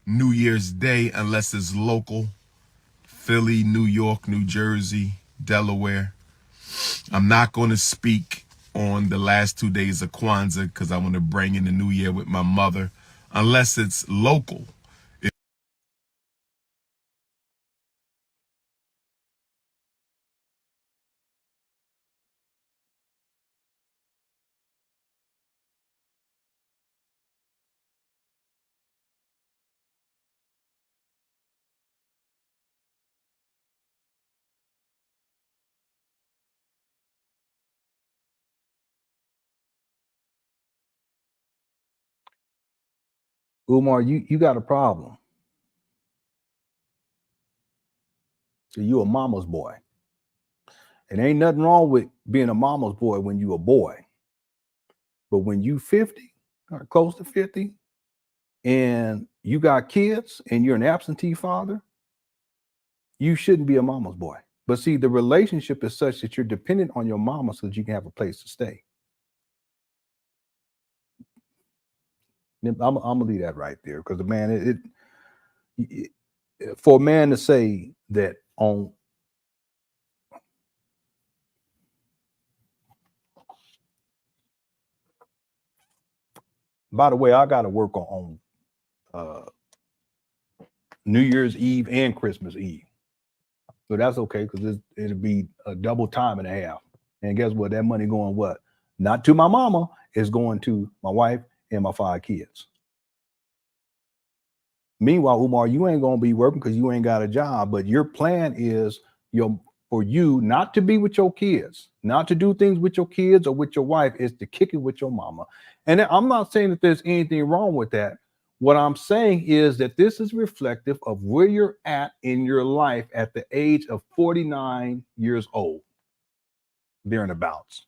New Year's Day unless it's local. Philly, New York, New Jersey, Delaware. I'm not going to speak on the last 2 days of Kwanzaa because I want to bring in the new year with my mother, unless it's local. Umar, you got a problem. So you a mama's boy. And ain't nothing wrong with being a mama's boy when you a boy. But when you 50 or close to 50 and you got kids and you're an absentee father, you shouldn't be a mama's boy. But see, the relationship is such that you're dependent on your mama so that you can have a place to stay. I'm gonna leave that right there, because the man, for a man to say that on by the way, I got to work on New Year's Eve and Christmas Eve. So that's okay, because it'll be a double time and a half. And guess what? That money going what? Not to my mama, it's going to my wife and my 5 kids. Meanwhile, Umar, you ain't going to be working because you ain't got a job, but your plan is for you not to be with your kids, not to do things with your kids or with your wife, is to kick it with your mama. And I'm not saying that there's anything wrong with that. What I'm saying is that this is reflective of where you're at in your life at the age of 49 years old, thereabouts.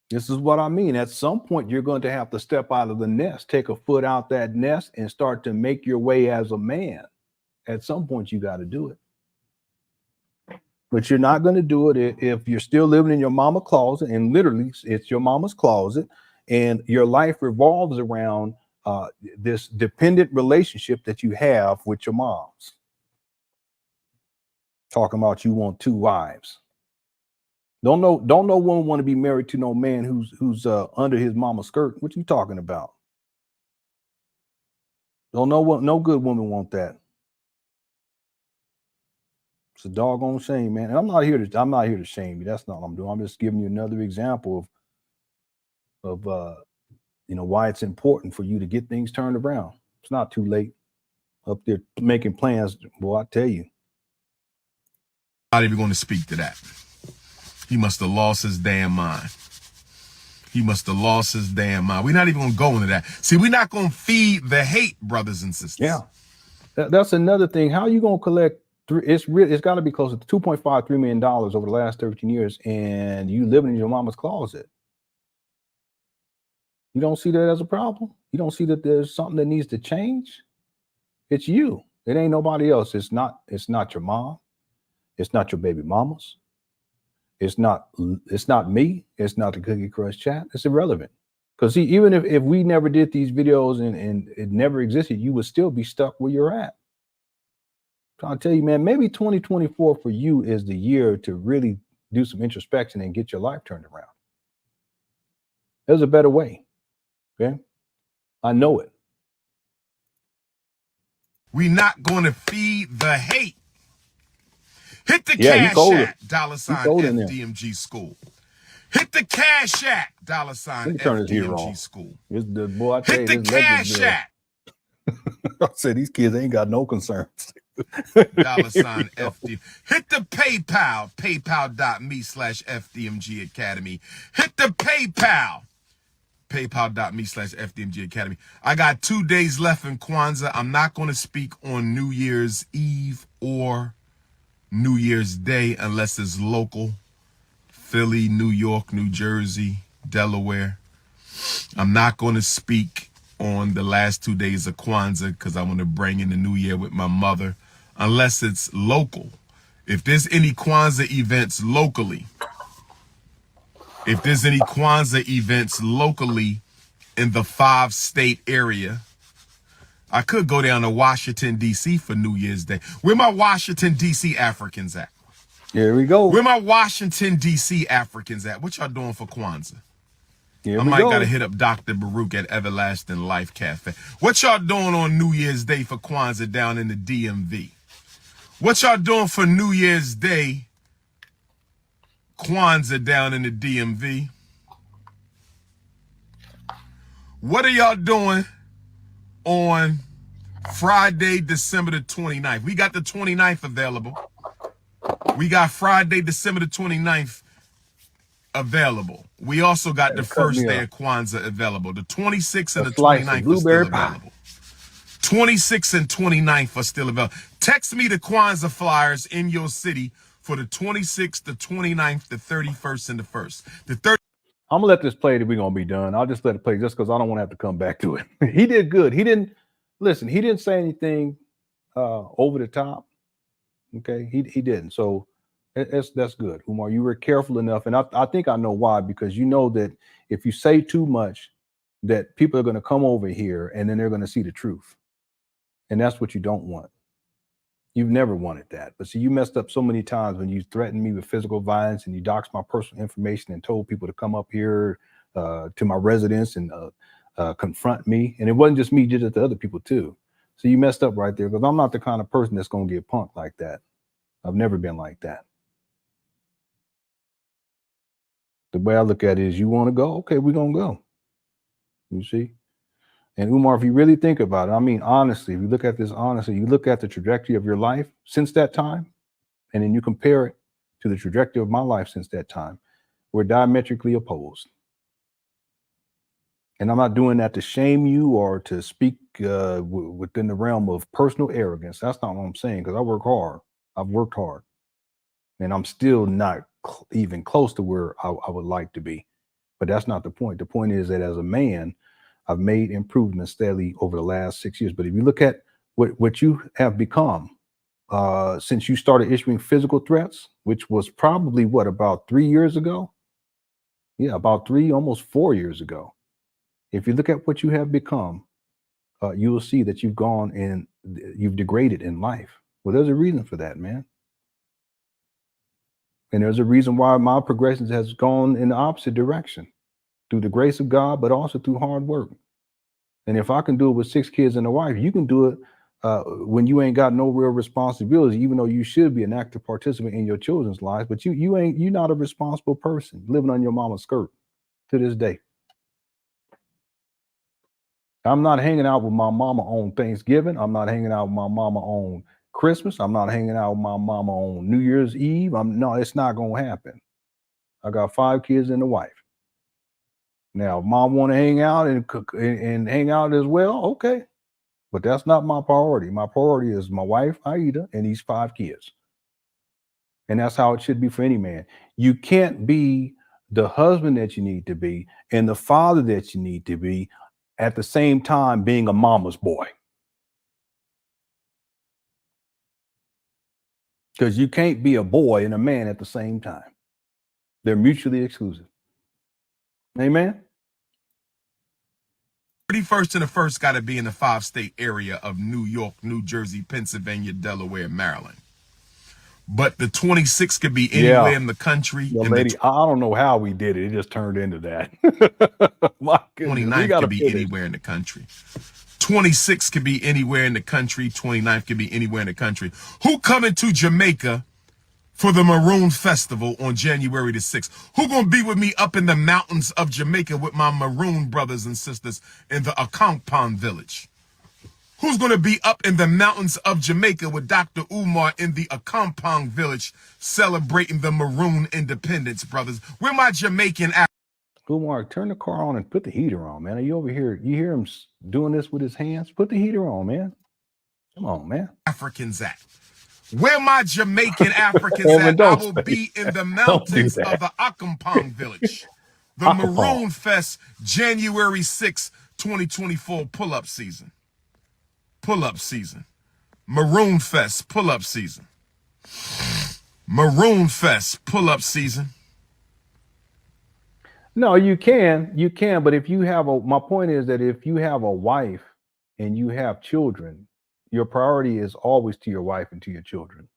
This is what I mean. At some point, you're going to have to step out of the nest, take a foot out that nest, and start to make your way as a man. At some point, you got to do it. But you're not going to do it if you're still living in your mama's closet, and literally it's your mama's closet, and your life revolves around this dependent relationship that you have with your moms. Talking about you want 2 wives. Don't no woman want to be married to no man who's under his mama's skirt. What you talking about? Don't know what no good woman want that. It's a doggone shame, man. And I'm not here to shame you. That's not what I'm doing. I'm just giving you another example of why it's important for you to get things turned around. It's not too late. Up there making plans, boy, I tell you. Not even going to speak to that. He must have lost his damn mind. He must have lost his damn mind. We're not even going to go into that. See, we're not going to feed the hate, brothers and sisters. Yeah, that's another thing. How are you going to collect? It's got to be close to $2.5–3 million over the last 13 years, and you living in your mama's closet. You don't see that as a problem? You don't see that there's something that needs to change? It's you. It ain't nobody else. It's not your mom. It's not your baby mamas. It's not me. It's not the Cookie Crush chat. It's irrelevant. Because see, even if we never did these videos and it never existed, you would still be stuck where you're at. So I'll tell you, man, maybe 2024 for you is the year to really do some introspection and get your life turned around. There's a better way. Okay? I know it. We're not going to feed the hate. Hit the Cash App, $FDMG School. Hit the Cash App, $FDMG School. Hit the Cash App. I said these kids ain't got no concerns. $FD. Hit the PayPal, paypal.me/FDMG Academy. Hit the PayPal, paypal.me/FDMG Academy. I got 2 days left in Kwanzaa. I'm not going to speak on New Year's Eve or New Year's Day unless it's local. Philly, New York, New Jersey, Delaware. I'm not going to speak on the last 2 days of Kwanzaa because I want to bring in the new year with my mother, unless it's local. If there's any Kwanzaa events locally, in the 5-state area, I could go down to Washington, D.C. for New Year's Day. Where my Washington, D.C. Africans at? Here we go. Where my Washington, D.C. Africans at? What y'all doing for Kwanzaa? I might gotta hit up Dr. Baruch at Everlasting Life Cafe. What y'all doing on New Year's Day for Kwanzaa down in the DMV? What y'all doing for New Year's Day, Kwanzaa down in the DMV? What are y'all doing on Friday, December the 29th? We got the 29th available. We got Friday, December the 29th available. We also got the Cut first me day up. of Kwanzaa available. The 26th and A the slice of 29th are blueberry still pie. available. 26th and 29th are still available. Text me the Kwanzaa flyers in your city for the 26th, the 29th, the 31st, and the 1st. The 30th. I'm gonna let this play that we're gonna be done. I'll just let it play just because I don't want to have to come back to it. He did good. He didn't listen, he didn't say anything over the top. Okay, he didn't. So that's good. Umar, you were careful enough, and I think I know why, because you know that if you say too much, that people are gonna come over here and then they're gonna see the truth. And that's what you don't want. You've never wanted that. But see, you messed up so many times when you threatened me with physical violence and you doxed my personal information and told people to come up here to my residence and confront me. And it wasn't just me, just the other people too. So you messed up right there, because I'm not the kind of person that's going to get punked like that. I've never been like that. The way I look at it is, you want to go? Okay, we're going to go. You see? And Umar, if you really think about it, I mean, honestly, if you look at this honestly, you look at the trajectory of your life since that time, and then you compare it to the trajectory of my life since that time, we're diametrically opposed. And I'm not doing that to shame you or to speak within the realm of personal arrogance. That's not what I'm saying, because I work hard. I've worked hard. And I'm still not even close to where I would like to be. But that's not the point. The point is that as a man, I've made improvements steadily over the last 6 years. But if you look at what you have become since you started issuing physical threats, which was probably about 3 years ago? Yeah, about 3, almost 4 years ago. If you look at what you have become, you will see that you've gone and you've degraded in life. Well, there's a reason for that, man. And there's a reason why my progressions has gone in the opposite direction, through the grace of God, but also through hard work. And if I can do it with 6 kids and a wife, you can do it when you ain't got no real responsibility, even though you should be an active participant in your children's lives. But you're not a responsible person living on your mama's skirt to this day. I'm not hanging out with my mama on Thanksgiving. I'm not hanging out with my mama on Christmas. I'm not hanging out with my mama on New Year's Eve. No, it's not gonna happen. I got 5 kids and a wife. Now, if mom want to hang out and cook and hang out as well, okay. But that's not my priority. My priority is my wife, Aida, and these 5 kids. And that's how it should be for any man. You can't be the husband that you need to be and the father that you need to be at the same time being a mama's boy. Because you can't be a boy and a man at the same time. They're mutually exclusive. Amen? 31st and the 1st got to be in the 5-state area of New York, New Jersey, Pennsylvania, Delaware, Maryland. But the 26th could be anywhere in the country. Well, and lady, I don't know how we did it. It just turned into that. My goodness. 29th could be anywhere in the country. 26th could be anywhere in the country. 29th could be anywhere in the country. Who coming to Jamaica for the Maroon Festival on January the 6th? Who gonna be with me up in the mountains of Jamaica with my Maroon brothers and sisters in the Akampan village? Who's gonna be up in the mountains of Jamaica with Dr. Umar in the Akampan village celebrating the Maroon independence, brothers? Where my Jamaican Umar, turn the car on and put the heater on, man. Are you over here? You hear him doing this with his hands? Put the heater on, man. Come on, man. Africans at? Where my Jamaican Africans at? I will be in the mountains of the Akampong village. The Maroon Fest, January 6, 2024, pull-up season. Pull-up season. Maroon Fest, pull-up season. Maroon Fest, pull-up season. No, you can, but if you have my point is that if you have a wife and you have children, your priority is always to your wife and to your children.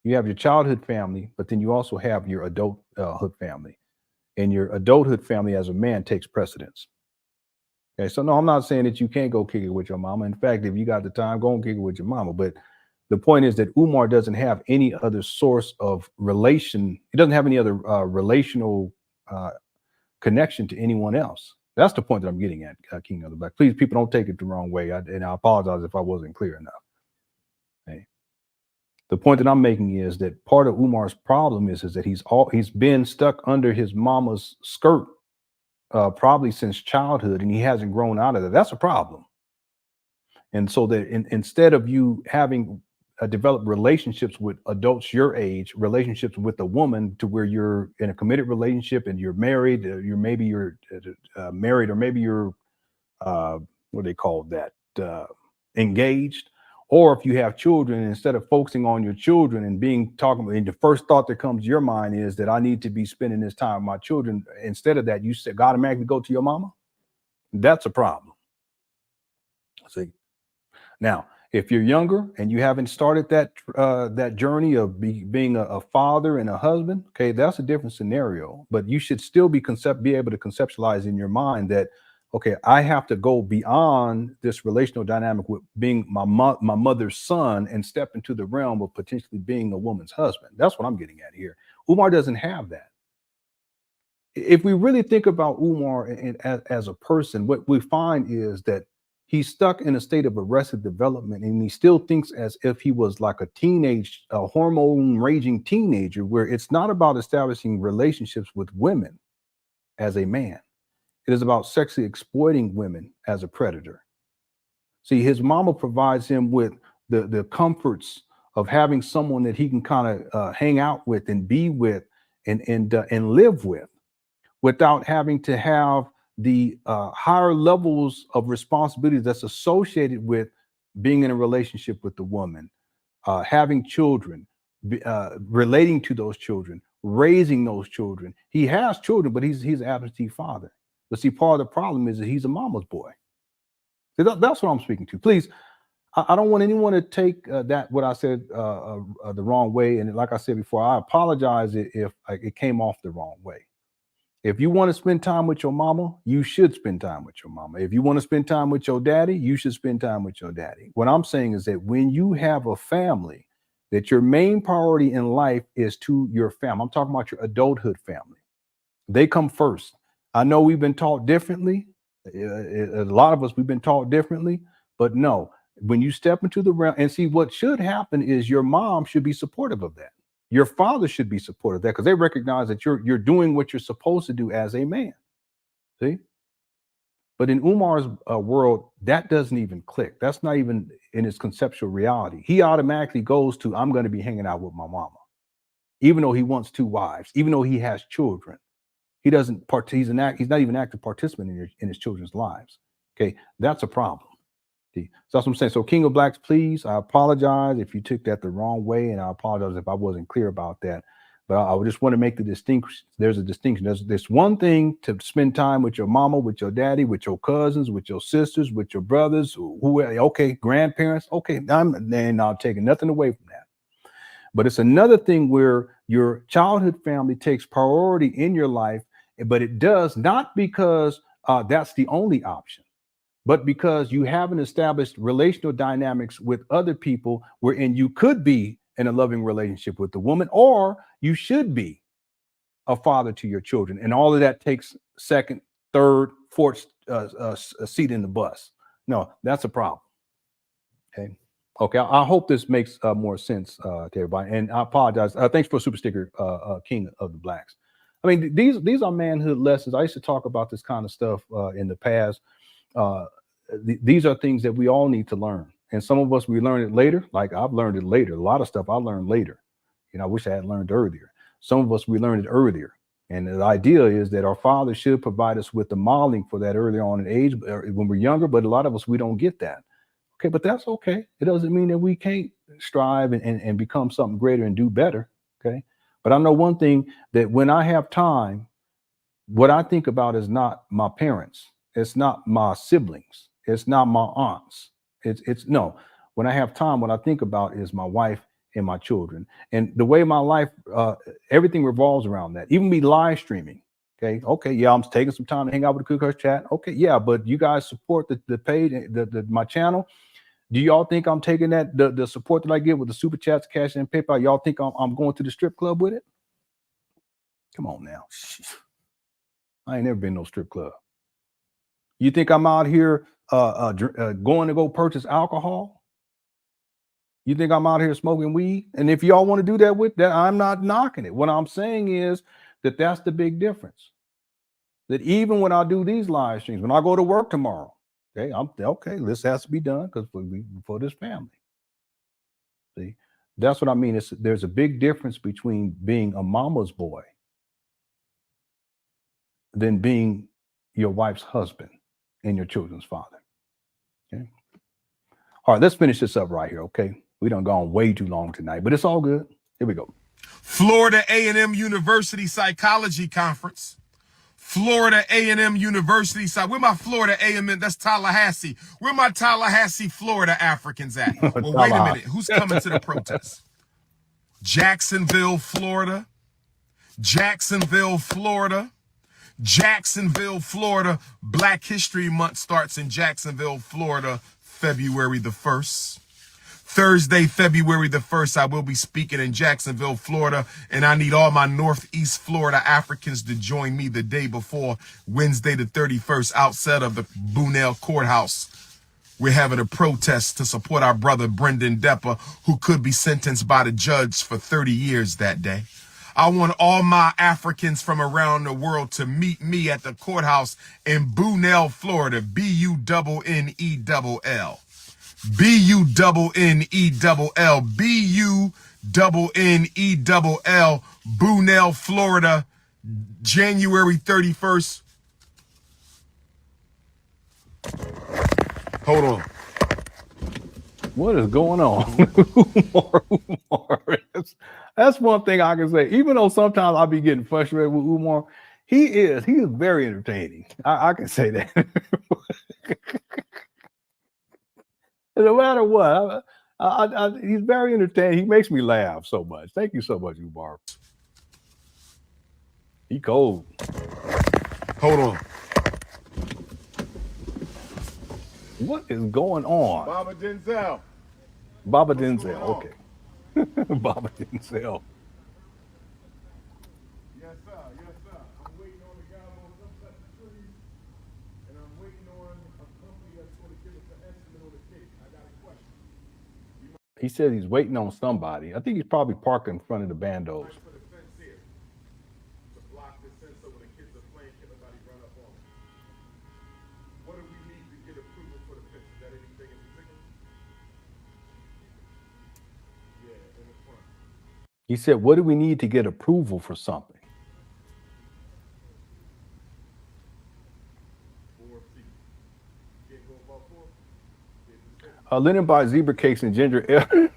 You have your childhood family, but then you also have your adulthood family, and your adulthood family as a man takes precedence. Okay, so no, I'm not saying that you can't go kick it with your mama. In fact, if you got the time, go and kick it with your mama. But the point is that Umar doesn't have any other source of relation. He doesn't have any other relational connection to anyone else. That's the point that I'm getting at, King of the Black. Please, people, don't take it the wrong way. And I apologize if I wasn't clear enough. Okay. The point that I'm making is that part of Umar's problem is that he's been stuck under his mama's skirt probably since childhood, and he hasn't grown out of that. That's a problem. And so that instead of you having developed relationships with adults your age, relationships with a woman to where you're in a committed relationship and you're married, you're married, or maybe you're what do they call that, engaged, or if you have children, instead of focusing on your children and and the first thought that comes to your mind is that I need to be spending this time with my children. Instead of that, you said automatically go to your mama. That's a problem. See, now, if you're younger and you haven't started that journey of being a father and a husband, okay, that's a different scenario. But you should still be able to conceptualize in your mind that, okay, I have to go beyond this relational dynamic with being my mother's son and step into the realm of potentially being a woman's husband. That's what I'm getting at here. Umar doesn't have that. If we really think about Umar as a person, what we find is that he's stuck in a state of arrested development, and he still thinks as if he was like a hormone raging teenager, where it's not about establishing relationships with women as a man. It is about sexually exploiting women as a predator. See, his mama provides him with the comforts of having someone that he can kind of hang out with and be with and live with, without having to have the higher levels of responsibility that's associated with being in a relationship with the woman, having children, relating to those children, raising those children. He has children, but he's an absentee father. But see, part of the problem is that he's a mama's boy. See, that's what I'm speaking to. Please, I don't want anyone to take what I said the wrong way. And like I said before, I apologize if it came off the wrong way. If you want to spend time with your mama, you should spend time with your mama. If you want to spend time with your daddy, you should spend time with your daddy. What I'm saying is that when you have a family, that your main priority in life is to your family. I'm talking about your adulthood family. They come first. I know we've been taught differently. A lot of us, we've been taught differently, but no, when you step into the realm and see, what should happen is your mom should be supportive of that. Your father should be supportive of that, because they recognize that you're doing what you're supposed to do as a man. See? But in Umar's world, that doesn't even click. That's not even in his conceptual reality. He automatically goes to, I'm going to be hanging out with my mama, even though he wants 2 wives, even though he has children. He doesn't he's not even an active participant in his children's lives. Okay, that's a problem. See? So that's what I'm saying. So King of Blacks, please, I apologize if you took that the wrong way, and I apologize if I wasn't clear about that. But I just want to make the distinction. There's a distinction. There's one thing to spend time with your mama, with your daddy, with your cousins, with your sisters, with your brothers, okay, grandparents. Okay, I'm not taking nothing away from that. But it's another thing where your childhood family takes priority in your life, but it does not because that's the only option, but because you haven't established relational dynamics with other people wherein you could be in a loving relationship with the woman, or you should be a father to your children. And all of that takes second, third, fourth seat in the bus. No, that's a problem. Okay. Okay, I hope this makes more sense to everybody. And I apologize. Thanks for super sticker, King of the Blacks. I mean, these are manhood lessons. I used to talk about this kind of stuff in the past. These are things that we all need to learn. And some of us, we learn it later. Like I've learned it later. A lot of stuff I learned later. You know, I wish I had learned earlier. Some of us, we learned it earlier. And the idea is that our father should provide us with the modeling for that earlier on in age when we're younger. But a lot of us, we don't get that. Okay, but that's okay. It doesn't mean that we can't strive and become something greater and do better. Okay. But I know one thing, that when I have time, what I think about is not my parents. It's not my siblings. It's not my aunts. It's no. When I have time, what I think about is my wife and my children. And the way my life, everything revolves around that. Even me live streaming. Okay, yeah, I'm taking some time to hang out with the Cookers chat. Okay, yeah, but you guys support the page, my channel. Do y'all think I'm taking that the support that I get with the super chats, cash, and PayPal? Y'all think I'm going to the strip club with it? Come on now, I ain't never been no strip club. You think I'm out here going to go purchase alcohol? You think I'm out here smoking weed? And if y'all want to do that with that, I'm not knocking it. What I'm saying is that that's the big difference. That even when I do these live streams, when I go to work tomorrow, okay, this has to be done because for this family. See, that's what I mean. There's a big difference between being a mama's boy than being your wife's husband and your children's father. Okay. All right, let's finish this up right here. Okay. We done gone way too long tonight, but it's all good. Here we go. Florida A&M University Psychology Conference. Florida A&M University. Where my Florida A&M? That's Tallahassee. Where my Tallahassee, Florida Africans at? Well, wait a minute. Who's coming to the protest? Jacksonville, Florida. Jacksonville, Florida. Jacksonville, Florida. Black History Month starts in Jacksonville, Florida, February the 1st. Thursday, February the 1st, I will be speaking in Jacksonville, Florida, and I need all my Northeast Florida Africans to join me the day before, Wednesday the 31st, outside of the Bunell Courthouse. We're having a protest to support our brother Brendan Depper, who could be sentenced by the judge for 30 years that day. I want all my Africans from around the world to meet me at the courthouse in Bunell, Florida, Bunnell. Bunnell, Bunnell, Bunell, Florida, January 31st. Hold on. What is going on? Umar. That's one thing I can say. Even though sometimes I'll be getting frustrated with Umar, he is very entertaining. I can say that. No matter what, he's very entertaining. He makes me laugh so much. Thank you so much, Umar. He cold. Hold on. What is going on? Baba Denzel. Baba Denzel. Okay. Baba Denzel. Yes, sir. Yes, sir. I'm waiting on the guy on some such trees, and I'm waiting on a company that's going to give us an estimate on the case. I got a question. He said he's waiting on somebody. I think he's probably parked in front of the bandos. Put a fence here to block this fence so when the kids are playing, can nobody run up on them. What do we need to get approval for the fence? Is that anything in particular? Yeah, in the front. He said, what do we need to get approval for something? 4 feet. Can't go above 4? Lenin buys zebra cakes and ginger ale.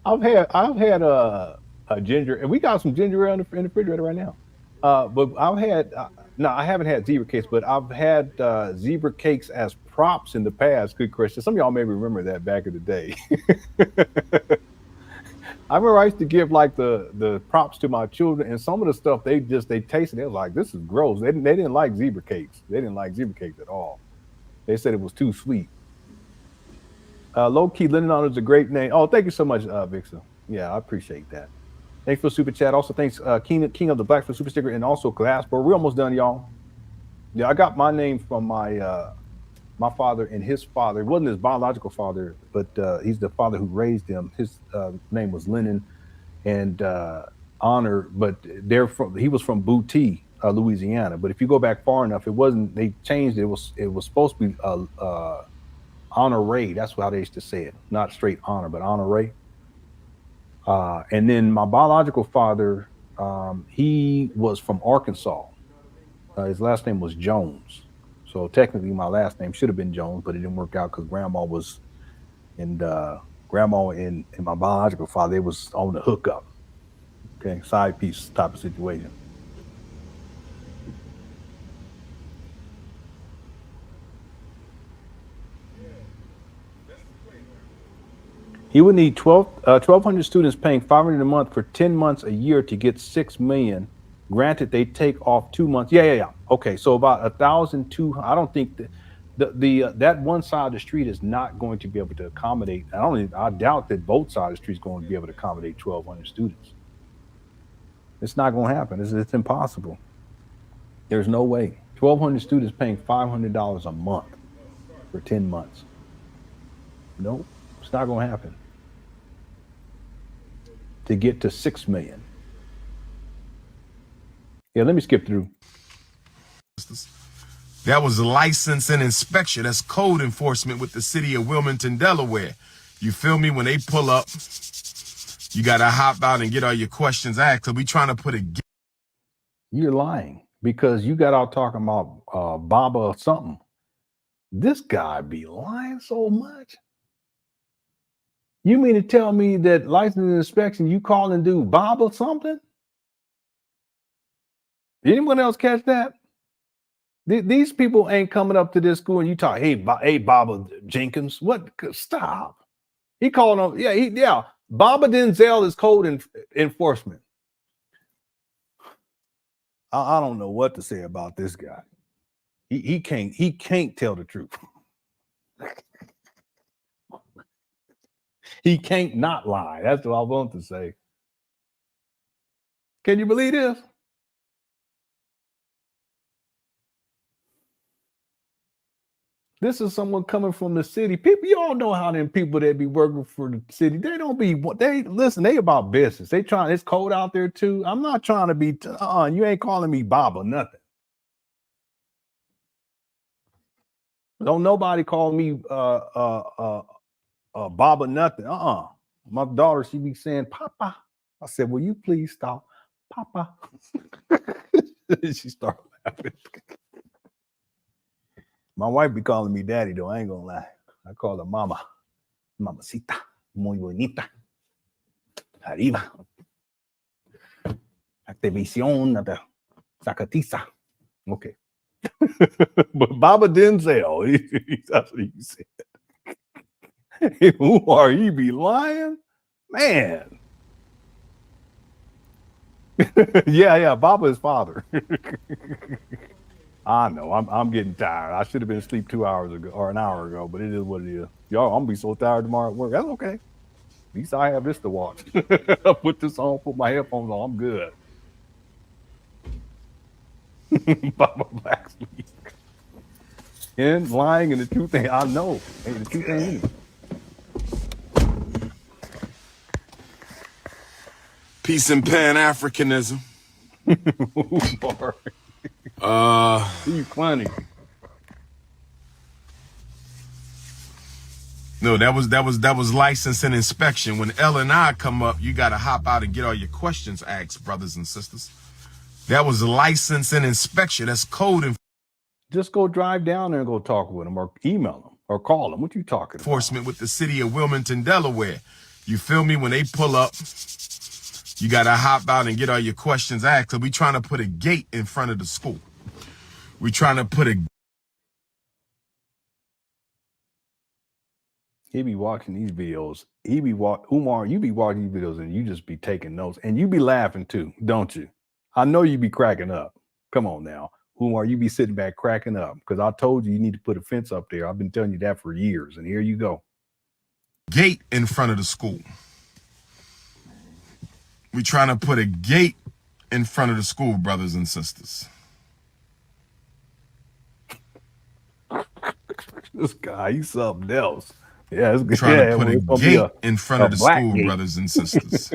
I've had a ginger, and we got some ginger ale in the refrigerator right now. But I've had no, I haven't had zebra cakes, but I've had zebra cakes as props in the past. Good question. Some of y'all may remember that back in the day. I remember I used to give like the props to my children, and some of the stuff they tasted. They were like, "This is gross." They didn't like zebra cakes. They didn't like zebra cakes at all. They said it was too sweet. Low key, LenonHonor is a great name. Oh, thank you so much, Vixen. Yeah, I appreciate that. Thanks for the super chat. Also, thanks King of the Black for super sticker, and also Glassboro. We're almost done, y'all. Yeah, I got my name from my my father and his father. It wasn't his biological father, but he's the father who raised him. His name was Lenon and Honor, but he was from Booty, Louisiana. But if you go back far enough, it wasn't. They changed it. It was supposed to be Honor Ray. That's how they used to say it, not straight Honor, but Honor Ray. And then my biological father, he was from Arkansas. His last name was Jones. So technically my last name should have been Jones, but it didn't work out because grandma and my biological father, they was on the hookup. Okay, side piece type of situation. He would need 1,200 students paying $500 a month for 10 months a year to get $6 million. Granted, they take off 2 months. Yeah. Okay, so about 1,200. I don't think that one side of the street is not going to be able to accommodate. I doubt that both sides of the street is going to be able to accommodate 1,200 students. It's not going to happen. It's impossible. There's no way. 1,200 students paying $500 a month for 10 months. Nope, it's not going to happen. To get to 6 million. Yeah, let me skip through. That was license and inspection. That's code enforcement with the city of Wilmington, Delaware. You feel me? When they pull up, you got to hop out and get all your questions asked. So we trying to put a... You're lying because you got out talking about Baba or something. This guy be lying so much. You mean to tell me that license and inspection, you call and do Baba or something? Anyone else catch that? These people ain't coming up to this school and you talk, hey, Baba Jenkins, what? Stop. He calling him, yeah. Baba Denzel is code enforcement. I don't know what to say about this guy. He can't tell the truth. He can't not lie. That's what I want to say. Can you believe this? This is someone coming from the city. People, you all know how them people that be working for the city, they don't be, they about business. They trying, it's cold out there too. I'm not trying to be, you ain't calling me Bob or nothing. Don't nobody call me Bob or nothing. My daughter, she be saying, Papa. I said, will you please stop? Papa. She started laughing. My wife be calling me daddy, though. I ain't gonna lie. I call her mama. Mamacita. Muy bonita. Arriba. Activación de Zacatiza. Okay. But Baba Denzel, that's what he said. Who are you be lying? Man. Yeah, Baba's father. I know. I'm getting tired. I should have been asleep 2 hours ago or an hour ago, but it is what it is. Y'all, I'm gonna be so tired tomorrow at work. That's okay. At least I have this to watch. I put this on, put my headphones on. I'm good. Baba Blacksleep. And lying and the truth ain't. I know. Hey, the truth ain't in it. Peace and Pan Africanism. You funny. No, that was license and inspection. When L and I come up, you got to hop out and get all your questions asked, brothers and sisters. That was license and inspection. That's code enforcement. Just go drive down there and go talk with them or email them or call them. What you talking about? With the city of Wilmington, Delaware. You feel me? When they pull up, you got to hop out and get all your questions asked. So we trying to put a gate in front of the school. We trying to put a... He be watching these videos. Umar, you be watching these videos and you just be taking notes and you be laughing too, don't you? I know you be cracking up. Come on now. Umar, you be sitting back cracking up because I told you need to put a fence up there. I've been telling you that for years and here you go. Gate in front of the school. We trying to put a gate in front of the school, brothers and sisters. This guy, he's something else. Yeah, it's good. Trying to put a gate in front of the school, gate. Brothers and sisters.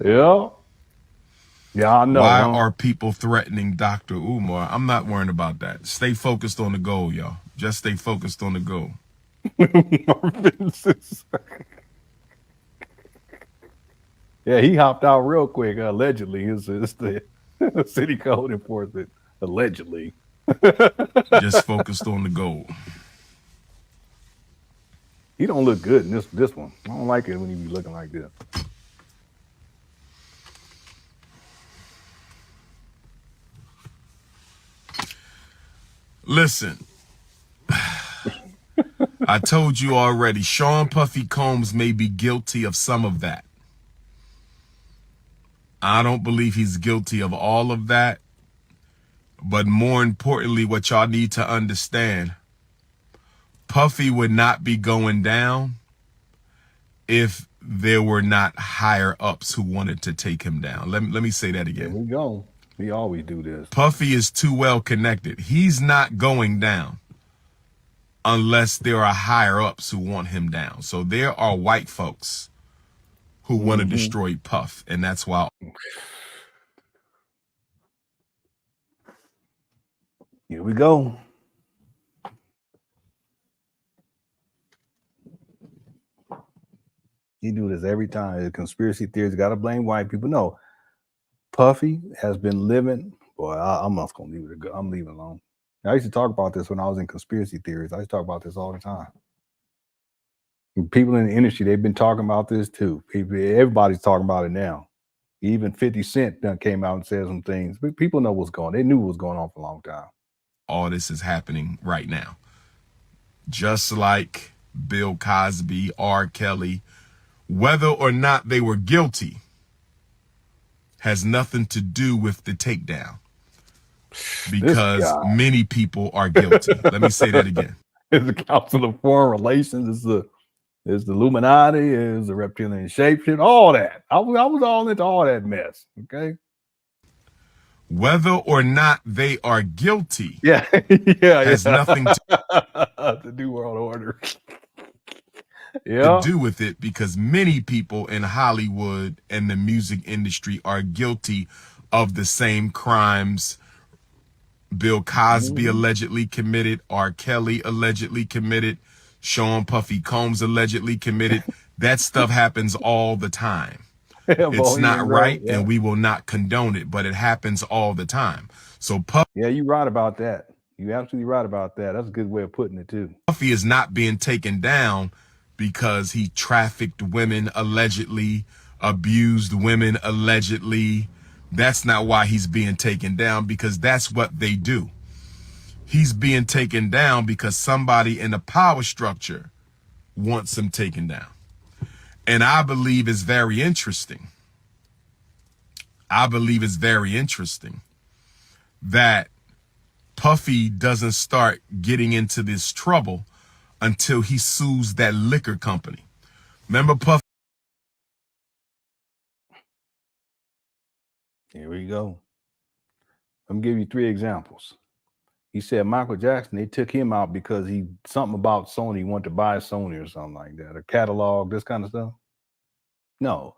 Yeah, I know. Why are people threatening Dr. Umar? I'm not worrying about that. Stay focused on the goal, y'all. Just stay focused on the goal. Yeah, he hopped out real quick. Allegedly, it's the city code enforcement. Allegedly, just focused on the goal. He don't look good in this one. I don't like it when he be looking like this. Listen, I told you already, Sean Puffy Combs may be guilty of some of that. I don't believe he's guilty of all of that. But more importantly, what y'all need to understand, Puffy would not be going down if there were not higher ups who wanted to take him down. Let me say that There again. we go. We always do this. Puffy is too well connected. He's not going down unless there are higher ups who want him down. So there are white folks who want to destroy Puff, and that's why. Here we go. He do this every time. The conspiracy theories got to blame white people. No, Puffy has been living. Boy, I'm not gonna leave it. I'm leaving it alone. I used to talk about this when I was in conspiracy theories. I used to talk about this all the time. And people in the industry, they've been talking about this too. Everybody's talking about it now. Even 50 Cent done came out and said some things. But people know what's going on. They knew what was going on for a long time. All this is happening right now. Just like Bill Cosby, R. Kelly, whether or not they were guilty has nothing to do with the takedown, because many people are guilty. Let me say that again. It's the Council of Foreign Relations. It's the Illuminati. It's the reptilian shapeshift. All that. I was all into all that mess. Okay. Whether or not they are guilty, has nothing to do world order. To do with it, because many people in Hollywood and the music industry are guilty of the same crimes Bill Cosby allegedly committed, R. Kelly allegedly committed, Sean Puffy Combs allegedly committed. That stuff happens all the time. It's not right, and we will not condone it, but it happens all the time. So you're right about that. You're absolutely right about that. That's a good way of putting it too. Puffy is not being taken down because he trafficked women allegedly, abused women allegedly. That's not why he's being taken down, because that's what they do. He's being taken down because somebody in the power structure wants him taken down. And I believe it's very interesting. That Puffy doesn't start getting into this trouble until he sues that liquor company. Remember Puffy? Here we go. I'm gonna give you 3 examples. He said Michael Jackson, they took him out because something about Sony, he wanted to buy Sony or something like that, or catalog, this kind of stuff. No.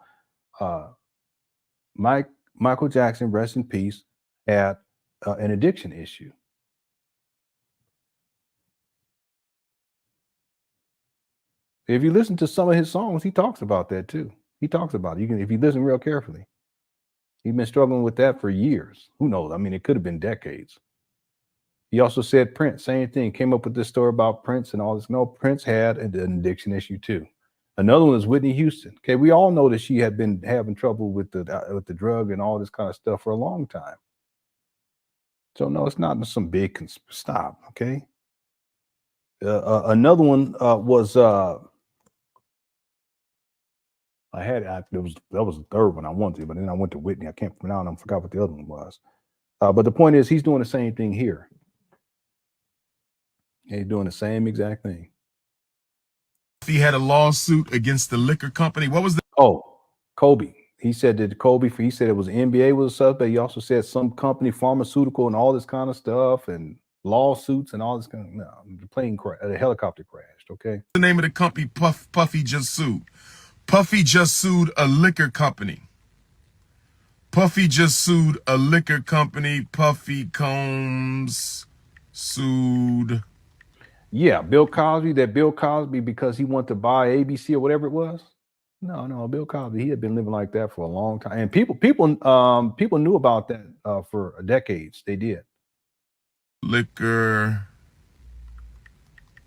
Michael Jackson, rest in peace, had an addiction issue. If you listen to some of his songs, he talks about that too. He talks about it. If you listen real carefully. He's been struggling with that for years. Who knows? I mean, it could have been decades. He also said Prince, same thing, came up with this story about Prince and all this. No, Prince had an addiction issue too. Another one is Whitney Houston. Okay, we all know that she had been having trouble with the drug and all this kind of stuff for a long time. So no, it's not some big stop. Okay. Another one was that was the third one I wanted, but then I went to Whitney. I can't pronounce. I forgot what the other one was. But the point is, he's doing the same thing here. He's doing the same exact thing. He had a lawsuit against the liquor company. What was that? Oh, Kobe. He said that he said it was NBA was a suspect. He also said some company, pharmaceutical, and all this kind of stuff, and lawsuits and all this kind of. No, the helicopter crashed. Okay. The name of the company Puffy just sued. Puffy just sued a liquor company. Puffy Combs sued. Yeah, Bill Cosby, because he wanted to buy ABC or whatever it was. No, Bill Cosby, he had been living like that for a long time. And people knew about that for decades. They did. Liquor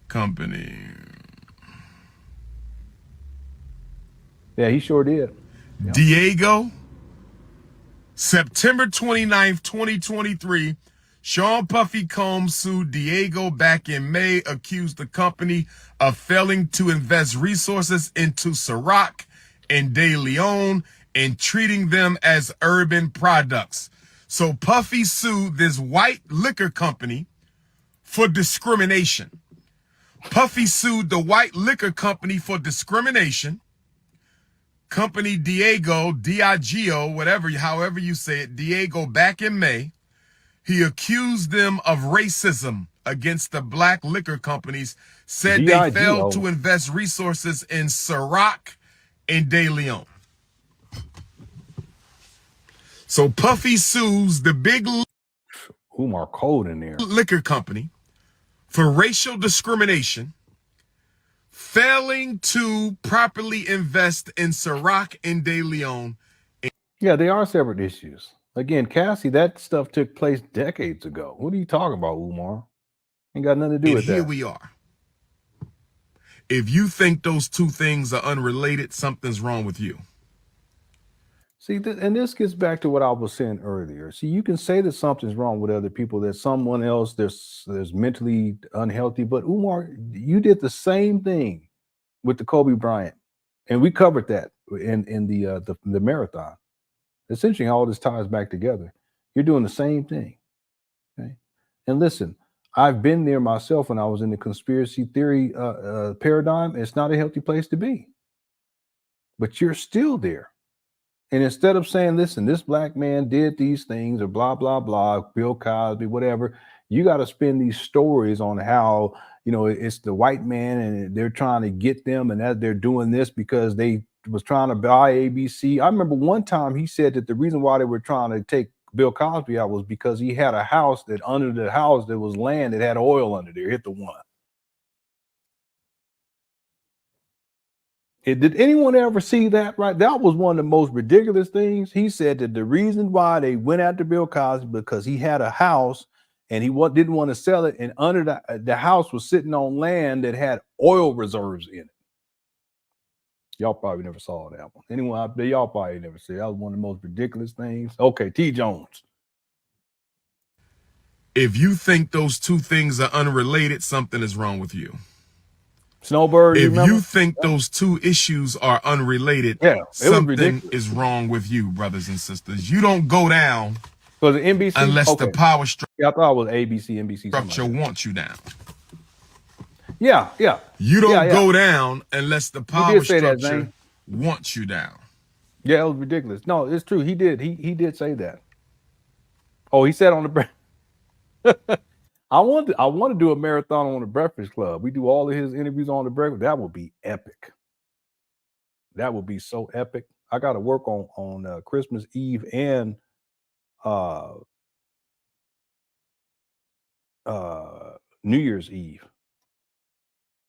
company. Yeah, he sure did. Yep. Diego, September 29th, 2023, Sean Puffy Combs sued Diego back in May, accused the company of failing to invest resources into Ciroc and De Leon and treating them as urban products. So Puffy sued this white liquor company for discrimination. Puffy sued the white liquor company for discrimination. Company Diageo, however you say it, Diego, back in May, he accused them of racism against the black liquor companies, said they failed to invest resources in Ciroc and De Leon. So Puffy sues the big Umar cold in there. liquor company for racial discrimination, failing to properly invest in Ciroc and De Leon. Yeah, they are separate issues. Again, Cassie, that stuff took place decades ago. What are you talking about, Umar? Ain't got nothing to do with that. Here we are. If you think those two things are unrelated, something's wrong with you. See, and this gets back to what I was saying earlier. See, you can say that something's wrong with other people, that someone else there's mentally unhealthy, but Umar, you did the same thing with the Kobe Bryant, and we covered that in the marathon. Essentially, all this ties back together. You're doing the same thing, okay? And listen, I've been there myself when I was in the conspiracy theory paradigm. It's not a healthy place to be, but you're still there. And instead of saying, listen, this black man did these things or blah, blah, blah, Bill Cosby, whatever, you got to spin these stories on how, you know, it's the white man and they're trying to get them and that they're doing this because they was trying to buy ABC. I remember one time he said that the reason why they were trying to take Bill Cosby out was because he had a house that under the house there was land that had oil under there. Hit the one. Did anyone ever see that? Right, that was one of the most ridiculous things. He said that the reason why they went after Bill Cosby because he had a house and he didn't want to sell it, and under the house was sitting on land that had oil reserves in it. Y'all probably never saw that one. Anyone out there, y'all probably never see it. That was one of the most ridiculous things. Okay, T. Jones. If you think those two things are unrelated, something is wrong with you. Snowbird, if you think those two issues are unrelated, something is wrong with you, brothers and sisters. You don't go down NBC, unless the power structure I thought it was ABC, NBC wants you down. Yeah. You don't go down unless the power structure wants you down. Yeah, it was ridiculous. No, it's true. He did. He did say that. Oh, he said on the I want to do a marathon on the Breakfast Club. We do all of his interviews on the Breakfast. That would be epic. That would be so epic. I got to work on Christmas Eve and New Year's Eve.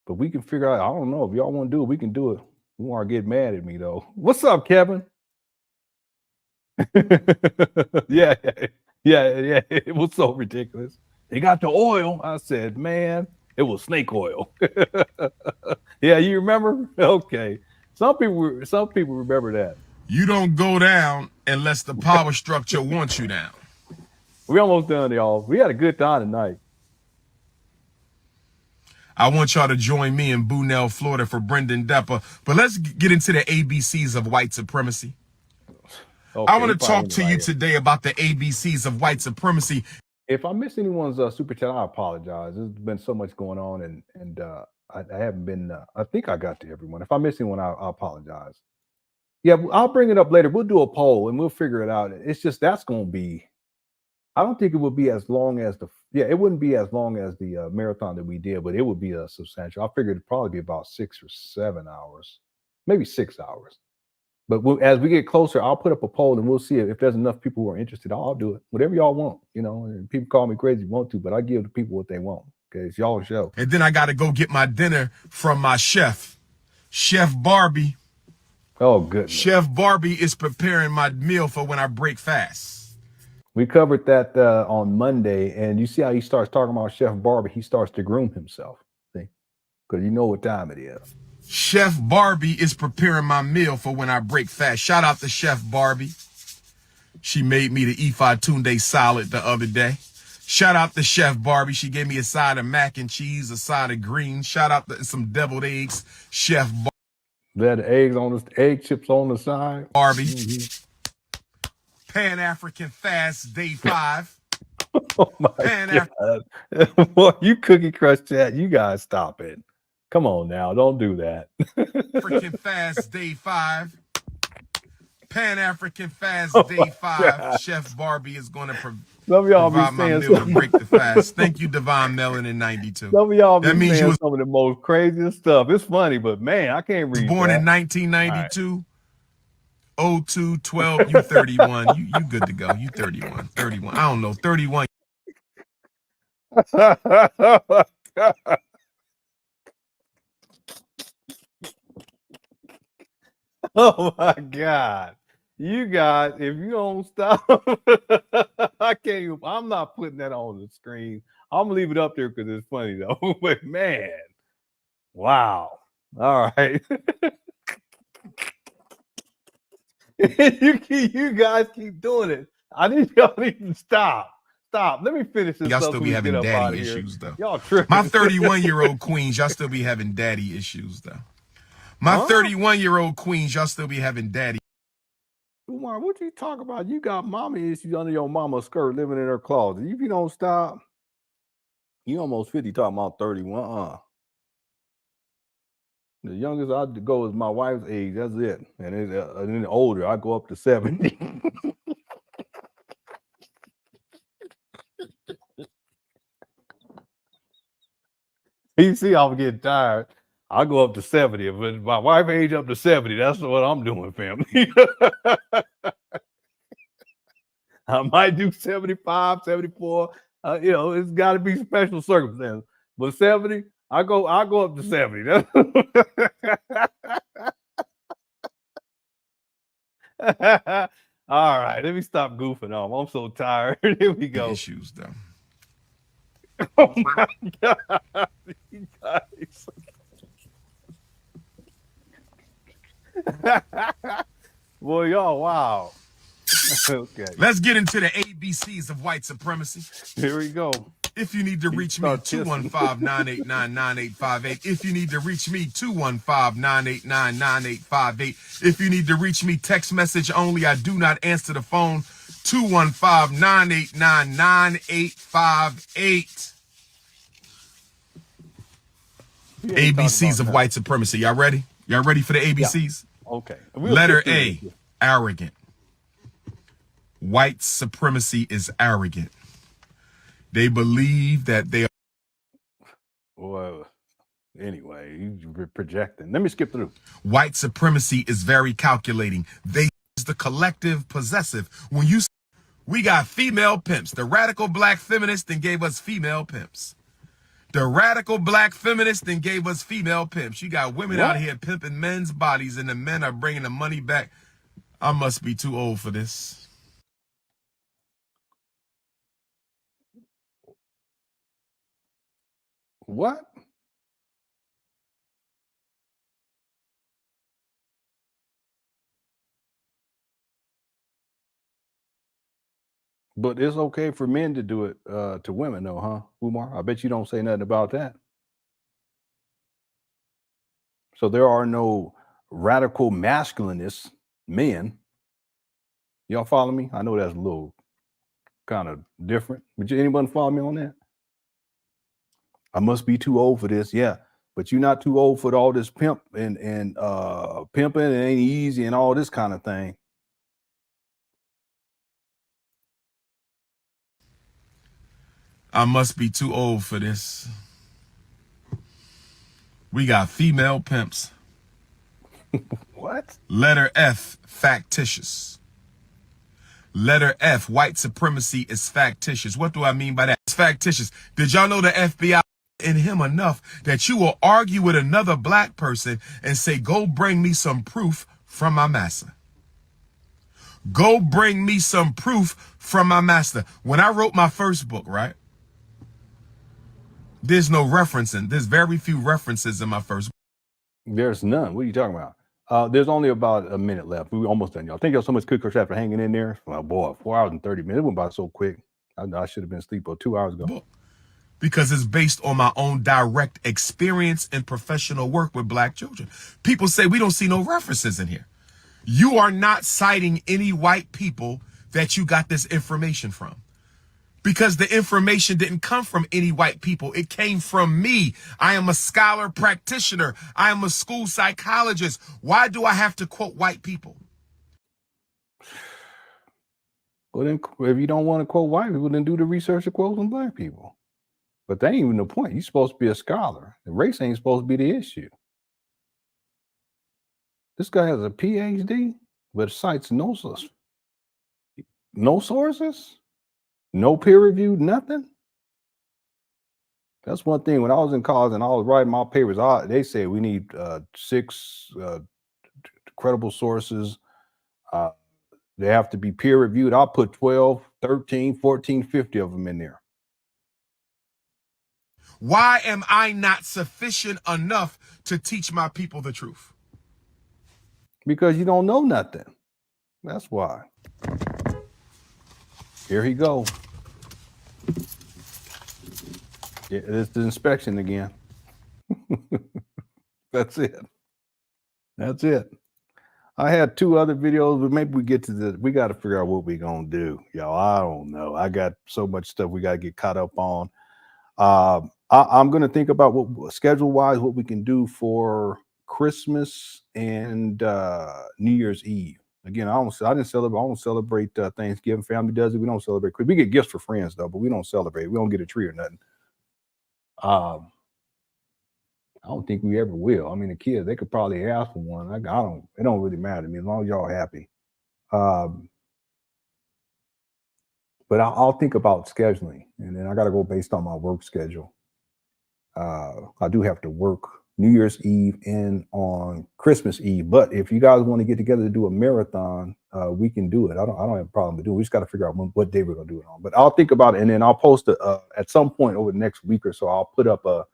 But we can figure out. I don't know if y'all want to do it. We can do it. You want to get mad at me though? What's up, Kevin? Yeah. It was so ridiculous. They got the oil. I said, man, it was snake oil. Yeah, you remember? Okay. Some people remember that. You don't go down unless the power structure wants you down. We almost done, y'all. We had a good time tonight. I want y'all to join me in Bunell, Florida for Brendan Depper. But let's get into the ABCs of white supremacy. Okay, I want to talk to you today about the ABCs of white supremacy. If I miss anyone's super chat, I apologize. There's been so much going on, and I haven't been. I think I got to everyone. If I miss anyone, I apologize. Yeah, I'll bring it up later. We'll do a poll and we'll figure it out. It's just that's going to be. I don't think it would be as long as it wouldn't be as long as the marathon that we did, but it would be a substantial. I figured it'd probably be about 6 or 7 hours, maybe 6 hours. But as we get closer, I'll put up a poll and we'll see if there's enough people who are interested. I'll do it. Whatever y'all want, you know. And people call me crazy if you want to, but I give the people what they want. Okay, it's y'all's show. And then I got to go get my dinner from my chef, Chef Barbie. Oh, goodness. Chef Barbie is preparing my meal for when I break fast. We covered that on Monday, and you see how he starts talking about Chef Barbie. He starts to groom himself, see, because you know what time it is. Chef Barbie is preparing my meal for when I break fast. Shout out to Chef Barbie. She made me the Ifa Tunde salad the other day. Shout out to Chef Barbie. She gave me a side of mac and cheese, a side of greens. Shout out to some deviled eggs. Chef Barbie. They had egg chips on the side. Barbie. Mm-hmm. Pan African fast day 5. Oh my God. Boy, you Cookie Crush chat, you guys stop it. Come on now, don't do that. Freaking fast day 5. Pan African Fast Oh Day my 5. God. Chef Barbie is going to Some of y'all be provide my saying meal to something. break the fast. Thank you, Divine Melon in 92. Some of y'all That be means you saying was some of the most craziest stuff. It's funny, but man, I can't read born in that. 1992. 02, 12, you 31. You good to go. You 31. 31. I don't know. 31. All right. Oh my God. You guys, if you don't stop, I can't even, I'm not putting that on the screen. I'm gonna leave it up there because it's funny though. But man, wow. All right. You guys keep doing it. I need y'all to stop. Stop. Let me finish this Y'all stuff still so be we can get having up out daddy of here. issues, though. Y'all tripping. My 31-year-old queens, y'all still be having daddy issues, though. My Huh? 31-year-old queens, y'all still be having daddy. Umar, what you talk about? You got mommy issues under your mama's skirt living in her closet. If you don't stop, you almost 50 talking about 31. The youngest I go is my wife's age. That's it. And then older, I go up to 70. You see, I'm getting tired. I go up to 70. But my wife age up to 70. That's what I'm doing, family. I might do 75, 74. It's got to be special circumstances. But 70, I go up to 70. All right, let me stop goofing off. I'm so tired. Here we go. Issues, though. Oh my God, you guys. Boy, y'all, wow. Okay, Let's get into the ABCs of white supremacy. here we go. If you need to reach me, start kissing. 215-989-9858. If you need to reach me, 215-989-9858. If you need to reach me, text message only. I do not answer the phone. 215-989-9858. ABCs of white supremacy. Y'all ready? Y'all ready for the ABCs? Okay. Letter A, arrogant. White supremacy is arrogant. They believe that they are. Well, anyway, you're projecting. Let me skip through. White supremacy is very calculating. They use the collective possessive. When you, we got female pimps. The radical black feminist then gave us female pimps. The radical black feminist then gave us female pimps. You got women out here pimping men's bodies, and the men are bringing the money back. I must be too old for this. What? But it's okay for men to do it to women, though, huh, Umar? I bet you don't say nothing about that. So there are no radical masculinists, men. Y'all follow me? I know that's a little kind of different. But anyone follow me on that? I must be too old for this, yeah. But you're not too old for all this pimp and pimping and ain't easy and all this kind of thing. I must be too old for this. We got female pimps. What? Letter F, factitious. Letter F, white supremacy is factitious. What do I mean by that? It's factitious. Did y'all know the FBI in him enough that you will argue with another black person and say, go bring me some proof from my master? Go bring me some proof from my master. When I wrote my first book, right? There's no referencing. There's very few references in my first book. There's none. What are you talking about? There's only about a minute left. We're almost done, y'all. Thank y'all so much, Cookers, for hanging in there. Oh, boy, 4 hours and 30 minutes. It went by so quick. I should have been asleep 2 hours ago. Because it's based on my own direct experience and professional work with black children. People say we don't see no references in here. You are not citing any white people that you got this information from. Because the information didn't come from any white people. It came from me. I am a scholar practitioner. I am a school psychologist. Why do I have to quote white people? Well, then, if you don't want to quote white people, then do the research to quote some black people. But that ain't even the point. You're supposed to be a scholar. The race ain't supposed to be the issue. This guy has a PhD, but cites no sources, no peer reviewed, nothing. That's one thing. When I was in college and I was writing my papers, they said we need 6 credible sources. They have to be peer reviewed. I'll put 12, 13, 14, 50 of them in there. Why am I not sufficient enough to teach my people the truth? Because you don't know nothing. That's why. Here he go. Yeah, it's the inspection again. That's it. That's it. I had 2 other videos, but maybe we get to the. We got to figure out what we're gonna do, y'all. I don't know. I got so much stuff we got to get caught up on. I'm gonna think about what schedule-wise what we can do for Christmas and New Year's Eve. Again, I don't celebrate Thanksgiving. Family does it. We don't celebrate. We get gifts for friends though, but we don't celebrate. We don't get a tree or nothing. I don't think we ever will. I mean, the kids, they could probably ask for one. It don't really matter to me as long as y'all are happy. But I'll think about scheduling, and then I got to go based on my work schedule. I do have to work New Year's Eve and on Christmas Eve. But if you guys want to get together to do a marathon, we can do it. I don't have a problem with doing it. We just got to figure out what day we're going to do it on. But I'll think about it, and then I'll post at some point over the next week or so. I'll put up a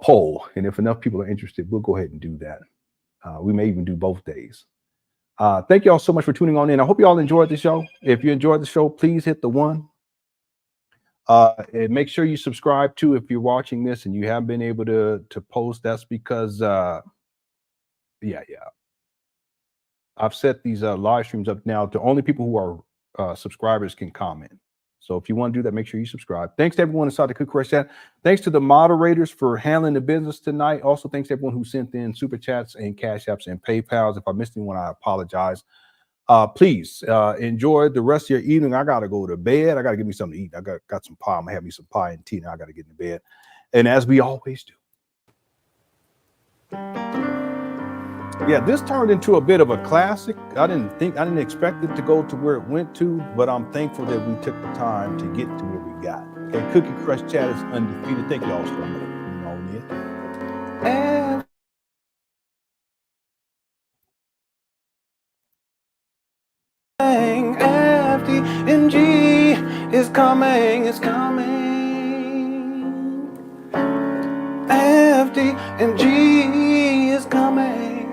poll, and if enough people are interested, we'll go ahead and do that. We may even do both days. Thank you all so much for tuning on in. I hope you all enjoyed the show. If you enjoyed the show, please hit the 1. And make sure you subscribe too if you're watching this and you haven't been able to post. That's because I've set these live streams up now to only people who are subscribers can comment. So if you want to do that, make sure you subscribe. Thanks to everyone inside the Cook Crush chat. Thanks to the moderators for handling the business tonight. Also, thanks to everyone who sent in super chats and cash apps and PayPals. If I missed anyone, I apologize. Please enjoy the rest of your evening. I got to go to bed. I got to get me something to eat. I got some pie. I'm going to have me some pie and tea. Now I got to get in bed. And as we always do. Yeah, this turned into a bit of a classic. I didn't expect it to go to where it went to, but I'm thankful that we took the time to get to where we got. Okay, Cookie Crush Chat is undefeated. Thank you all so much. FDMG is coming, it's coming. FDMG is coming.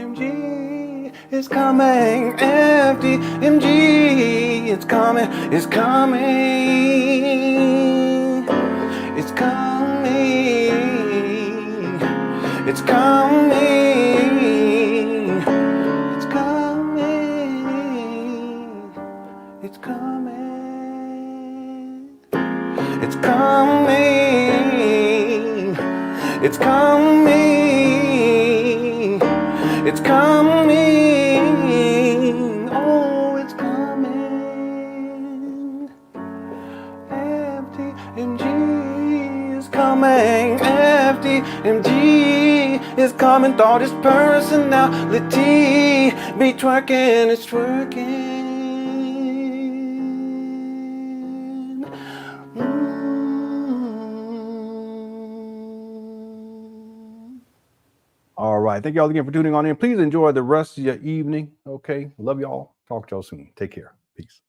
FDMG is coming. FDMG is coming. It's coming. It's coming. It's coming. It's coming. It's coming. It's coming. It's coming. It's coming. Oh, it's coming. FDMG is coming. FDMG is coming. Thought his personality be twerking. It's twerking. All right. Thank y'all again for tuning on in. Please enjoy the rest of your evening. Okay. Love y'all. Talk to y'all soon. Take care. Peace.